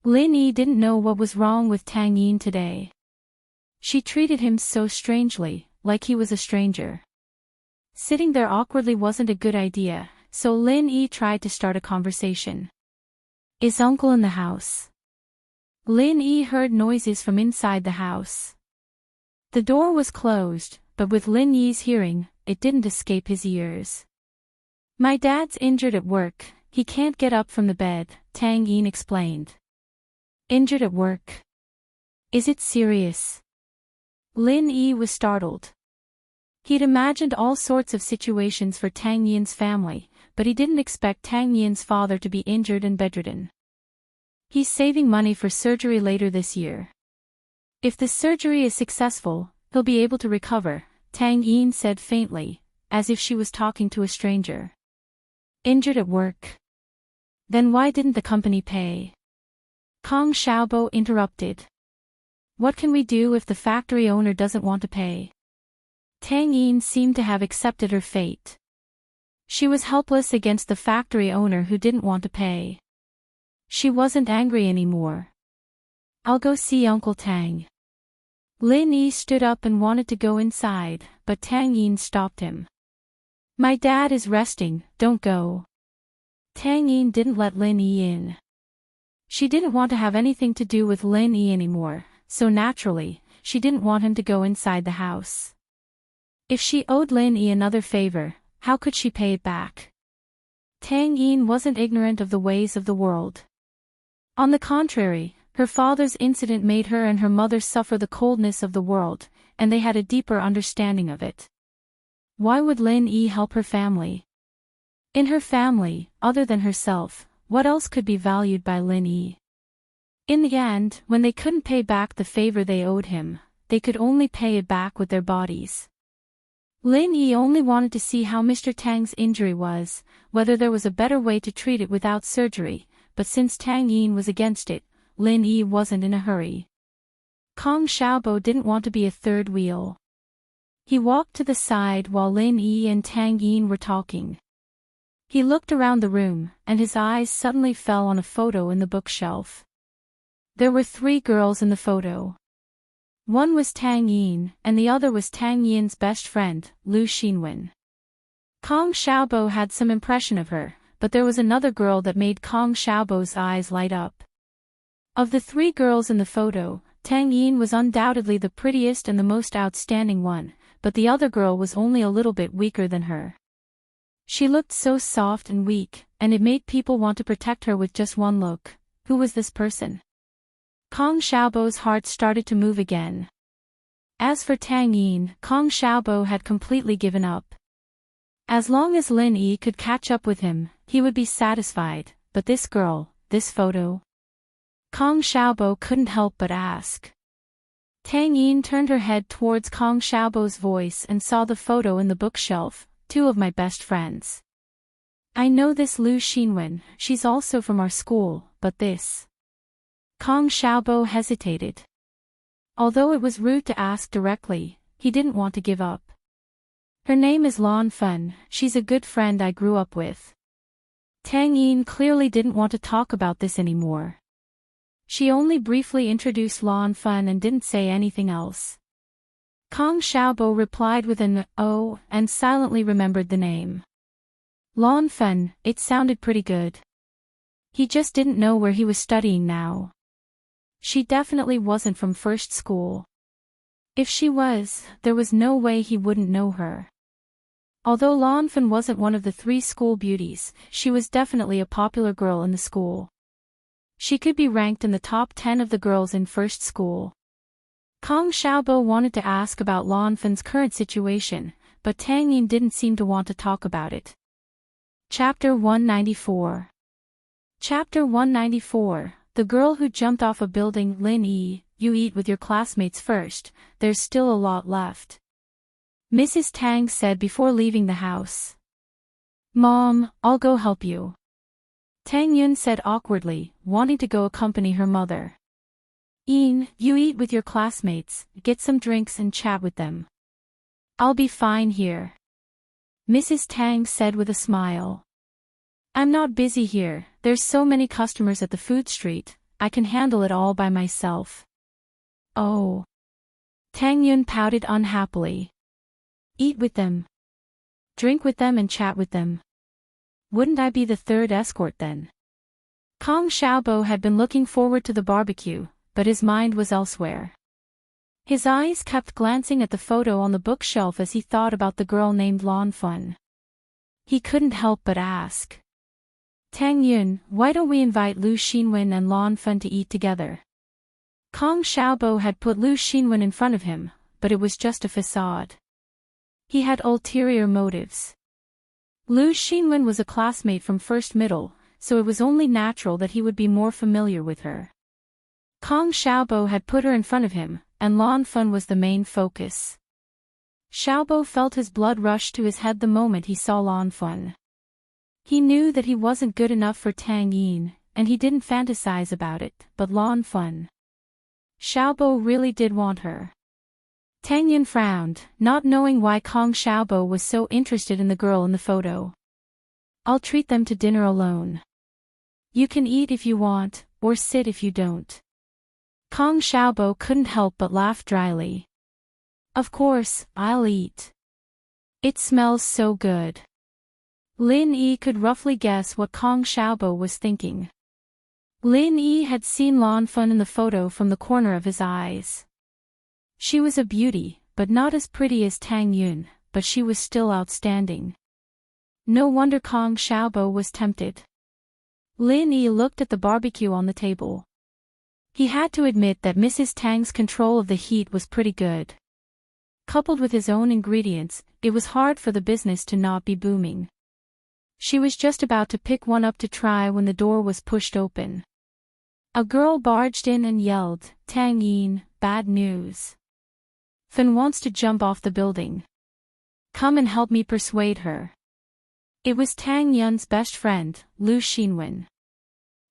Lin Yi didn't know what was wrong with Tang Yin today. She treated him so strangely, like he was a stranger. Sitting there awkwardly wasn't a good idea, so Lin Yi tried to start a conversation. Is Uncle in the house? Lin Yi heard noises from inside the house. The door was closed, but with Lin Yi's hearing, it didn't escape his ears. My dad's injured at work, he can't get up from the bed, Tang Yin explained. Injured at work? Is it serious? Lin Yi was startled. He'd imagined all sorts of situations for Tang Yin's family, but he didn't expect Tang Yin's father to be injured and bedridden. He's saving money for surgery later this year. If the surgery is successful, he'll be able to recover, Tang Yin said faintly, as if she was talking to a stranger. Injured at work? Then why didn't the company pay? Kong Xiaobo interrupted. What can we do if the factory owner doesn't want to pay? Tang Yin seemed to have accepted her fate. She was helpless against the factory owner who didn't want to pay. She wasn't angry anymore. I'll go see Uncle Tang. Lin Yi stood up and wanted to go inside, but Tang Yin stopped him. My dad is resting, don't go. Tang Yin didn't let Lin Yi in. She didn't want to have anything to do with Lin Yi anymore, so naturally, she didn't want him to go inside the house. If she owed Lin Yi another favor, how could she pay it back? Tang Yin wasn't ignorant of the ways of the world. On the contrary, her father's incident made her and her mother suffer the coldness of the world, and they had a deeper understanding of it. Why would Lin Yi help her family? In her family, other than herself, what else could be valued by Lin Yi? In the end, when they couldn't pay back the favor they owed him, they could only pay it back with their bodies. Lin Yi only wanted to see how Mr. Tang's injury was, whether there was a better way to treat it without surgery, but since Tang Yin was against it, Lin Yi wasn't in a hurry. Kong Xiaobo didn't want to be a third wheel. He walked to the side while Lin Yi and Tang Yin were talking. He looked around the room, and his eyes suddenly fell on a photo in the bookshelf. There were 3 girls in the photo. One was Tang Yin, and the other was Tang Yin's best friend, Lu Xinwen. Kong Xiaobo had some impression of her, but there was another girl that made Kong Xiaobo's eyes light up. Of the 3 girls in the photo, Tang Yin was undoubtedly the prettiest and the most outstanding one, but the other girl was only a little bit weaker than her. She looked so soft and weak, and it made people want to protect her with just one look. Who was this person? Kong Xiaobo's heart started to move again. As for Tang Yin, Kong Xiaobo had completely given up. As long as Lin Yi could catch up with him, he would be satisfied, but this girl, this photo? Kong Xiaobo couldn't help but ask. Tang Yin turned her head towards Kong Xiaobo's voice and saw the photo in the bookshelf, 2 of my best friends. I know this Lu Xinwen, she's also from our school, but this. Kong Xiaobo hesitated. Although it was rude to ask directly, he didn't want to give up. Her name is Lan Fun, she's a good friend I grew up with. Tang Yin clearly didn't want to talk about this anymore. She only briefly introduced Lan Fun and didn't say anything else. Kong Xiaobo replied with an "oh" and silently remembered the name. Lan Fun, it sounded pretty good. He just didn't know where he was studying now. She definitely wasn't from first school. If she was, there was no way he wouldn't know her. Although Lan Fun wasn't one of the 3 school beauties, she was definitely a popular girl in the school. She could be ranked in the top 10 of the girls in first school. Kong Xiaobo wanted to ask about Lan Fun's current situation, but Tang Yin didn't seem to want to talk about it. Chapter 194. Chapter 194, The Girl Who Jumped Off a Building. Lin Yi, you eat with your classmates first, there's still a lot left. Mrs. Tang said before leaving the house. Mom, I'll go help you. Tang Yun said awkwardly, wanting to go accompany her mother. Yin, you eat with your classmates, get some drinks and chat with them. I'll be fine here. Mrs. Tang said with a smile. I'm not busy here, there's so many customers at the food street, I can handle it all by myself. Oh. Tang Yun pouted unhappily. Eat with them. Drink with them and chat with them. Wouldn't I be the 3rd escort then? Kong Xiaobo had been looking forward to the barbecue, but his mind was elsewhere. His eyes kept glancing at the photo on the bookshelf as he thought about the girl named Lan Fun. He couldn't help but ask. Tang Yun, why don't we invite Lu Xinwen and Lan Fun to eat together? Kong Xiaobo had put Lu Xinwen in front of him, but it was just a facade. He had ulterior motives. Lu Xinwen was a classmate from first middle, so it was only natural that he would be more familiar with her. Kong Xiaobo had put her in front of him, and Lan Fun was the main focus. Xiaobo felt his blood rush to his head the moment he saw Lan Fun. He knew that he wasn't good enough for Tang Yin, and he didn't fantasize about it, but Lan Fun. Xiaobo really did want her. Tang Yin frowned, not knowing why Kong Xiaobo was so interested in the girl in the photo. I'll treat them to dinner alone. You can eat if you want, or sit if you don't. Kong Xiaobo couldn't help but laugh dryly. Of course, I'll eat. It smells so good. Lin Yi could roughly guess what Kong Xiaobo was thinking. Lin Yi had seen Lan Fun in the photo from the corner of his eyes. She was a beauty, but not as pretty as Tang Yun, but she was still outstanding. No wonder Kong Xiaobo was tempted. Lin Yi looked at the barbecue on the table. He had to admit that Mrs. Tang's control of the heat was pretty good. Coupled with his own ingredients, it was hard for the business to not be booming. She was just about to pick one up to try when the door was pushed open. A girl barged in and yelled, Tang Yin, bad news. Fun wants to jump off the building. Come and help me persuade her. It was Tang Yun's best friend, Lu Xinwen.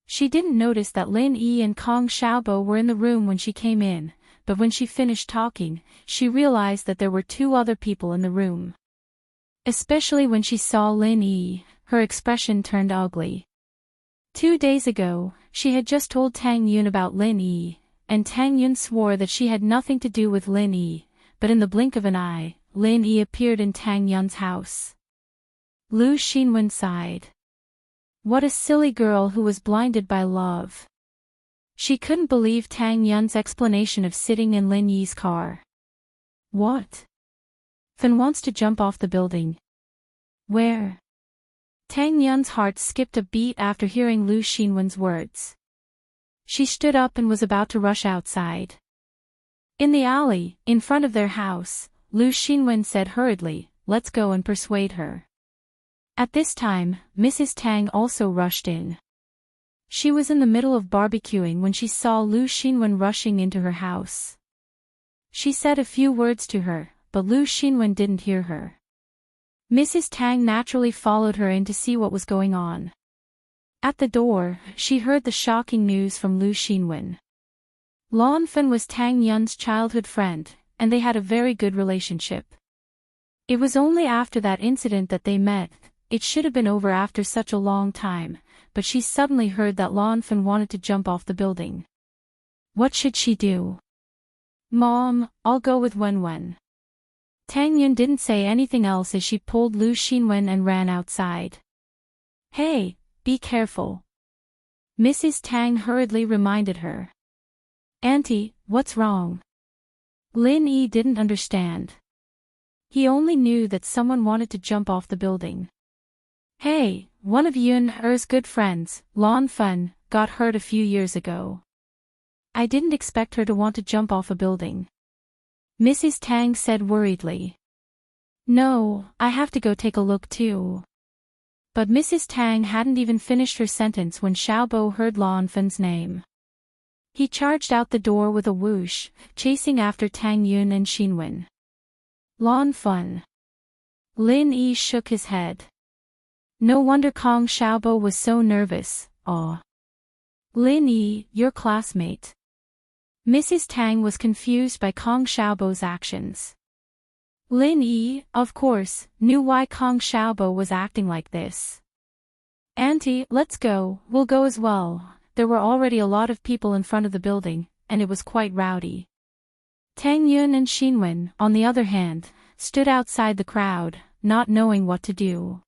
She didn't notice that Lin Yi and Kong Xiaobo were in the room when she came in, but when she finished talking, she realized that there were 2 other people in the room. Especially when she saw Lin Yi, her expression turned ugly. 2 days ago, she had just told Tang Yun about Lin Yi, and Tang Yun swore that she had nothing to do with Lin Yi, but in the blink of an eye, Lin Yi appeared in Tang Yun's house. Lu Xinwen sighed. What a silly girl who was blinded by love. She couldn't believe Tang Yun's explanation of sitting in Lin Yi's car. What? Fun wants to jump off the building. Where? Tang Yun's heart skipped a beat after hearing Lu Xinwen's words. She stood up and was about to rush outside. In the alley, in front of their house, Lu Xinwen said hurriedly, let's go and persuade her. At this time, Mrs. Tang also rushed in. She was in the middle of barbecuing when she saw Lu Xinwen rushing into her house. She said a few words to her, but Lu Xinwen didn't hear her. Mrs. Tang naturally followed her in to see what was going on. At the door, she heard the shocking news from Lu Xinwen. Lan Fen was Tang Yun's childhood friend, and they had a very good relationship. It was only after that incident that they met. It should have been over after such a long time, but she suddenly heard that Lan Fen wanted to jump off the building. What should she do? Mom, I'll go with Wenwen. Tang Yun didn't say anything else as she pulled Lu Xinwen and ran outside. Hey, be careful. Mrs. Tang hurriedly reminded her. Auntie, what's wrong? Lin Yi didn't understand. He only knew that someone wanted to jump off the building. Hey, one of Yun Er's good friends, Lan Fen, got hurt a few years ago. I didn't expect her to want to jump off a building. Mrs. Tang said worriedly. No, I have to go take a look too. But Mrs. Tang hadn't even finished her sentence when Xiaobo heard Lan Fen's name. He charged out the door with a whoosh, chasing after Tang Yun and Xinwen. Lan Fen. Lin Yi shook his head. No wonder Kong Xiaobo was so nervous. Aw. Lin Yi, your classmate. Mrs. Tang was confused by Kong Xiaobo's actions. Lin Yi, of course, knew why Kong Xiaobo was acting like this. Auntie, let's go, we'll go as well. There were already a lot of people in front of the building, and it was quite rowdy. Tang Yun and Xinwen, on the other hand, stood outside the crowd, not knowing what to do.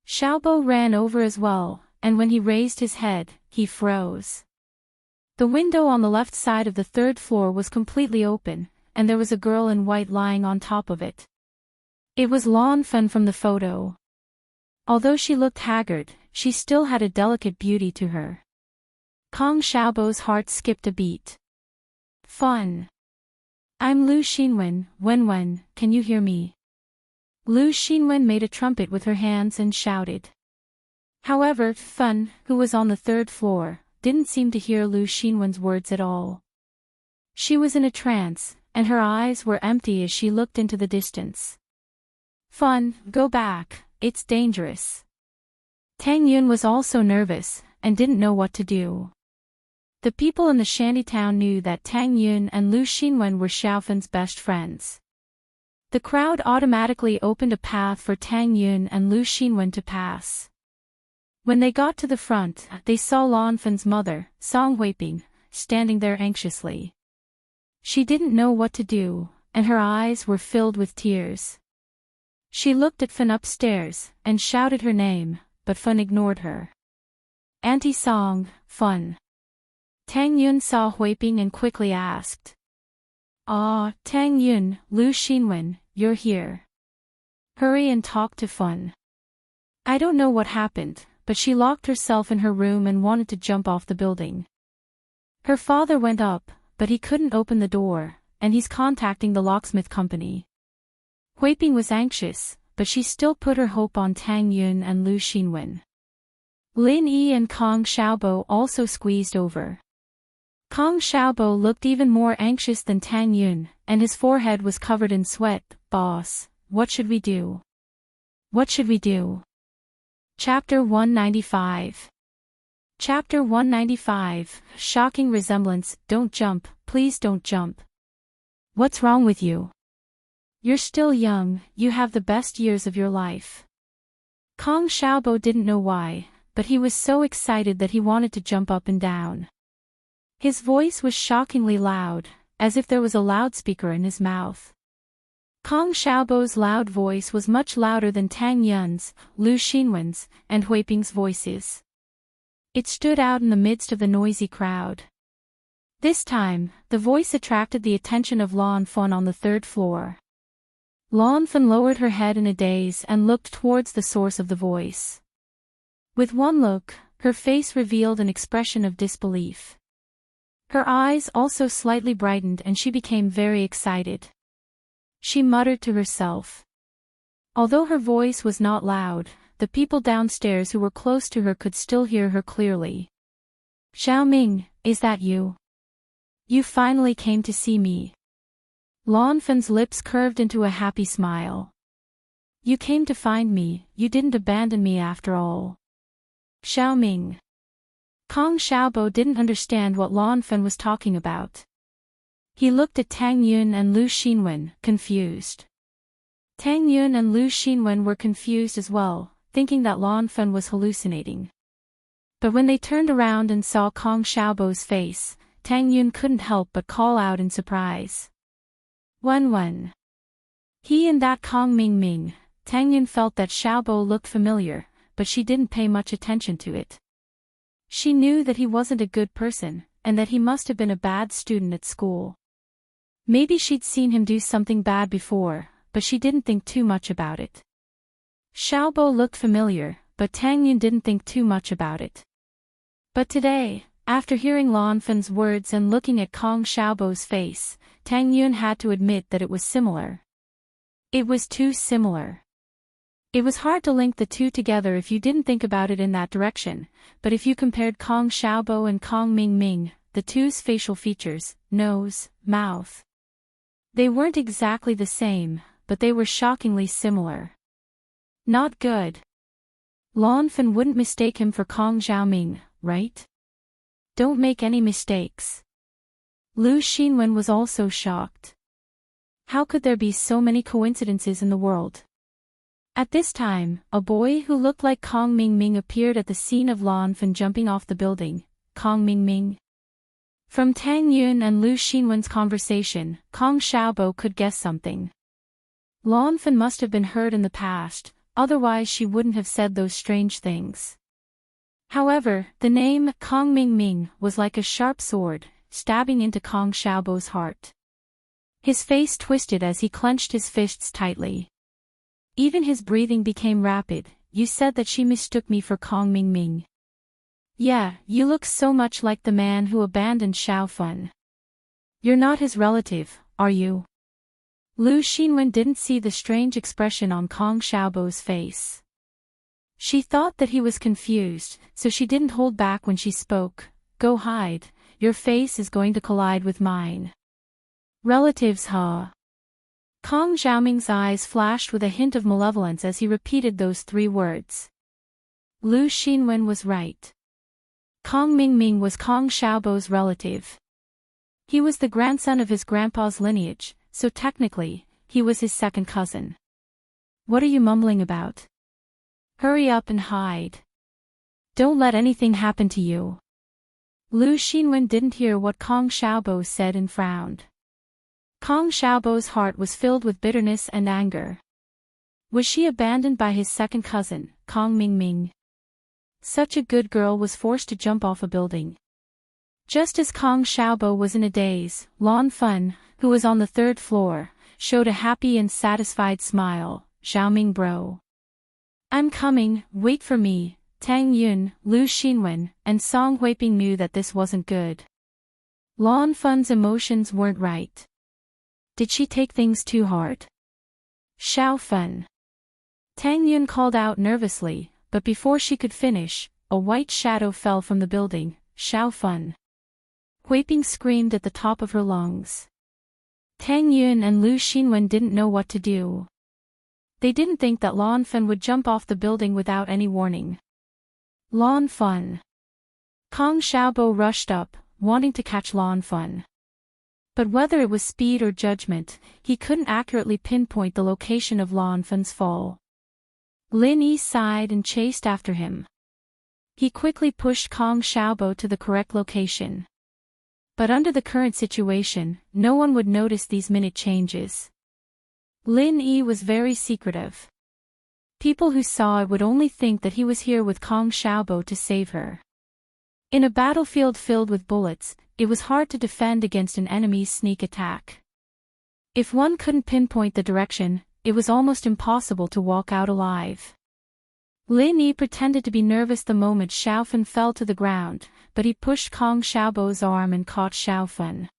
Xiaobo ran over as well, and when he raised his head, he froze. The window on the left side of the third floor was completely open, and there was a girl in white lying on top of it. It was Lan Fen from the photo. Although she looked haggard, she still had a delicate beauty to her. Kong Xiaobo's heart skipped a beat. Fun. I'm Lu Xinwen, Wenwen, can you hear me? Lu Xinwen made a trumpet with her hands and shouted. However, Fun, who was on the third floor, didn't seem to hear Lu Xinwen's words at all. She was in a trance, and her eyes were empty as she looked into the distance. Fun, go back, it's dangerous. Tang Yun was also nervous, and didn't know what to do. The people in the shantytown knew that Tang Yun and Lu Xinwen were Xiaofen's best friends. The crowd automatically opened a path for Tang Yun and Lu Xinwen to pass. When they got to the front, they saw Lan Fen's mother, Song Huiping, standing there anxiously. She didn't know what to do, and her eyes were filled with tears. She looked at Fen upstairs, and shouted her name, but Fen ignored her. Auntie Song, Fen. Tang Yun saw Huiping and quickly asked. Ah, Tang Yun, Lu Xinwen, you're here. Hurry and talk to Fen. I don't know what happened, but she locked herself in her room and wanted to jump off the building. Her father went up, but he couldn't open the door, and he's contacting the locksmith company. Huiping was anxious, but she still put her hope on Tang Yun and Lu Xinwen. Lin Yi and Kong Xiaobo also squeezed over. Kong Xiaobo looked even more anxious than Tang Yun, and his forehead was covered in sweat. Boss, what should we do? What should we do? Chapter 195. Chapter 195, Shocking Resemblance. Don't jump, please don't jump. What's wrong with you? You're still young, you have the best years of your life. Kong Xiaobo didn't know why, but he was so excited that he wanted to jump up and down. His voice was shockingly loud, as if there was a loudspeaker in his mouth. Kong Xiaobo's loud voice was much louder than Tang Yun's, Lu Xinwen's, and Huiping's voices. It stood out in the midst of the noisy crowd. This time, the voice attracted the attention of Lan Fen on the third floor. Lan Fen lowered her head in a daze and looked towards the source of the voice. With one look, her face revealed an expression of disbelief. Her eyes also slightly brightened and she became very excited. She muttered to herself. Although her voice was not loud, the people downstairs who were close to her could still hear her clearly. Xiaoming, is that you? You finally came to see me. Lan Fen's lips curved into a happy smile. You came to find me, you didn't abandon me after all. Xiaoming. Kong Xiaobo didn't understand what Lan Fen was talking about. He looked at Tang Yun and Lu Xinwen, confused. Tang Yun and Lu Xinwen were confused as well, thinking that Lan Fen was hallucinating. But when they turned around and saw Kong Xiaobo's face, Tang Yun couldn't help but call out in surprise. Wen. He and that Kong Ming. Tang Yun felt that Xiaobo looked familiar, but she didn't pay much attention to it. She knew that he wasn't a good person, and that he must have been a bad student at school. Maybe she'd seen him do something bad before, but she didn't think too much about it. Xiaobo looked familiar, but Tang Yun didn't think too much about it. But today, after hearing Lan Fen's words and looking at Kong Xiaobo's face, Tang Yun had to admit that it was similar. It was too similar. It was hard to link the two together if you didn't think about it in that direction, but if you compared Kong Xiaobo and Kong Ming, the two's facial features, nose, mouth. They weren't exactly the same, but they were shockingly similar. Not good. Lan Fen wouldn't mistake him for Kong Xiaoming, right? Don't make any mistakes. Lu Xinwen was also shocked. How could there be so many coincidences in the world? At this time, a boy who looked like Kong Ming appeared at the scene of Lan Fen jumping off the building. Kong Ming. From Tang Yun and Lu Xinwen's conversation, Kong Xiaobo could guess something. Lan Fen must have been hurt in the past, otherwise she wouldn't have said those strange things. However, the name Kong Ming was like a sharp sword, stabbing into Kong Xiaobo's heart. His face twisted as he clenched his fists tightly. Even his breathing became rapid. You said that she mistook me for Kong Ming. Yeah, you look so much like the man who abandoned Xiaofan. You're not his relative, are you? Lu Xinwen didn't see the strange expression on Kong Xiaobo's face. She thought that he was confused, so she didn't hold back when she spoke. Go hide, your face is going to collide with mine. Relatives, huh? Kong Xiaoming's eyes flashed with a hint of malevolence as he repeated those three words. Lu Xinwen was right. Kong Ming was Kong Xiaobo's relative. He was the grandson of his grandpa's lineage, so technically, he was his second cousin. What are you mumbling about? Hurry up and hide. Don't let anything happen to you. Lu Xinwen didn't hear what Kong Xiaobo said and frowned. Kong Xiaobo's heart was filled with bitterness and anger. Was she abandoned by his second cousin, Kong Ming? Such a good girl was forced to jump off a building. Just as Kong Xiaobo was in a daze, Lan Fen, who was on the third floor, showed a happy and satisfied smile. Xiaoming bro. I'm coming, wait for me. Tang Yun, Lu Xinwen, and Song Huiping knew that this wasn't good. Lan Fen's emotions weren't right. Did she take things too hard? Xiaofan. Tang Yun called out nervously, but before she could finish, a white shadow fell from the building. Xiaofan. Huiping screamed at the top of her lungs. Tang Yun and Lu Xinwen didn't know what to do. They didn't think that Lan Fen would jump off the building without any warning. Lan Fen. Kong Xiaobo rushed up, wanting to catch Lan Fen. But whether it was speed or judgment, he couldn't accurately pinpoint the location of Lan Fen's fall. Lin Yi sighed and chased after him. He quickly pushed Kong Xiaobo to the correct location. But under the current situation, no one would notice these minute changes. Lin Yi was very secretive. People who saw it would only think that he was here with Kong Xiaobo to save her. In a battlefield filled with bullets, it was hard to defend against an enemy's sneak attack. If one couldn't pinpoint the direction, it was almost impossible to walk out alive. Lin Yi pretended to be nervous the moment Xiaofan fell to the ground, but he pushed Kong Xiaobo's arm and caught Xiaofan.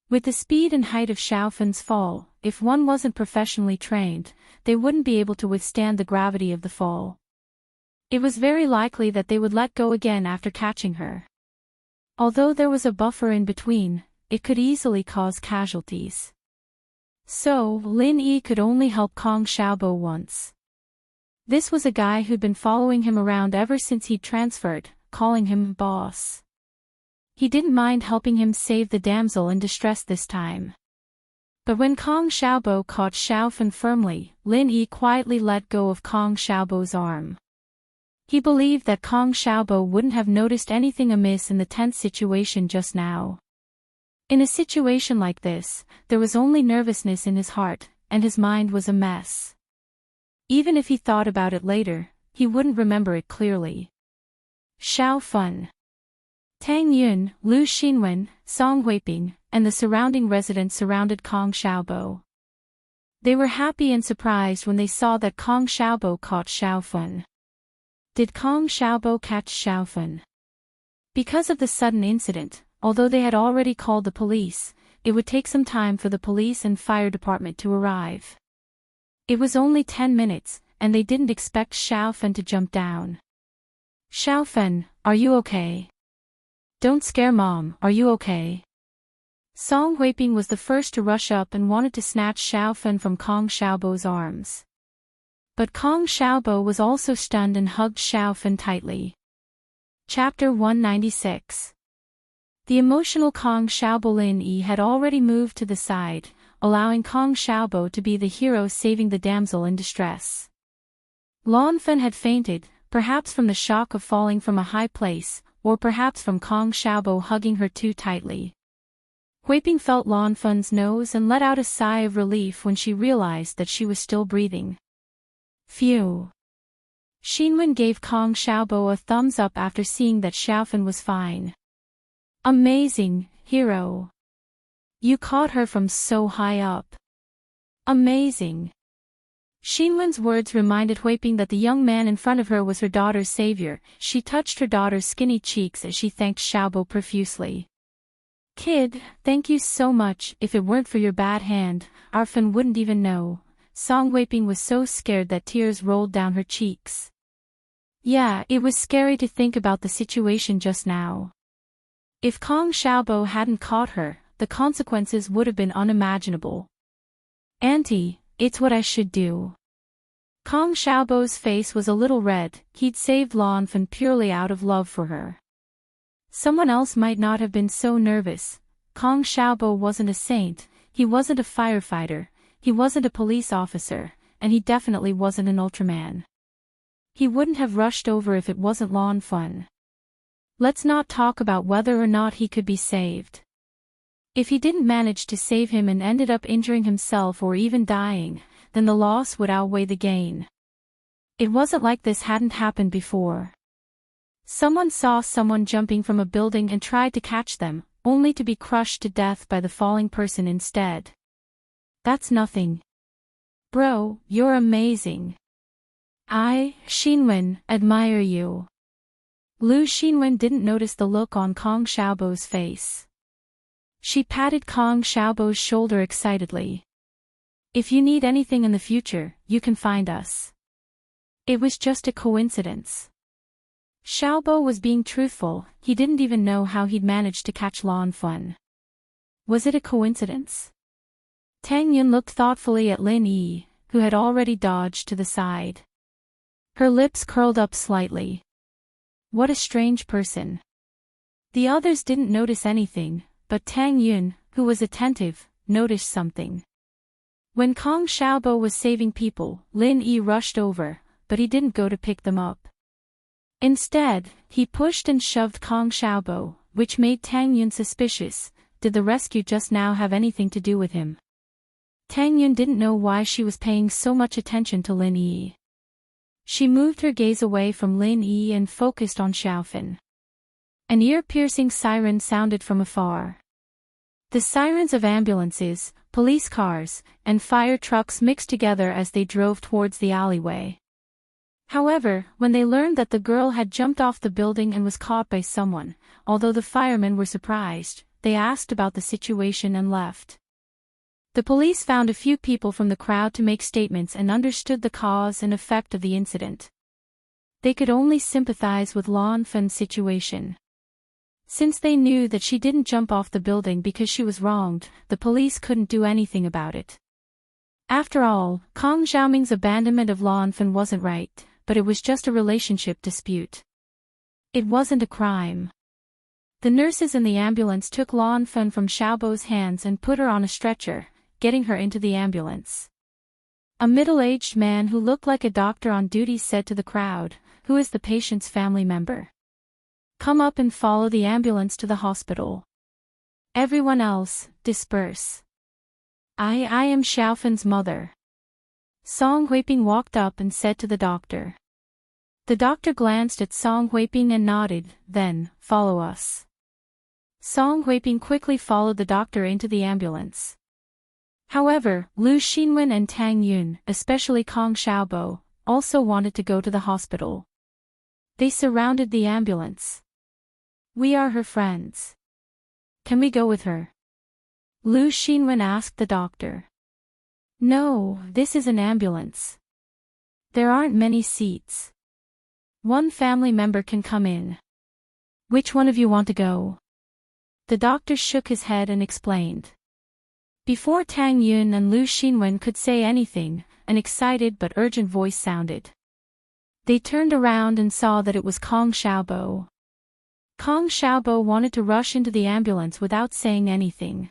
With the speed and height of Xiaofan's fall, if one wasn't professionally trained, they wouldn't be able to withstand the gravity of the fall. It was very likely that they would let go again after catching her. Although there was a buffer in between, it could easily cause casualties. So, Lin Yi could only help Kong Xiaobo once. This was a guy who'd been following him around ever since he'd transferred, calling him boss. He didn't mind helping him save the damsel in distress this time. But when Kong Xiaobo caught Xiaofan firmly, Lin Yi quietly let go of Kong Xiaobo's arm. He believed that Kong Xiaobo wouldn't have noticed anything amiss in the tense situation just now. In a situation like this, there was only nervousness in his heart, and his mind was a mess. Even if he thought about it later, he wouldn't remember it clearly. Xiaofan, Tang Yun, Lu Xinwen, Song Huiping, and the surrounding residents surrounded Kong Xiaobo. They were happy and surprised when they saw that Kong Xiaobo caught Xiaofan. Did Kong Xiaobo catch Xiaofan? Because of the sudden incident, although they had already called the police, it would take some time for the police and fire department to arrive. It was only 10 minutes, and they didn't expect Xiaofan to jump down. Xiaofan, are you okay? Don't scare Mom, are you okay? Song Huiping was the first to rush up and wanted to snatch Xiaofan from Kong Xiaobo's arms. But Kong Xiaobo was also stunned and hugged Xiaofan tightly. Chapter 196. The emotional Kong Xiaobo Lin Yi had already moved to the side, allowing Kong Xiaobo to be the hero saving the damsel in distress. Lan Fen had fainted, perhaps from the shock of falling from a high place, or perhaps from Kong Xiaobo hugging her too tightly. Huiping felt Lan Fen's nose and let out a sigh of relief when she realized that she was still breathing. Phew. Xinwen gave Kong Xiaobo a thumbs up after seeing that Xiaofan was fine. Amazing, hero. You caught her from so high up. Amazing. Xinwen's words reminded Huiping that the young man in front of her was her daughter's savior. She touched her daughter's skinny cheeks as she thanked Xiaobo profusely. Kid, thank you so much. If it weren't for your bad hand, Arfan wouldn't even know. Song Huiping was so scared that tears rolled down her cheeks. Yeah, it was scary to think about the situation just now. If Kong Xiaobo hadn't caught her, the consequences would have been unimaginable. Auntie, it's what I should do. Kong Xiaobo's face was a little red. He'd saved Lan Fen purely out of love for her. Someone else might not have been so nervous. Kong Xiaobo wasn't a saint, he wasn't a firefighter, he wasn't a police officer, and he definitely wasn't an Ultraman. He wouldn't have rushed over if it wasn't Lan Fen. Let's not talk about whether or not he could be saved. If he didn't manage to save him and ended up injuring himself or even dying, then the loss would outweigh the gain. It wasn't like this hadn't happened before. Someone saw someone jumping from a building and tried to catch them, only to be crushed to death by the falling person instead. That's nothing. Bro, you're amazing. I, Xinwen, admire you. Lu Xinwen didn't notice the look on Kong Xiaobo's face. She patted Kong Xiaobo's shoulder excitedly. If you need anything in the future, you can find us. It was just a coincidence. Xiaobo was being truthful, he didn't even know how he'd managed to catch Lan Fen. Was it a coincidence? Tang Yun looked thoughtfully at Lin Yi, who had already dodged to the side. Her lips curled up slightly. What a strange person. The others didn't notice anything, but Tang Yun, who was attentive, noticed something. When Kong Xiaobo was saving people, Lin Yi rushed over, but he didn't go to pick them up. Instead, he pushed and shoved Kong Xiaobo, which made Tang Yun suspicious. Did the rescue just now have anything to do with him? Tang Yun didn't know why she was paying so much attention to Lin Yi. She moved her gaze away from Lin Yi and focused on Xiaofan. An ear-piercing siren sounded from afar. The sirens of ambulances, police cars, and fire trucks mixed together as they drove towards the alleyway. However, when they learned that the girl had jumped off the building and was caught by someone, although the firemen were surprised, they asked about the situation and left. The police found a few people from the crowd to make statements and understood the cause and effect of the incident. They could only sympathize with Lan Fen's situation. Since they knew that she didn't jump off the building because she was wronged, the police couldn't do anything about it. After all, Kong Xiaoming's abandonment of Lanfen wasn't right, but it was just a relationship dispute. It wasn't a crime. The nurses in the ambulance took Lanfen from Xiaobo's hands and put her on a stretcher, getting her into the ambulance. A middle-aged man who looked like a doctor on duty said to the crowd, "Who is the patient's family member? Come up and follow the ambulance to the hospital. Everyone else, disperse. I am Xiaofen's mother." Song Huiping walked up and said to the doctor. The doctor glanced at Song Huiping and nodded, then, "Follow us." Song Huiping quickly followed the doctor into the ambulance. However, Lu Xinwen and Tang Yun, especially Kong Xiaobo, also wanted to go to the hospital. They surrounded the ambulance. "We are her friends. Can we go with her?" Lu Xinwen asked the doctor. "No, this is an ambulance. There aren't many seats. One family member can come in. Which one of you want to go?" The doctor shook his head and explained. Before Tang Yun and Lu Xinwen could say anything, an excited but urgent voice sounded. They turned around and saw that it was Kong Xiaobo. Kong Xiaobo wanted to rush into the ambulance without saying anything.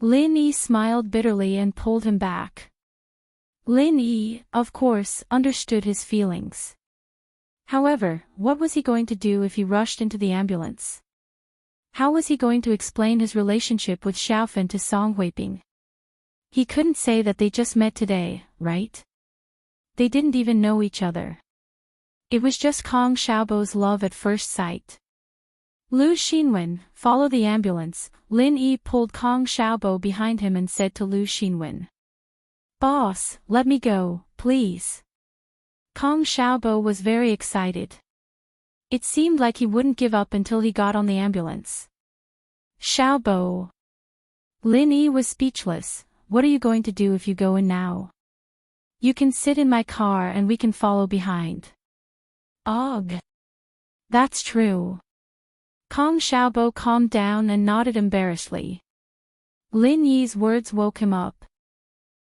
Lin Yi smiled bitterly and pulled him back. Lin Yi, of course, understood his feelings. However, what was he going to do if he rushed into the ambulance? How was he going to explain his relationship with Xiaofen to Song Huiping? He couldn't say that they just met today, right? They didn't even know each other. It was just Kong Xiaobo's love at first sight. Lu Xinwen, follow the ambulance. Lin Yi pulled Kong Xiaobo behind him and said to Lu Xinwen. "Boss, let me go, please." Kong Xiaobo was very excited. It seemed like he wouldn't give up until he got on the ambulance. "Xiaobo." Lin Yi was speechless. "What are you going to do if you go in now?" "You can sit in my car and we can follow behind." "Ugh. That's true." Kong Xiaobo calmed down and nodded embarrassedly. Lin Yi's words woke him up.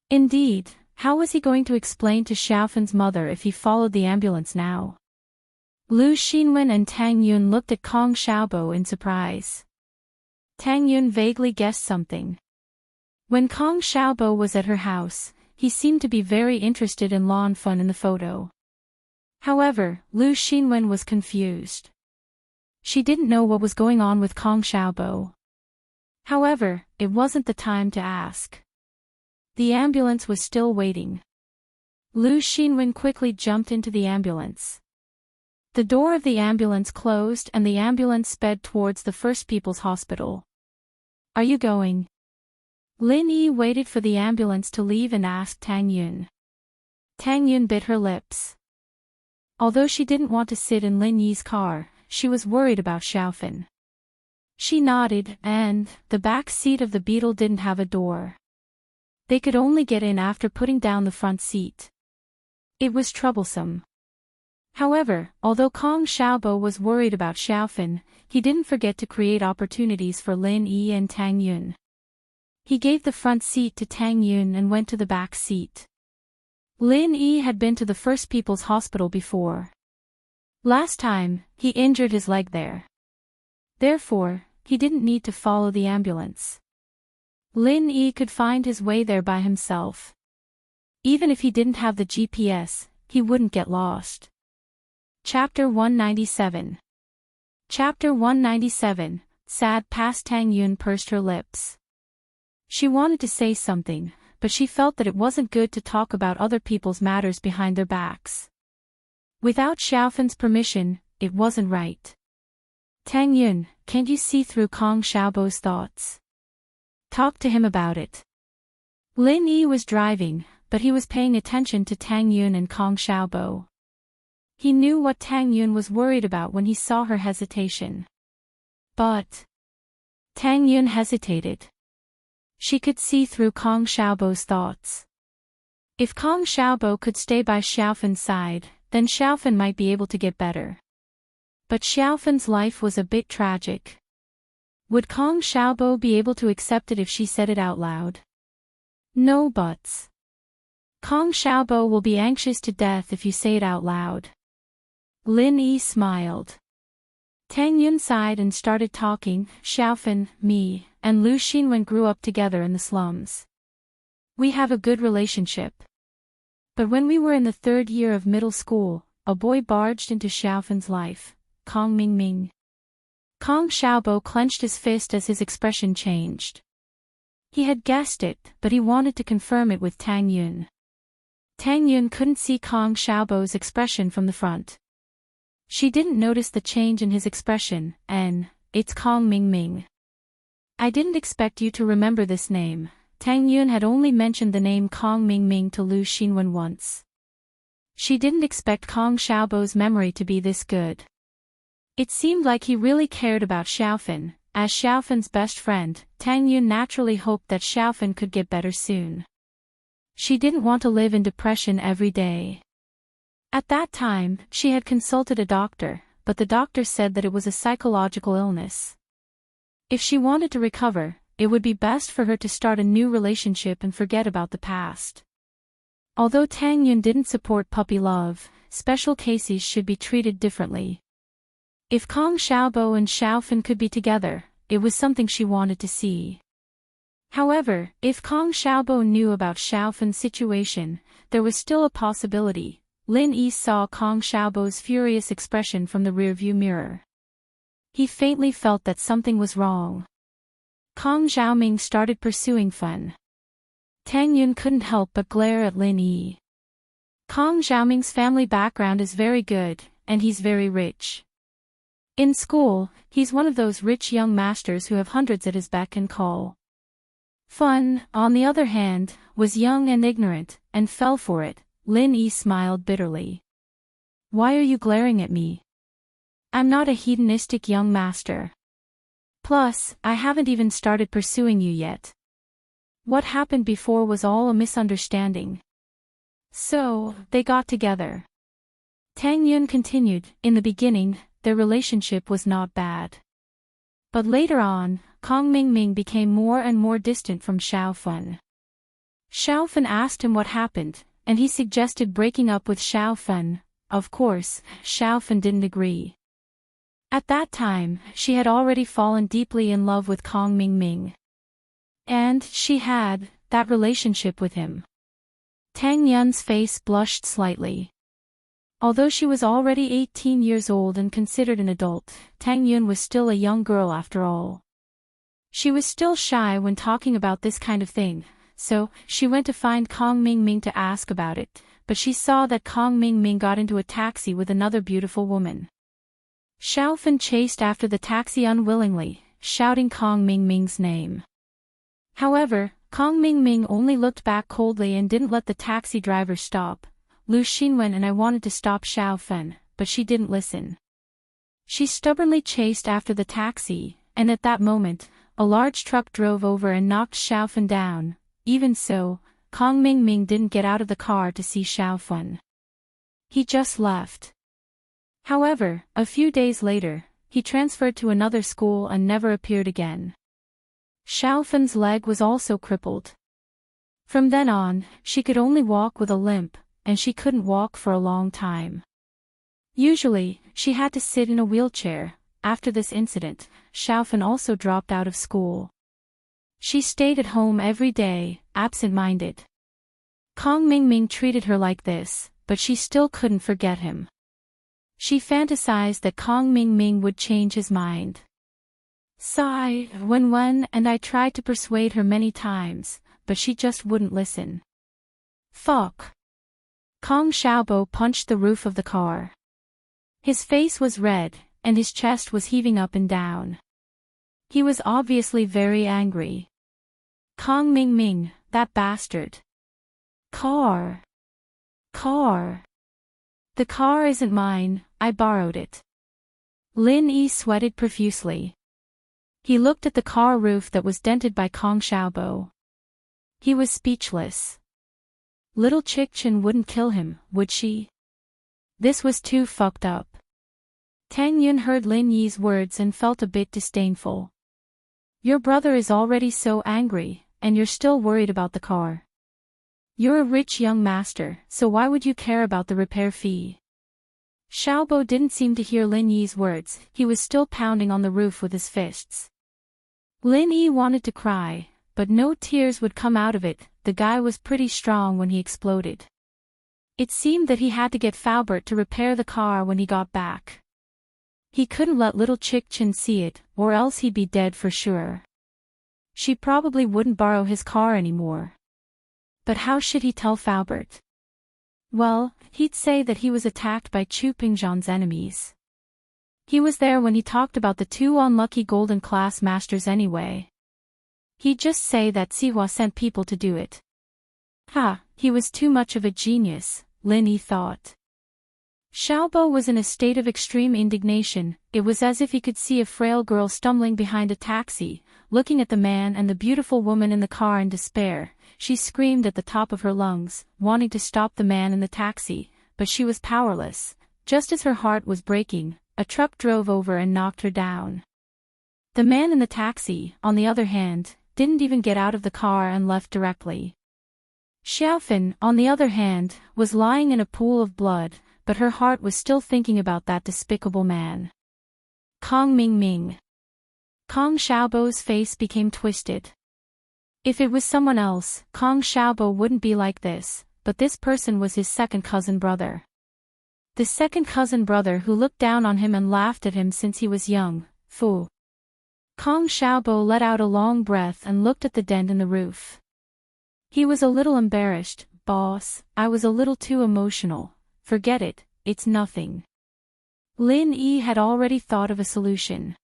Indeed, how was he going to explain to Xiaofen's mother if he followed the ambulance now? Lu Xinwen and Tang Yun looked at Kong Xiaobo in surprise. Tang Yun vaguely guessed something. When Kong Xiaobo was at her house, he seemed to be very interested in Lanfen in the photo. However, Lu Xinwen was confused. She didn't know what was going on with Kong Xiaobo. However, it wasn't the time to ask. The ambulance was still waiting. Lu Xinwen quickly jumped into the ambulance. The door of the ambulance closed and the ambulance sped towards the First People's Hospital. "Are you going?" Lin Yi waited for the ambulance to leave and asked Tang Yun. Tang Yun bit her lips. Although she didn't want to sit in Lin Yi's car, she was worried about Xiaofen. She nodded, and the back seat of the Beetle didn't have a door. They could only get in after putting down the front seat. It was troublesome. However, although Kong Xiaobo was worried about Xiaofen, he didn't forget to create opportunities for Lin Yi and Tang Yun. He gave the front seat to Tang Yun and went to the back seat. Lin Yi had been to the First People's Hospital before. Last time, he injured his leg there. Therefore, he didn't need to follow the ambulance. Lin Yi could find his way there by himself. Even if he didn't have the GPS, he wouldn't get lost. Chapter 197. Chapter 197, sad past Tang Yun pursed her lips. She wanted to say something, but she felt that it wasn't good to talk about other people's matters behind their backs. Without Xiaofen's permission, it wasn't right. "Tang Yun, can't you see through Kong Xiaobo's thoughts? Talk to him about it." Lin Yi was driving, but he was paying attention to Tang Yun and Kong Xiaobo. He knew what Tang Yun was worried about when he saw her hesitation. But Tang Yun hesitated. She could see through Kong Xiaobo's thoughts. If Kong Xiaobo could stay by Xiaofen's side, then Xiaofen might be able to get better. But Xiaofen's life was a bit tragic. Would Kong Xiaobo be able to accept it if she said it out loud? No buts. Kong Xiaobo will be anxious to death if you say it out loud. Lin Yi smiled. Tang Yun sighed and started talking. Xiaofan, me, and Lu Xinwen grew up together in the slums. We have a good relationship. But when we were in the 3rd year of middle school, a boy barged into Xiaofan's life, Kong Mingming. Kong Xiaobo clenched his fist as his expression changed. He had guessed it, but he wanted to confirm it with Tang Yun. Tang Yun couldn't see Kong Xiaobo's expression from the front. She didn't notice the change in his expression, and, it's Kong Mingming. I didn't expect you to remember this name. Tang Yun had only mentioned the name Kong Mingming to Lu Xinwen once. She didn't expect Kong Xiaobo's memory to be this good. It seemed like he really cared about Xiaofan. As Xiaofan's best friend, Tang Yun naturally hoped that Xiaofan could get better soon. She didn't want to live in depression every day. At that time, she had consulted a doctor, but the doctor said that it was a psychological illness. If she wanted to recover, it would be best for her to start a new relationship and forget about the past. Although Tang Yun didn't support puppy love, special cases should be treated differently. If Kong Xiaobo and Xiaofan could be together, it was something she wanted to see. However, if Kong Xiaobo knew about Xiaofan's situation, there was still a possibility. Lin Yi saw Kong Xiaobo's furious expression from the rearview mirror. He faintly felt that something was wrong. Kong Xiaoming started pursuing Fun. Tang Yun couldn't help but glare at Lin Yi. Kong Xiaoming's family background is very good, and he's very rich. In school, he's one of those rich young masters who have hundreds at his beck and call. Fun, on the other hand, was young and ignorant, and fell for it. Lin Yi smiled bitterly. Why are you glaring at me? I'm not a hedonistic young master. Plus, I haven't even started pursuing you yet. What happened before was all a misunderstanding. So, they got together. Tang Yun continued, in the beginning, their relationship was not bad. But later on, Kong Mingming became more and more distant from Xiaofan. Xiaofan asked him what happened, and he suggested breaking up with Xiaofan. Of course, Xiaofan didn't agree. At that time, she had already fallen deeply in love with Kong Mingming. And she had that relationship with him. Tang Yun's face blushed slightly. Although she was already 18 years old and considered an adult, Tang Yun was still a young girl after all. She was still shy when talking about this kind of thing, so she went to find Kong Mingming to ask about it, but she saw that Kong Mingming got into a taxi with another beautiful woman. Xiaofan chased after the taxi unwillingly, shouting Kong Mingming's name. However, Kong Mingming only looked back coldly and didn't let the taxi driver stop. Lu Xinwen and I wanted to stop Xiaofan, but she didn't listen. She stubbornly chased after the taxi, and at that moment, a large truck drove over and knocked Xiaofan down. Even so, Kong Mingming didn't get out of the car to see Xiaofan. He just left. However, a few days later, he transferred to another school and never appeared again. Xiaofan's leg was also crippled. From then on, she could only walk with a limp, and she couldn't walk for a long time. Usually, she had to sit in a wheelchair. After this incident, Xiaofan also dropped out of school. She stayed at home every day, absent-minded. Kong Mingming treated her like this, but she still couldn't forget him. She fantasized that Kong Mingming would change his mind. Sigh, Wen and I tried to persuade her many times, but she just wouldn't listen. Fuck. Kong Xiaobo punched the roof of the car. His face was red, and his chest was heaving up and down. He was obviously very angry. Kong Mingming, that bastard. Car. The car isn't mine, I borrowed it. Lin Yi sweated profusely. He looked at the car roof that was dented by Kong Xiaobo. He was speechless. Little Chick Chin wouldn't kill him, would she? This was too fucked up. Tang Yun heard Lin Yi's words and felt a bit disdainful. Your brother is already so angry, and you're still worried about the car. You're a rich young master, so why would you care about the repair fee? Xiaobo didn't seem to hear Lin Yi's words, he was still pounding on the roof with his fists. Lin Yi wanted to cry, but no tears would come out of it, the guy was pretty strong when he exploded. It seemed that he had to get Faubert to repair the car when he got back. He couldn't let little Chick Chin see it, or else he'd be dead for sure. She probably wouldn't borrow his car anymore. But how should he tell Faubert? Well, he'd say that he was attacked by Chu Pingzhan's enemies. He was there when he talked about the two unlucky golden class masters anyway. He'd just say that Sihua sent people to do it. Ha, he was too much of a genius, Lin Yi thought. Xiaobo was in a state of extreme indignation, it was as if he could see a frail girl stumbling behind a taxi, looking at the man and the beautiful woman in the car in despair. She screamed at the top of her lungs, wanting to stop the man in the taxi, but she was powerless. Just as her heart was breaking, a truck drove over and knocked her down. The man in the taxi, on the other hand, didn't even get out of the car and left directly. Xiaofan, on the other hand, was lying in a pool of blood, but her heart was still thinking about that despicable man. Kong Ming Ming. Kong Xiaobo's face became twisted. If it was someone else, Kong Xiaobo wouldn't be like this, but this person was his second cousin brother. The second cousin brother who looked down on him and laughed at him since he was young, Fu. Kong Xiaobo let out a long breath and looked at the dent in the roof. He was a little embarrassed. Boss, I was a little too emotional. Forget it, it's nothing. Lin Yi had already thought of a solution.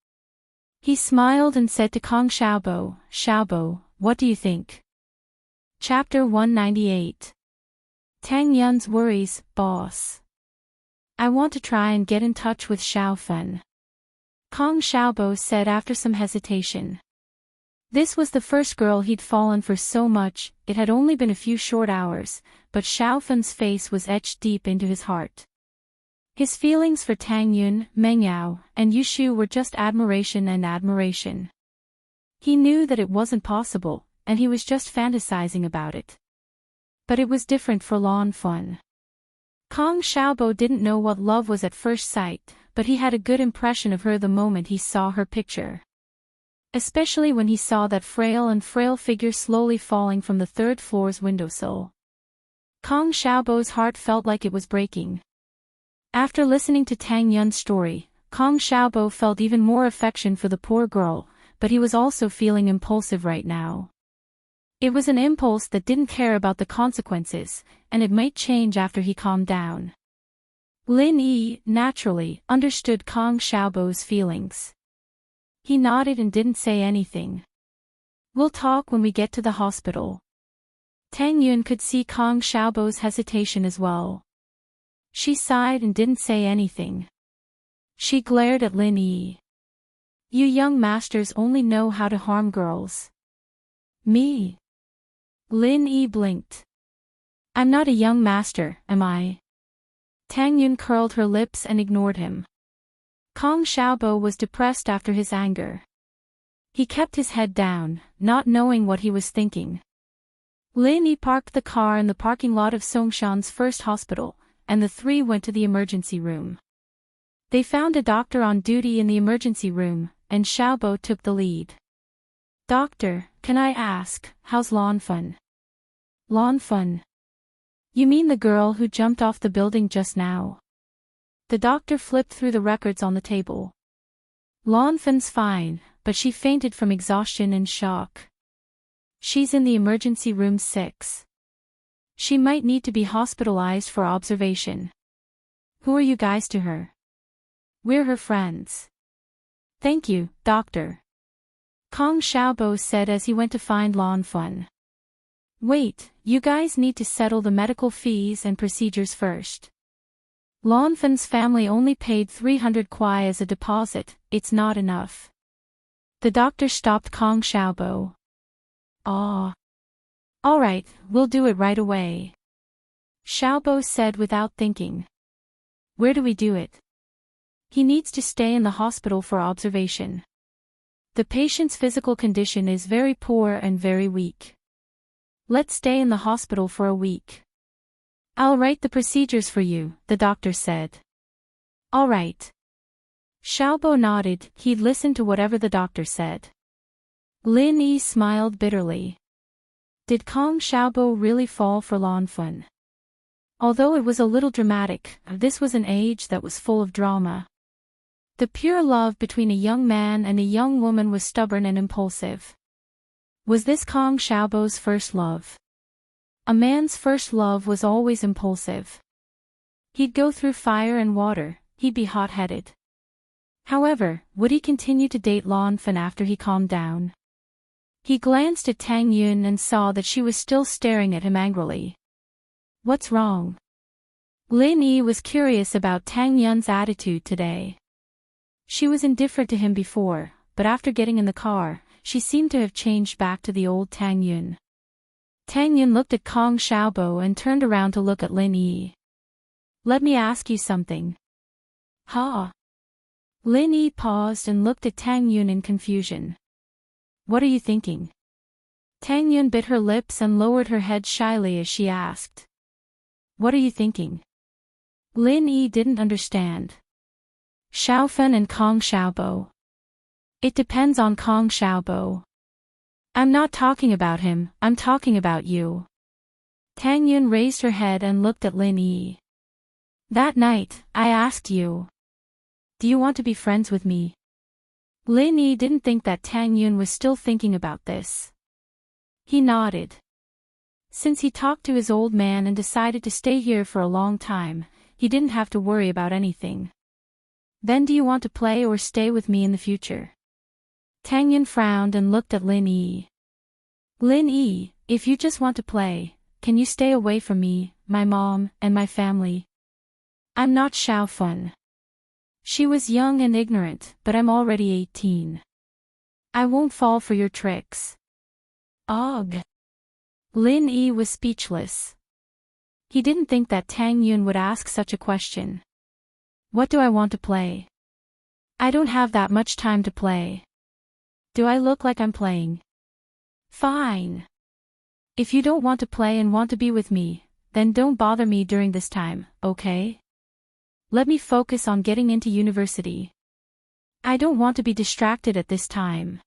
He smiled and said to Kong Xiaobo, Xiaobo, what do you think? Chapter 198. Tang Yun's worries, boss. I want to try and get in touch with Xiaofan. Kong Xiaobo said after some hesitation. This was the first girl he'd fallen for so much, it had only been a few short hours, but Xiaofan's face was etched deep into his heart. His feelings for Tang Yun, Meng Yao, and Yushu were just admiration and admiration. He knew that it wasn't possible, and he was just fantasizing about it. But it was different for Lan Fun. Kong Xiaobo didn't know what love was at first sight, but he had a good impression of her the moment he saw her picture. Especially when he saw that frail figure slowly falling from the third floor's windowsill. Kong Xiaobo's heart felt like it was breaking. After listening to Tang Yun's story, Kong Xiaobo felt even more affection for the poor girl, but he was also feeling impulsive right now. It was an impulse that didn't care about the consequences, and it might change after he calmed down. Lin Yi, naturally, understood Kong Xiaobo's feelings. He nodded and didn't say anything. We'll talk when we get to the hospital. Tang Yun could see Kong Xiaobo's hesitation as well. She sighed and didn't say anything. She glared at Lin Yi. You young masters only know how to harm girls. Me? Lin Yi blinked. I'm not a young master, am I? Tang Yun curled her lips and ignored him. Kong Xiaobo was depressed after his anger. He kept his head down, not knowing what he was thinking. Lin Yi parked the car in the parking lot of Songshan's first hospital, and the three went to the emergency room. They found a doctor on duty in the emergency room, and Xiaobo took the lead. Doctor, can I ask, how's Lan Fun? Lan Fun? You mean the girl who jumped off the building just now? The doctor flipped through the records on the table. Lan Fun's fine, but she fainted from exhaustion and shock. She's in the emergency room 6. She might need to be hospitalized for observation. Who are you guys to her? We're her friends. Thank you, doctor. Kong Xiaobo said as he went to find Lan Fun. Wait, you guys need to settle the medical fees and procedures first. Lan Fun's family only paid 300 kuai as a deposit, it's not enough. The doctor stopped Kong Xiaobo. Ah. Alright, we'll do it right away. Xiaobo said without thinking. Where do we do it? He needs to stay in the hospital for observation. The patient's physical condition is very poor and very weak. Let's stay in the hospital for a week. I'll write the procedures for you, the doctor said. All right. Xiaobo nodded, he'd listened to whatever the doctor said. Lin Yi smiled bitterly. Did Kong Xiaobo really fall for Lan Fun? Although it was a little dramatic, this was an age that was full of drama. The pure love between a young man and a young woman was stubborn and impulsive. Was this Kong Xiaobo's first love? A man's first love was always impulsive. He'd go through fire and water, he'd be hot-headed. However, would he continue to date Lan Fun after he calmed down? He glanced at Tang Yun and saw that she was still staring at him angrily. What's wrong? Lin Yi was curious about Tang Yun's attitude today. She was indifferent to him before, but after getting in the car, she seemed to have changed back to the old Tang Yun. Tang Yun looked at Kong Xiaobo and turned around to look at Lin Yi. Let me ask you something. Ha! Lin Yi paused and looked at Tang Yun in confusion. What are you thinking? Tang Yun bit her lips and lowered her head shyly as she asked. What are you thinking? Lin Yi didn't understand. Xiaofan and Kong Xiaobo. It depends on Kong Xiaobo. I'm not talking about him, I'm talking about you. Tang Yun raised her head and looked at Lin Yi. That night, I asked you. Do you want to be friends with me? Lin Yi didn't think that Tang Yun was still thinking about this. He nodded. Since he talked to his old man and decided to stay here for a long time, he didn't have to worry about anything. Then do you want to play or stay with me in the future? Tang Yun frowned and looked at Lin Yi. Lin Yi, if you just want to play, can you stay away from me, my mom, and my family? I'm not Xiao Fun. She was young and ignorant, but I'm already 18. I won't fall for your tricks. Ugh. Lin Yi was speechless. He didn't think that Tang Yun would ask such a question. What do I want to play? I don't have that much time to play. Do I look like I'm playing? Fine. If you don't want to play and want to be with me, then don't bother me during this time, okay? Let me focus on getting into university. I don't want to be distracted at this time.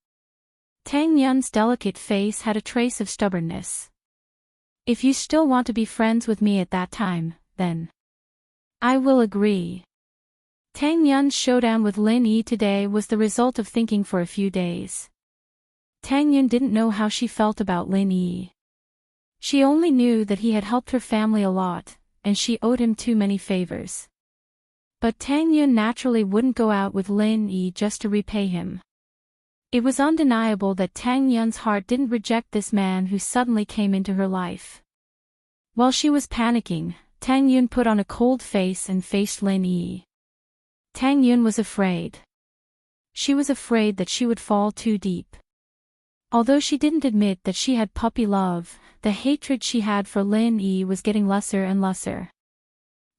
Tang Yun's delicate face had a trace of stubbornness. If you still want to be friends with me at that time, then I will agree. Tang Yun's showdown with Lin Yi today was the result of thinking for a few days. Tang Yun didn't know how she felt about Lin Yi. She only knew that he had helped her family a lot, and she owed him too many favors. But Tang Yun naturally wouldn't go out with Lin Yi just to repay him. It was undeniable that Tang Yun's heart didn't reject this man who suddenly came into her life. While she was panicking, Tang Yun put on a cold face and faced Lin Yi. Tang Yun was afraid. She was afraid that she would fall too deep. Although she didn't admit that she had puppy love, the hatred she had for Lin Yi was getting lesser and lesser.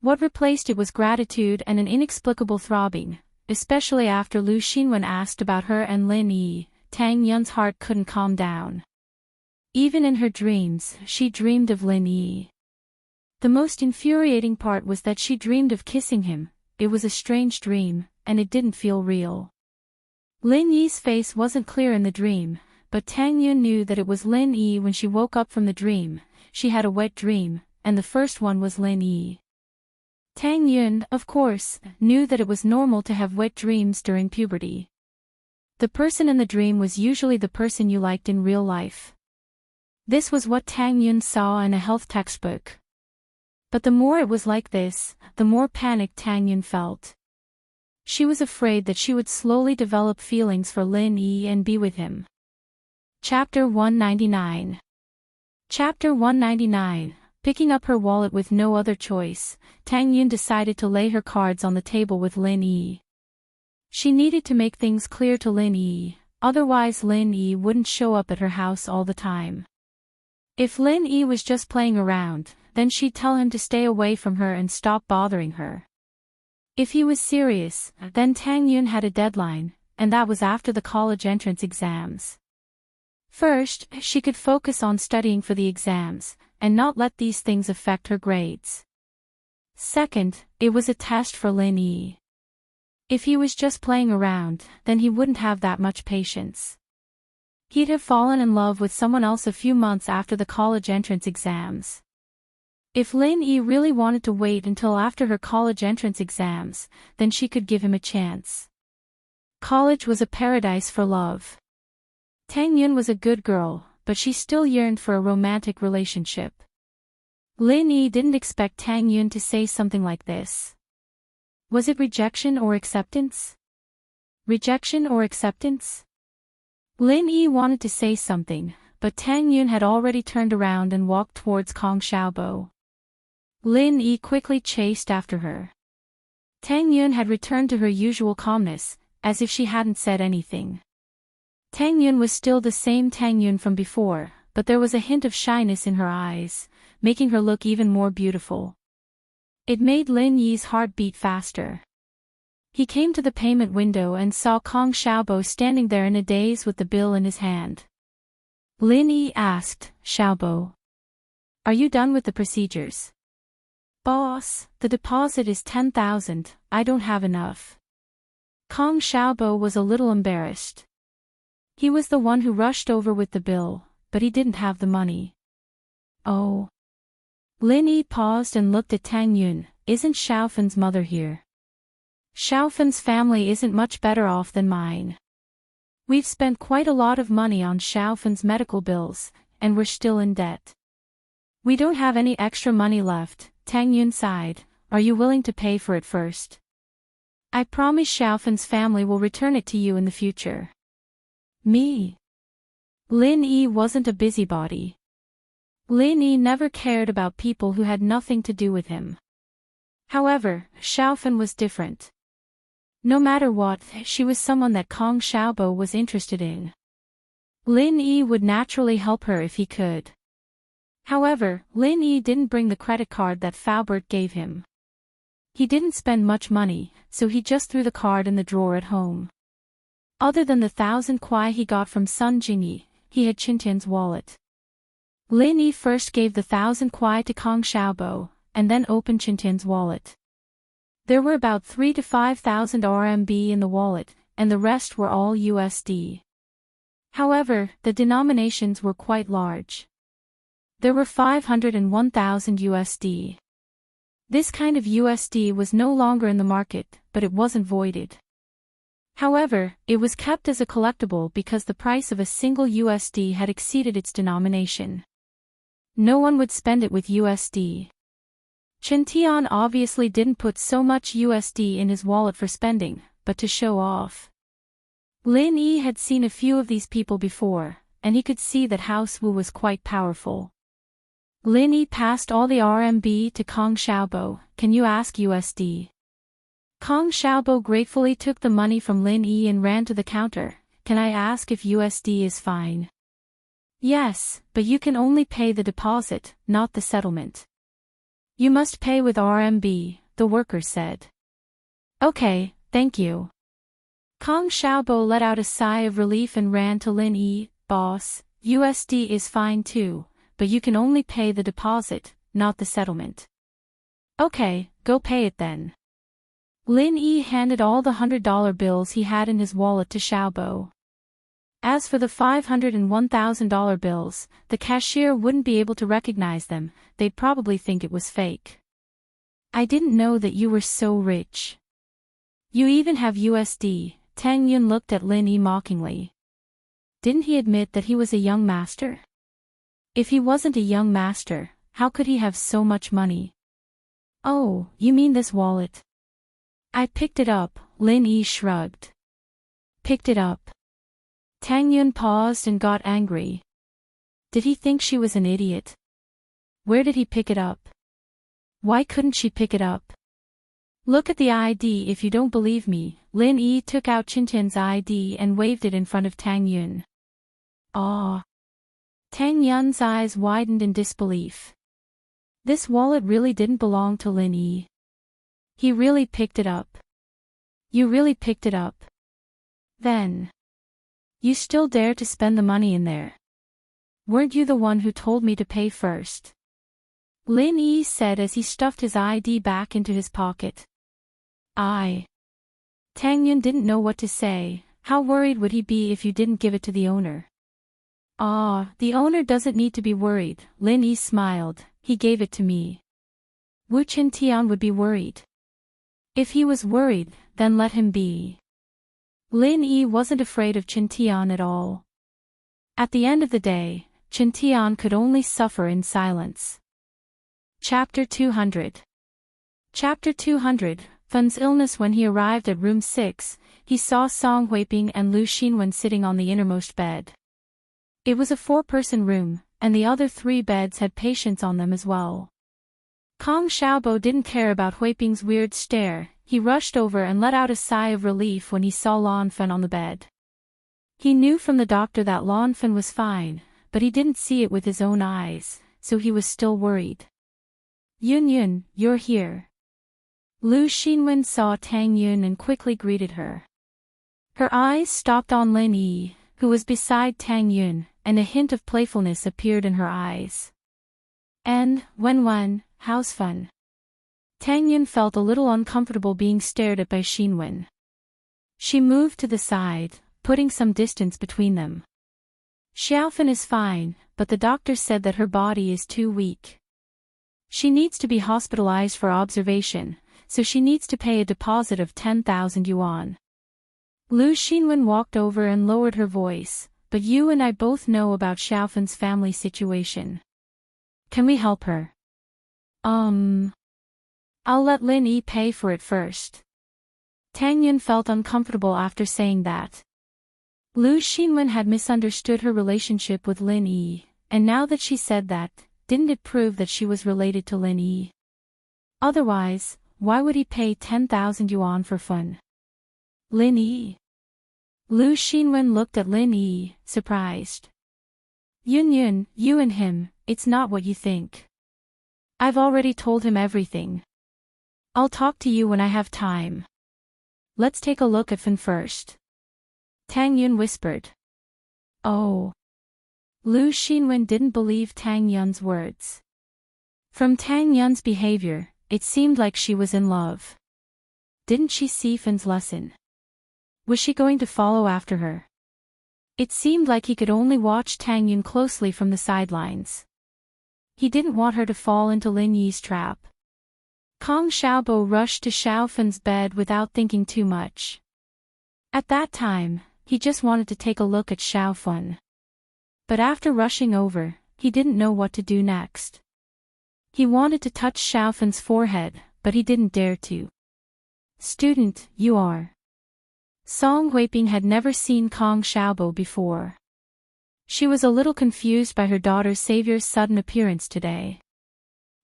What replaced it was gratitude and an inexplicable throbbing, especially after Lu Xinwen asked about her and Lin Yi. Tang Yun's heart couldn't calm down. Even in her dreams, she dreamed of Lin Yi. The most infuriating part was that she dreamed of kissing him. It was a strange dream, and it didn't feel real. Lin Yi's face wasn't clear in the dream, but Tang Yun knew that it was Lin Yi when she woke up from the dream. She had a wet dream, and the first one was Lin Yi. Tang Yun, of course, knew that it was normal to have wet dreams during puberty. The person in the dream was usually the person you liked in real life. This was what Tang Yun saw in a health textbook. But the more it was like this, the more panic Tang Yun felt. She was afraid that she would slowly develop feelings for Lin Yi and be with him. Chapter 199. Chapter 199. Picking up her wallet with no other choice, Tang Yun decided to lay her cards on the table with Lin Yi. She needed to make things clear to Lin Yi, otherwise Lin Yi wouldn't show up at her house all the time. If Lin Yi was just playing around, then she'd tell him to stay away from her and stop bothering her. If he was serious, then Tang Yun had a deadline, and that was after the college entrance exams. First, she could focus on studying for the exams, and not let these things affect her grades. Second, it was a test for Lin Yi. If he was just playing around, then he wouldn't have that much patience. He'd have fallen in love with someone else a few months after the college entrance exams. If Lin Yi really wanted to wait until after her college entrance exams, then she could give him a chance. College was a paradise for love. Tang Yun was a good girl, but she still yearned for a romantic relationship. Lin Yi didn't expect Tang Yun to say something like this. Was it rejection or acceptance? Rejection or acceptance? Lin Yi wanted to say something, but Tang Yun had already turned around and walked towards Kong Xiaobo. Lin Yi quickly chased after her. Tang Yun had returned to her usual calmness, as if she hadn't said anything. Tang Yun was still the same Tang Yun from before, but there was a hint of shyness in her eyes, making her look even more beautiful. It made Lin Yi's heart beat faster. He came to the payment window and saw Kong Xiaobo standing there in a daze with the bill in his hand. Lin Yi asked, "Xiaobo, are you done with the procedures?" "Boss, the deposit is 10,000, I don't have enough." Kong Xiaobo was a little embarrassed. He was the one who rushed over with the bill, but he didn't have the money. "Oh." Lin Yi paused and looked at Tang Yun. "Isn't Xiaofen's mother here?" "Xiaofen's family isn't much better off than mine. We've spent quite a lot of money on Xiaofen's medical bills, and we're still in debt. We don't have any extra money left." Tang Yun sighed. "Are you willing to pay for it first? I promise Xiaofen's family will return it to you in the future." "Me?" Lin Yi wasn't a busybody. Lin Yi never cared about people who had nothing to do with him. However, Xiaofen was different. No matter what, she was someone that Kong Xiaobo was interested in. Lin Yi would naturally help her if he could. However, Lin Yi didn't bring the credit card that Faubert gave him. He didn't spend much money, so he just threw the card in the drawer at home. Other than the 1,000 kuai he got from Sun Jingyi, he had Qintian's wallet. Lin Yi first gave the 1,000 kuai to Kong Xiaobo, and then opened Qintian's wallet. There were about 3,000 to 5,000 RMB in the wallet, and the rest were all USD. However, the denominations were quite large. There were 500 and 1,000 USD. This kind of USD was no longer in the market, but it wasn't voided. However, it was kept as a collectible because the price of a single USD had exceeded its denomination. No one would spend it with USD. Chen Tian obviously didn't put so much USD in his wallet for spending, but to show off. Lin Yi had seen a few of these people before, and he could see that House Wu was quite powerful. Lin Yi passed all the RMB to Kong Xiaobo. "Can you ask USD?" Kong Xiaobo gratefully took the money from Lin Yi and ran to the counter. "Can I ask if USD is fine?" "Yes, but you can only pay the deposit, not the settlement." "You must pay with RMB, the worker said. "Okay, thank you." Kong Xiaobo let out a sigh of relief and ran to Lin Yi. "Boss, USD is fine too, but you can only pay the deposit, not the settlement." "Okay, go pay it then." Lin Yi handed all the $100 bills he had in his wallet to Xiaobo. As for the $500 and $1,000 bills, the cashier wouldn't be able to recognize them, they'd probably think it was fake. "I didn't know that you were so rich. You even have USD, Tang Yun looked at Lin Yi mockingly. Didn't he admit that he was a young master? If he wasn't a young master, how could he have so much money? "Oh, you mean this wallet?" "I picked it up," Lin Yi shrugged. "Picked it up?" Tang Yun paused and got angry. Did he think she was an idiot? Where did he pick it up? Why couldn't she pick it up? "Look at the ID if you don't believe me." Lin Yi took out Qintian's ID and waved it in front of Tang Yun. "Aw." Tang Yun's eyes widened in disbelief. This wallet really didn't belong to Lin Yi. He really picked it up. "You really picked it up? Then you still dare to spend the money in there?" Weren't you the one who told me to pay first? Lin Yi said as he stuffed his ID back into his pocket. Tang Yun didn't know what to say. How worried would he be if you didn't give it to the owner? The owner doesn't need to be worried, Lin Yi smiled, he gave it to me. Wu Qintian would be worried. If he was worried, then let him be. Lin Yi wasn't afraid of Qintian at all. At the end of the day, Qintian could only suffer in silence. Chapter 200. Chapter 200. Fun's illness. When he arrived at room 6, he saw Song Huiping and Lu Xinwen sitting on the innermost bed. It was a 4-person room, and the other 3 beds had patients on them as well. Kong Xiaobo didn't care about Huiping's weird stare. He rushed over and let out a sigh of relief when he saw Lan Fen on the bed. He knew from the doctor that Lan Fen was fine, but he didn't see it with his own eyes, so he was still worried. Yun, you're here. Lu Xinwen saw Tang Yun and quickly greeted her. Her eyes stopped on Lin Yi, who was beside Tang Yun, and a hint of playfulness appeared in her eyes. And, Wen, how's Fun? Tang Yun felt a little uncomfortable being stared at by Xinwen. She moved to the side, putting some distance between them. Xiaofan is fine, but the doctor said that her body is too weak. She needs to be hospitalized for observation, so she needs to pay a deposit of 10,000 yuan. Lu Xinwen walked over and lowered her voice, but you and I both know about Xiaofan's family situation. Can we help her? I'll let Lin Yi pay for it first. Tang Yun felt uncomfortable after saying that. Lu Xinwen had misunderstood her relationship with Lin Yi, and now that she said that, didn't it prove that she was related to Lin Yi? Otherwise, why would he pay 10,000 yuan for Fun? Lin Yi? Lu Xinwen looked at Lin Yi, surprised. Yun, you and him, it's not what you think. I've already told him everything. I'll talk to you when I have time. Let's take a look at Fun first. Tang Yun whispered. Oh. Lu Xinwen didn't believe Tang Yun's words. From Tang Yun's behavior, it seemed like she was in love. Didn't she see Fun's lesson? Was she going to follow after her? It seemed like he could only watch Tang Yun closely from the sidelines. He didn't want her to fall into Lin Yi's trap. Kong Xiaobo rushed to Xiaofan's bed without thinking too much. At that time, he just wanted to take a look at Xiaofan. But after rushing over, he didn't know what to do next. He wanted to touch Xiaofan's forehead, but he didn't dare to. Student, you are. Song Huiping had never seen Kong Xiaobo before. She was a little confused by her daughter Savior's sudden appearance today.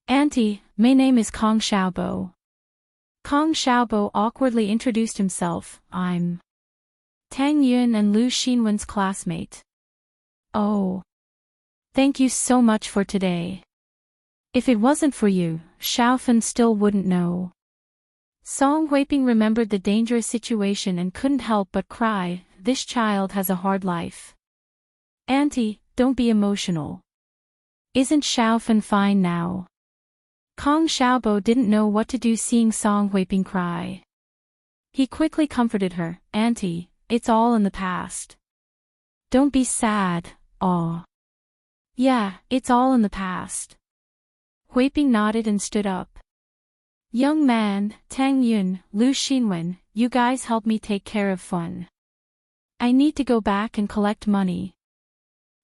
Auntie, my name is Kong Xiaobo. Kong Xiaobo awkwardly introduced himself. I'm Tang Yun and Lu Xinwen's classmate. Oh. Thank you so much for today. If it wasn't for you, Xiaofan still wouldn't know. Song Huiping remembered the dangerous situation and couldn't help but cry. This child has a hard life. Auntie, don't be emotional. Isn't Xiaofan fine now? Kong Xiaobo didn't know what to do seeing Song Huiping cry. He quickly comforted her. Auntie, it's all in the past. Don't be sad, aw. Yeah, it's all in the past. Huiping nodded and stood up. Young man, Tang Yun, Lu Xinwen, you guys help me take care of Fun. I need to go back and collect money.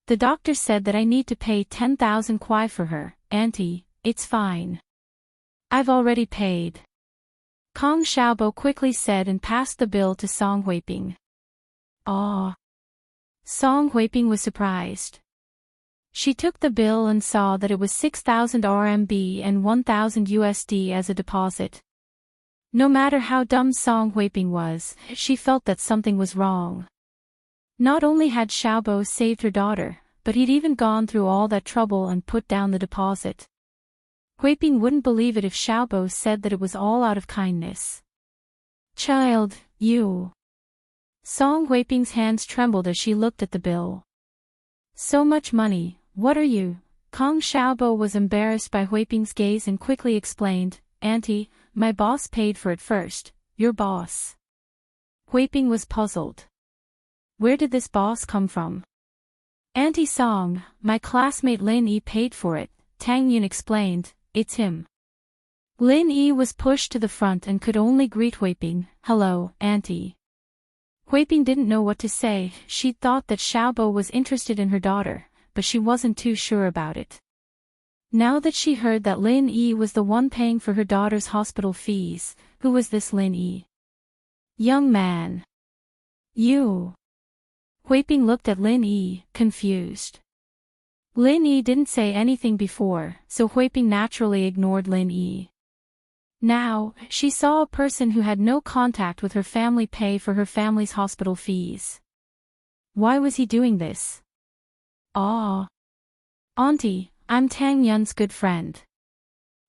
The doctor said that I need to pay 10,000 kuai for her. Auntie, it's fine. I've already paid. Kong Xiaobo quickly said and passed the bill to Song Huiping. Aw. Song Huiping was surprised. She took the bill and saw that it was 6,000 RMB and 1,000 USD as a deposit. No matter how dumb Song Huiping was, she felt that something was wrong. Not only had Xiaobo saved her daughter, but he'd even gone through all that trouble and put down the deposit. Huiping wouldn't believe it if Xiaobo said that it was all out of kindness. Child, you. Song Huiping's hands trembled as she looked at the bill. So much money, What are you? Kong Xiaobo was embarrassed by Huiping's gaze and quickly explained, Auntie, my boss paid for it first. Your boss. Huiping was puzzled. Where did this boss come from? Auntie Song, my classmate Lin Yi paid for it, Tang Yun explained, it's him. Lin Yi was pushed to the front and could only greet Huiping, hello, Auntie. Huiping didn't know what to say. She thought that Xiaobo was interested in her daughter, but she wasn't too sure about it. Now that she heard that Lin Yi was the one paying for her daughter's hospital fees, who was this Lin Yi? Young man. You. Huiping looked at Lin Yi, confused. Lin Yi didn't say anything before, so Huiping naturally ignored Lin Yi. Now, she saw a person who had no contact with her family pay for her family's hospital fees. Why was he doing this? Ah. Auntie, I'm Tang Yun's good friend.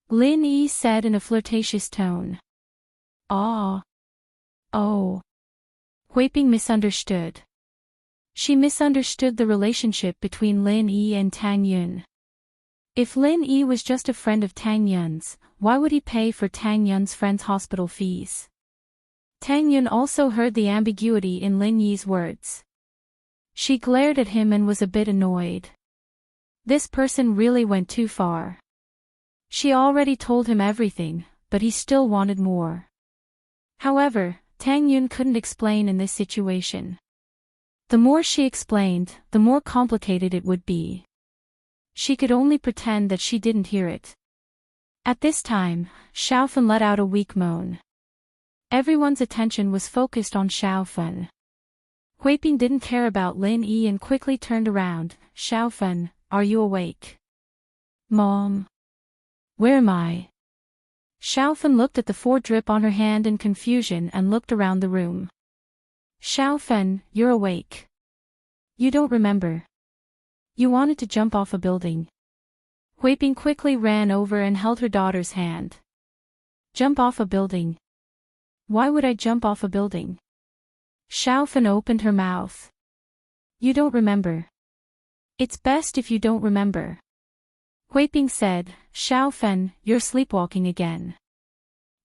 Lin Yi said in a flirtatious tone. Ah. Oh. Huiping misunderstood. She misunderstood the relationship between Lin Yi and Tang Yun. If Lin Yi was just a friend of Tang Yun's, why would he pay for Tang Yun's friend's hospital fees? Tang Yun also heard the ambiguity in Lin Yi's words. She glared at him and was a bit annoyed. This person really went too far. She already told him everything, but he still wanted more. However, Tang Yun couldn't explain in this situation. The more she explained, the more complicated it would be. She could only pretend that she didn't hear it. At this time, Xiaofen let out a weak moan. Everyone's attention was focused on Xiaofen. Huiping didn't care about Lin Yi and quickly turned around. Xiaofen, are you awake? Mom. Where am I? Xiaofen looked at the 4 drip on her hand in confusion and looked around the room. Xiaofen, you're awake. You don't remember. You wanted to jump off a building. Huiping quickly ran over and held her daughter's hand. Jump off a building? Why would I jump off a building? Xiaofen opened her mouth. You don't remember. It's best if you don't remember. Huiping said, Xiaofen, you're sleepwalking again.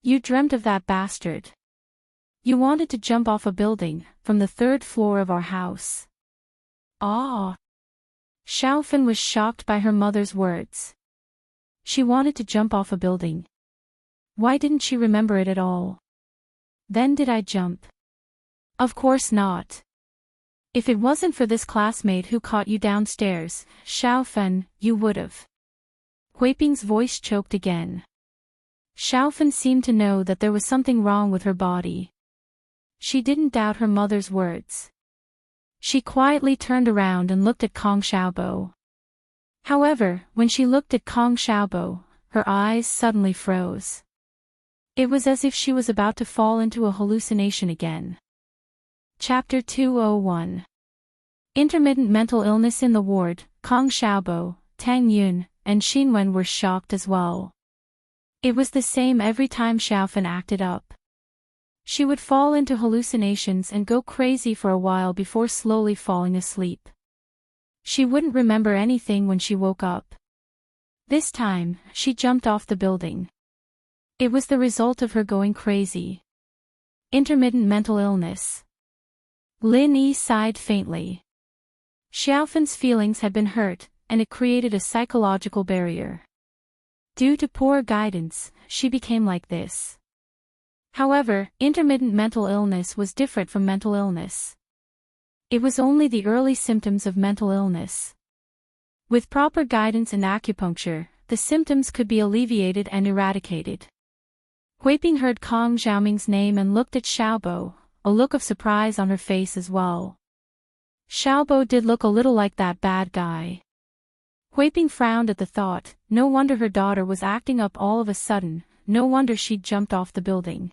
You dreamt of that bastard. You wanted to jump off a building, from the 3rd floor of our house. Ah. Xiaofen was shocked by her mother's words. She wanted to jump off a building. Why didn't she remember it at all? Then did I jump? Of course not. If it wasn't for this classmate who caught you downstairs, Xiaofen, you would've. Huiping's voice choked again. Xiaofen seemed to know that there was something wrong with her body. She didn't doubt her mother's words. She quietly turned around and looked at Kong Xiaobo. However, when she looked at Kong Xiaobo, her eyes suddenly froze. It was as if she was about to fall into a hallucination again. Chapter 201. Intermittent mental illness in the ward. Kong Xiaobo, Tang Yun, and Xinwen were shocked as well. It was the same every time Xiaofen acted up. She would fall into hallucinations and go crazy for a while before slowly falling asleep. She wouldn't remember anything when she woke up. This time, she jumped off the building. It was the result of her going crazy. Intermittent mental illness. Lin Yi sighed faintly. Xiaofen's feelings had been hurt, and it created a psychological barrier. Due to poor guidance, she became like this. However, intermittent mental illness was different from mental illness. It was only the early symptoms of mental illness. With proper guidance and acupuncture, the symptoms could be alleviated and eradicated. Huiping heard Kong Xiaoming's name and looked at Xiaobo, a look of surprise on her face as well. Xiaobo did look a little like that bad guy. Huiping frowned at the thought. No wonder her daughter was acting up all of a sudden, no wonder she'd jumped off the building.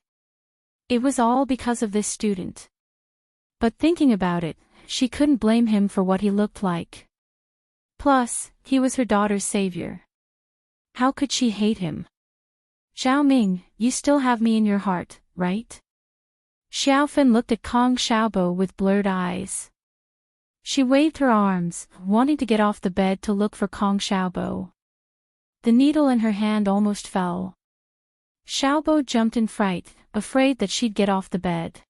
It was all because of this student. But thinking about it, she couldn't blame him for what he looked like. Plus, he was her daughter's savior. How could she hate him? Xiaoming, you still have me in your heart, right? Xiaofen looked at Kong Xiaobo with blurred eyes. She waved her arms, wanting to get off the bed to look for Kong Xiaobo. The needle in her hand almost fell. Xiaobo jumped in fright, afraid that she'd get off the bed.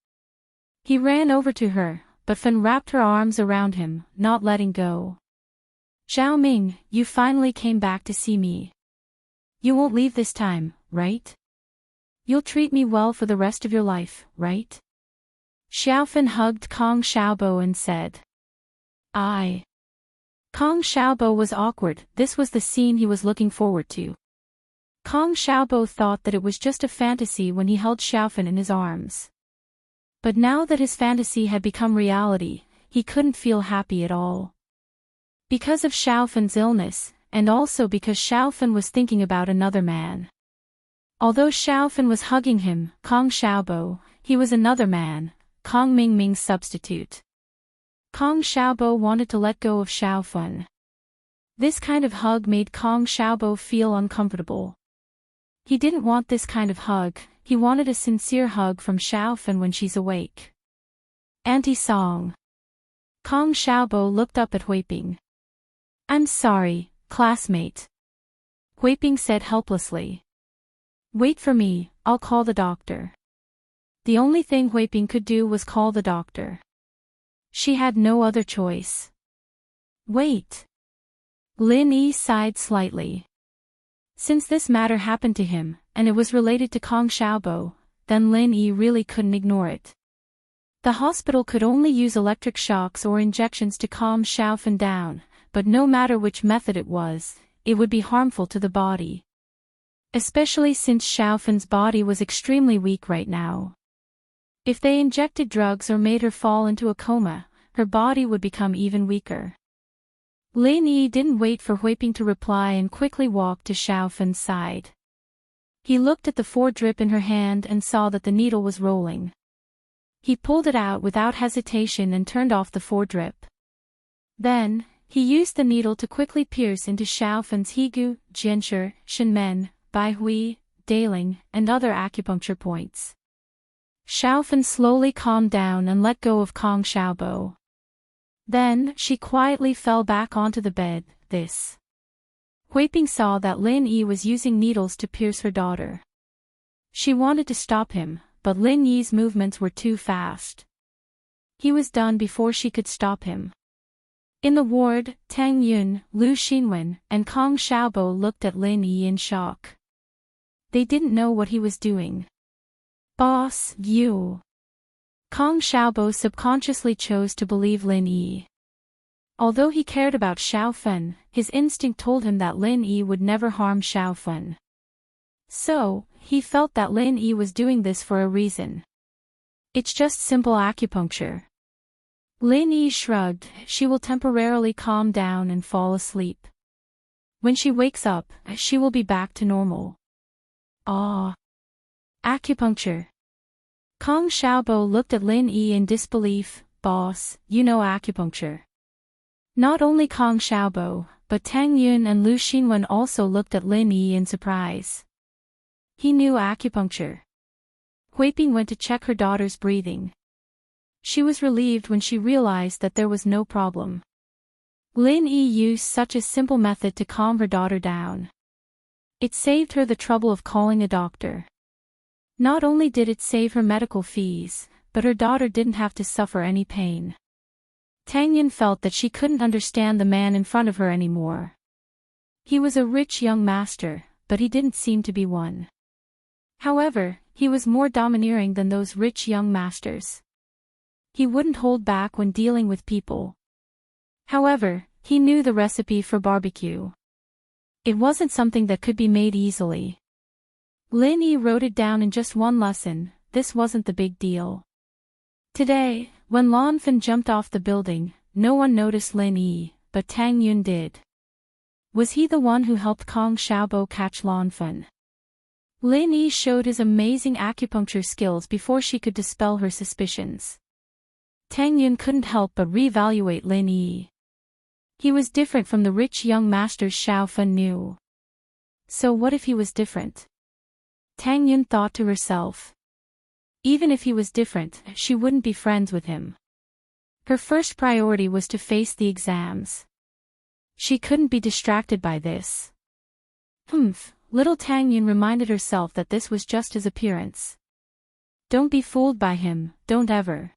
He ran over to her, but Fan wrapped her arms around him, not letting go. Zhao Ming, you finally came back to see me. You won't leave this time, right? You'll treat me well for the rest of your life, right? Xiaofan hugged Kong Xiaobo and said. I. Kong Xiaobo was awkward. This was the scene he was looking forward to. Kong Xiaobo thought that it was just a fantasy when he held Xiaofan in his arms. But now that his fantasy had become reality, he couldn't feel happy at all. Because of Xiaofan's illness, and also because Xiaofan was thinking about another man. Although Xiaofan was hugging him, Kong Xiaobo, he was another man, Kong Mingming's substitute. Kong Xiaobo wanted to let go of Xiaofan. This kind of hug made Kong Xiaobo feel uncomfortable. He didn't want this kind of hug, he wanted a sincere hug from Xiaofan when she's awake. Anti-song. Kong Xiaobo looked up at Huiping. I'm sorry, classmate. Huiping said helplessly. Wait for me, I'll call the doctor. The only thing Huiping could do was call the doctor. She had no other choice. Wait. Lin Yi sighed slightly. Since this matter happened to him, and it was related to Kong Xiaobo, then Lin Yi really couldn't ignore it. The hospital could only use electric shocks or injections to calm Xiaofan down, but no matter which method it was, it would be harmful to the body. Especially since Xiaofan's body was extremely weak right now. If they injected drugs or made her fall into a coma, her body would become even weaker. Lin Yi didn't wait for Huiping to reply and quickly walked to Xiaofan's side. He looked at the foredrip in her hand and saw that the needle was rolling. He pulled it out without hesitation and turned off the foredrip. Then, he used the needle to quickly pierce into Xiaofan's Higu, Jianshi, Shenmen, Baihui, Daling, and other acupuncture points. Xiaofan slowly calmed down and let go of Kong Xiaobo. Then, she quietly fell back onto the bed. Huiping saw that Lin Yi was using needles to pierce her daughter. She wanted to stop him, but Lin Yi's movements were too fast. He was done before she could stop him. In the ward, Tang Yun, Lu Xinwen, and Kong Xiaobo looked at Lin Yi in shock. They didn't know what he was doing. Boss, you. Kong Xiaobo subconsciously chose to believe Lin Yi. Although he cared about Xiaofan, his instinct told him that Lin Yi would never harm Xiaofan. So, he felt that Lin Yi was doing this for a reason. It's just simple acupuncture. Lin Yi shrugged. She will temporarily calm down and fall asleep. When she wakes up, she will be back to normal. Ah. Acupuncture. Kong Xiaobo looked at Lin Yi in disbelief. Boss, you know acupuncture. Not only Kong Xiaobo, but Tang Yun and Lu Xinwen also looked at Lin Yi in surprise. He knew acupuncture. Huiping went to check her daughter's breathing. She was relieved when she realized that there was no problem. Lin Yi used such a simple method to calm her daughter down. It saved her the trouble of calling a doctor. Not only did it save her medical fees, but her daughter didn't have to suffer any pain. Tang Yin felt that she couldn't understand the man in front of her anymore. He was a rich young master, but he didn't seem to be one. However, he was more domineering than those rich young masters. He wouldn't hold back when dealing with people. However, he knew the recipe for barbecue. It wasn't something that could be made easily. Lin Yi wrote it down in just one lesson. This wasn't the big deal. Today, when Lan Fan jumped off the building, no one noticed Lin Yi, but Tang Yun did. Was he the one who helped Kong Xiaobo catch Lan Fan? Lin Yi showed his amazing acupuncture skills before she could dispel her suspicions. Tang Yun couldn't help but reevaluate Lin Yi. He was different from the rich young masters Xiaofan knew. So what if he was different? Tang Yun thought to herself. Even if he was different, she wouldn't be friends with him. Her first priority was to face the exams. She couldn't be distracted by this. Little Tang Yun reminded herself that this was just his appearance. Don't be fooled by him, don't ever.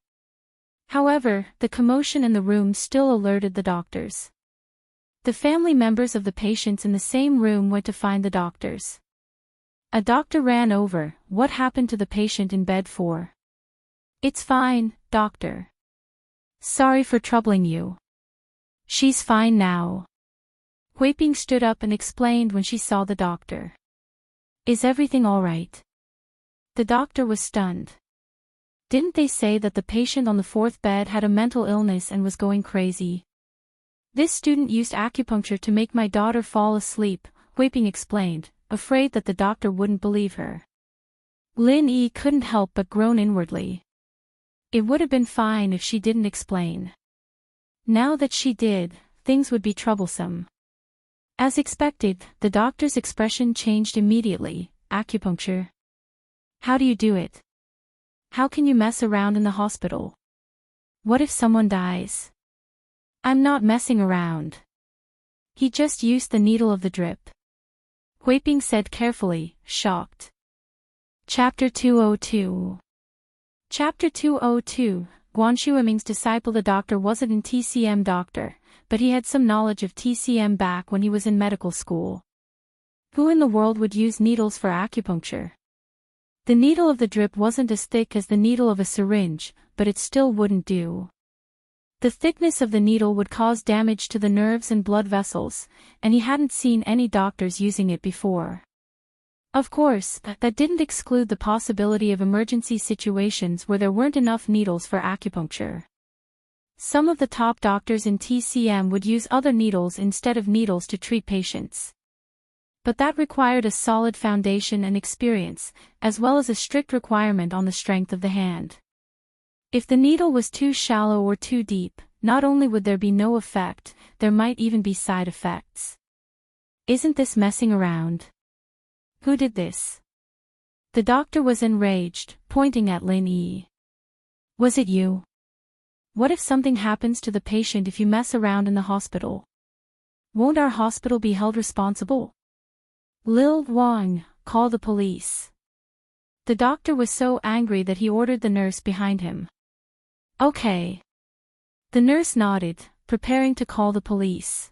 However, the commotion in the room still alerted the doctors. The family members of the patients in the same room went to find the doctors. A doctor ran over. What happened to the patient in bed 4? It's fine, doctor. Sorry for troubling you. She's fine now. Hui Ping stood up and explained when she saw the doctor. Is everything all right? The doctor was stunned. Didn't they say that the patient on the 4th bed had a mental illness and was going crazy? This student used acupuncture to make my daughter fall asleep, Hui Ping explained, afraid that the doctor wouldn't believe her. Lin Yi couldn't help but groan inwardly. It would have been fine if she didn't explain. Now that she did, things would be troublesome. As expected, the doctor's expression changed immediately. Acupuncture? How do you do it? How can you mess around in the hospital? What if someone dies? I'm not messing around. He just used the needle of the drip. Hui Ping said carefully, shocked. Chapter 202. Chapter 202, Guan Shuiming's disciple. The doctor wasn't an TCM doctor, but he had some knowledge of TCM back when he was in medical school. Who in the world would use needles for acupuncture? The needle of the drip wasn't as thick as the needle of a syringe, but it still wouldn't do. The thickness of the needle would cause damage to the nerves and blood vessels, and he hadn't seen any doctors using it before. Of course, that didn't exclude the possibility of emergency situations where there weren't enough needles for acupuncture. Some of the top doctors in TCM would use other needles instead of needles to treat patients. But that required a solid foundation and experience, as well as a strict requirement on the strength of the hand. If the needle was too shallow or too deep, not only would there be no effect, there might even be side effects. Isn't this messing around? Who did this? The doctor was enraged, pointing at Lin Yi. Was it you? What if something happens to the patient if you mess around in the hospital? Won't our hospital be held responsible? Lil Wang, call the police. The doctor was so angry that he ordered the nurse behind him. Okay. The nurse nodded, preparing to call the police.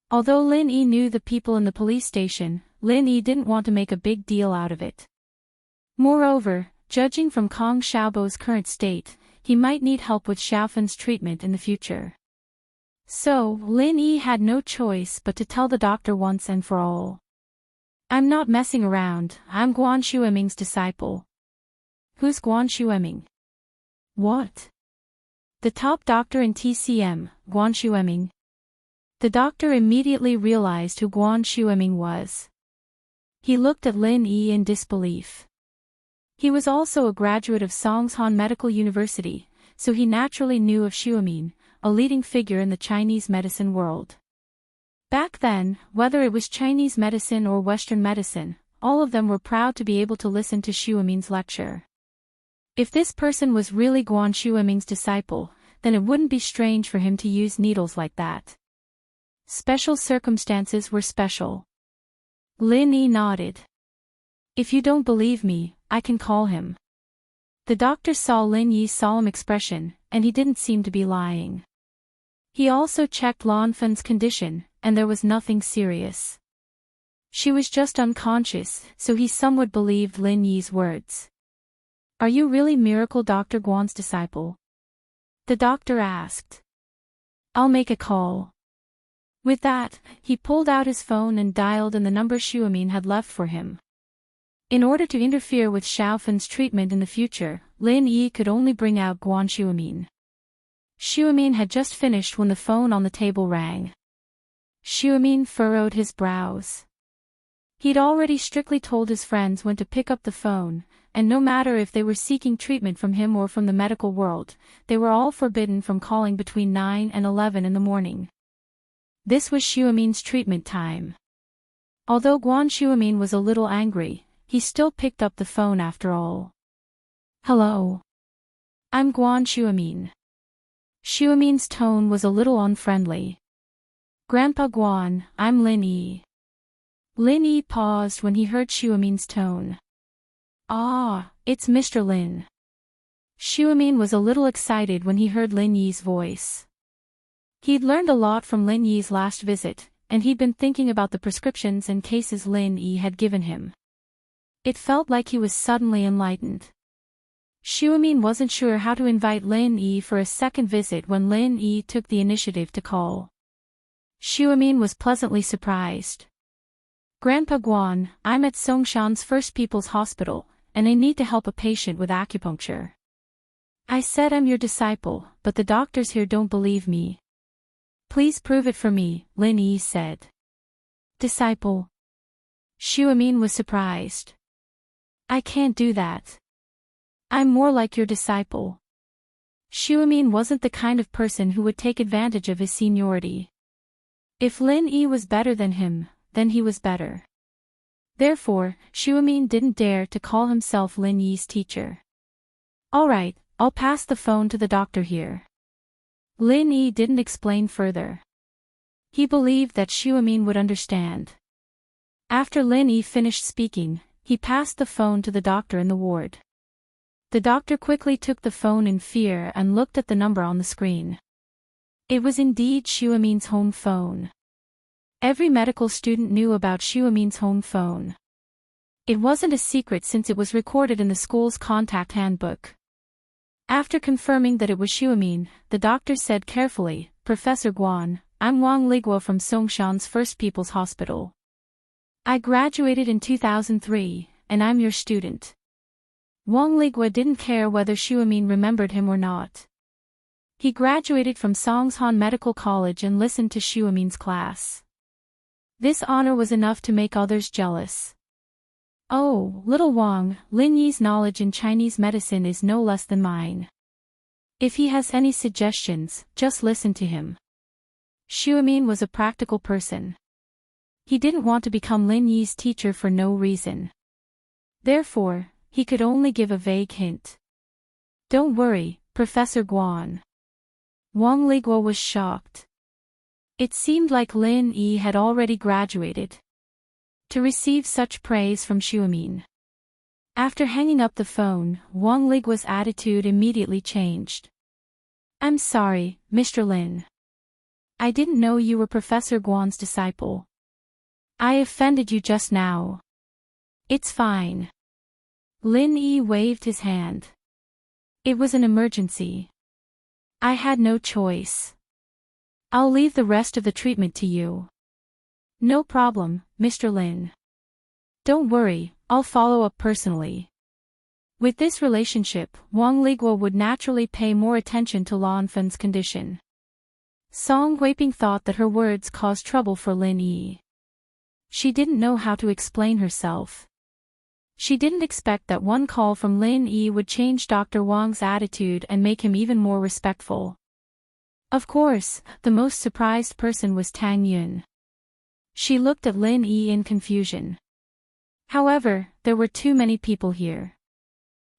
Although Lin Yi knew the people in the police station, Lin Yi didn't want to make a big deal out of it. Moreover, judging from Kong Xiaobo's current state, he might need help with Xiaofen's treatment in the future. So, Lin Yi had no choice but to tell the doctor once and for all. I'm not messing around, I'm Guan Shuiming's disciple. Who's Guan Shuiming? What? The top doctor in TCM, Guan Shuiming. The doctor immediately realized who Guan Shuiming was. He looked at Lin Yi in disbelief. He was also a graduate of Songshan Medical University, so he naturally knew of Shuiming, a leading figure in the Chinese medicine world. Back then, whether it was Chinese medicine or Western medicine, all of them were proud to be able to listen to Shuiming's lecture. If this person was really Guan Shuiming's disciple, then it wouldn't be strange for him to use needles like that. Special circumstances were special. Lin Yi nodded. If you don't believe me, I can call him. The doctor saw Lin Yi's solemn expression, and he didn't seem to be lying. He also checked Lan Fen's condition, and there was nothing serious. She was just unconscious, so he somewhat believed Lin Yi's words. Are you really Miracle Dr. Guan's disciple? The doctor asked. I'll make a call. With that, he pulled out his phone and dialed in the number Shuiming had left for him. In order to interfere with Xiaofen's treatment in the future, Lin Yi could only bring out Guan Shuiming. Shuiming had just finished when the phone on the table rang. Shuiming furrowed his brows. He'd already strictly told his friends when to pick up the phone, and no matter if they were seeking treatment from him or from the medical world, they were all forbidden from calling between 9 and 11 in the morning. This was Shuiming's treatment time. Although Guan Shuiming was a little angry, he still picked up the phone after all. Hello. I'm Guan Shuiming. Xiaomin's tone was a little unfriendly. Grandpa Guan, I'm Lin Yi. Lin Yi paused when he heard Xiaomin's tone. Ah, it's Mr. Lin. Xiaomin was a little excited when he heard Lin Yi's voice. He'd learned a lot from Lin Yi's last visit, and he'd been thinking about the prescriptions and cases Lin Yi had given him. It felt like he was suddenly enlightened. Xiaomin wasn't sure how to invite Lin Yi for a second visit when Lin Yi took the initiative to call. Xiaomin was pleasantly surprised. Grandpa Guan, I'm at Songshan's First People's Hospital, and I need to help a patient with acupuncture. I said I'm your disciple, but the doctors here don't believe me. Please prove it for me, Lin Yi said. Disciple? Xiaomin was surprised. I can't do that. I'm more like your disciple. Xiaomin wasn't the kind of person who would take advantage of his seniority. If Lin Yi was better than him, then he was better. Therefore, Xiaomin didn't dare to call himself Lin Yi's teacher. All right, I'll pass the phone to the doctor here. Lin Yi didn't explain further. He believed that Xiaomin would understand. After Lin Yi finished speaking, he passed the phone to the doctor in the ward. The doctor quickly took the phone in fear and looked at the number on the screen. It was indeed Xiaomin's home phone. Every medical student knew about Xiaomin's home phone. It wasn't a secret since it was recorded in the school's contact handbook. After confirming that it was Xiaomin, the doctor said carefully, Professor Guan, I'm Wang Ligua from Songshan's First People's Hospital. I graduated in 2003, and I'm your student. Wang Ligua didn't care whether Xiaomin remembered him or not. He graduated from Songshan Medical College and listened to Xiaomin's class. This honor was enough to make others jealous. Oh, little Wang, Lin Yi's knowledge in Chinese medicine is no less than mine. If he has any suggestions, just listen to him. Xiaomin was a practical person. He didn't want to become Lin Yi's teacher for no reason. Therefore, he could only give a vague hint. Don't worry, Professor Guan. Wang Ligua was shocked. It seemed like Lin Yi had already graduated. To receive such praise from Xiaomin. After hanging up the phone, Wang Ligua's attitude immediately changed. I'm sorry, Mr. Lin. I didn't know you were Professor Guan's disciple. I offended you just now. It's fine. Lin Yi waved his hand. It was an emergency. I had no choice. I'll leave the rest of the treatment to you. No problem, Mr. Lin. Don't worry, I'll follow up personally. With this relationship, Wang Ligua would naturally pay more attention to Lan Fen's condition. Song Huiping thought that her words caused trouble for Lin Yi. She didn't know how to explain herself. She didn't expect that one call from Lin Yi would change Dr. Wang's attitude and make him even more respectful. Of course, the most surprised person was Tang Yun. She looked at Lin Yi in confusion. However, there were too many people here.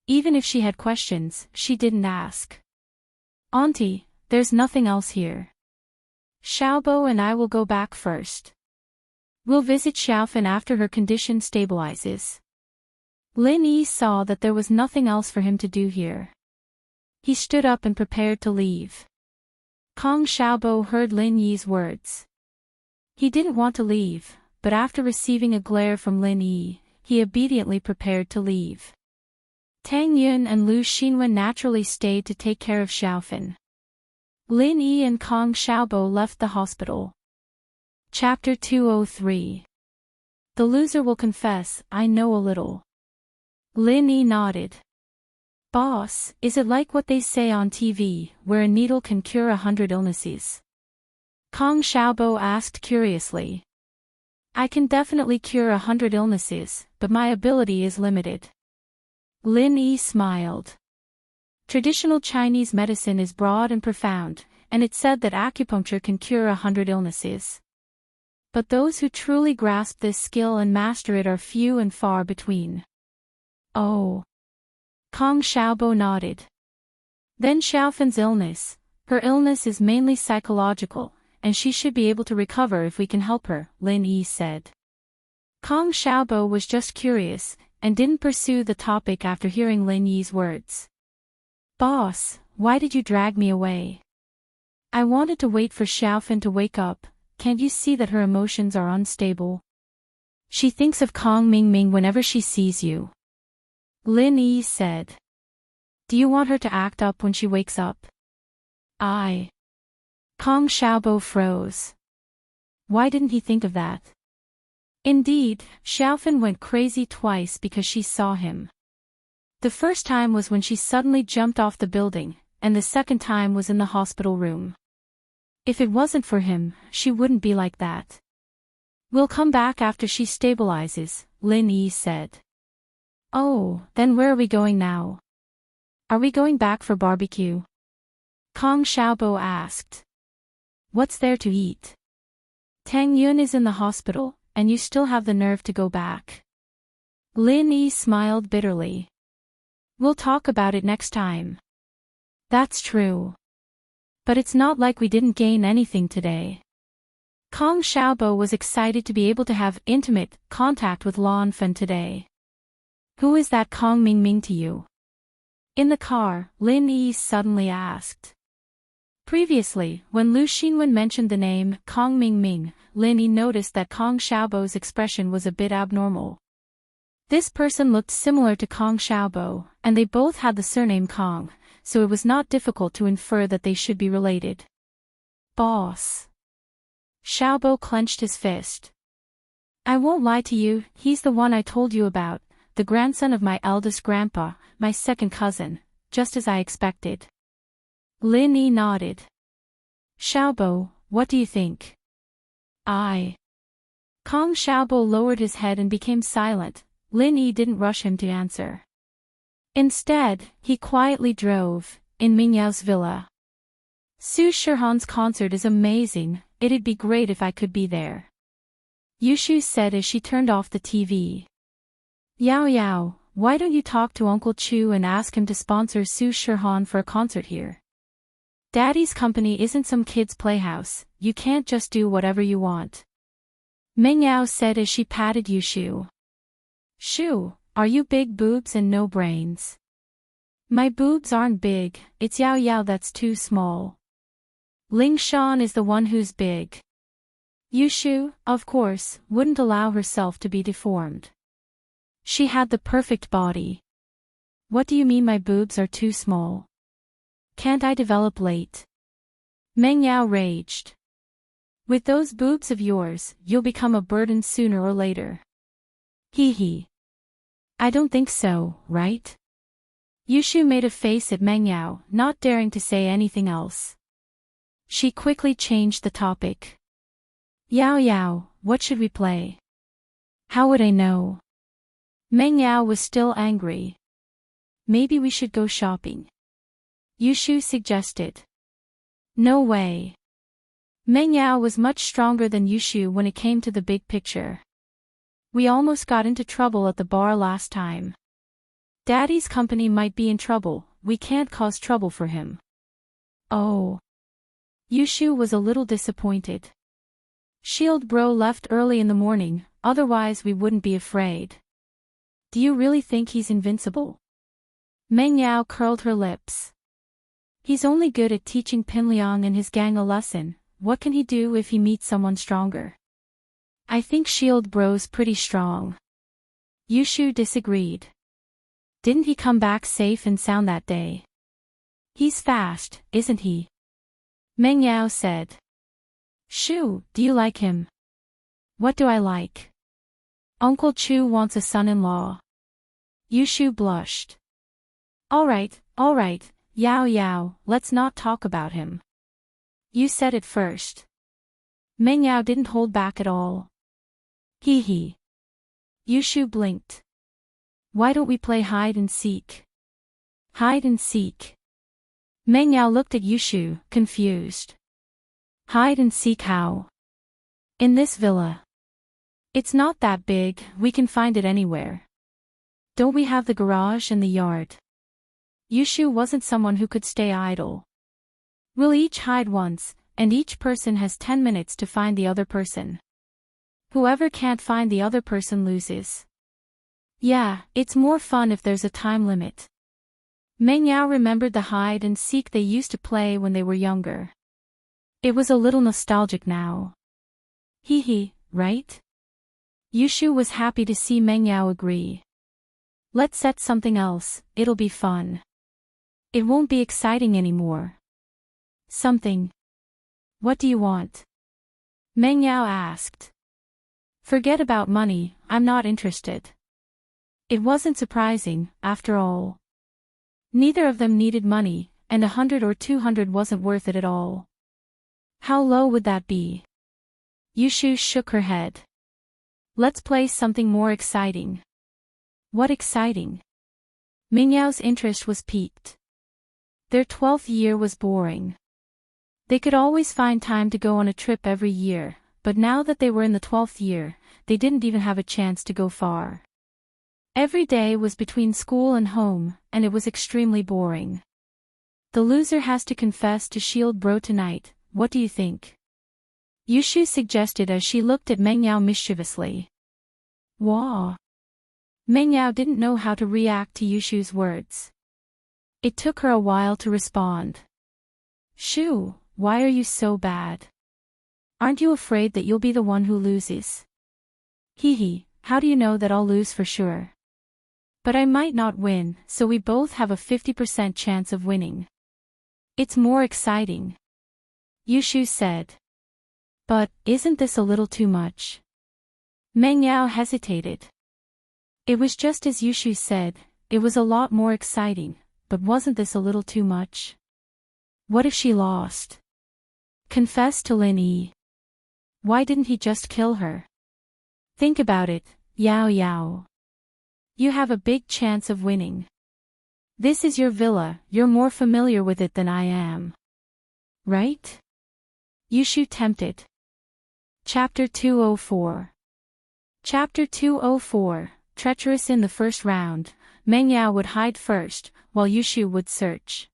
Even if she had questions, she didn't ask. Auntie, there's nothing else here. Xiaobo and I will go back first. We'll visit Xiaofan after her condition stabilizes. Lin Yi saw that there was nothing else for him to do here. He stood up and prepared to leave. Kong Xiaobo heard Lin Yi's words. He didn't want to leave, but after receiving a glare from Lin Yi, he obediently prepared to leave. Tang Yun and Lu Xinwen naturally stayed to take care of Xiaofan. Lin Yi and Kong Xiaobo left the hospital. Chapter 203. The loser will confess, I know a little. Lin Yi nodded. Boss, is it like what they say on TV, where a needle can cure 100 illnesses? Kong Xiaobo asked curiously. I can definitely cure 100 illnesses, but my ability is limited. Lin Yi smiled. Traditional Chinese medicine is broad and profound, and it's said that acupuncture can cure 100 illnesses. But those who truly grasp this skill and master it are few and far between. Oh. Kong Xiaobo nodded. Then Xiaofan's illness, Her illness is mainly psychological, and she should be able to recover if we can help her, Lin Yi said. Kong Xiaobo was just curious, and didn't pursue the topic after hearing Lin Yi's words. Boss, why did you drag me away? I wanted to wait for Xiaofan to wake up. Can't you see that her emotions are unstable? She thinks of Kong Mingming whenever she sees you. Lin Yi said. Do you want her to act up when she wakes up? Kong Xiaobo froze. Why didn't he think of that? Indeed, Xiaofan went crazy twice because she saw him. The first time was when she suddenly jumped off the building, and the second time was in the hospital room. If it wasn't for him, she wouldn't be like that. We'll come back after she stabilizes, Lin Yi said. Oh, then where are we going now? Are we going back for barbecue? Kong Xiaobo asked. What's there to eat? Tang Yun is in the hospital, and you still have the nerve to go back. Lin Yi smiled bitterly. We'll talk about it next time. That's true. But it's not like we didn't gain anything today. Kong Xiaobo was excited to be able to have intimate contact with Lan Fen today. Who is that Kong Mingming to you? In the car, Lin Yi suddenly asked. Previously, when Lu Xinwen mentioned the name Kong Mingming, Lin Yi noticed that Kong Xiaobo's expression was a bit abnormal. This person looked similar to Kong Xiaobo, and they both had the surname Kong, so it was not difficult to infer that they should be related. Boss. Xiaobo clenched his fist. I won't lie to you, he's the one I told you about, the grandson of my eldest grandpa, my second cousin, just as I expected. Lin Yi nodded. Xiaobo, what do you think? Kong Xiaobo lowered his head and became silent. Lin Yi didn't rush him to answer. Instead, he quietly drove, in Mingyao's villa. Su Shihan's concert is amazing, it'd be great if I could be there. Yushu said as she turned off the TV. Yao Yao, why don't you talk to Uncle Chu and ask him to sponsor Su Shihan for a concert here? Daddy's company isn't some kid's playhouse, you can't just do whatever you want. Mingyao said as she patted Yushu. Shu, are you big boobs and no brains? My boobs aren't big, it's Yao Yao that's too small. Ling Shan is the one who's big. Yushu, of course, wouldn't allow herself to be deformed. She had the perfect body. What do you mean my boobs are too small? Can't I develop late? Meng Yao raged. With those boobs of yours, you'll become a burden sooner or later. Hee hee. I don't think so, right? Yushu made a face at Meng Yao, not daring to say anything else. She quickly changed the topic. Yao Yao, what should we play? How would I know? Meng Yao was still angry. Maybe we should go shopping. Yushu suggested. No way. Meng Yao was much stronger than Yushu when it came to the big picture. We almost got into trouble at the bar last time. Daddy's company might be in trouble, we can't cause trouble for him. Oh. Yushu was a little disappointed. Shield Bro left early in the morning, otherwise we wouldn't be afraid. Do you really think he's invincible? Meng Yao curled her lips. He's only good at teaching Pinliang and his gang a lesson, what can he do if he meets someone stronger? I think Shield Bro's pretty strong. Yushu disagreed. Didn't he come back safe and sound that day? He's fast, isn't he? Meng Yao said. Shu, do you like him? What do I like? Uncle Chu wants a son-in-law. Yushu blushed. Alright, Yao Yao, let's not talk about him. You said it first. Meng Yao didn't hold back at all. Hee hee. Yushu blinked. Why don't we play hide and seek? Hide and seek. Meng Yao looked at Yushu, confused. Hide and seek how? In this villa. It's not that big, we can find it anywhere. Don't we have the garage and the yard? Yushu wasn't someone who could stay idle. We'll each hide once, and each person has 10 minutes to find the other person. Whoever can't find the other person loses. Yeah, it's more fun if there's a time limit. Meng Yao remembered the hide and seek they used to play when they were younger. It was a little nostalgic now. Hee hee, right? Yushu was happy to see Meng Yao agree. Let's set something else, it'll be fun. It won't be exciting anymore. Something. What do you want? Meng Yao asked. Forget about money, I'm not interested. It wasn't surprising, after all. Neither of them needed money, and 100 or 200 wasn't worth it at all. How low would that be? Yushu shook her head. Let's play something more exciting. What exciting? Meng Yao's interest was piqued. Their 12th year was boring. They could always find time to go on a trip every year, but now that they were in the 12th year, they didn't even have a chance to go far. Every day was between school and home, and it was extremely boring. The loser has to confess to Shield Bro tonight, what do you think? Yushu suggested as she looked at Meng Yao mischievously. Wah! Meng Yao didn't know how to react to Yushu's words. It took her a while to respond. Shu, why are you so bad? Aren't you afraid that you'll be the one who loses? Hee hee, how do you know that I'll lose for sure? But I might not win, so we both have a 50% chance of winning. It's more exciting. Yushu said. But, isn't this a little too much? Meng Yao hesitated. It was just as Yushu said, it was a lot more exciting, but wasn't this a little too much? What if she lost? Confess to Lin Yi. Why didn't he just kill her? Think about it, Yao Yao. You have a big chance of winning. This is your villa, you're more familiar with it than I am. Right? Yushu tempted. Chapter 204. Chapter 204, treacherous in the first round, Meng Yao would hide first, while Yushu would search.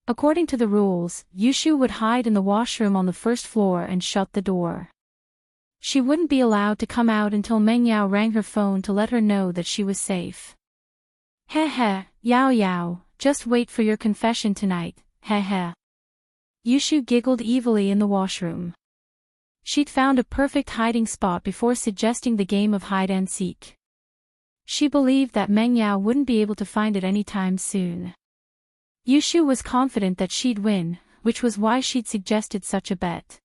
According to the rules, Yushu would hide in the washroom on the first floor and shut the door. She wouldn't be allowed to come out until Meng Yao rang her phone to let her know that she was safe. Heh heh, Yao Yao, just wait for your confession tonight, heh heh. Yushu giggled evilly in the washroom. She'd found a perfect hiding spot before suggesting the game of hide and seek. She believed that Meng Yao wouldn't be able to find it anytime soon. Yushu was confident that she'd win, which was why she'd suggested such a bet.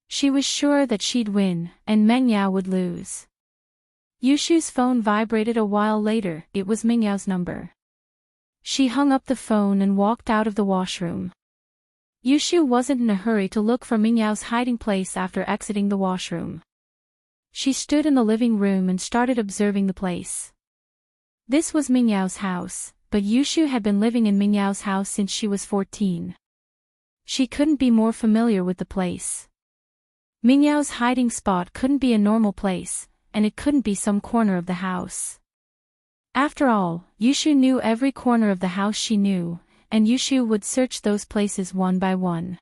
She was sure that she'd win, and Meng Yao would lose. Yushu's phone vibrated a while later, it was Meng Yao's number. She hung up the phone and walked out of the washroom. Yushu wasn't in a hurry to look for Meng Yao's hiding place after exiting the washroom. She stood in the living room and started observing the place. This was Meng Yao's house, but Yushu had been living in Meng Yao's house since she was 14. She couldn't be more familiar with the place. Meng Yao's hiding spot couldn't be a normal place, and it couldn't be some corner of the house. After all, Yushu knew every corner of the house she knew, and Yushu would search those places one by one.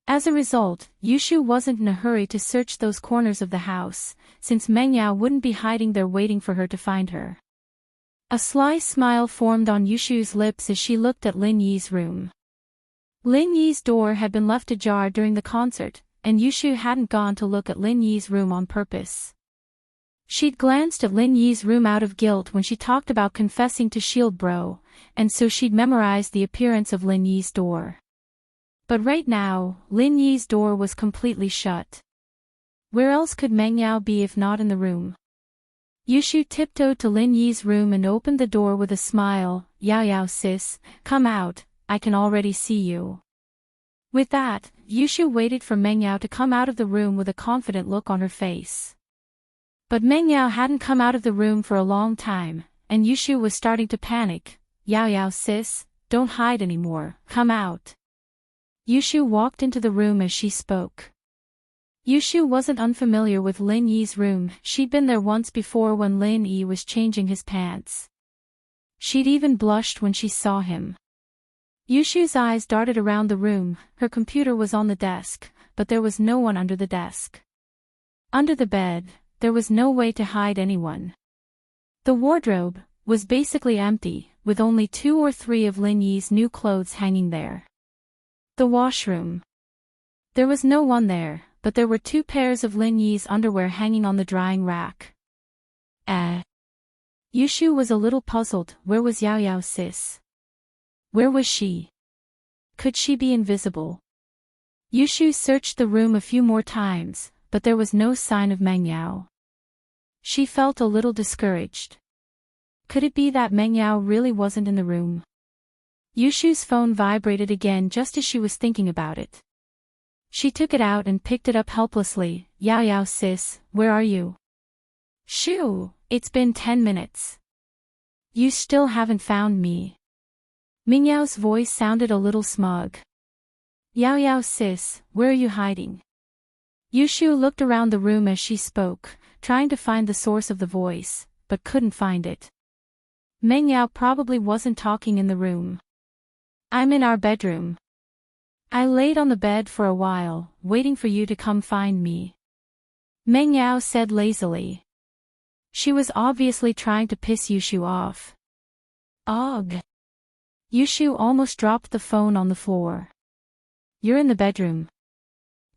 As a result, Yushu wasn't in a hurry to search those corners of the house, since Meng Yao wouldn't be hiding there waiting for her to find her. A sly smile formed on Yushu's lips as she looked at Lin Yi's room. Lin Yi's door had been left ajar during the concert, and Yushu hadn't gone to look at Lin Yi's room on purpose. She'd glanced at Lin Yi's room out of guilt when she talked about confessing to Shield Bro, and so she'd memorized the appearance of Lin Yi's door. But right now, Lin Yi's door was completely shut. Where else could Meng Yao be if not in the room? Yushu tiptoed to Lin Yi's room and opened the door with a smile. Yao Yao sis, come out, I can already see you. With that, Yushu waited for Meng Yao to come out of the room with a confident look on her face. But Meng Yao hadn't come out of the room for a long time, and Yushu was starting to panic. Yao Yao sis, don't hide anymore, come out. Yushu walked into the room as she spoke. Yushu wasn't unfamiliar with Lin Yi's room, she'd been there once before when Lin Yi was changing his pants. She'd even blushed when she saw him. Yushu's eyes darted around the room. Her computer was on the desk, but there was no one under the desk. Under the bed, there was no way to hide anyone. The wardrobe was basically empty, with only 2 or 3 of Lin Yi's new clothes hanging there. The washroom. There was no one there, but there were 2 pairs of Lin Yi's underwear hanging on the drying rack. Yushu was a little puzzled. Where was Yao Yao's sis? Where was she? Could she be invisible? Yushu searched the room a few more times, but there was no sign of Meng Yao. She felt a little discouraged. Could it be that Meng Yao really wasn't in the room? Yushu's phone vibrated again just as she was thinking about it. She took it out and picked it up helplessly. Yao Yao sis, where are you? Shoo, it's been 10 minutes. You still haven't found me. Meng Yao's voice sounded a little smug. Yao Yao sis, where are you hiding? Yushu looked around the room as she spoke, trying to find the source of the voice, but couldn't find it. Meng Yao probably wasn't talking in the room. I'm in our bedroom. I laid on the bed for a while, waiting for you to come find me. Meng Yao said lazily. She was obviously trying to piss Yushu off. Ugh. Yushu almost dropped the phone on the floor. You're in the bedroom.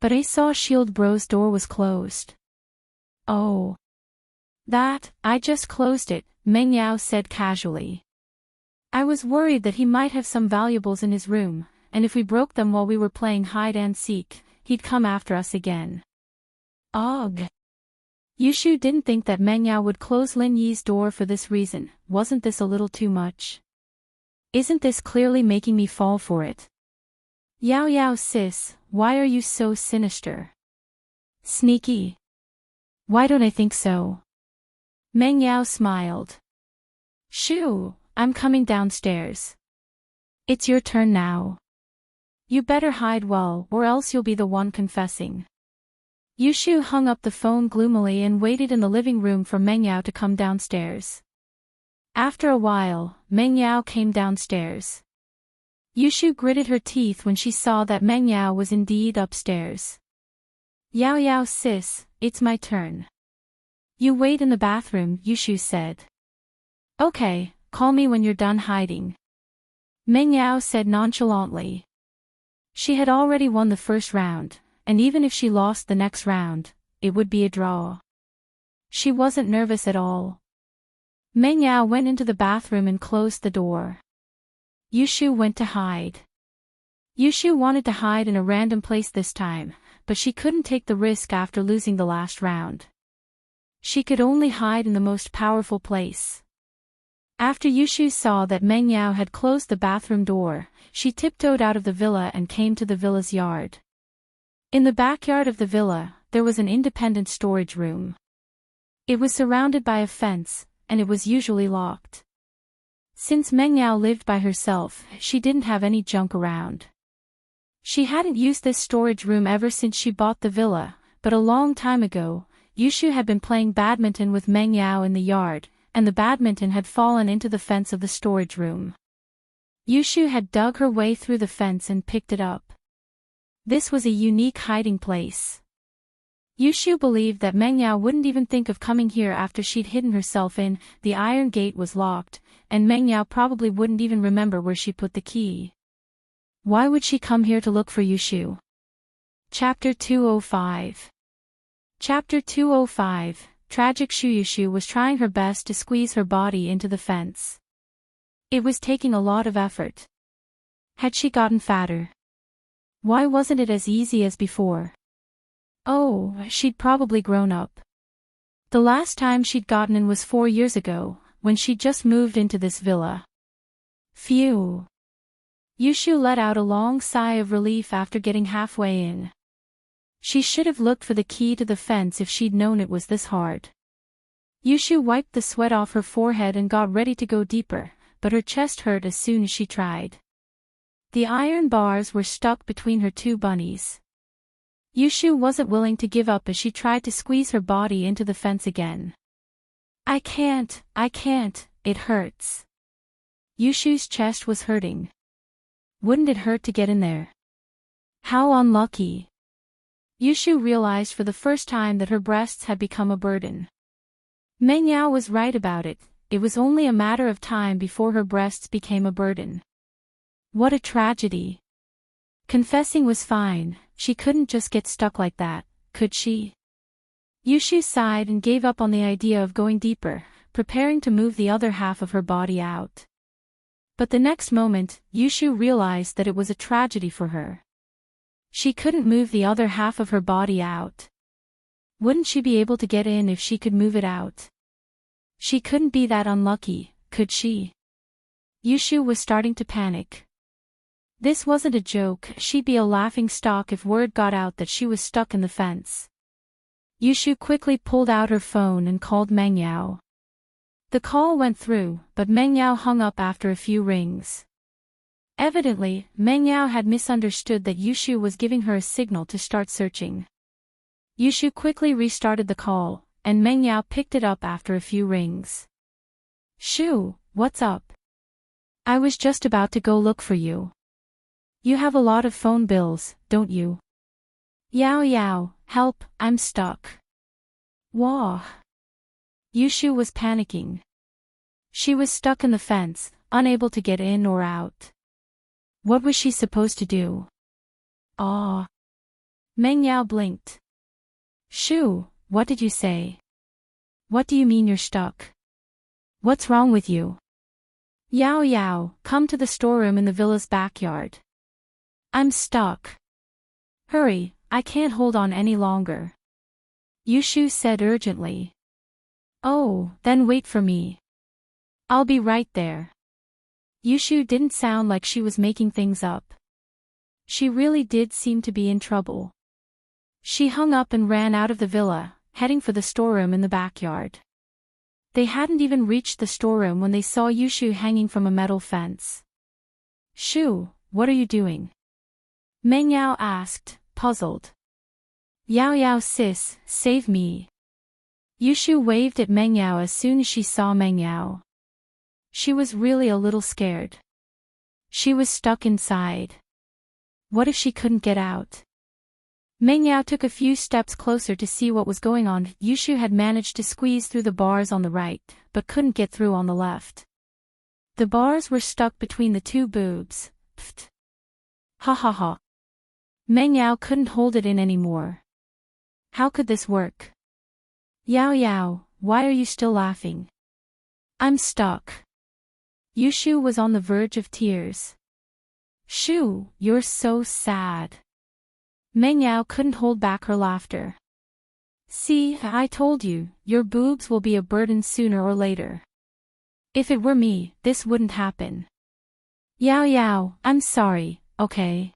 But I saw Shield Bro's door was closed. Oh. I just closed it, Meng Yao said casually. I was worried that he might have some valuables in his room, and if we broke them while we were playing hide and seek, he'd come after us again. Ugh. Yushu didn't think that Meng Yao would close Lin Yi's door for this reason. Wasn't this a little too much? Isn't this clearly making me fall for it? Yao Yao sis, why are you so sinister? Sneaky. Why don't I think so? Meng Yao smiled. Shoo, I'm coming downstairs. It's your turn now. You better hide well, or else you'll be the one confessing. Yushu hung up the phone gloomily and waited in the living room for Meng Yao to come downstairs. After a while, Meng Yao came downstairs. Yushu gritted her teeth when she saw that Meng Yao was indeed upstairs. Yao Yao sis, it's my turn. You wait in the bathroom, Yushu said. Okay, call me when you're done hiding. Meng Yao said nonchalantly. She had already won the first round, and even if she lost the next round, it would be a draw. She wasn't nervous at all. Meng Yao went into the bathroom and closed the door. Yushu went to hide. Yushu wanted to hide in a random place this time, but she couldn't take the risk after losing the last round. She could only hide in the most powerful place. After Yushu saw that Meng Yao had closed the bathroom door, she tiptoed out of the villa and came to the villa's yard. In the backyard of the villa, there was an independent storage room. It was surrounded by a fence, and it was usually locked. Since Meng Yao lived by herself, she didn't have any junk around. She hadn't used this storage room ever since she bought the villa, but a long time ago, Yushu had been playing badminton with Meng Yao in the yard, and the badminton had fallen into the fence of the storage room. Yushu had dug her way through the fence and picked it up. This was a unique hiding place. Yushu believed that Meng Yao wouldn't even think of coming here after she'd hidden herself in. The iron gate was locked, and Meng Yao probably wouldn't even remember where she put the key. Why would she come here to look for Yushu? Chapter 205. Chapter 205, Tragic Yushu was trying her best to squeeze her body into the fence. It was taking a lot of effort. Had she gotten fatter? Why wasn't it as easy as before? Oh, she'd probably grown up. The last time she'd gotten in was 4 years ago, when she'd just moved into this villa. Phew. Yushu let out a long sigh of relief after getting halfway in. She should have looked for the key to the fence if she'd known it was this hard. Yushu wiped the sweat off her forehead and got ready to go deeper, but her chest hurt as soon as she tried. The iron bars were stuck between her 2 bunnies. Yushu wasn't willing to give up as she tried to squeeze her body into the fence again. I can't, it hurts. Yushu's chest was hurting. Wouldn't it hurt to get in there? How unlucky. Yushu realized for the first time that her breasts had become a burden. Meng Yao was right about it. It was only a matter of time before her breasts became a burden. What a tragedy. Confessing was fine, she couldn't just get stuck like that, could she? Yushu sighed and gave up on the idea of going deeper, preparing to move the other half of her body out. But the next moment, Yushu realized that it was a tragedy for her. She couldn't move the other half of her body out. Wouldn't she be able to get in if she could move it out? She couldn't be that unlucky, could she? Yushu was starting to panic. This wasn't a joke, she'd be a laughing stock if word got out that she was stuck in the fence. Yushu quickly pulled out her phone and called Meng Yao. The call went through, but Meng Yao hung up after a few rings. Evidently, Meng Yao had misunderstood that Yushu was giving her a signal to start searching. Yushu quickly restarted the call, and Meng Yao picked it up after a few rings. Shu, what's up? I was just about to go look for you. You have a lot of phone bills, don't you? Yao Yao, help, I'm stuck. Wah. Yushu was panicking. She was stuck in the fence, unable to get in or out. What was she supposed to do? Ah. Meng Yao blinked. Shu, what did you say? What do you mean you're stuck? What's wrong with you? Yao Yao, come to the storeroom in the villa's backyard. I'm stuck. Hurry, I can't hold on any longer. Yushu said urgently. Oh, then wait for me. I'll be right there. Yushu didn't sound like she was making things up. She really did seem to be in trouble. She hung up and ran out of the villa, heading for the storeroom in the backyard. They hadn't even reached the storeroom when they saw Yushu hanging from a metal fence. Shu, what are you doing? Meng Yao asked, puzzled. Yao Yao sis, save me. Yushu waved at Meng Yao as soon as she saw Meng Yao. She was really a little scared. She was stuck inside. What if she couldn't get out? Meng Yao took a few steps closer to see what was going on. Yushu had managed to squeeze through the bars on the right, but couldn't get through on the left. The bars were stuck between the two boobs. Pfft. Ha ha ha. Meng Yao couldn't hold it in anymore. How could this work? Yao Yao, why are you still laughing? I'm stuck. Yushu was on the verge of tears. Shu, you're so sad. Meng Yao couldn't hold back her laughter. See, I told you, your boobs will be a burden sooner or later. If it were me, this wouldn't happen. Yao Yao, I'm sorry, okay?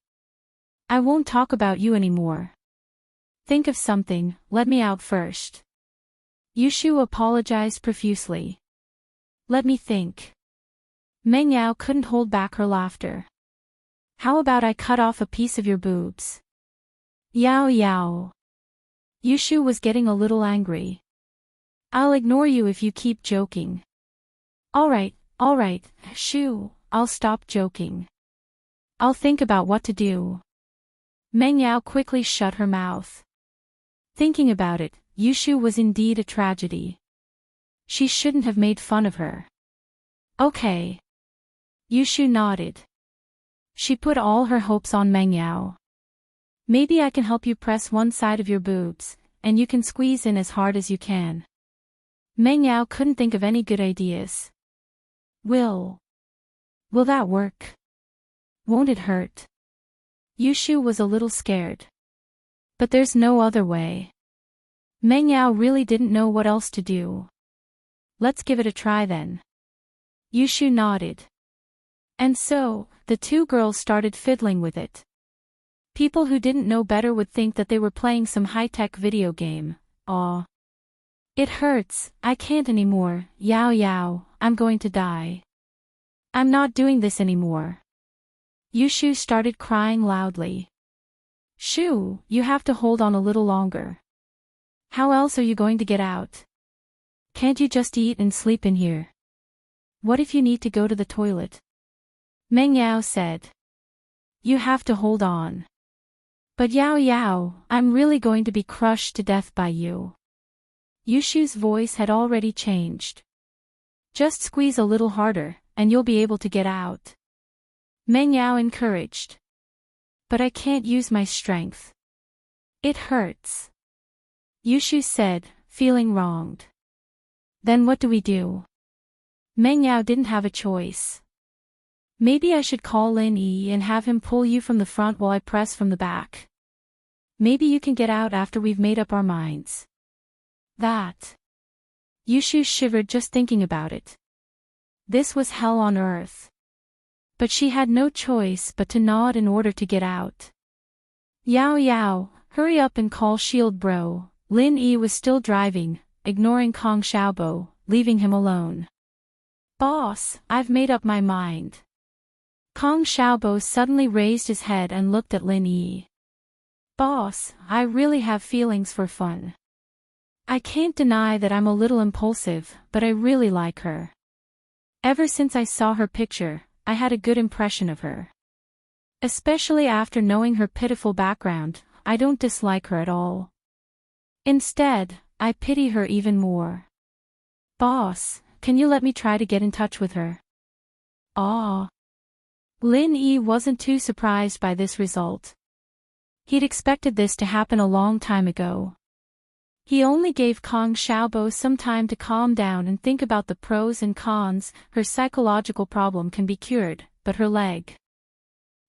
I won't talk about you anymore. Think of something, let me out first. Yushu apologized profusely. Let me think. Meng Yao couldn't hold back her laughter. How about I cut off a piece of your boobs? Yao Yao. Yushu was getting a little angry. I'll ignore you if you keep joking. Alright, Shu, I'll stop joking. I'll think about what to do. Meng Yao quickly shut her mouth. Thinking about it, Yushu was indeed a tragedy. She shouldn't have made fun of her. Okay. Yushu nodded. She put all her hopes on Meng Yao. Maybe I can help you press one side of your boobs, and you can squeeze in as hard as you can. Meng Yao couldn't think of any good ideas. Will that work? Won't it hurt? Yushu was a little scared. But there's no other way. Meng Yao really didn't know what else to do. Let's give it a try then. Yushu nodded. And so, the two girls started fiddling with it. People who didn't know better would think that they were playing some high-tech video game. Aw. It hurts, I can't anymore, Yao Yao, I'm going to die. I'm not doing this anymore. Yushu started crying loudly. Shu, you have to hold on a little longer. How else are you going to get out? Can't you just eat and sleep in here? What if you need to go to the toilet? Meng Yao said. You have to hold on. But Yao Yao, I'm really going to be crushed to death by you. Yushu's voice had already changed. Just squeeze a little harder, and you'll be able to get out. Meng Yao encouraged. But I can't use my strength. It hurts. Yushu said, feeling wronged. Then what do we do? Meng Yao didn't have a choice. Maybe I should call Lin Yi and have him pull you from the front while I press from the back. Maybe you can get out after we've made up our minds. That. Yushu shivered just thinking about it. This was hell on earth. But she had no choice but to nod in order to get out. Yao Yao, hurry up and call Shield Bro. Lin Yi was still driving, ignoring Kong Xiaobo, leaving him alone. Boss, I've made up my mind. Kong Xiaobo suddenly raised his head and looked at Lin Yi. Boss, I really have feelings for Fun. I can't deny that I'm a little impulsive, but I really like her. Ever since I saw her picture, I had a good impression of her. Especially after knowing her pitiful background, I don't dislike her at all. Instead, I pity her even more. Boss, can you let me try to get in touch with her? Ah. Lin Yi wasn't too surprised by this result. He'd expected this to happen a long time ago. He only gave Kong Xiaobo some time to calm down and think about the pros and cons. Her psychological problem can be cured, but her leg.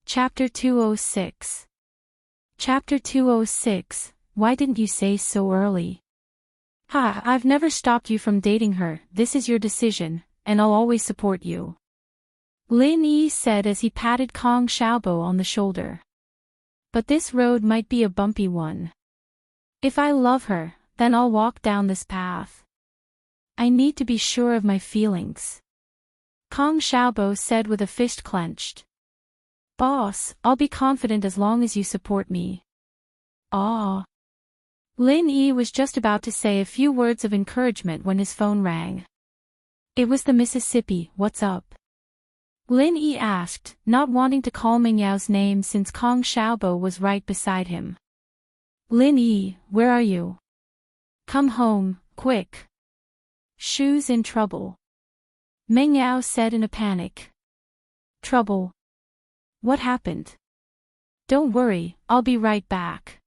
Chapter 206. Chapter 206, Why didn't you say so early? Ha, I've never stopped you from dating her. This is your decision, and I'll always support you. Lin Yi said as he patted Kong Xiaobo on the shoulder. But this road might be a bumpy one. If I love her, then I'll walk down this path. I need to be sure of my feelings. Kong Xiaobo said with a fist clenched. Boss, I'll be confident as long as you support me. Ah. Lin Yi was just about to say a few words of encouragement when his phone rang. It was the Mississippi. What's up? Lin Yi asked, not wanting to call Meng Yao's name since Kong Xiaobo was right beside him. Lin Yi, where are you? Come home, quick. Shu's in trouble. Meng Yao said in a panic. Trouble? What happened? Don't worry, I'll be right back.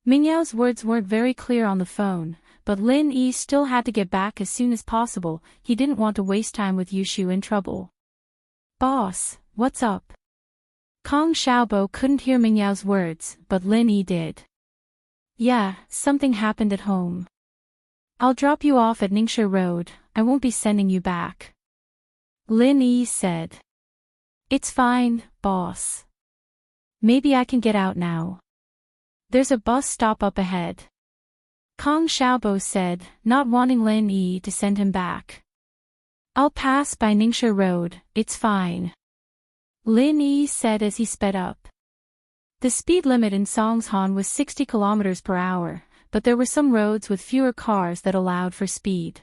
Meng Yao's words weren't very clear on the phone, but Lin Yi still had to get back as soon as possible. He didn't want to waste time with Yushu in trouble. Boss, what's up? Kong Xiaobo couldn't hear Meng Yao's words, but Lin Yi did. Yeah, something happened at home. I'll drop you off at Ningshi Road. I won't be sending you back. Lin Yi said. It's fine, boss. Maybe I can get out now. There's a bus stop up ahead. Kong Xiaobo said, not wanting Lin Yi to send him back. I'll pass by Ningshi Road, it's fine. Lin Yi said as he sped up. The speed limit in Songshan was 60 km per hour, but there were some roads with fewer cars that allowed for speed.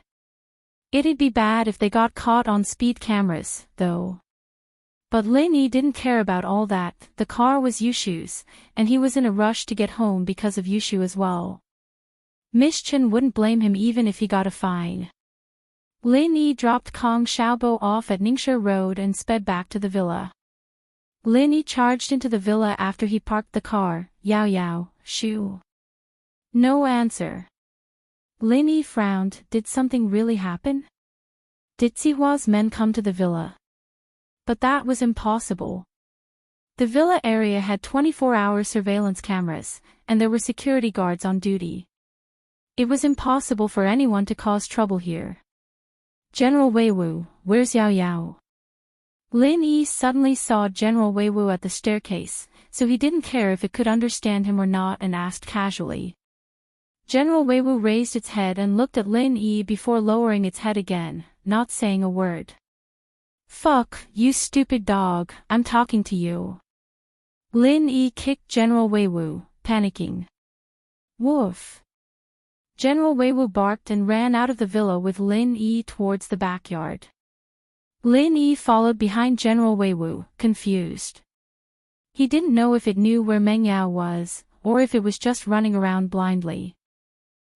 It'd be bad if they got caught on speed cameras, though. But Lin Yi didn't care about all that. The car was Yushu's, and he was in a rush to get home because of Yushu as well. Miss Chen wouldn't blame him even if he got a fine. Lin Yi dropped Kong Xiaobo off at Ningshi Road and sped back to the villa. Lin Yi charged into the villa after he parked the car. Yao Yao, Shu. No answer. Lin Yi frowned. Did something really happen? Did Sihua's men come to the villa? But that was impossible. The villa area had 24-hour surveillance cameras, and there were security guards on duty. It was impossible for anyone to cause trouble here. General Weiwu, where's Yao Yao? Lin Yi suddenly saw General Weiwu at the staircase, so he didn't care if it could understand him or not and asked casually. General Weiwu raised its head and looked at Lin Yi before lowering its head again, not saying a word. Fuck, you stupid dog, I'm talking to you. Lin Yi kicked General Weiwu, panicking. Woof. General Weiwu barked and ran out of the villa with Lin Yi towards the backyard. Lin Yi followed behind General Weiwu, confused. He didn't know if it knew where Meng Yao was, or if it was just running around blindly.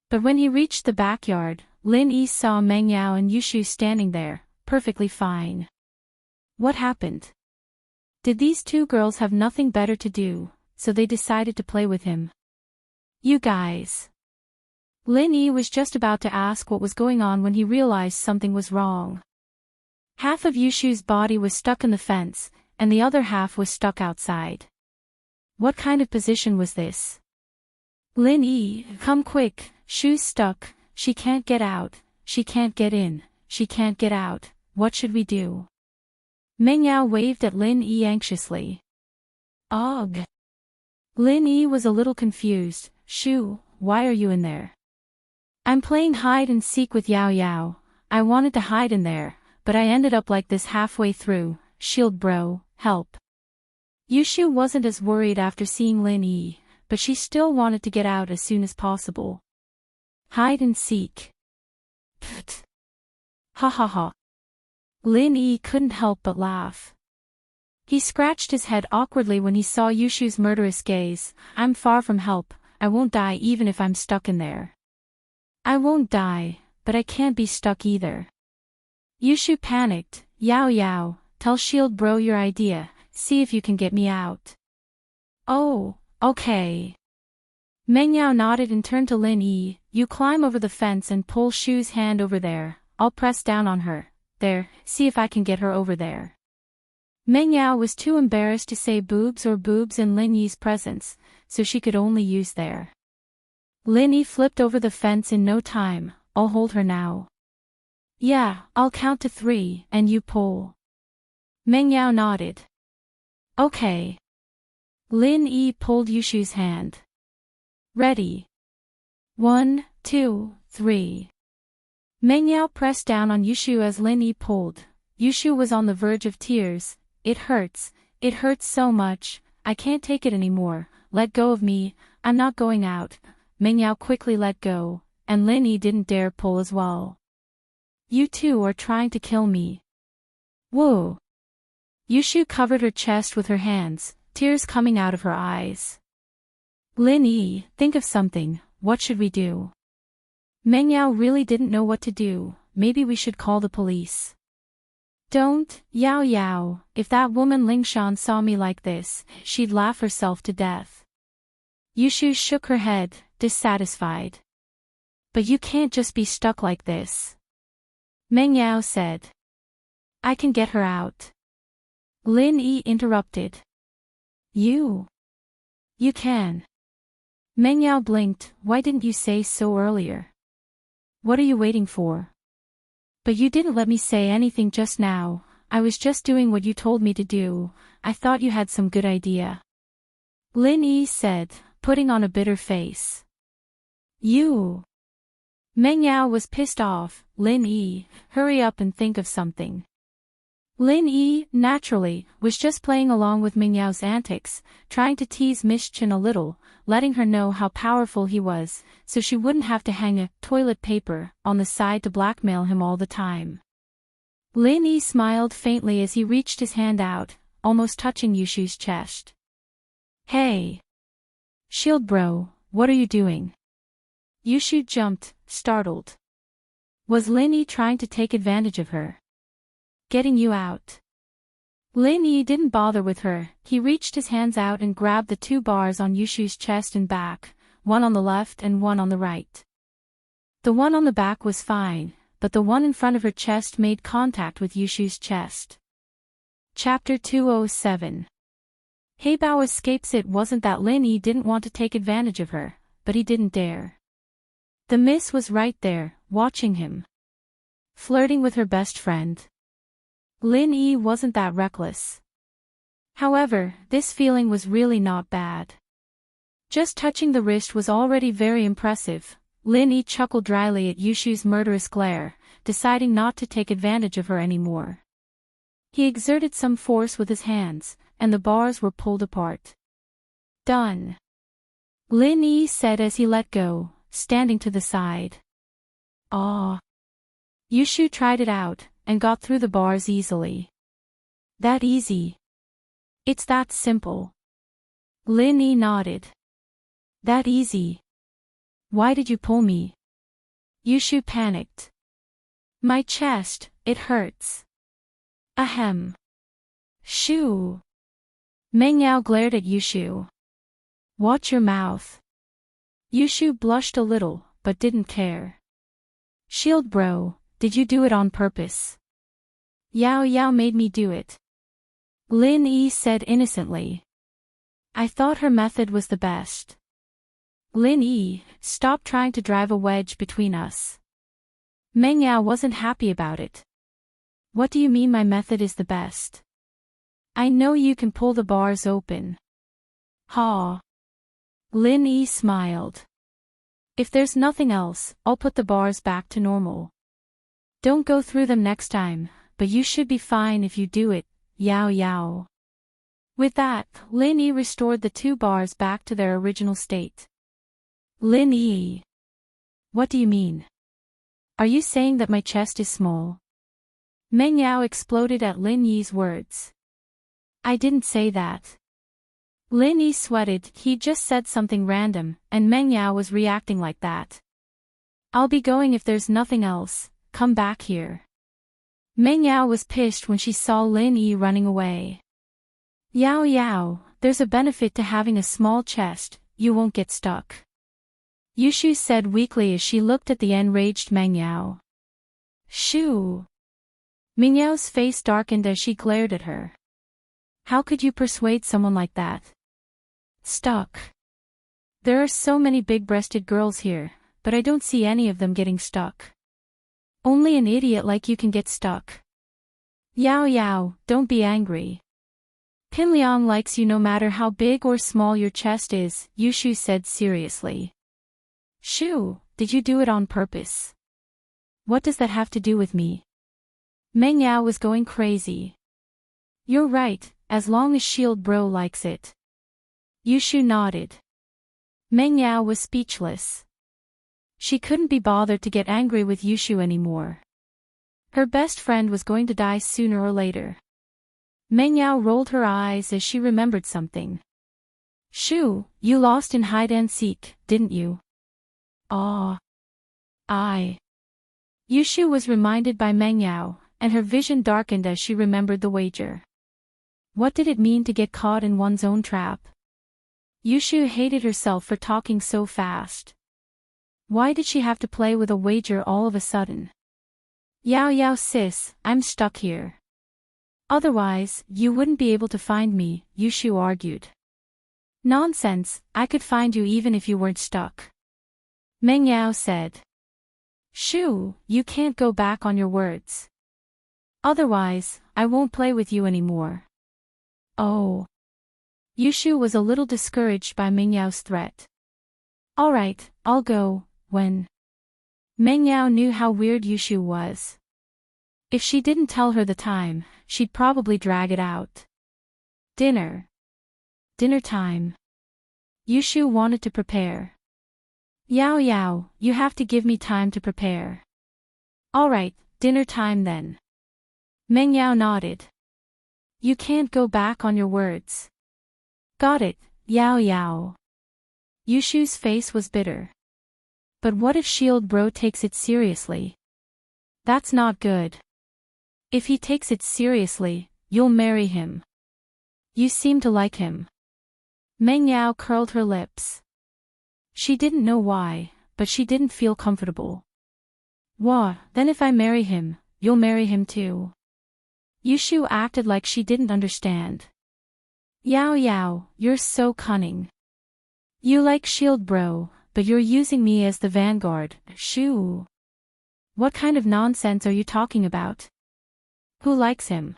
But when he reached the backyard, Lin Yi saw Meng Yao and Yushu standing there, perfectly fine. What happened? Did these two girls have nothing better to do, so they decided to play with him? You guys. Lin Yi was just about to ask what was going on when he realized something was wrong. Half of Yushu's body was stuck in the fence, and the other half was stuck outside. What kind of position was this? Lin Yi, come quick, Shu's stuck, she can't get out, she can't get in, she can't get out, what should we do? Meng Yao waved at Lin Yi anxiously. Ugh. Lin Yi was a little confused. Shu, why are you in there? I'm playing hide and seek with Yao Yao. I wanted to hide in there, but I ended up like this halfway through. Shield bro, help. Yushu wasn't as worried after seeing Lin Yi, but she still wanted to get out as soon as possible. Hide and seek. Pfft. Ha ha ha. Lin Yi couldn't help but laugh. He scratched his head awkwardly when he saw Yushu's murderous gaze. I'm far from help, I won't die even if I'm stuck in there. I won't die, but I can't be stuck either. Yushu panicked. Yao Yao, tell Shield bro your idea, see if you can get me out. Oh, okay. Meng Yao nodded and turned to Lin Yi. You climb over the fence and pull Shu's hand over there, I'll press down on her. There, see if I can get her over there. Meng Yao was too embarrassed to say boobs in Lin Yi's presence, so she could only use there. Lin Yi flipped over the fence in no time. I'll hold her now. Yeah, I'll count to 3, and you pull. Meng Yao nodded. Okay. Lin Yi pulled Yushu's hand. Ready. 1, 2, 3. Meng Yao pressed down on Yushu as Lin Yi pulled. Yushu was on the verge of tears. It hurts so much, I can't take it anymore, let go of me, I'm not going out. Meng Yao quickly let go, and Lin Yi didn't dare pull as well. You two are trying to kill me. Whoa. Yushu covered her chest with her hands, tears coming out of her eyes. Lin Yi, think of something, what should we do? Meng Yao really didn't know what to do, maybe we should call the police. Don't, Yao Yao, if that woman Lingshan saw me like this, she'd laugh herself to death. Yushu shook her head, dissatisfied. But you can't just be stuck like this. Meng Yao said. I can get her out. Lin Yi interrupted. You can. Meng Yao blinked, why didn't you say so earlier? What are you waiting for? But you didn't let me say anything just now, I was just doing what you told me to do, I thought you had some good idea. Lin Yi said, putting on a bitter face. You. Meng Yao was pissed off. Lin Yi, hurry up and think of something. Lin Yi, naturally, was just playing along with Meng Yao's antics, trying to tease Miss Chen a little, letting her know how powerful he was, so she wouldn't have to hang a toilet paper on the side to blackmail him all the time. Lin Yi smiled faintly as he reached his hand out, almost touching Yushu's chest. Hey! Shield bro, what are you doing? Yushu jumped, startled. Was Lin Yi trying to take advantage of her? Getting you out. Lin Yi didn't bother with her, he reached his hands out and grabbed the 2 bars on Yushu's chest and back, one on the left and one on the right. The one on the back was fine, but the one in front of her chest made contact with Yushu's chest. Chapter 207. Heibao escapes. It wasn't that Lin Yi didn't want to take advantage of her, but he didn't dare. The miss was right there, watching him. Flirting with her best friend. Lin Yi wasn't that reckless. However, this feeling was really not bad. Just touching the wrist was already very impressive. Lin Yi chuckled dryly at Yushu's murderous glare, deciding not to take advantage of her anymore. He exerted some force with his hands, and the bars were pulled apart. Done. Lin Yi said as he let go, standing to the side. Ah. Yushu tried it out, and got through the bars easily. That easy. It's that simple. Lin Yi nodded. That easy. Why did you pull me? Yushu panicked. My chest, it hurts. Ahem. Shoo. Meng Yao glared at Yushu. Watch your mouth. Yushu blushed a little, but didn't care. Shield bro, did you do it on purpose? Yao Yao made me do it. Lin Yi said innocently. I thought her method was the best. Lin Yi, stop trying to drive a wedge between us. Meng Yao wasn't happy about it. What do you mean my method is the best? I know you can pull the bars open. Ha. Lin Yi smiled. If there's nothing else, I'll put the bars back to normal. Don't go through them next time, but you should be fine if you do it, Yao Yao. With that, Lin Yi restored the 2 bars back to their original state. Lin Yi. What do you mean? Are you saying that my chest is small? Meng Yao exploded at Lin Yi's words. I didn't say that. Lin Yi sweated, he just said something random, and Meng Yao was reacting like that. I'll be going if there's nothing else, come back here. Meng Yao was pissed when she saw Lin Yi running away. Yao Yao, there's a benefit to having a small chest, you won't get stuck. Yushu said weakly as she looked at the enraged Meng Yao. Shoo! Meng Yao's face darkened as she glared at her. How could you persuade someone like that? Stuck. There are so many big-breasted girls here, but I don't see any of them getting stuck. Only an idiot like you can get stuck. Yao Yao, don't be angry. Pin Liang likes you no matter how big or small your chest is, Yushu said seriously. Shoo, did you do it on purpose? What does that have to do with me? Meng Yao was going crazy. You're right, as long as Shield Bro likes it. Yushu nodded. Meng Yao was speechless. She couldn't be bothered to get angry with Yushu anymore. Her best friend was going to die sooner or later. Meng Yao rolled her eyes as she remembered something. Shoo, you lost in hide and seek, didn't you? Aw. Yushu was reminded by Meng Yao, and her vision darkened as she remembered the wager. What did it mean to get caught in one's own trap? Yushu hated herself for talking so fast. Why did she have to play with a wager all of a sudden? Yao Yao sis, I'm stuck here. Otherwise, you wouldn't be able to find me, Yushu argued. Nonsense, I could find you even if you weren't stuck. Meng Yao said. Shoo, you can't go back on your words. Otherwise, I won't play with you anymore. Oh. Yushu was a little discouraged by Meng Yao's threat. Alright, I'll go, when. Meng Yao knew how weird Yushu was. If she didn't tell her the time, she'd probably drag it out. Dinner. Dinner time. Yushu wanted to prepare. Yao Yao, you have to give me time to prepare. Alright, dinner time then. Meng Yao nodded. You can't go back on your words. Got it, Yao Yao. Yushu's face was bitter. But what if Shield Bro takes it seriously? That's not good. If he takes it seriously, you'll marry him. You seem to like him. Meng Yao curled her lips. She didn't know why, but she didn't feel comfortable. Wah, then if I marry him, you'll marry him too. Yushu acted like she didn't understand. Yao Yao, you're so cunning. You like Shield Bro, but you're using me as the vanguard, shoo. What kind of nonsense are you talking about? Who likes him?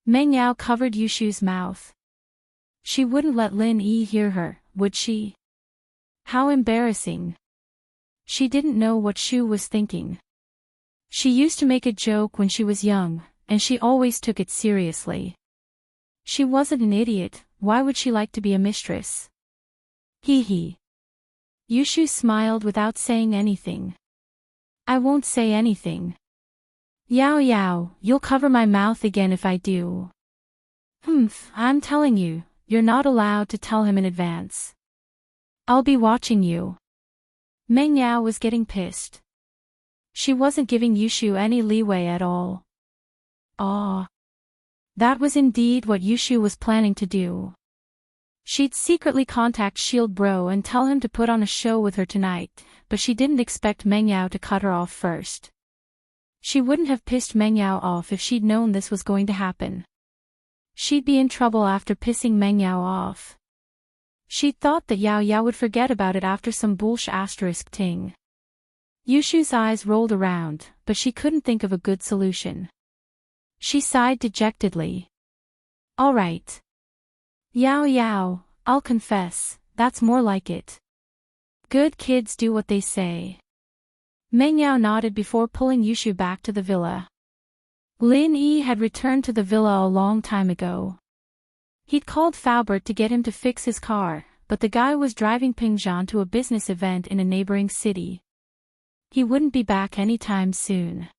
Meng Yao covered Yushu's mouth. She wouldn't let Lin Yi hear her, would she? How embarrassing. She didn't know what Shu was thinking. She used to make a joke when she was young, and she always took it seriously. She wasn't an idiot, why would she like to be a mistress? Hee hee. Yushu smiled without saying anything. I won't say anything. Yao Yao, you'll cover my mouth again if I do. I'm telling you, you're not allowed to tell him in advance. I'll be watching you. Meng Yao was getting pissed. She wasn't giving Yushu any leeway at all. Ah. That was indeed what Yushu was planning to do. She'd secretly contact Shield Bro and tell him to put on a show with her tonight, but she didn't expect Meng Yao to cut her off first. She wouldn't have pissed Meng Yao off if she'd known this was going to happen. She'd be in trouble after pissing Meng Yao off. She'd thought that Yao Yao would forget about it after some bullsh asterisk ting. Yushu's eyes rolled around, but she couldn't think of a good solution. She sighed dejectedly. All right. Yao Yao, I'll confess, that's more like it. Good kids do what they say. Meng Yao nodded before pulling Yushu back to the villa. Lin Yi had returned to the villa a long time ago. He'd called Faubert to get him to fix his car, but the guy was driving Pingzhan to a business event in a neighboring city. He wouldn't be back anytime soon.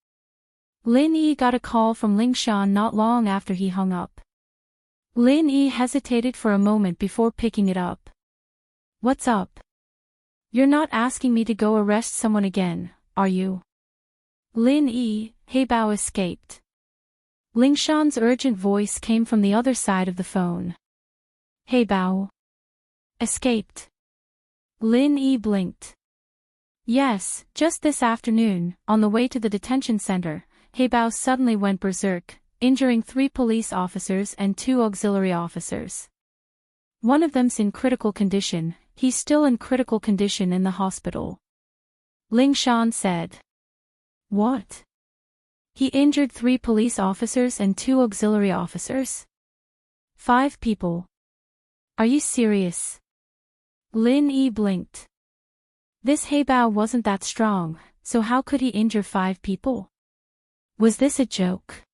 Lin Yi got a call from Lingshan not long after he hung up. Lin Yi hesitated for a moment before picking it up. What's up? You're not asking me to go arrest someone again, are you? Lin Yi, Heibao escaped. Lingshan's urgent voice came from the other side of the phone. Heibao. Escaped. Lin Yi blinked. Yes, just this afternoon, on the way to the detention center, Heibao suddenly went berserk, injuring 3 police officers and 2 auxiliary officers. One of them's in critical condition, he's still in critical condition in the hospital. Lingshan said. What? He injured 3 police officers and 2 auxiliary officers? 5 people. Are you serious? Lin Yi blinked. This Heibao wasn't that strong, so how could he injure 5 people? Was this a joke?